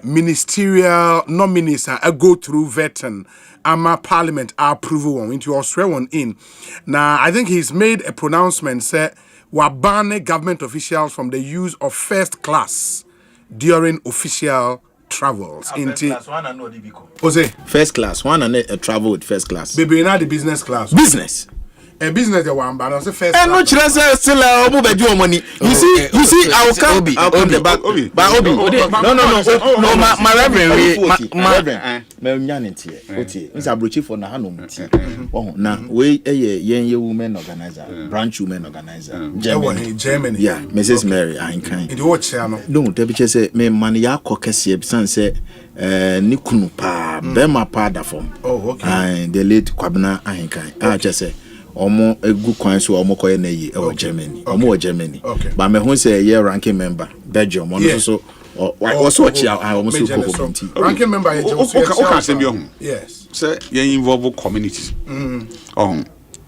E: ministerial nominees go through vetting ama parliament approval one into your swear one in. Now I think he's made a pronouncement say we ban government officials from the use of first class during official travels into Osei
B: first class one and travel with first class
E: baby na the business class a business the one but also first
B: and no chance still omo be do money you see I will come on the back obi no my reverend me nyane tie otie nsa brochi for na hanom tie na we yen women organizer branch women organizer
E: Germany
B: yeah Mrs Mary Ainkan
E: it watch ya
B: no debi che say me man ya kokese bisan say ni kunu pa be ma pa da form and the late Kwabena Ainkan che say omo egu kwan so omo koye na yi e Germany omo Germany but me hu say ye ranking member Belgium ono so also chi omo so community
E: ranking member ye
L: yes say ye involve communities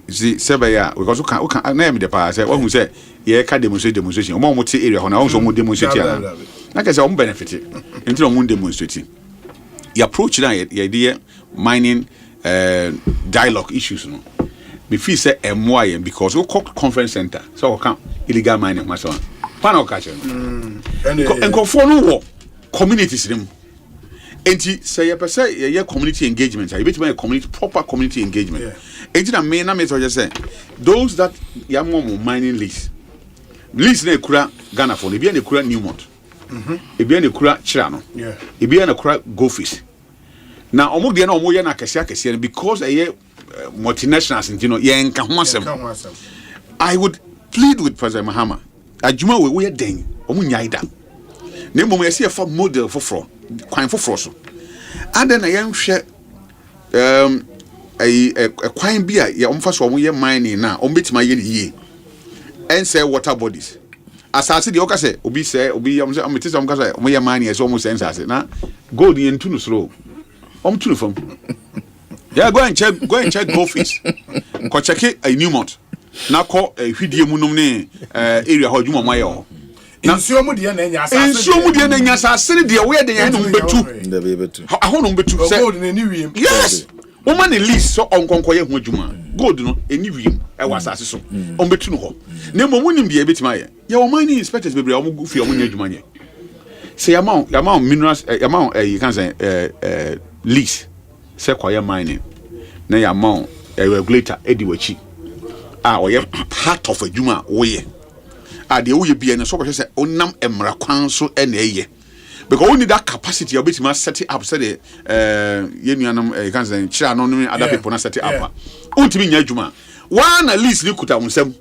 L: see say ya because we can name the pa say we say ye ka demonstration omo ti area ho na so omo demonstrate na ka say omo benefit into omo demonstrate your approach na ye dey mining dialogue issues no me feel say MYM because we call conference center so we can illegal mining ma so panel catch and for no communities them enti say you say your community engagement you bet my community proper community engagement enti na me na me so just say those that ya mining lease na kura Ghana for e bia na kura Newmont e bia na kura Chira no e bia na kura Goldfish na omo de na omo ye na kese because multinationals you know I would plead with President Mahama adwuma we den omo nyai da na mom yesi fa model for kwan for so and na yen hwe kwan bia ya omfa so omo ye mining na omo betima ye yie and say water bodies asase de oka say obi am say ametisa omo ka say omo ye mining so omo sense ase na gold yen tunu slow omo tunu fam. Yeah, go and check Goldfish. Go check it a Newmont. Na call a hidie mu nom ne area ho dwuma maye ho.
E: Na nsuo mu de na nya asase.
L: Nsuo mu de na nya asase de we de no betu. Aho no betu say.
E: Gold na ni wiem.
L: Yes. Woman the lease so onkonko ye ho dwuma. Gold no eni wiem e wa asase so. On betu no ho. Na mo munim de betima ye. Ye wo mining inspectors bebre o mo fi o mo nya dwuma nye. Say amount minerals amount you can say lease. Say kwaya mining na ya amount a regulator edi wachi we part of adwuma we de we bia na so ko say onam emra kwan so na eye because we need that capacity of betima set it up say the yenuanam you can say Chira no other people na set it up untimi nya adwuma one at least ni kuta unsam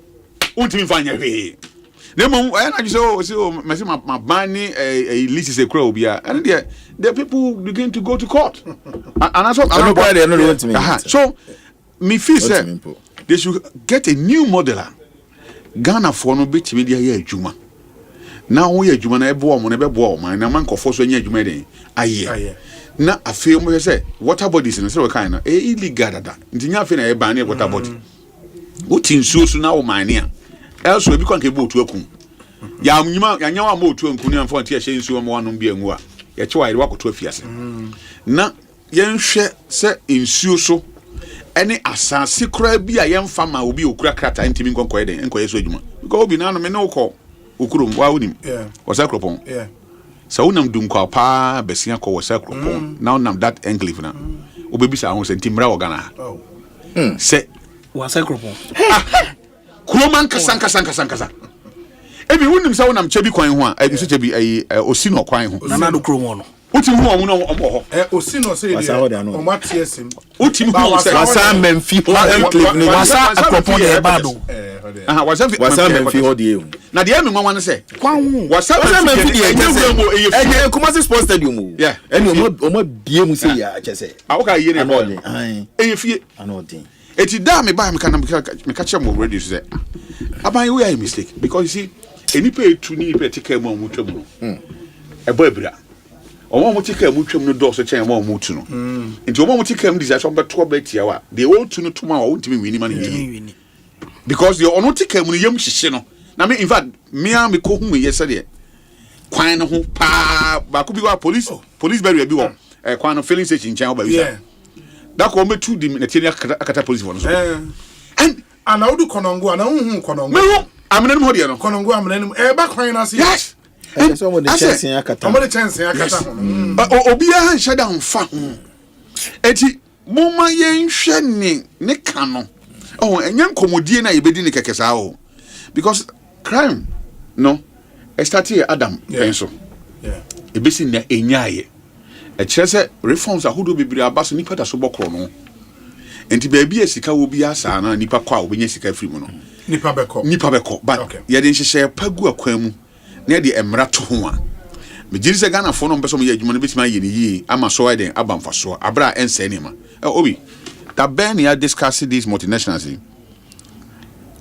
L: untimi fanya we The moment I just say, my banning a lease is a crow, and the people begin to go to court. And that's what I'm not. So, me feel say they should get a new modeler. Ghana for no bit media here, Juma. Now we are Juma, never born, my man for force when you're Juma. Aye. Now I feel me say, water bodies in the kind of illegal that. Intinya fina e ban water body. What in so now, my near. Else we can't get to a kun. Yawa mo to Kunia for tea shame so one be and wa. Yet why walk to a fias. Now, young share set in so. Any assassin crab be a young farmer will be a cracker and Timmy Conquer and Quayasujuma. Go be none of me no call. Ukurum, why would him? Yeah. Was a cropon? Yeah. So nam dum kwa pa besia ko was a cropon. Now nam that enclave na. Obebi sa won se Timra Ogana. Oh. Se
B: was a cropon.
L: Kuroman kasa. Ebi wunim sa wonam chebi kwan ho a ebi so chebi osi no kwan ho.
B: Na do kromo no.
L: Utim hu omo no omo ho.
E: Osi no say dey. Omo tiesim.
L: Utim hu say
B: wasa memfi ho enclave no wasa akropon dey bado.
L: Wasa
B: memfi ho dey.
L: Na dey me nwan say.
B: Kwan hu.
L: Wasa
B: memfi dey. Eye Kumasi Sports Stadium.
L: Yeah.
B: Eni omo bie mu say ya chese.
L: Awoka ye ne ball. Eye fie.
B: Anodin.
L: Eti da me ba me catch am already say. Aban we are a mistake because you see enipa etu ni nipa tika mu amutwam no. Ebo ebira. Omo mutika amutwam no do so chen mo amutu no. Nti omo mutika am desire so beto betia wa. The old to no tuma wa wontimi wini ma no. Because the ono tika mu no yam hihye no. Na me in fact me am ko hu yesa de. Kwan no ho pa ba ko bi wa police barrier bi wo. Kwan no filling station chen oba wi sa. Da ko me tu di na tieni akata police for no so. And
E: ana wodu konongo ana hu konongo.
L: Me hu amene no ho de no.
E: Konongo amene no e ba kwan na se.
L: Yes.
B: So mo de chance akata.
E: Mo de chance akata.
L: Obia nhyɛ da mfa ho. Eti moma yenhwɛ ne ka no. Oh, enya nkomodie na yebedi ne kekesa o. Because crime no started Adam penso. Yeah. Ebesi na enyaye. E kyerɛ sɛ reforms ahodo bibiri abaso nipa da so bɔkoro no. Enti baabi esika wo bia saa na nipa kwa wo benya sika free mu no.
E: Nipa bɛkɔ.
L: But ye de nhyehyɛ pagu akwan mu. Na de emra to ho a. Me giri sɛ Ghana fo no mpɛ so me yɛ adwuma no betima yɛ ne yie ama so iden aba mfaso abra ense ne ma. Obi that Ben ya discuss these multinationals.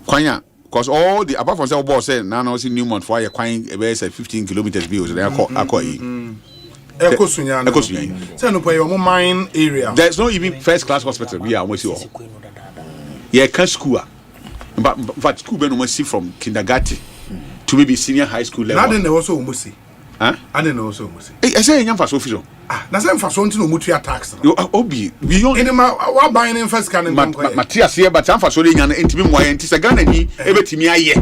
L: Kwanya because all the apart from say boss say now no see Newmont for kwan about 15 kilometers bills they akɔ
E: Ekosiise. Say no pay your mine area.
L: There's no even first class hospital we are almost here. Yeah, can school. But school ben almost see from kindergarten to maybe senior high school level.
E: Now then also almost see.
L: Huh?
E: I didn't also almost see.
L: I say nyam for official.
E: Na say for something no mutual tax.
L: Obi beyond
E: in ma what buying in first can
L: Matias here but am for so dey nya ntimi mo aye ntisa Ghana ni ebetimi aye.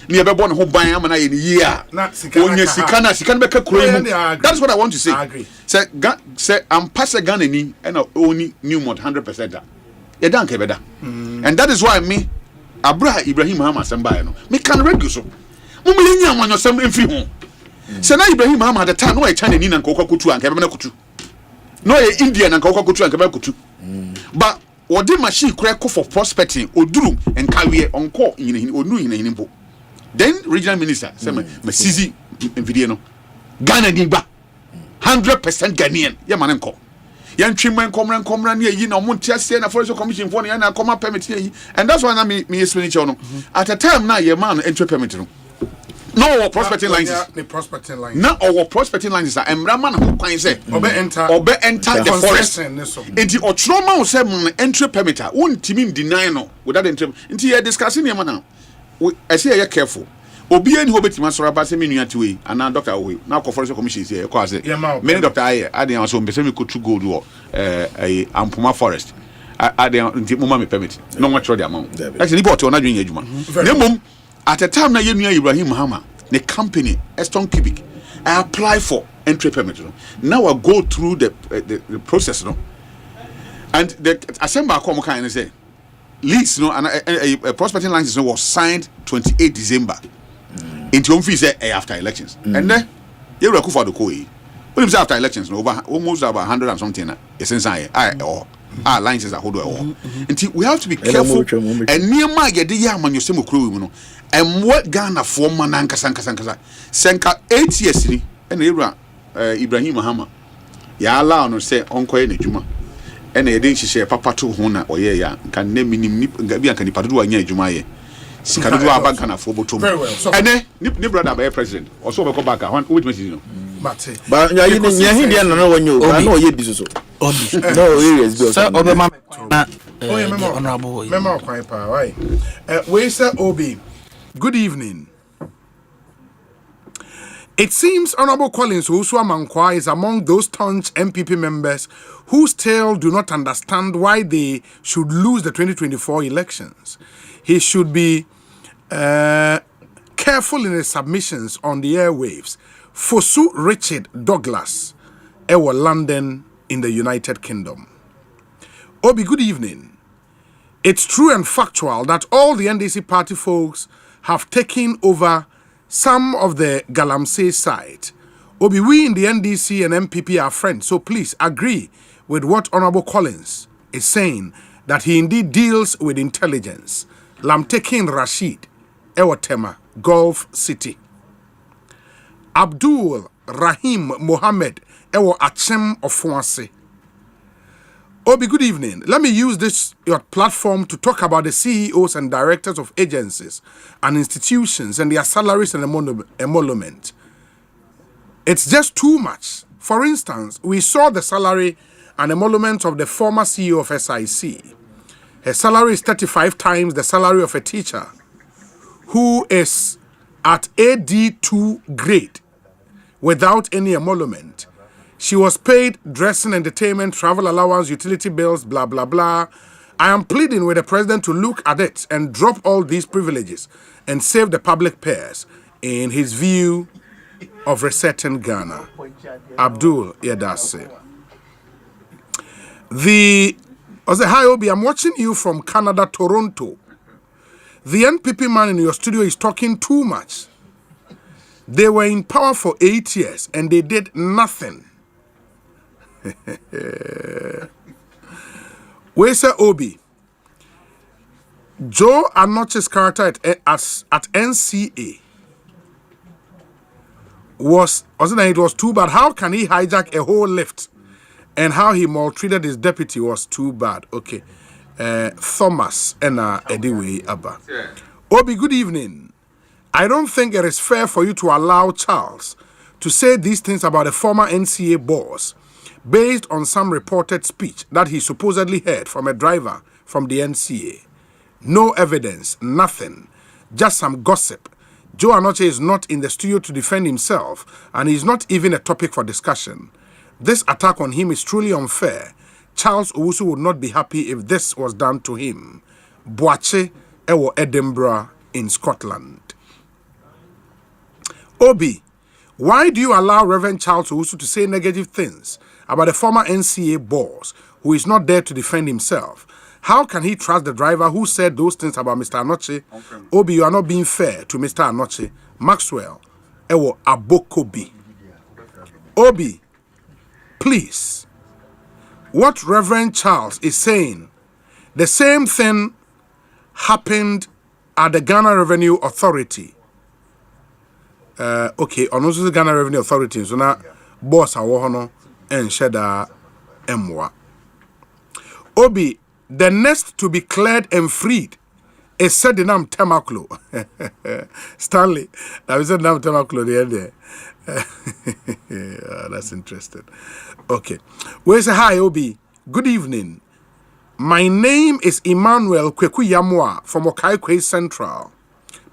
L: Na ye be bo ne ho ban am na ye ni ye a. Onye sika na be ka kuro mu. That's what I want to say. I agree. Say am pass Ghana ni and only Newmont 100%. Ye dan ka be da. And that is why me Ibrahim Muhammad Samba no. Me can reduce so. Mo me nya amano sam emfi ho. Say na Ibrahim Muhammad the time no e China ni na nka kutu anka be na kutu. No e India na nka kutu anka be kutu. But what the machine crack for prospecting oduru enkawe onko yinehini onu yinehini mpo. Then regional minister say me sisi video no. Ghana ni ba 100% Ghanaian. Ya manenko. Yan twimmen komran na yi na omontia se na forest commission for na come permit yi. And that's why na me explain it no. At a time na ye man entry permit no. No prospecting lines.
E: The prospecting lines.
L: No our prospecting lines are emraman who can say enter the forest. Enti otroma wo say entry permit won timi deny no without entry. Enti you discussing here now. I say you careful. Obi ani ho betima sora ba say me nua tiwe ana doctor we na ko forest commission here ko say many doctor aye ade an so mbese me ko tu gold wo Ampoma forest ade enti mo ma me permit no mo tro the amount. Actually ni bot ona dwen adwuma. Na mom at a time na yenua Ibrahim Muhammad the company Eston Cubic I apply for entry permit no. Now I go through the process no. And the Asempa come kind and say lease no and a prospecting license no was signed 28 December. Into home fees after elections. And then you were for the COE. When it was after elections, over almost about 100 and something. Essentially, lines is a hold on. Until we have to be careful. And near my idea, man, you say, and what Ghana for Mananka Sanka Sanka 8 years, and Ibrahim Mahama. Ya allow no say Uncle Juma. And a day she share Papa to Hona or ya can name him Gabian can do a year Jumaye. She can do a bank and a photo to very well. And then Nip brother by a president or so go back. Which means you know.
B: But you know when you know you be so. No areas bill. Sir Obama honorable.
E: Memo quite power, right? Where sir Obi. Good evening. It seems Honorable Collins Osuamankwa is among those staunch MPP members who still do not understand why they should lose the 2024 elections. He should be careful in his submissions on the airwaves. Fosu Richard Douglas, Ewa London in the United Kingdom. Obi, good evening. It's true and factual that all the NDC party folks have taken over some of the Galamsey side. Obi, we in the NDC and MPP are friends, so please agree with what Honorable Collins is saying, that he indeed deals with intelligence. Lamtekin Rashid, Ewatema, Gulf City. Abdul Rahim Mohammed, Ewo Achem Ofuanse. Obi, good evening. Let me use this your platform to talk about the CEOs and directors of agencies and institutions and their salaries and emolument. It's just too much. For instance, we saw the salary and emolument of the former CEO of SIC. Her salary is 35 times the salary of a teacher who is at AD2 grade without any emolument. She was paid dressing, entertainment, travel allowance, utility bills, blah, blah, blah. I am pleading with the president to look at it and drop all these privileges and save the public pairs in his view of resetting Ghana. Abdul Yadase. Hi, Obi, I'm watching you from Canada, Toronto. The NPP man in your studio is talking too much. They were in power for 8 years and they did nothing. Where's Obi? Joe Anoche's character at NCA it was too bad. How can he hijack a whole lift? And how he maltreated his deputy was too bad. Okay. Thomas and Ediwe Abba. Obi, good evening. I don't think it is fair for you to allow Charles to say these things about a former NCA boss based on some reported speech that he supposedly heard from a driver from the NCA. No evidence, nothing, just some gossip. Joe Anoche is not in the studio to defend himself, and he's not even a topic for discussion. This attack on him is truly unfair. Charles Owusu would not be happy if this was done to him. Boache Ewo Edinburgh in Scotland. Obi, why do you allow Reverend Charles Owusu to say negative things about a former NCA boss who is not there to defend himself? How can he trust the driver who said those things about Mr. Anoche? Okay. Obi, you are not being fair to Mr. Anoche. Maxwell, Ewo Abokobi. Obi, please, what Reverend Charles is saying, the same thing happened at the Ghana Revenue Authority. Okay, on also the Ghana Revenue Authority, so now boss awohono and sheda emwa. Obi, the next to be cleared and freed is Sedinam Temaklo. Stanley, I said Nam Temaklo the end. That's interesting. Okay. Where's hi, Obi? Good evening. My name is Emmanuel Kweku Yamwa from Okaikwe Central.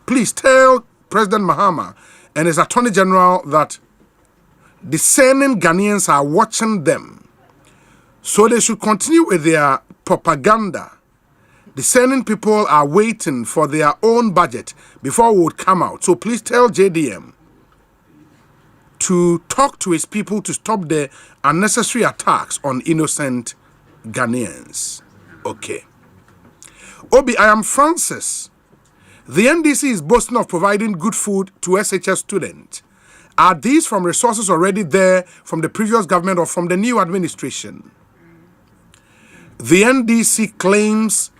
E: Please tell President Mahama and his Attorney General that discerning Ghanaians are watching them, so they should continue with their propaganda. Discerning people are waiting for their own budget before it would come out. So please tell JDM to talk to his people to stop the unnecessary attacks on innocent Ghanaians. Okay. Obi, I am Francis. The NDC is boasting of providing good food to SHS students. Are these from resources already there from the previous government or from the new administration? The NDC claims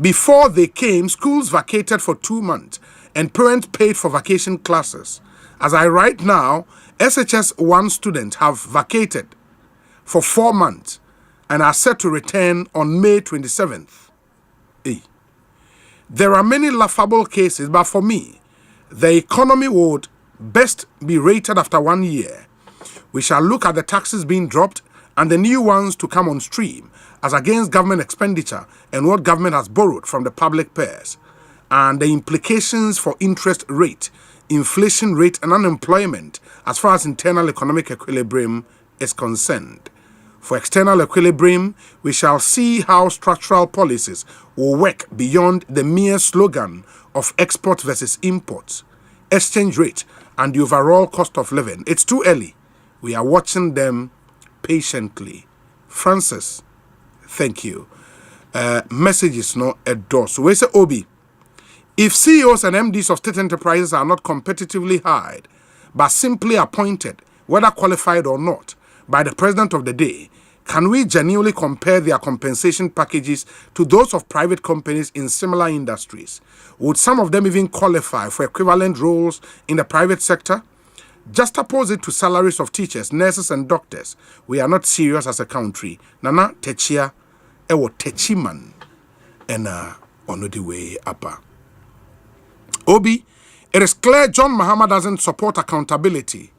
E: before they came, schools vacated for 2 months and parents paid for vacation classes. As I write now, SHS 1 students have vacated for 4 months and are set to return on May 27th. There are many laughable cases, but for me, the economy would best be rated after 1 year. We shall look at the taxes being dropped and the new ones to come on stream as against government expenditure and what government has borrowed from the public purse, and the implications for interest rate, inflation rate, and unemployment as far as internal economic equilibrium is concerned. For external equilibrium, we shall see how structural policies will work beyond the mere slogan of export versus import, exchange rate, and the overall cost of living. It's too early. We are watching them patiently. Francis, thank you. Messages no endorse. We say Obi, if CEOs and MDs of state enterprises are not competitively hired, but simply appointed, whether qualified or not, by the president of the day, can we genuinely compare their compensation packages to those of private companies in similar industries? Would some of them even qualify for equivalent roles in the private sector? Just oppose it to salaries of teachers, nurses, and doctors. We are not serious as a country. Nana Techia, Ewo Techiman, and on the way up. Obi, it is clear John Mahama doesn't support accountability.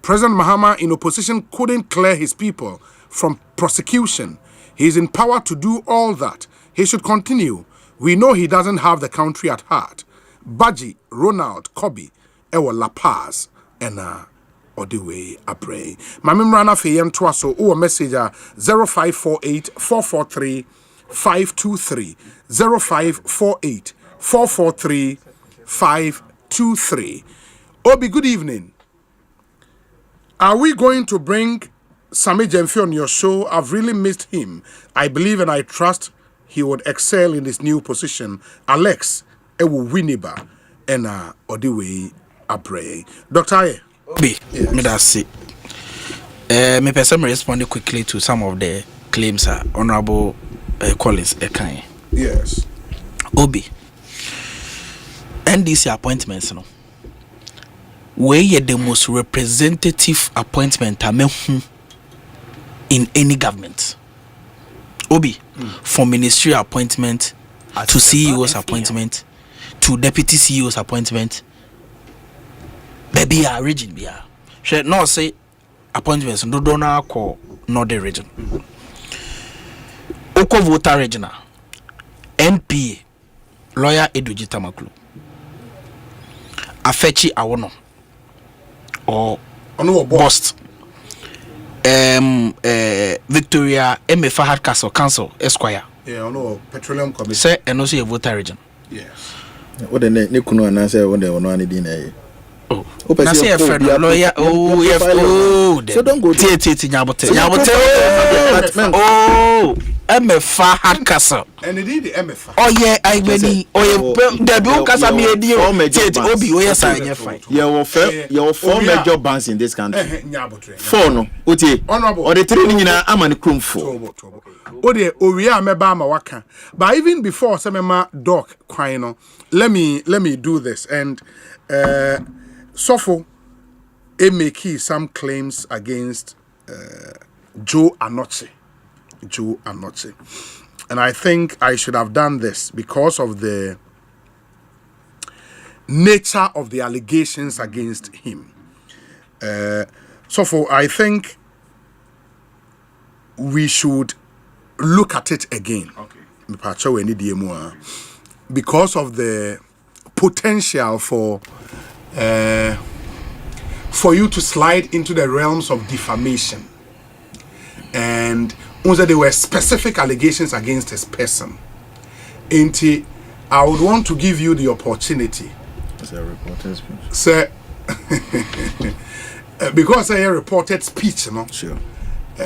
E: President Mahama in opposition couldn't clear his people from prosecution. He is in power to do all that. He should continue. We know he doesn't have the country at heart. Baji, Ronald, Kobe, Ewo La Paz, and or the way I pray. My membrana feyem twaso or message 0548 443 523 0548 443 523. Obi, good evening. Are we going to bring Sami Jemfi on your show? I've really missed him. I believe and I trust he would excel in his new position. Alex, Ewu Winiba, and Odiwe Abre. Dr. Aye.
B: Obi, me that's it. Me person respond quickly to some of the claims Honorable Collins Ekane.
E: Yes.
B: Obi, NDC appointments, no. Where the most representative appointment in any government. Obi, from ministerial appointment to CEO's appointment to deputy CEO's appointment. Baby, region be should not say appointments no donor call not the region. Oko voter regional NPA lawyer Eduji Tamaklu Afechi Awono or Bost Victoria Fahad Castle Council Esquire.
E: Yeah, no Petroleum Commission.
B: Say and also a voter region.
E: Yes.
G: What the Nikuno and answer when they were on the
B: Oh, that's a friend lawyer. Oh, yes. Oh,
G: so don't go
B: to Oh, Fahad Castle.
E: And indeed the MFA.
B: Oh, yeah, I mean, oh, the do Casami deal. Obi, oh, yes, I fight.
G: Your four major banks in this country. Four, no, Uti, honorable, or the training in Amani Krum for.
E: Ode Oria Mebama Waka. But even before Semema Doc Quino, let me do this. And Sofo make some claims against Joe Anoche. And I think I should have done this because of the nature of the allegations against him. Sofo, I think we should look at it again. Okay. Because of the potential for you to slide into the realms of defamation. And also there were specific allegations against his person. And I would want to give you the opportunity.
G: As a reporter's speech.
E: Sir, because I reported speech, you know.
G: Sure.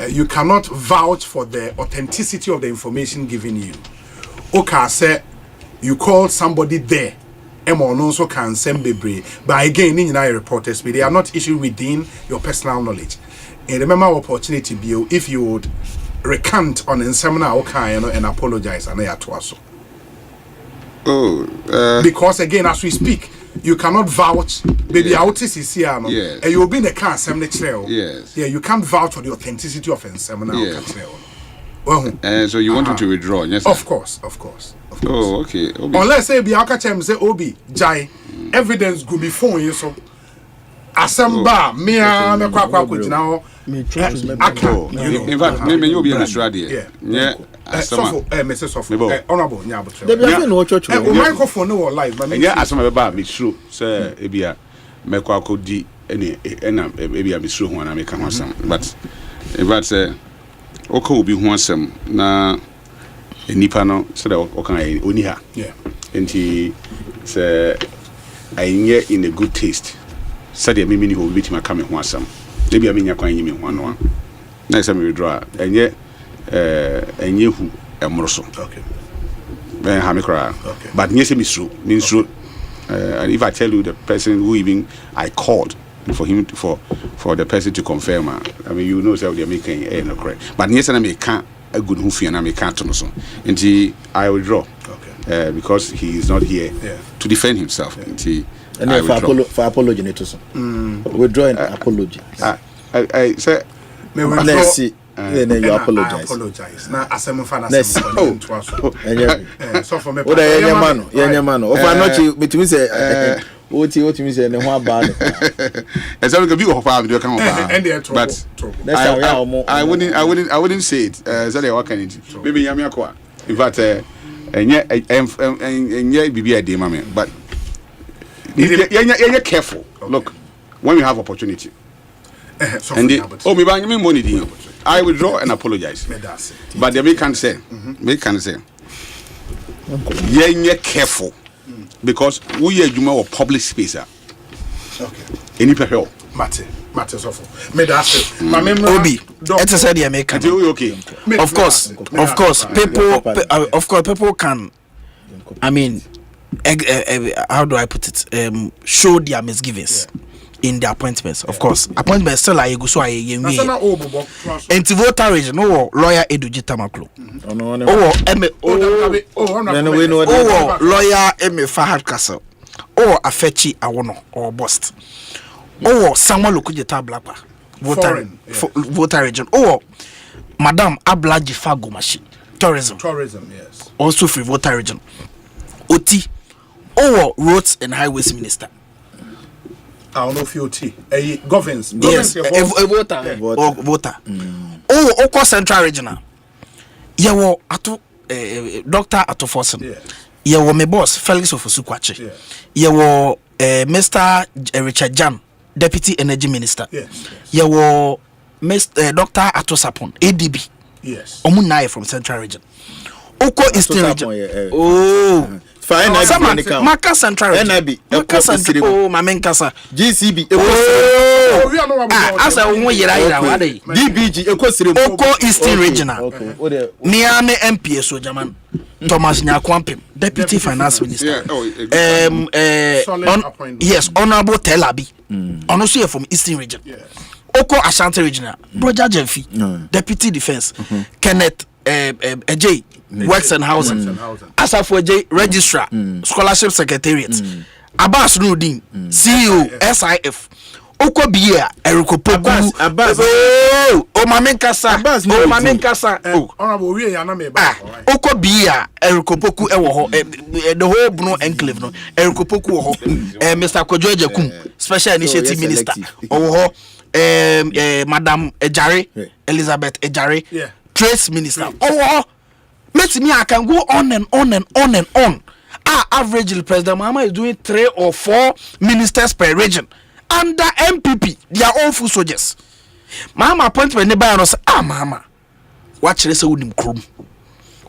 E: You cannot vouch for the authenticity of the information given you. Okay, sir, you called somebody there. Also can send baby. But again, in your reporters, they are not issued within your personal knowledge. And remember, opportunity, Bill, if you would recant on Insemina okay and apologize and so. Because again, as we speak, you cannot vouch. Baby, autis is here, and you will be in the car, yes. Yeah, you can't vouch for the authenticity of Insemina.
L: So you wanted to withdraw? Yes.
E: Of course.
L: Oh, okay.
E: Unless say be Akachem say Obi Jai evidence go before you so. Asempa me kwa kujina
L: in fact, me you be in Australia. Yeah.
E: Honorable Nyabotre. Microphone no live.
L: Yeah, Asempa ba me true. Say ebia me kwa kodi ene ebia me true ho na me ka ho asem. But say okay obi ho asem na nipa no so that okan oni ha.
E: Yeah.
L: Enti say I in a good taste. Said the mimi who beat my coming one some. Maybe I mean you're going to one. Next time we withdraw, and yet, and you who am also.
E: Okay.
L: Then have me cry. Okay. But yes, it's true. Means true. And if I tell you the person who even I called for him for the person to confirm, I mean, you know, so they're making no correct. But yes, and I make a good who fear and I make can't so. And I withdraw.
E: Okay.
L: Because he is not here to defend himself.
E: Yeah.
B: And for apology, withdraw an apology.
L: I say,
B: let's see. Then you apologize.
E: I apologize. Now, Asempa
B: so for me, what I man. Of I not you between say, what you say, and one bad.
L: And so we can be of our video come but I wouldn't say it. What can it? Maybe Yamiakwa. In fact, and yet, be a demon, but. You're careful. Look, when you have opportunity, me buying me money, I withdraw and apologize. But the can say, you're careful because we are Juma of public space.
E: Okay.
L: Any people,
E: Mate, so me that's it.
B: Obi, it's a said you make
L: okay.
B: Of course, people can. I mean. How do I put it? Show their misgivings in the appointments. Of course, appointments still like so voter region. Lawyer Eduji Tamaklo. Lawyer Eme Fahad Castle. Afechi Awono or Bost. Someone look at Blapa. Voter region. Madam Ablaji Fago machine. Tourism,
E: yes.
B: Also free voter region. Oti. Roads and Highways Minister.
E: I don't know if you governs.
B: Yes, voter. Oko Central Regional. Yawo Ato Dr. Ato Fossen. Yawo my boss Felix Ofosukwache. Yawo Mr. Richard Jam, Deputy Energy Minister. Yawo Mr. Dr. Ato Sapon, ADB.
E: Yes.
B: Omunaye from Central Region. Oko Eastern Region. Maka Central
E: NIB
B: Mamenkasa
E: GCB
B: asa won yira wade
E: DBG Ekosiise
B: Oko Eastern Regional Niame MP so German Thomas Nyakwampem Deputy Finance Minister yes Honorable Telabi ono so from Eastern Region Oko Asante Regional Broja Jemfi Deputy Defense Kenneth Ej Works and Housing Asafo J Registrar Scholarship Secretariat Abbas Nudin CEO SIF Oko Bia Erikopoku Omamenkasa
E: Honorable we ya na me ba
B: Oko Bia Erikopoku ewo ho the whole Bruno enclave no Erikopoku wo ho Mr. Kojoje Kum Special Initiative Minister owo ho Madam Ejare Elizabeth Ejare Trade Minister owo ho let me I can go on and on and on and on. Averagely President Mahama is doing 3 or 4 ministers per region under MPP. They are all full soldiers. Mahama appointment ne buy no say Mahama watch say unim krom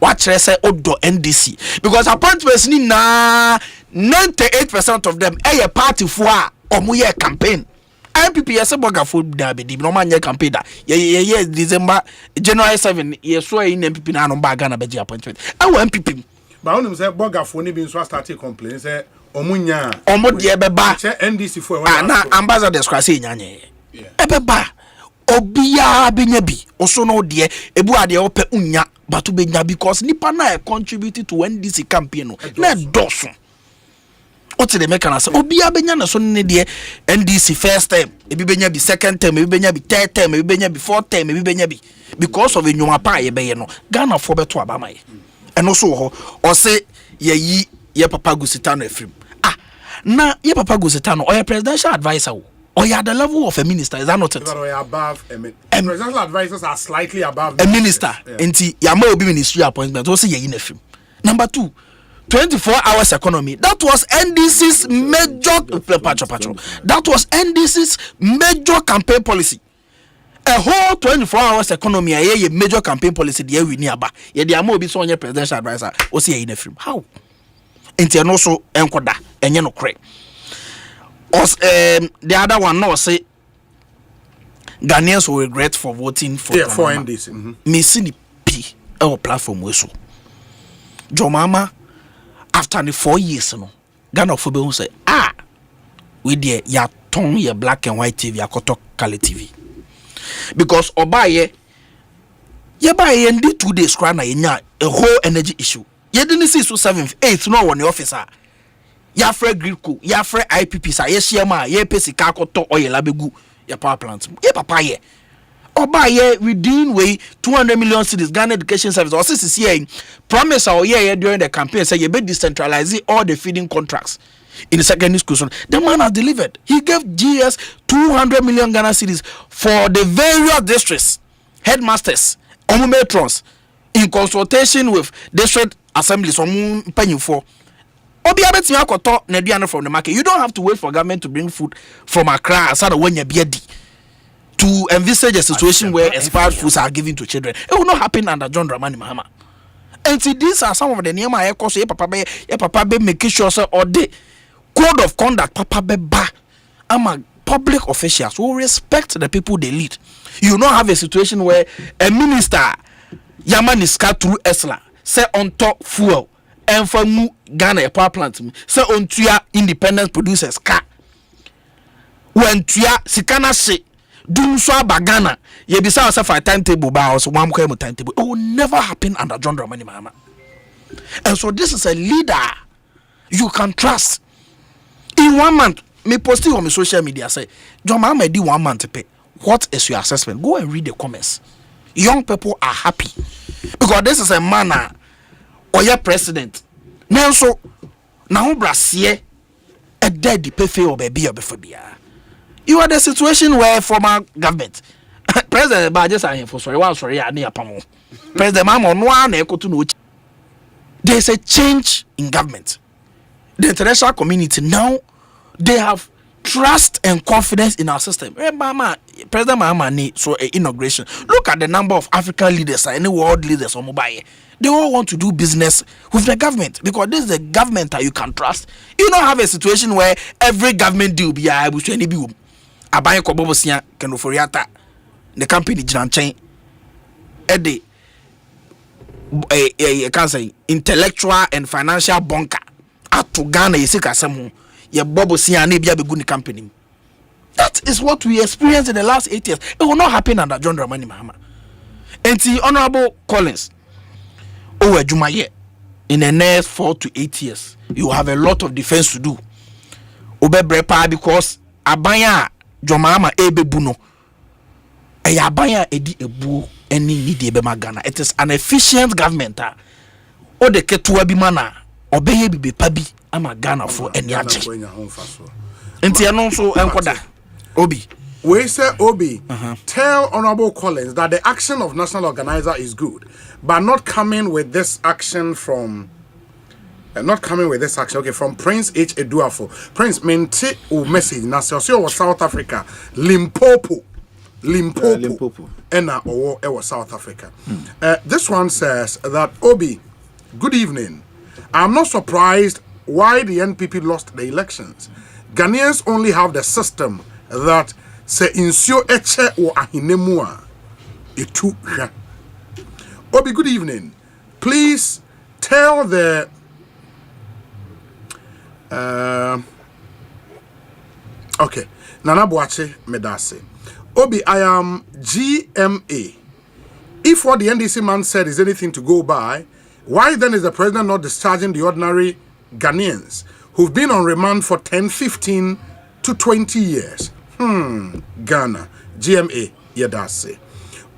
B: watch say odo NDC because appointments ni na 98% of them a party for omuye campaign MPP yes boga for da be di no man campaign da ye December January 7 ye so in MPP na no baga na beji appointment MPP
E: ba onim say boga for ni bi so start complain say omunya
B: de beba
E: NDC for
B: na ambassadors kwa say nyanye beba Obia benyabi. Also no dear. Ebu ade ope unya. But to benya because nipa na contributed to NDC campaign. Na doso. What's the mechanism? Obia benya na so ne dear NDC first time. Ebi benya bi second time. Ebi benya bi third time. Ebi benya bi fourth time. Ebi benya bi because of enyuma pa ye be no. Ghana for beto abama ye. And also or say ye papa Gusitano efrim. Na ye papa Gusitano or your presidential advisor or you at the level of a minister, is that not it?
E: Or above presidential advisors are slightly above
B: a minister. Enti yama obi ministry appointment also ye in efrim. Number 2, 24 hours economy. That was NDC's major that was NDC's major campaign policy. A whole 24 hours economy a major campaign policy the we nearby. Ye the amo be so on your presidential advisor or see in a film. How? Inti no so enkoda enye no kre. Os the other one no say Ghanaians will regret for voting for
E: NDC.
B: Me see the P our platform we so. Jomama after the 4 years no Ghana for be say we there ya ton ya black and white TV akoto color TV. Because obaye ye buy and 2 days cry na a whole energy issue. Ye didn't see so 7th 8th no one officer. Ya fre griko, ya fre IPP sa ye shema ye pesi ka koto oil abegu ya power plant. Ye papa ye. Obaye within way 200 million cities Ghana Education Service or CCCA promise our year during the campaign say ye be decentralize all the feeding contracts in the secondary school. The man has delivered. He gave GS 200 million Ghana cities for the various districts, headmasters, matrons, in consultation with district assemblies for. Obi abeti akoto na aduane from the market. You don't have to wait for government to bring food from Accra aside when you be to envisage a situation where expired foods are given to children. It will not happen under John Dramani Mahama. And see, these are some of the Nehemiah Ekos, ye papa be making sure or the code of conduct papa be ba. I'm public officials who respect the people they lead. You not have a situation where a minister Yaman is cut through Esla say on top fuel and for Ghana power plant say on tuya independent producers car when tuya sikana se do so bagana ye bisa us for timetable ba also one timetable. It will never happen under John Dramani Mahama. And so this is a leader you can trust. In 1 month, me posting on my social media say John Mahama did 1 month to pay. What is your assessment? Go and read the comments. Young people are happy because this is a manner or your president. Now so now Brassier a dead pay or baby or before you are the situation where former government President Badges are for sorry I near Pamo. President Mamo no echo to know there's a change in government. The international community now they have trust and confidence in our system. President Mahama need so inauguration. Look at the number of African leaders and world leaders on mobile. They all want to do business with the government because this is the government that you can trust. You don't have a situation where every government deal be able to any be abaye kobobosia kenoforiata the company Janchain Eddie a can say intellectual and financial bunker at to Ghana yesika semu ye bobosia na bia beguni company. That is what we experienced in the last 8 years. It will not happen under John Dramani Mahama. And the Honorable Collins Jumaye in the next 4 to 8 years you have a lot of defense to do. Obebrepa because abaya Jomama ebebuno ayabaya edi ebu eni nidi ebema Ghana. It is an efficient government o de ketua bi mana obeye bibe pabi ama Ghana for eni ache enti eno so enkoda Obi
E: we say Obi tell Honorable Collins that the action of national organizer is good but not coming with this action from from Prince H. Eduafo. Prince mente o message na se was South Africa, Limpopo. Ena owo was South Africa. This one says that Obi, good evening. I'm not surprised why the NPP lost the elections. Ghanaians only have the system that se insio eche o ahinemua etu hwa. Obi, good evening. Please tell the okay. Nana Boache Medase. Obi, I am GMA. If what the NDC man said is anything to go by, why then is the president not discharging the ordinary Ghanaians who've been on remand for 10, 15 to 20 years? Ghana, GMA, Yadase.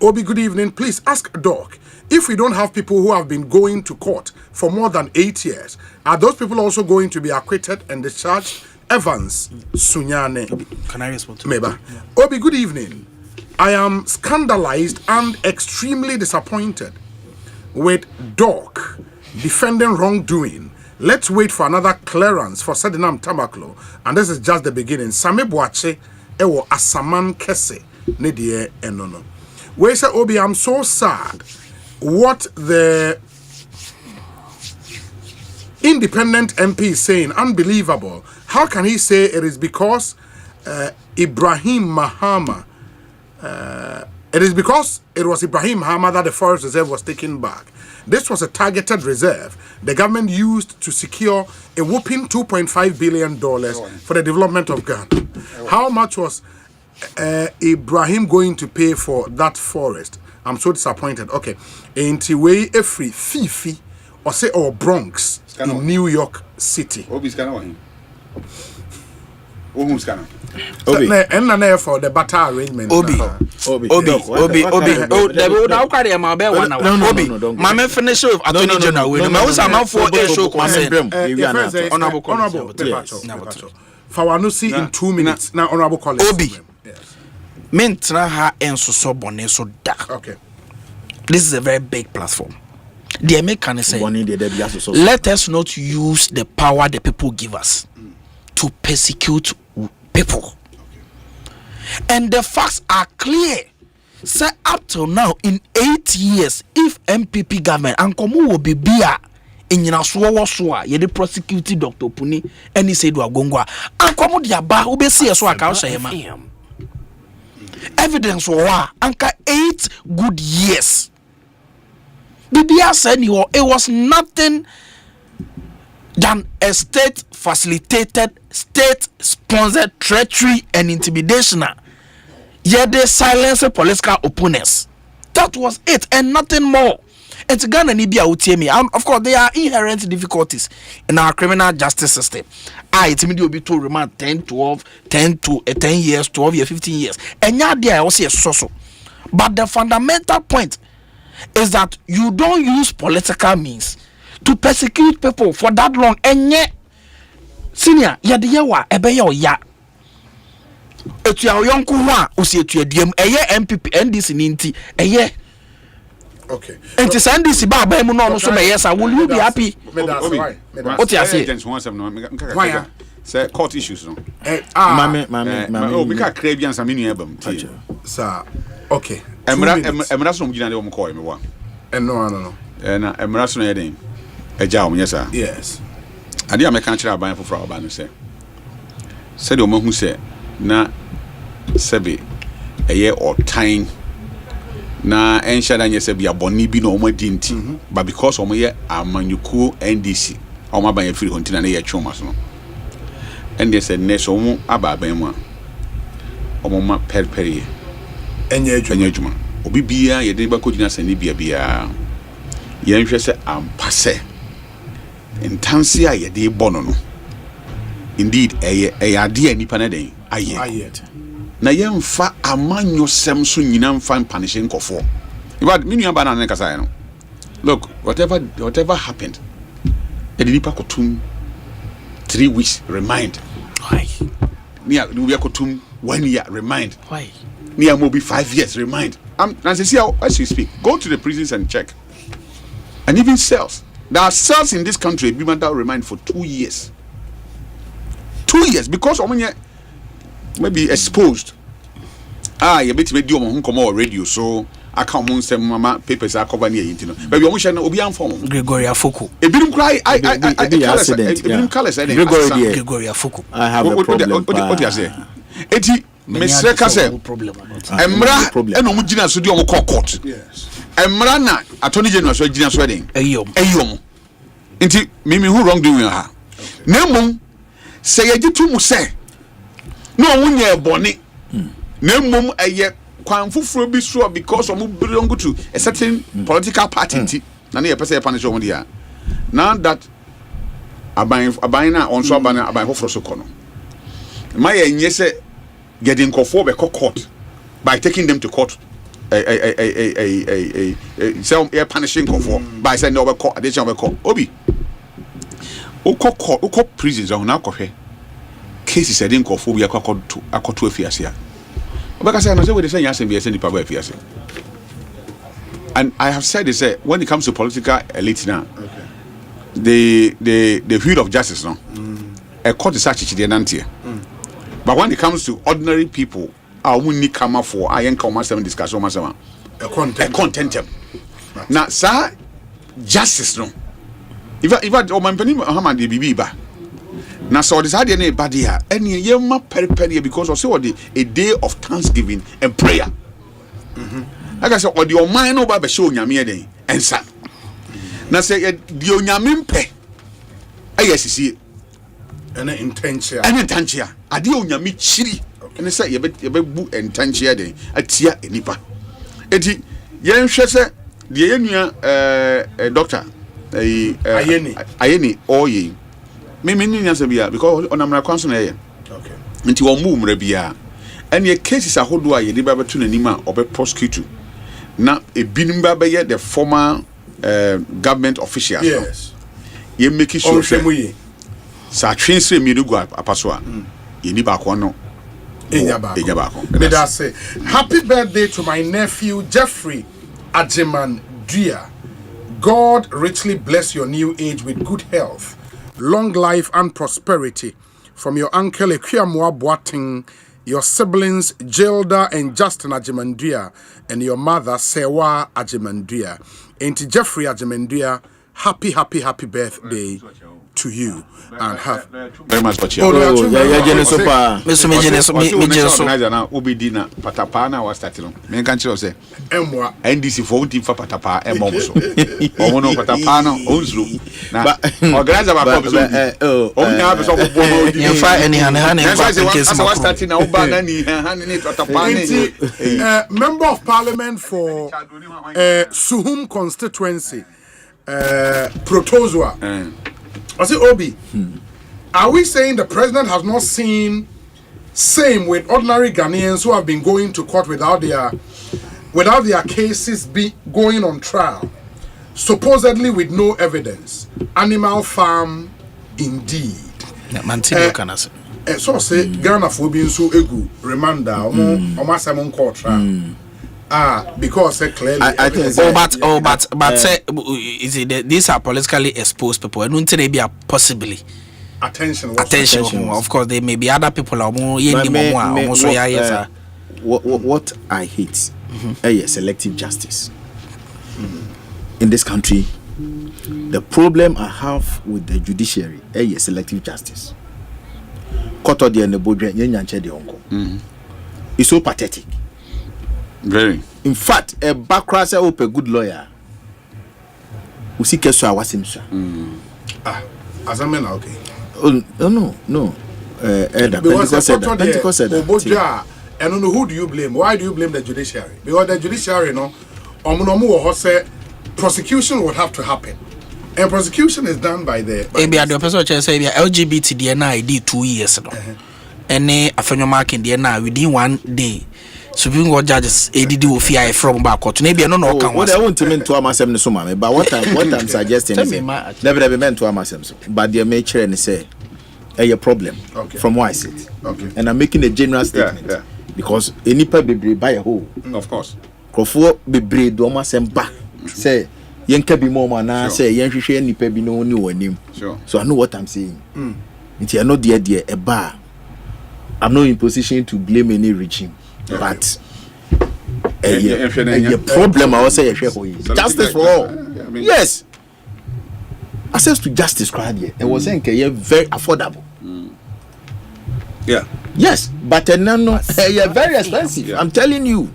E: Obi, good evening. Please ask Doc, if we don't have people who have been going to court for more than 8 years, are those people also going to be acquitted and discharged? Evans, Sunyane.
B: Can I respond to
E: Meba? Yeah. Obi, good evening. I am scandalized and extremely disappointed with Doc defending wrongdoing. Let's wait for another clearance for Sedinam Tamaklo. And this is just the beginning. Same Boache, Ewo Asaman Kese, Nedie Enono. Where say Obi, I'm so sad what the independent MP is saying. Unbelievable. How can he say it is because Ibrahim Mahama? It is because it was Ibrahim Mahama that the forest reserve was taken back. This was a targeted reserve the government used to secure a whopping $2.5 billion for the development of Ghana. How much was Ibrahim going to pay for that forest? I'm so disappointed. Okay. Ain't way a free Fifi or say or Bronx in New York City.
L: Obi's Ghana.
E: Obi. And for the battle arrangement.
B: Obi. Now carry a mabe one hour. Obi. Mama finish with Attorney General. We know some for a show concern.
E: Honorable. Fawanusi in 2 minutes. Now honorable colleague.
B: Obi. Mentra ha enso so bone so da.
E: Okay.
B: This is a very big platform. The American say, let us not use the power the people give us to persecute people. And the facts are clear. Say up till now, in 8 years, if MPP government and Komu will be beer in Yinaswa, ye the prosecuted Dr. Puni, and he said, Wagongwa, and Komu Diaba, who be see as well, evidence wa anka 8 good years. BBA said it was nothing than a state facilitated, state sponsored treachery and intimidation. Yet they silenced political opponents. That was it and nothing more. And to Ghana Nibia Utiemi, of course, there are inherent difficulties in our criminal justice system. It will be to remand 10 years, 12 years, 15 years. And yeah, there also a social. But the fundamental point is that you don't use political means to persecute people for that long. And yet, senior, yawa ebeyo ya. Etu ya yonku wa usi etu ya diem MPP NDC ninti
E: okay.
B: And to send this baba emu no so be yes, will you be happy? What you say?
L: Say court issues no.
E: Mame.
L: We can crave yan some new album.
E: Sir. Okay.
L: Emra so mugina de call me wa.
E: No.
L: Na emra so no yeden. Eja o yes sir.
E: Yes.
L: Ade am kan kire aban foforo aban no say. Said o mahu say na sebe eye otan na enshada nye se bia boni bi no omadi nti but because omo ye amanyuku NDC omo ban ye free hontina na ye twoma so no and they said ne so omo aba ban mu a omo ma perperi
E: enye adwuma
L: obi bia ye de ba kodina sani bia ye nhwe se ampase intansi a ye de bono no indeed eye ade anipa na den aye na yemfa amanyo sem so nyina mfa punish nkofo but me nua ba na kasa no look whatever happened edinipa kotum 3 weeks remind
B: why
L: nia we kotum 1 year remind
B: why
L: nia mo be 5 years remind and see how as you speak go to the prisons and check and even cells there are cells in this country be mental remind for 2 years because omonye maybe exposed you bet me di omo nkomo radio so aka omo nsem mama papers are cover near yinti no but omo hye na obi anfom
B: Gregory Afoku
L: ebinim cry ebinim colors
B: Gregory Afoku
G: I have a problem
L: what you say eti mesre ka say emra eno omo gina so di omo court
E: yes
L: emra na attorney general so gina so den eyom enti me who wrong doing ha na mum say ye gitu mu say no wunye bone Nemum eye kwan fufuro bi so because omo belong to a certain political party na na ye pese punish omo dia. Now that aban na onso aban hofro so kono. My enye say getting nkofo be court by taking them to court. So you're punishing nkofo by saying no be court, addition be court. Obi. Uko prisons on na kohwe. Cases said nkofo bi akoto afiase a. Obeka say na say we dey say yasen be say nipa ba afiase. And I have said this when it comes to political elite now. The wheel of justice no. A court is such a nantie. But when it comes to ordinary people, I won't come up for I ain't come myself discussion myself. A content. Now, sir, justice no. If I my penny Muhammad the BB ba. Now, so this idea anybody here, any yema periphery because of say a day of thanksgiving and prayer. Like I said, or the mind over be show nyame den ensa. Na say the onyame mpe. Ayesisi
E: any intention.
L: Ade onyame chiri. And say ye be bu intention den atia enipa. Enti ye nhwe se de yenua doctor ayeni oye. Me nya se bia because onamra kwanso na ye. Okay. Enti wo mu mra bia. And ye cases ahodo a ye de ba betu nanima obe prosecute. Na ebinim ba be the former government officials. Yes. You make it sure sa transfer me do go apaso a ye ni ba ko no enya ba ko.
E: May I say happy birthday to my nephew Jeffrey Ajimandria. God richly bless your new age with good health, long life and prosperity from your uncle Ekiamwa Boating, your siblings Gilda and Justin Ajimandria, and your mother Sewa Ajimandria. And to Jeffrey Ajimandria, happy birthday to you and have
L: very much for you. Obidina patapana was starting. Me can tell say emwa NDC for team for patapa emomso. Omono patapana onzlu. Na organizer ba pop so. Onya be so bobo.
B: You find any han
L: starting na oba na ni han ni patapana.
E: Member of Parliament for Suhum constituency Protozua. I say Obi, are we saying the president has not seen same with ordinary Ghanaians who have been going to court without their cases be going on trial, supposedly with no evidence? Animal farm, indeed. So say Ghana for being so egu remanda omo Simon court trial. Because clearly
B: I think but say is it these are politically exposed people and don't they be possibly
E: attention
B: of course there may be other people
G: what I hate selective justice in this country. The problem I have with the judiciary selective justice. It's so pathetic.
L: Very.
G: In fact, a backcrasser or a good lawyer. We see Keso Awasimsa.
E: Asamena, okay.
G: No.
E: Pentecost said that. And who do you blame? Why do you blame the judiciary? Because the judiciary, prosecution would have to happen. And prosecution is done by the
B: LGBT DNA did 2 years ago. Any afenyo mark in DNA within 1 day. Supreme Court judges ADD will fear from back court. Maybe I don't know.
G: What I want to mean to Amasem so mama, but what I'm suggesting is never meant to Amasem. But the mature and say a problem from why I sit.
E: Okay.
G: And I'm making a general statement because any people be buy a hole.
L: Of course.
G: Kofo be breed do Amasem back. Say yenka be more man say yenhwehwe any people be no ni wanim.
L: Sure.
G: So I know what I'm saying. It's no dear a bar. I'm not in position to blame any regime. But a problem I will say justice for all. Yes. Access to justice and was saying very affordable.
L: Yeah.
G: Yes, but no, you're very expensive. I'm telling you.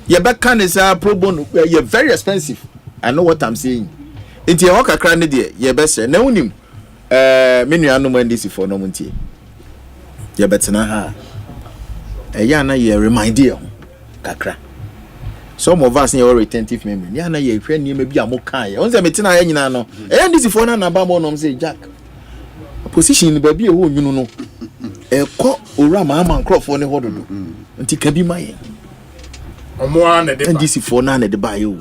G: Your back can is pro bono. You're very expensive. I know what I'm saying. Into your worker cranny dear, you're best. No him. Many are no man this for no money. You're better than her. yana ye remind you kakra. Some of us are retentive memory. Yana ye friend you maybe amokai. Once metina nyina no. This for na ba mo no say Jack. Position baby who you know. Eko ora ma nkrofo ne hododo. Nti ka bi maye.
E: Omo an de ba.
G: NDC for na ne de ba yo.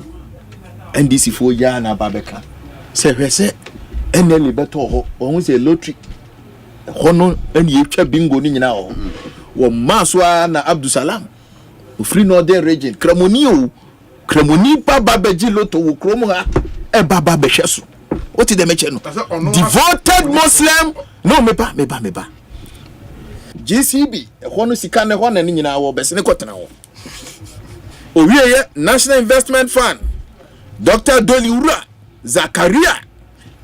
G: NDC for ya na babeka. Se hwese enele beto ho. Ohun say lottery. Hono eni etwa bingo ni nyina ho. Wo maswa na Abdusalam. Free Northern region. Kramoni baba beji loto wo krom ha. E baba behweso. What is the meche no? Devoted Muslim. No meba. GCB hono sika ne hono ni nyina wo bese ne kotena wo. Owieye National Investment Fund. Dr. Doli Ura Zakaria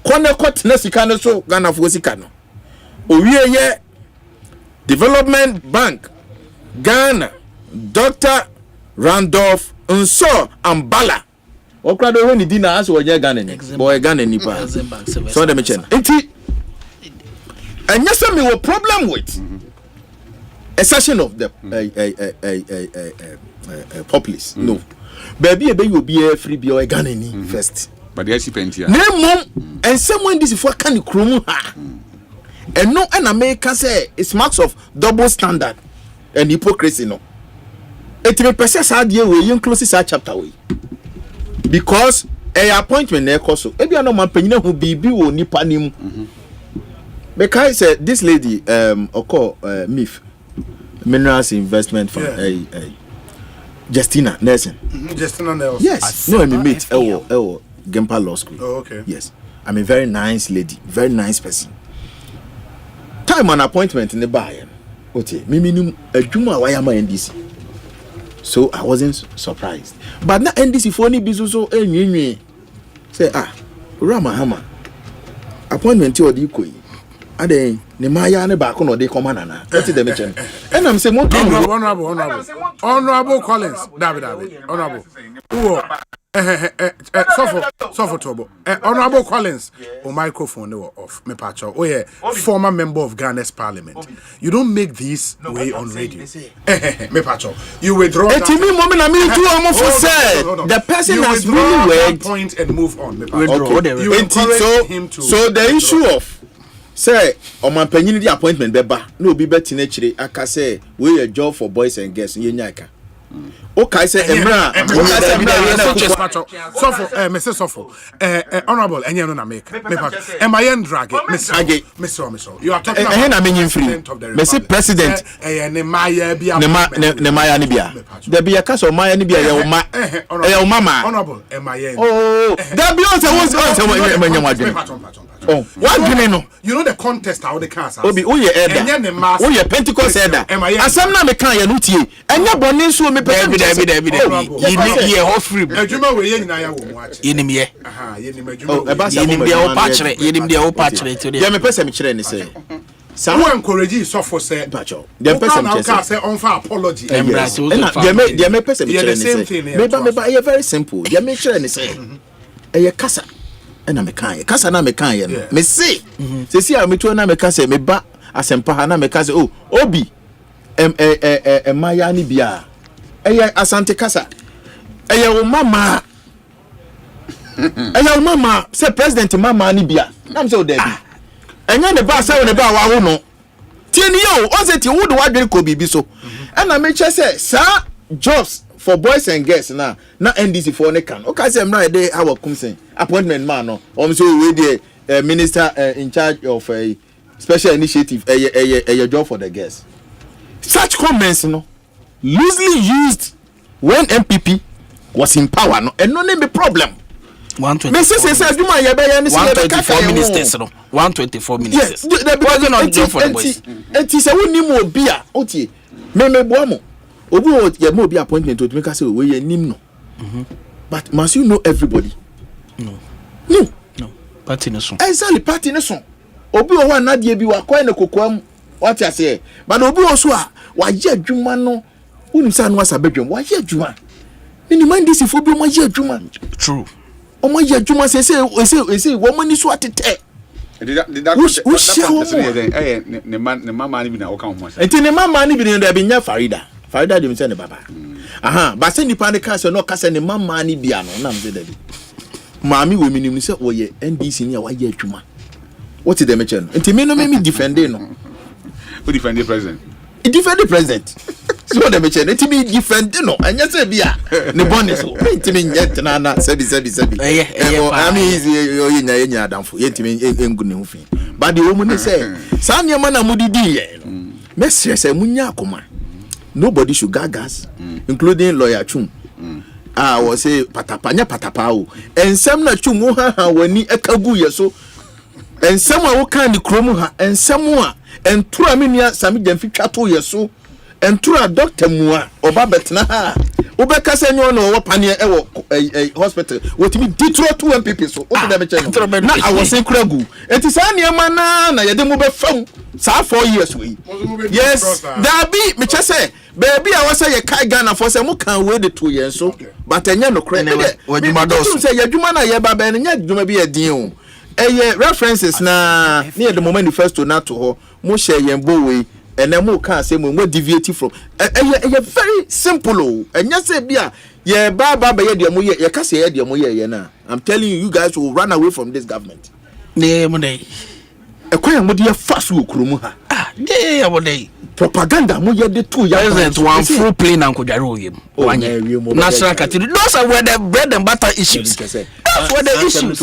G: kone kotena sika ne so Ghana fo sika no. Owieye Development Bank Ghana Dr. Randolph Nso Ambala. Okrado when di na aso oje Ghana ni. Boy Ghana ni pa. So dem chen. Enti anyasa me wo problem with a session of the populace. No. Baby ebe you be free be o Ghana ni first.
L: But the recipient here.
G: Name mom and someone this for can krom ha. And no an America say it's marks of double standard and hypocrisy no. It may persist idea we you close this chapter way. Because a appointment na ekoso. Ebi no man panyina hu bibi wo nipa nim. Because this lady MIF Minerals Investment Fund Justina Nelson.
E: Justina Nelson.
G: Yes. No, I'm a mate. Gempa Law School.
E: Oh, okay.
G: Yes. I'm a very nice lady, very nice person. Time an appointment in the bar. Okay. Minimum a juma wayama NDC. So I wasn't surprised. But now NDC for any business so say Rama Hama appointment to the Ikoi. Ade ne maya ne ba ko no de command na. What is the mention? And I'm saying Honorable Collins. David. Honorable. Suffer trouble. Honorable Collins, microphone off. Me pacho. Former member of Ghana's parliament. You don't make this way on radio. Me pacho. You withdraw. The person has really worked.
E: Point and move on.
G: So the issue of say Omanhene the appointment beba no be better nature aka say we a job for boys and girls nyaka. Okay, say Emra.
E: Mr. Sofo, honorable, and you know, make am I en drag? Mr. You are talking about
G: Mr. President.
E: Nemaya
G: Nibia. There be a case of Maya Nibia, your mama.
E: Honorable, am I?
G: Oh, that be also what do you know?
E: You know the contest how the cars are.
G: Obi, Oye Pentecost Eda. Asamna me kan ya nutie. Enya bone so me pese. David. Ye ho free.
E: Adwuma we ye nyina ya wo mu ache.
G: Yenim ye.
E: Aha, yenim
G: yenim de o patchere, yenim de o patchere to dey. Ye me pese me kire ni say.
E: Who encourage Sofo say Bacho.
G: Dem pese me
E: say on for apology.
G: Dem me pese me kire ni say. Me ye very simple. Dem me kire ni say. Eye kasa. Na me kan kasa na me kan ye no me say see a me to na me kasa me ba Asempa na me kasa obi maya ni bia Asante kasa wo mama say president mama ni bia na me say o da bi enya ne ba say ne ba wa wo no tie ni o say tie wo do wadwere ko bibi so na me che say sa jobs for boys and girls na NDC for ne kan okay say mra dey our kumsen appointment man no so we dey minister in charge of a special initiative a job for the girls. Such comments no loosely used when MPP was in power no and no name be problem.
B: 124 ministers no 124 ministers.
G: Yes, there wasn't on job for the boys. It is a woni mo bia otie me boamo obi o ye mo be appointment to make us say we ye nim no. But must you know everybody?
B: No.
G: Party no so. Exactly, party no so. Obi o wa na de bi wa kwa na kokoam what you say. But obi o so a wa ye adwuma no unim sa no asabadwam wa ye adwuma. Ni man this ifo bi mo ye adwuma.
B: True.
G: O mo ye adwuma say wo mo ni so atete.
L: Did that
G: ne mama ni bi na o kan mo say. Enti ne mama ni bi no da bi nya Farida. Farida dem say ne baba aha ba say nipa ne ka say no ka say ne mama ni bia no na mze dabi maami we minim say oye NDC ni a wa ye adwuma what is the mention enti me no me defending no
L: who defend the president so
G: the mention enti me defending no anya say bia ne bonus so enti me nyet na na sabi I mean oye nya adamfo enti me engu ne ho fi but the woman say sa ne ma na mudidi ye me say munya akoma. Nobody should gagas, including lawyer Chum. I was say patapanya patapao. And some na Chum when ni ekagu yeso. And someone who can the chromoha and someone and true aminia sami demfi chato yeso. And true doctor mua oba betna. Oba kase nyo no wapania ewo hospital. What me ditro 2 MPP so. What the mention? Na I was say kragu. Enti sa niema na yede mo be fam. Sa 4 years we. Yes, that be me say baby I was say ye kai Ghana for say mo kan we the 2 years so but enya no credit wadwuma dos say yadwuma na ye ba ba enya dwuma bi edin o references na near the moment manifesto na to ho mo share yen bo we ene mo kan say mo deviate from very simple o enya say bia ye ba ye de mo ye ka say ye de mo ye na I'm telling you guys will run away from this government ne mo dey ekwan mo de fast wo kromu ha dey mo dey propaganda mo ye de two ya present one full plane and kodware oyem national cathedral those are where the bread and butter issues that's where the issues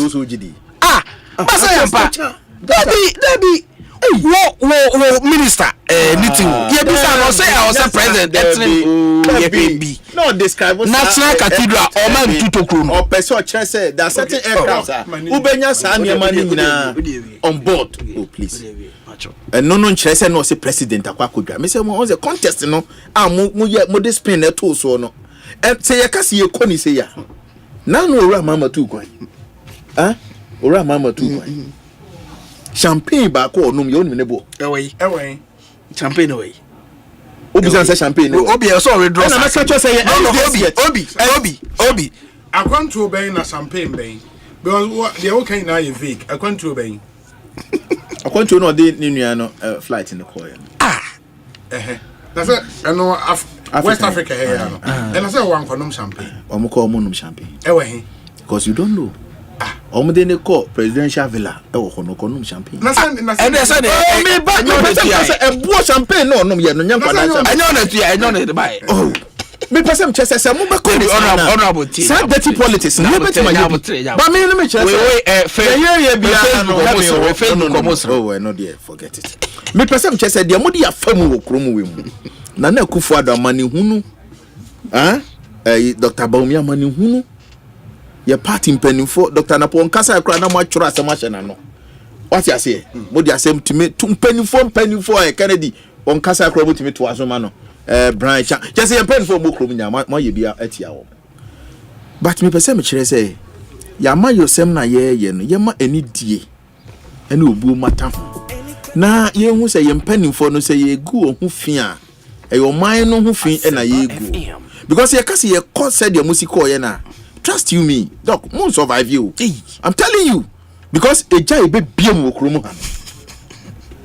G: Asempa that be wo minister meeting ye be say no say I was a president be no describe national cathedral or man tutokro or person say there are certain aircraft ubenya sa niema ni nyina on board please no nkyerɛ sɛ no say president akwakodwa me say mo on the contest no mo de spin na to so no say ye kase ye koni say ya na no ora mama tu kwan ora mama tu kwan champagne ba ko onum ye onum ne bo ewe champagne we obi say champagne obi e so withdraw na make sure say obi
E: akwantu ben na champagne ben because the okay na ye vague akwantu ben
G: akwantu no dey ninu no flight in the coil
E: that's it no West Africa here no and I say one kwanom champagne
G: omko omonum champagne
E: ewe
G: because you don't know Omde ne call presidential villa e wo no konum champagne
E: na say
G: me ba e bo champagne no nom ye no nyampa na champagne enyo na tua enyo na de bai me person chese mo be call honorable tea say dirty politics na be ma ye ba me no me chese ye bia no no there forget it me person chese de mo de afam wo krom we mu na Akufo Addo amani hunu Dr. Baumi amani hunu ye party mpanimfo Dr. Napon kasa akra na mo atworo asem ahye na no what you say mo di asem timi mpanimfo Kennedy on kasa akra mo timi to asoma no Brian cha just ye mpanimfo mo krom nya mo ye bia atia wo but me pese me kire say ya ma yosem na ye no ye ma ani die ene obuo mata na ye hu say ye mpanimfo no say ye gu ohu fi a your mind no hu fi na ye gu because ye kasa ye call said your music o ye na trust you me doc mo survive you I'm telling you because eja ebe biem wo kromo ha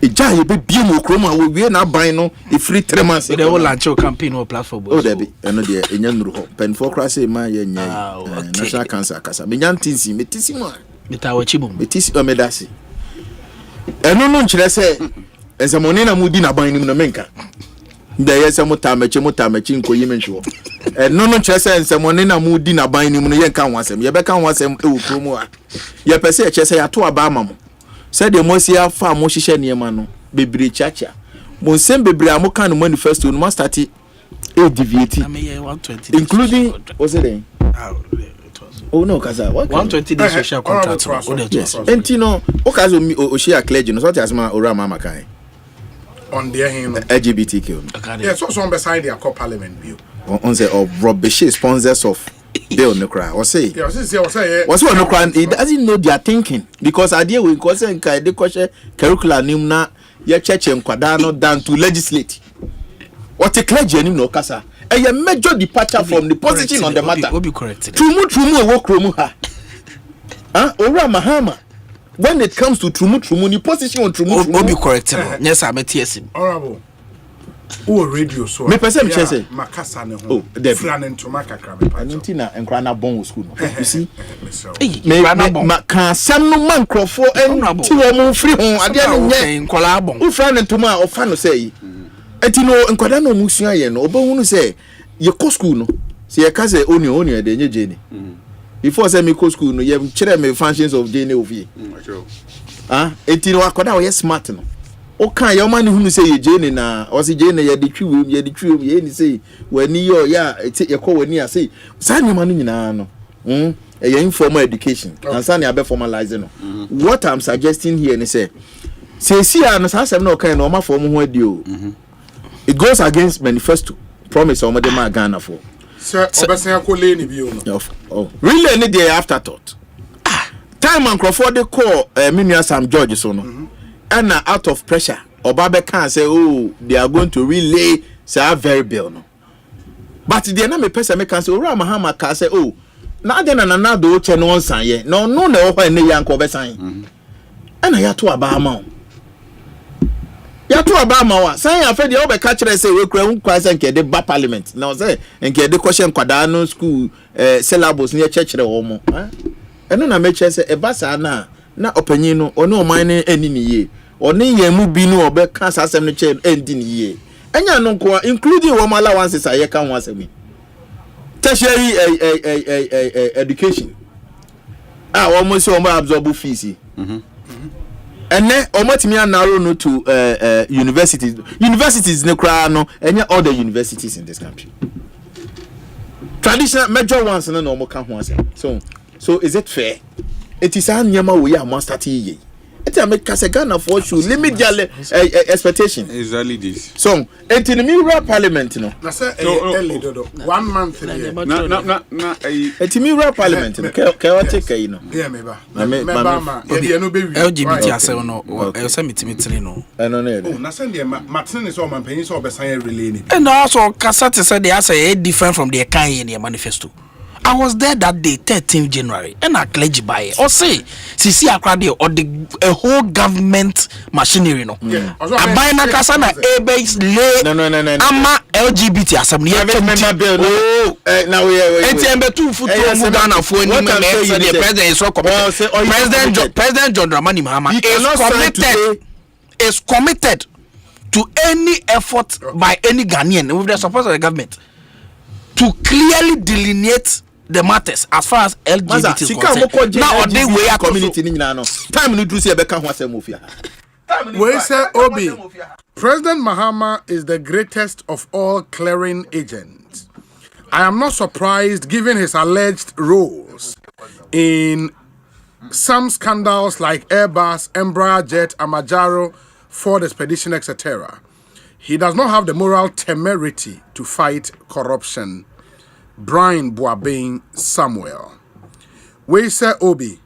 G: eja ebe biem wo kromo ha wo wie na ban no e free 3 months
B: they will launch a campaign or platform
G: oh there be eno de enya nuru ho pen for crase ma ye nya national cancer kasa me nyantinsi metisi mo
B: metawo chibum
G: metisi o medasi eno no nkyere se ezamone na mudi na ban nim no menka nda yesa mutamachi nkoyi menhwo no kyerese ensemone na mudi na ban nim no ye nka nwasem ye beka nwasem e wo promo a ye pese kyerese ya to aba ama mo se de mo sia fa mo hihye niema no bebre chacha mo nsem bebre amoka no manifesto no start e deviate including was it oh no kaza
B: 120 days social contract
G: yes entino o kaza o share clergy no so that asma ora mama kan
E: on their hand
G: LGBTQ.
E: Yes, also on beside their parliament bill.
G: On say of rubbish sponsors of bill no cry. Or say what's what no cry? It doesn't know their thinking because idea we question the question curriculum nim na your church and kwadano down to legislate. What a clergy nim no kasa. A major departure from the position on the matter.
B: Will be corrected.
G: Trumu work room ha. Ora Mahama. When it comes to trumu the position on trumu
B: will be correctable. Yes, I met yes.
E: Honorable. Oh, radio so.
G: Me person say.
E: Makasa ne ho.
G: Oh, there.
E: Flan and tomaka krabe.
G: Anuntina enkra na bon school. You see?
B: Me
G: ka sam no man crofo en ti wo mo free ho ade no nye
B: nkola bon.
G: Wo flan ntoma o fa no say. Enti no nkoda no musua ye no obehunu say ye ko school no. Se ye ka say oni de nye jeni. Before say me ko school no ye kire me functions of jeni ofi. Enti no akoda wo ye smart no. O kan your man who say ye jeni na o say jeni ye de twiwom ye ni say wani yo ya ye ko wani a say sa nyoma no nyina no informal education and sa na be formalize no. What I'm suggesting here ni say see no sa asem no kan no ma form ho adi o. It goes against manifesto promise o mo de ma Ghana for
E: sir obesan akole ni bi o no.
G: Oh really any day afterthought time and Crawford they call Minister Sam George so no. And out of pressure, Obabe can say, oh, they are going to relay say very bill no. But the enemy person can say, oh, Mahama can say, oh, now then another oche no san ye. No any yanko be sign. And I to Obama. Ya to Obama wa. Say after the obe catch say we kura unkwasa nke de ba parliament. Now say nke de question kwada no school syllabus near church re omo. Eno na me say e ba sa na opanyin no ono oman ne ani ni ye. Oni ye mu bi no obe kan asem no che endi ni ye enya no nko including wo mala once say kan ho asem tertiary education wo mo say wo absorb fees ene o matimi anaro no to universities ne kra no enya all the universities in this country traditional major ones no mo kan ho asem so is it fair it is an nyama we are start ye it make Ghana for should limit their expectation.
L: Exactly this.
G: So, in the Mirror Parliament, no.
E: Na say 1 month.
L: Na.
G: It Mirror Parliament, chaotic, you know.
E: Yeah, meba.
B: LGBT asem no. E say mitimi no.
G: I don't know.
E: Oh, na say the Martin is all man penny so obesan relay ni.
B: And also Kasate said they are different from the kan in the manifesto. I was there that day, 13th January, and I clergy by it. Or say, Sisi Akrade or the whole government machinery, no. I buy na kasana base lay.
G: No.
B: Ama LGBT assembly.
G: Oh, now we are.
B: It's a two foot Ghana for any the president is so committed. President John Dramani Mahama is committed to any effort by any Ghanaian with the support of the government to clearly delineate the matters as far as LGBT is concerned. Now they way community
G: time no do say be kan ho asem ofia.
E: We say Obi, President Mahama is the greatest of all clearing agents. I am not surprised given his alleged roles in some scandals like Airbus, Embraer Jet, Amajaro, Ford Expedition, etc. He does not have the moral temerity to fight corruption. Brian Boabeng Samuel. We say Obi.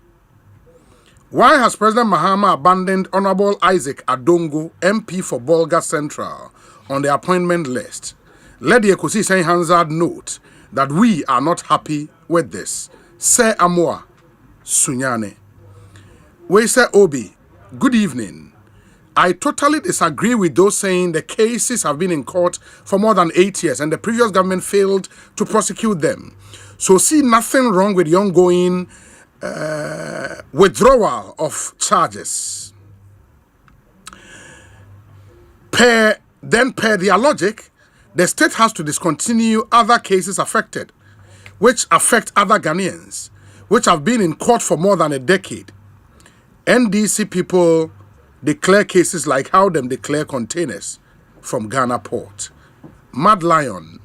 E: Why has President Mahama abandoned Honorable Isaac Adongo, MP for Bolga Central, on the appointment list? Let the Ekosiisen Hansard note that we are not happy with this. Say Amoa Sunyane. We say Obi. Good evening. I totally disagree with those saying the cases have been in court for more than 8 years and the previous government failed to prosecute them. So see nothing wrong with the ongoing withdrawal of charges. Per their logic, the state has to discontinue other cases which affect other Ghanaians, which have been in court for more than a decade. NDC people declare cases like how them declare containers from Ghana port. Mad Lion,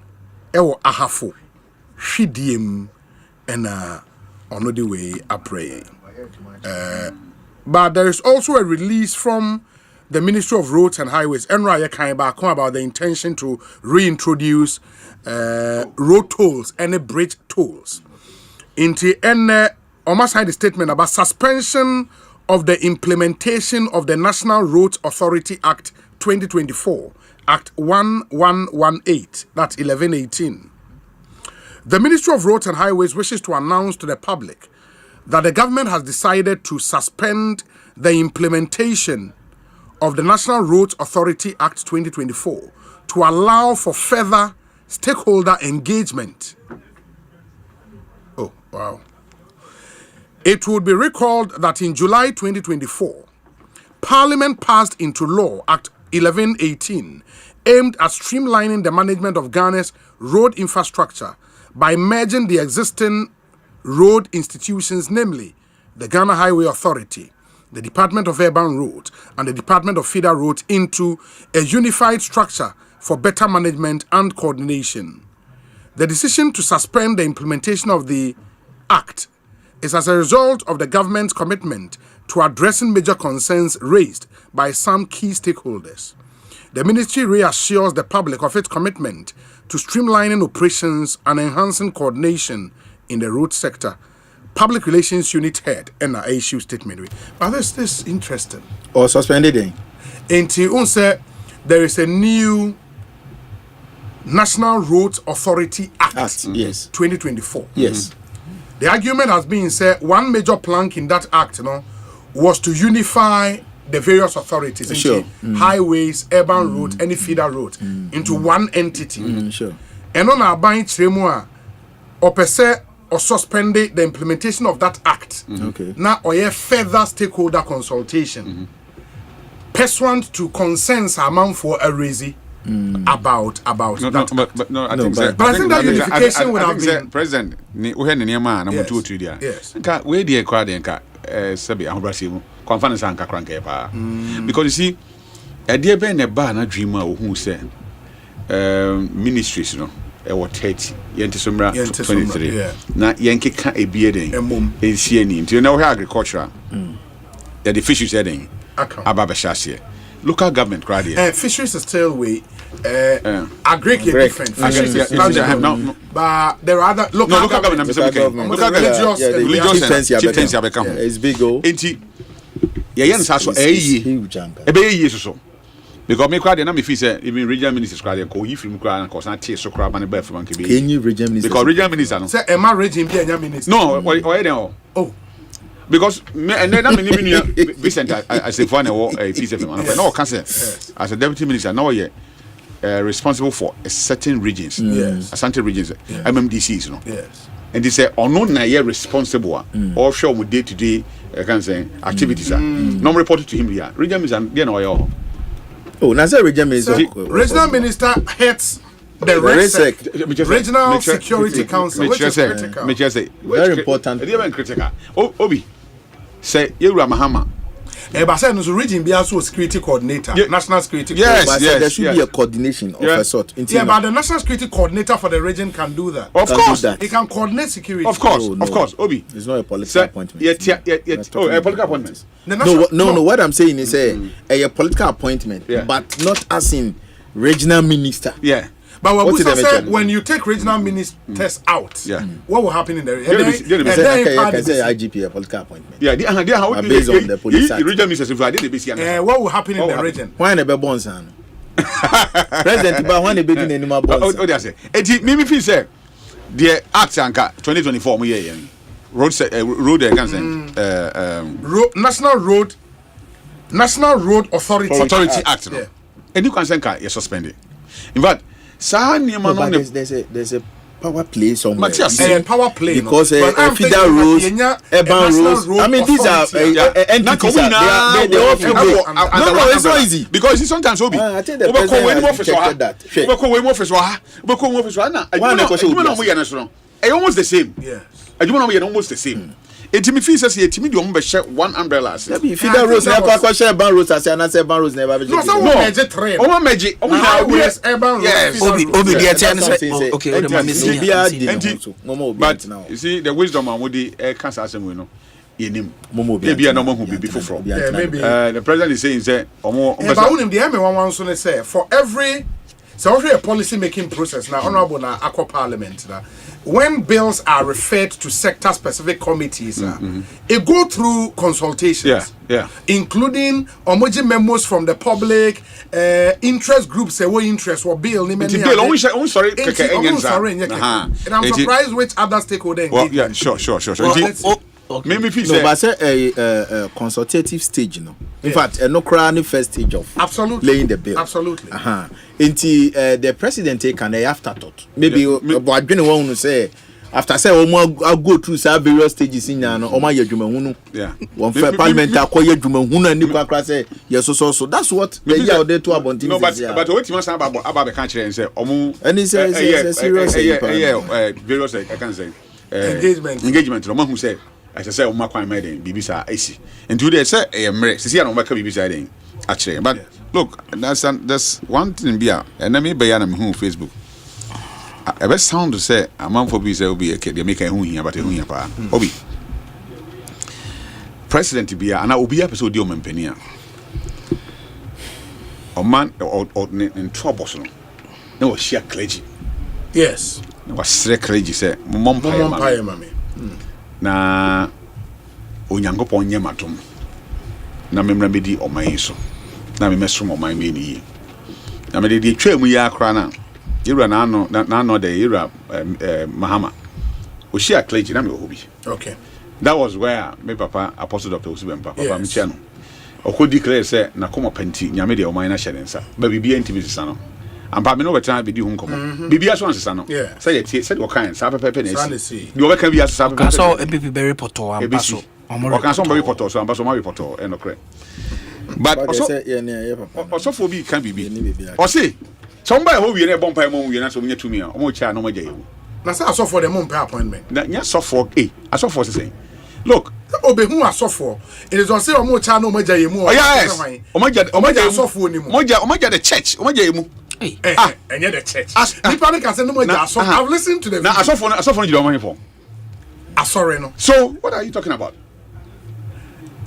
E: Ewo Ahafo, Shidiem, and on the way are praying. But there is also a release from the Ministry of Roads and Highways, Enra Yekaiba, about the intention to reintroduce road tolls and bridge tolls. Into almost had a statement about suspension of the implementation of the National Roads Authority Act 2024, Act 1118, that's 1118. The Ministry of Roads and Highways wishes to announce to the public that the government has decided to suspend the implementation of the National Roads Authority Act 2024 to allow for further stakeholder engagement. Oh, wow. It would be recalled that in July 2024, Parliament passed into law Act 1118, aimed at streamlining the management of Ghana's road infrastructure by merging the existing road institutions, namely the Ghana Highway Authority, the Department of Urban Roads, and the Department of Feeder Roads into a unified structure for better management and coordination. The decision to suspend the implementation of the Act is as a result of the government's commitment to addressing major concerns raised by some key stakeholders. The ministry reassures the public of its commitment to streamlining operations and enhancing coordination in the road sector. Public Relations Unit Head and I issue statement. But this is interesting.
G: Or suspended in.
E: Until there is a new National Roads Authority Act.
G: Yes.
E: 2024.
G: Yes.
E: The argument has been said one major plank in that act, was to unify the various authorities into highways, urban roads, any feeder roads into one entity.
G: Sure.
E: And on our buying tremor or per se or suspended the implementation of that act.
G: Okay.
E: Now or further stakeholder consultation. Pursuant to consensus amount for a raise about
L: I think
E: that unification would have been
L: President we had niema na mutu tu dia nka we dey crowd nka sabi ahobrase mu conference anka kranka pa because you see e dey be ne ba na dream a ohu say ministries no e what 30 yente somra 23 na yenkeka ebie den ensie ni nti na we agriculture the fisheries heading ababa shase local government crowd here
E: fisheries is still way agric is different. Fisheries is tangible. But there are other local government.
L: Religious
G: it's big go.
L: Enti ye so so because me crowd na me feel say even regional ministers crowd ko yi film crowd cause na tie so crowd man be from Kebe.
G: Can you regional minister?
L: Because regional minister no.
E: Say Emma region be anya minister.
L: No, why then oh. Because and then I'm in Vincent as a fan of a piece of him. No, cancer as a deputy minister now responsible for a certain regions.
E: Yes.
L: Asante regions, MMDCs, no.
E: Yes.
L: And they say unknown na responsible offshore with day-to-day activities. No reported to him here. Regional minister, they know.
G: Oh, now say regional minister.
E: Regional minister heads the Regional Security Council, which is critical.
L: Very important. Critical. Obi say Yura Mahama.
E: But say no region be also security coordinator, national security.
G: Yes, there should be a coordination of a sort.
E: Yeah, but the national security coordinator for the region can do that.
L: Of course,
E: he can coordinate security.
L: Of course, of course. Obi,
G: it's not a political appointment.
L: A political appointment.
G: No. What I'm saying is a political appointment, but not as in regional minister.
L: Yeah.
E: But what Busa said, when you take regional ministers out, what will happen in the
G: IGP a political appointment?
L: Yeah,
G: based on the police act.
L: Regional ministers,
E: what will happen in the region?
G: Why never bonsan? President, but when they be doing any more bonds?
L: Oh, that's it. Mimi feel say the act anka 2024 mo year road
E: National Road Authority
L: Act. And you can say you suspended. In fact,
G: there's a power play somewhere.
E: Power play
G: because feeder roads, urban roads. I mean, these are entities. They all feel great. No, it's not easy
L: because sometimes Obi.
G: I think the president has rejected that.
L: Almost the same.
E: Yes.
L: Almost the same. Etimi fee says etimi de ombe share one umbrella.
G: Maybe feeder roads never share ban roads as and say ban roads never.
E: No, so we measure train.
L: O measure.
E: Yes, urban roads.
B: Yes. Obi dey tell say okay, o dey miss
L: me. But you see the wisdom amodi cancer asem no. Yenim. Maybe no mo hu bibi foforo.
E: Yeah, maybe.
L: The president is saying say omo
E: but unim the M11 so say for every so a policy making process now honorable na aqua parliament na when bills are referred to sector specific committees it go through consultations including omoji memos from the public interest groups say what interest or bill and I'm surprised which other stakeholder engagement.
L: Yeah, sure.
G: Maybe but say a consultative stage, you know. In fact, no crown the first stage of laying the bill.
E: Absolutely.
G: Until the president take an afterthought. Maybe but I want to say after say I'll go through some various stages in Oma Yajumahunu. Yeah. One fair parliament acquire Jumahuna and Nipa say yes so that's what the year there to about. No, but
L: what you must say about the country and say
G: and he says serious
L: various I can say engagement no man who say as I say on my quite made in BBC AC and do they say see I don't make BBC then actually but look that's one thing be and I me be on Facebook I best sound to say a man for be say will be a kid they make a who here but a who here pa obi president be and I will be episode of Mempenia a man or in trouble no share clergy
E: yes
L: was sre clergy say mom pay mama na onyankopon nye matom na memra bedi oman so na me mesom oman me ni na me de twam yi akra na yira na no de yira mahama o share clergy na me obi
E: okay
L: that was where me papa apostle dr Osibempa papa me chano o ko declare say na komo panti nyame de oman na hyerensa ba bibia ntimi sisa no ampa me no betan be di hu nkomo bibia so ansesa no say ye tie say the kind sa pepe na esi di obeka bia sa pepe
B: so epipi very poto ambaso
L: o kan so very poto so ambaso ma be poto e no kre but also for be can be o say somebody who we na bompa mo we na so nya tumi o mo cha no mo ja yewu
E: na say aso for the mom pay appointment
L: na nya so for aso for say look
E: obehu aso for it is on say o mo cha no mo ja yemu
L: o yes o mo ja aso for ni mo o mo ja the church o mo ja yemu
E: and yet the church. People can say no more. I've listened to them.
L: Now, I saw for you don't for.
E: Sorry, no.
L: So, what are you talking about?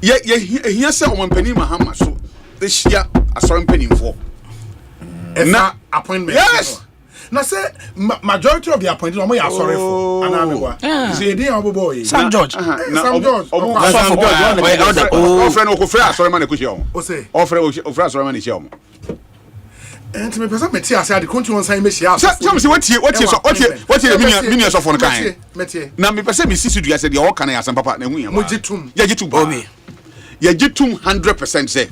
L: Yeah, here say on penny Mahama. So, this year I saw him penny for.
E: Now, appointment.
L: Yes.
E: Now, say majority of the appointments, I'm sorry for. And I'm say, dear boy,
B: Sam George.
E: Sam George.
L: Oh, friend, Okofra, sorry, man,
E: Osei.
L: Offer, sorry, man,
E: and me person metia say the country one sign me share.
L: Tell me what you mini of on kind. Na me person me sisi do say the all can Asempa papa na hu ya.
E: Mojitum.
L: Ya jitum. Omi. Ya jitum 100% say.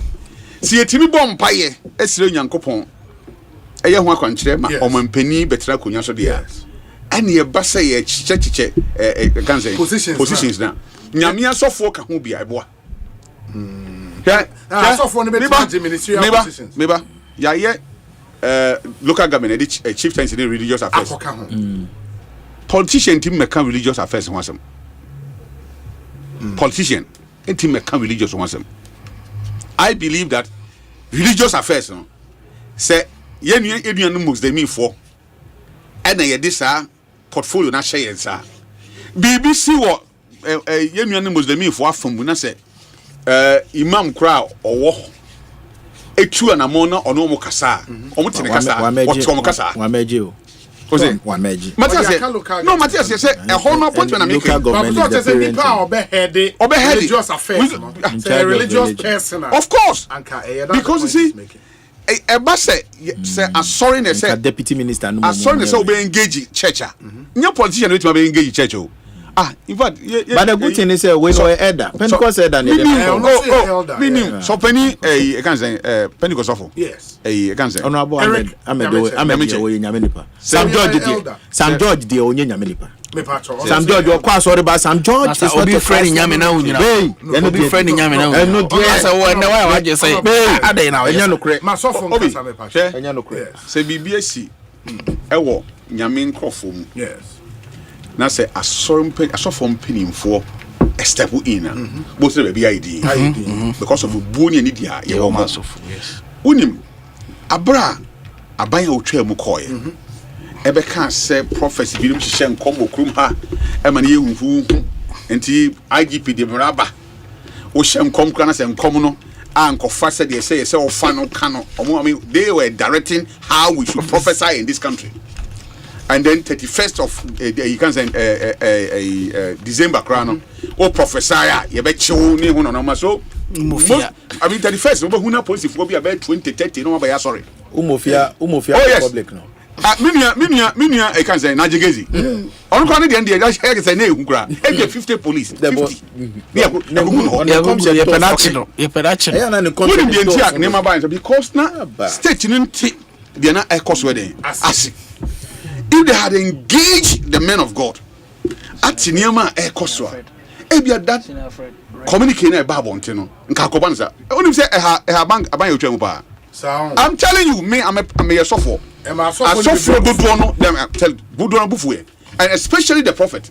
L: Si etimi bom paye, esire Nyankopon. Eye ho akwankyere ma omampani betra konya so de ya. Ane ye ba say ye chiche kan say positions na. Nyame asofo ka ho bia eboa. Ya
E: asofo no be ministerial positions.
L: Meba. Ya ye local government chief tension in religious affairs. Politician team make religious affairs once. Politician team make religious once. I believe that religious affairs no say ye no Muslim for and ye this portfolio na share sir. BBC what ye no Muslim for afum na say imam kra owo etu na mo na ono mo kasa o mo tene kasa o to mo kasa
B: wa meji o
L: Osei
B: wa meji
L: Matias no Matias say e ho no point na make
E: but so say nipa obehede religious affairs no religious person
L: of course because you see e ba say sorry na say
B: deputy minister no
L: sorry na say o be engage church nya politician no be engage church o. In fact,
B: but the good thing is we know elder. Pentecost elder.
L: Meaning, so penny, I can say, Pentecost awful.
E: Yes.
L: I can say,
B: Honorable Ahmed Nyamenipa. Sam George, the only Nyamenipa. Sam George, your class or about Sam George. Is not be friend in Yamina. You're not be friend in Yamina. And no, I just say, are they now? You know, correct.
E: My soft phone,
L: say BBSC, Ewo, Yamin Crawford.
E: Yes.
L: Na say asofo mpenimfo a step in both the baby ID because of boni ni dia ye wo masofo yes unim abra aban otwa mu koye ebe kan say prophecy bi hihye nkom okrum ha e ma na ye hunhu enti IGP de braba wo hye nkom kra na say nkom no ankofa say de say ofa no ka no they were directing how we should prophesy in this country. And then 31st of you can say December crown or prophesy you bet you ni hono no so I mean 31st we huna policy for be about 2030 no ba sorry
B: umofia public no
L: Minia, I can say Najigezi. On one again, the Ash say no, 50 police. 50. Because now state they are not echoes wedding. If they had engaged the men of God at Sinema Ekoswa, ebia that communicating about Bontino, Nkakobanza. Only say a bank about your chamber. I'm telling you, I'm a software. I suffer Budono Bufwe, and especially the prophet.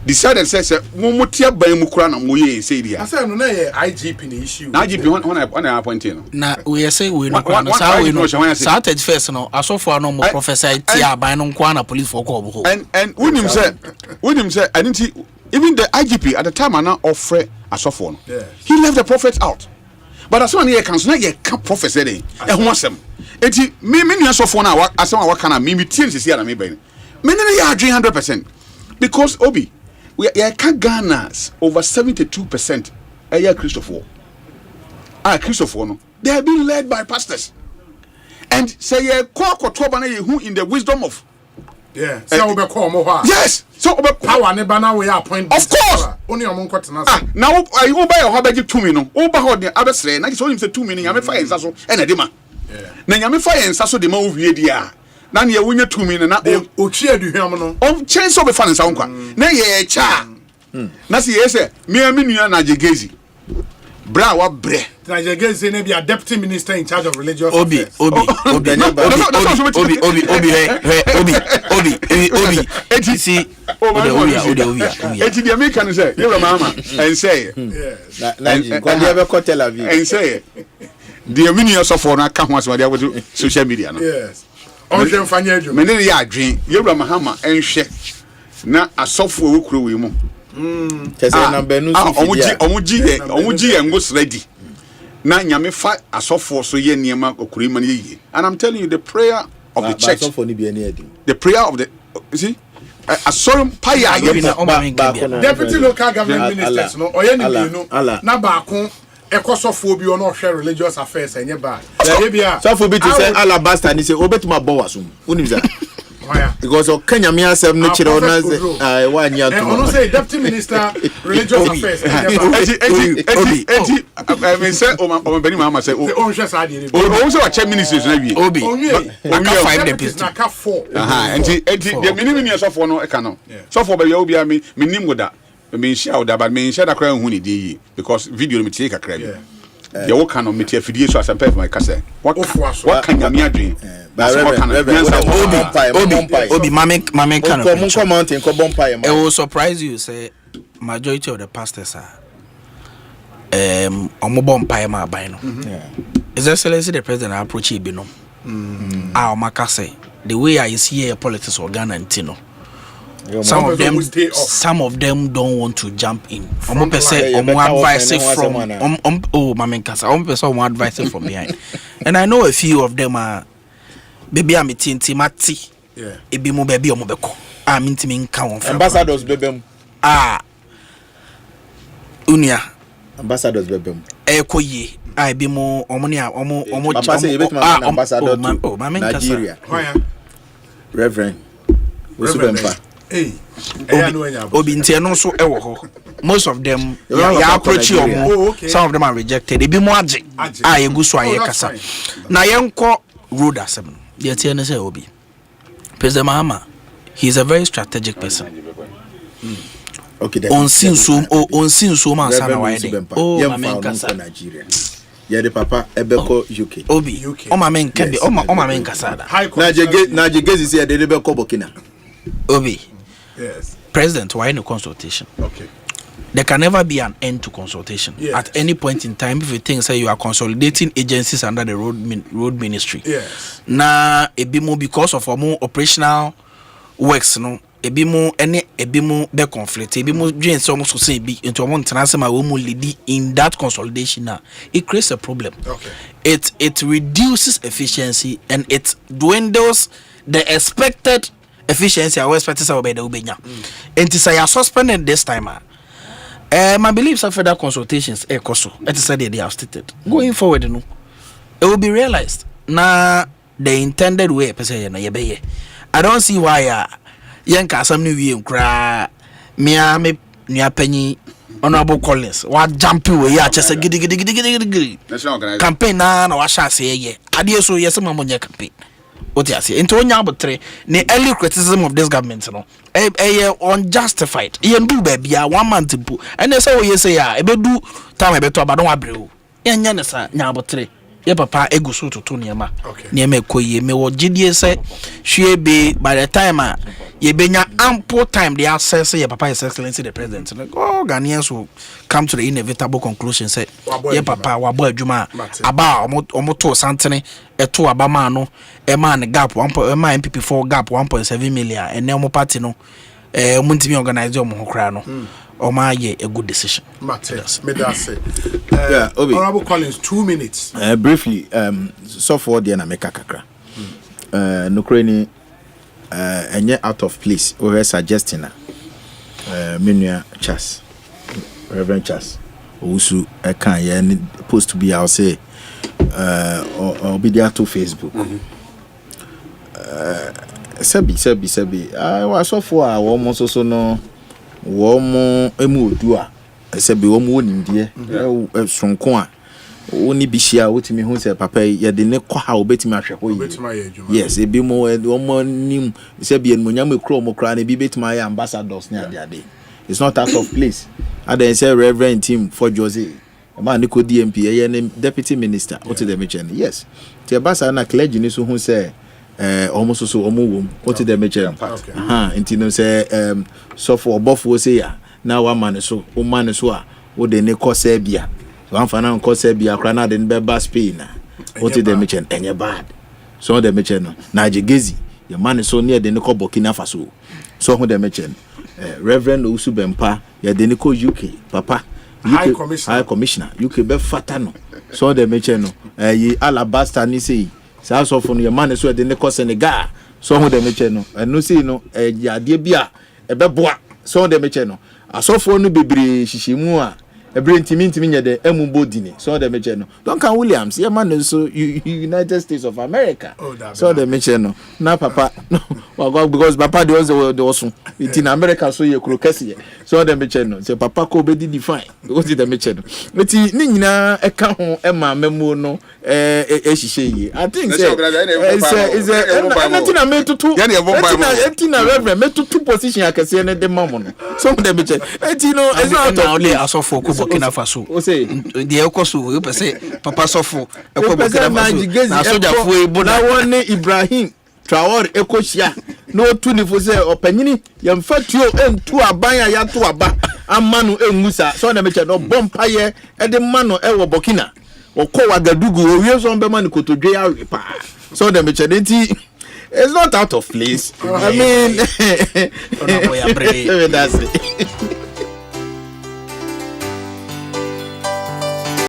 L: Decided says Momotia Baymukrana Muye say dia. I said no IGP the issue. IGP when I appointing. Now we say we no started first no I saw for no more professor tia by no kwana police for call. And when him say I didn't see even the IGP at the time I now offer a software. He left the prophet out. But as one year comes not yet professor dey. E ho asem. Enti me nua software na asem a waka na me tie sisi na me ben. Me ne ya 100% because Obi we can Ghana's over 72% Christopher. Christopher no. They have been led by pastors. And say who in the wisdom of yes. So power never now we appoint. Of course. Only among now I go buy a hobby 2 million. Over hold the other say na so him say 2 million. I fire so and a dema. Na nyame fire so the man wie dia. Na ne wonya 2 million na o chi aduham no on change so be fan nsa nkwa na ye cha na se ye say me nua na jegezi bra wa bre na jegezi na be a deputy minister in charge of religious obi etisi eti the American say you mama and say na kwa dia be ko Tel Aviv and say the minister for na ka ho aswa dia go social media no yes onje mfanya adwo me ne ya adwen yewura mahama enhwe na asofo wokuro we mu tese na banu omuji ye ngo ready na nyame fa asofo so ye niema okuro man ye and I'm telling you the prayer of the church the prayer of the you see asorum paya deputy local government ministers no oye ni no na baako ekosofo bi ono hwe religious affairs enye ba bia sofo bi to say alabaster ni say obetuma bowasum unimza because o Kenya me asem no kire ona say wa nya to ono say deputy minister religious affairs I say o bani mama say o hwe sa de o say wa chair ministers na wie obi aka 5 deputies na ka 4 enti the minimum sofo no e ka no sofo ba obi a me nim goda me share that but me share that cry hu ni dey because video me take akra bi ye wo kan no me tie fidie so Asempa my kase what kan nyame adwen obi mame kan ko mountain ko bompa ye it will surprise you say majority of the pastors are omo bompa ye ma ban no is excellency the president approach e bi no o makase the way I see here politics of Ghana ntino some of them don't want to jump in. Advice from advice from behind. And I know a few of them are baby I'm mati. Yeah. Ebi mo baby o mo beko. Minti count ambassadors bebem. Unia ambassadors bebem. Ekoye. Ebi mo omoni ambassador Nigeria. Reverend hey, Obi Ntiano so ewo ho. Most of them ya approach you. Some of them are rejected. They be mo age. Egu so aye kasa. Na yenko road asem. Dey tie say Obi. President Mahama, he is a very strategic person. Okay, on sin so man sana why dey. Oh, my kasa Nigeria. Yeah, the papa ebeko UK. Obi. O ma men kebe. O ma men kasa da. Na jegezi say dey ebeko Burkina. Obi. Yes. President, why no consultation? Okay. There can never be an end to consultation. Yes. At any point in time, if you think say you are consolidating agencies under the road ministry. Yes. Na ebimo because of more operational works, no. Ebimo be conflict. Ebimo join some so say be into one transfer we mu lead in that consolidation now. It creates a problem. Okay. It reduces efficiency and it dwindles the expected efficiency I was expecting by the Ubenya. And to say I suspended this time. My beliefs are further consultations. Ekoso. It is said they have stated. Going forward, it will be realized. Now,
B: the intended way per se na yebeye. I don't see why yanka some new we cry me penny Honorable Collins what jump away ya chese gidi campaign na wa sha say ye ade so yes mamonya campaign what you say into onya abotre ne early criticism of this government no unjustified ye ndu ba bia 1 month mpo ene say we say ya ebedu time ebeto abadon abreu enya ne sa nya abotre ye papa egusu toto niema niema ekoye me wo gidie say hwe be by the time ye benya ample time the access ye papa his excellency the president Ghanaians will come to the inevitable conclusion say ye papa wabo adwuma aba omoto santene eto abama no e man gap 1 e man MPP4 gap 1.7 million and omo party no omuntimi organize omo hokra no Oma ye a good decision.
E: Yes. Honorable Collins, 2 minutes.
G: Briefly, so for the Nameka Kakra. Nukreni any out of place. We were suggesting Minya Chas, Reverend Chas. Also, I can supposed to be I'll say or be there to Facebook. Sebi. I was so for almost also no. Womo emu odua ese be womo onindie sonko a oni bihia wotimi hu se papa ye de ne kwa ha obetimi ahwe ho yes ebi mo womo nim se be enmonyam ekro mo kra na bi betima ya ambassadors ne ade it's not out of place ada say reverend team for Jose ma ne ko DMP ye ne deputy minister what the mention yes ti abasa na clergy ni so hu se almost so wom what the mention nti no say so for bofo say ya na wa man so o man so a wo de ne kosa bia so amfa na kosa bia kra na de be ba Spain na what the mention enye bad so the mention no na jegezi your man so near de ne ko Burkina Faso so who the mention Reverend Usu Bempa ya de ne ko UK papa High Commissioner UK be fata no so the mention no yi alabasta ni say so for your man so de ne ko Senegal so who the mention no no say no ya de bia ebeboa so de meche no asofo no bebre hihyimu a ebre ntimi nya de emubodini so de meche no Duncan Williams ye man so United States of America so de meche no na papa no because papa de also in America so ye krokese so de meche no say papa ko be define what de meche no eti ni nyina eka ho ema memo no ehihye yi I think say is a metutu etina reverend metutu position akese ne de mamo no so de meche eti no is not only asofo ko Burkina Faso Osei de ekoso you say papa sofo eko Burkina Faso na soja fu ebo na woni Ibrahim Traore ekohia no tu ni fo say opanyini ye mfatuo entu aban ya yato aba amanu engusa so na meche no bompaye e de mano e wo Burkina okọ wagadugu owie so be man kotodwe ya pa so na meche nti it's not out of place I mean that's it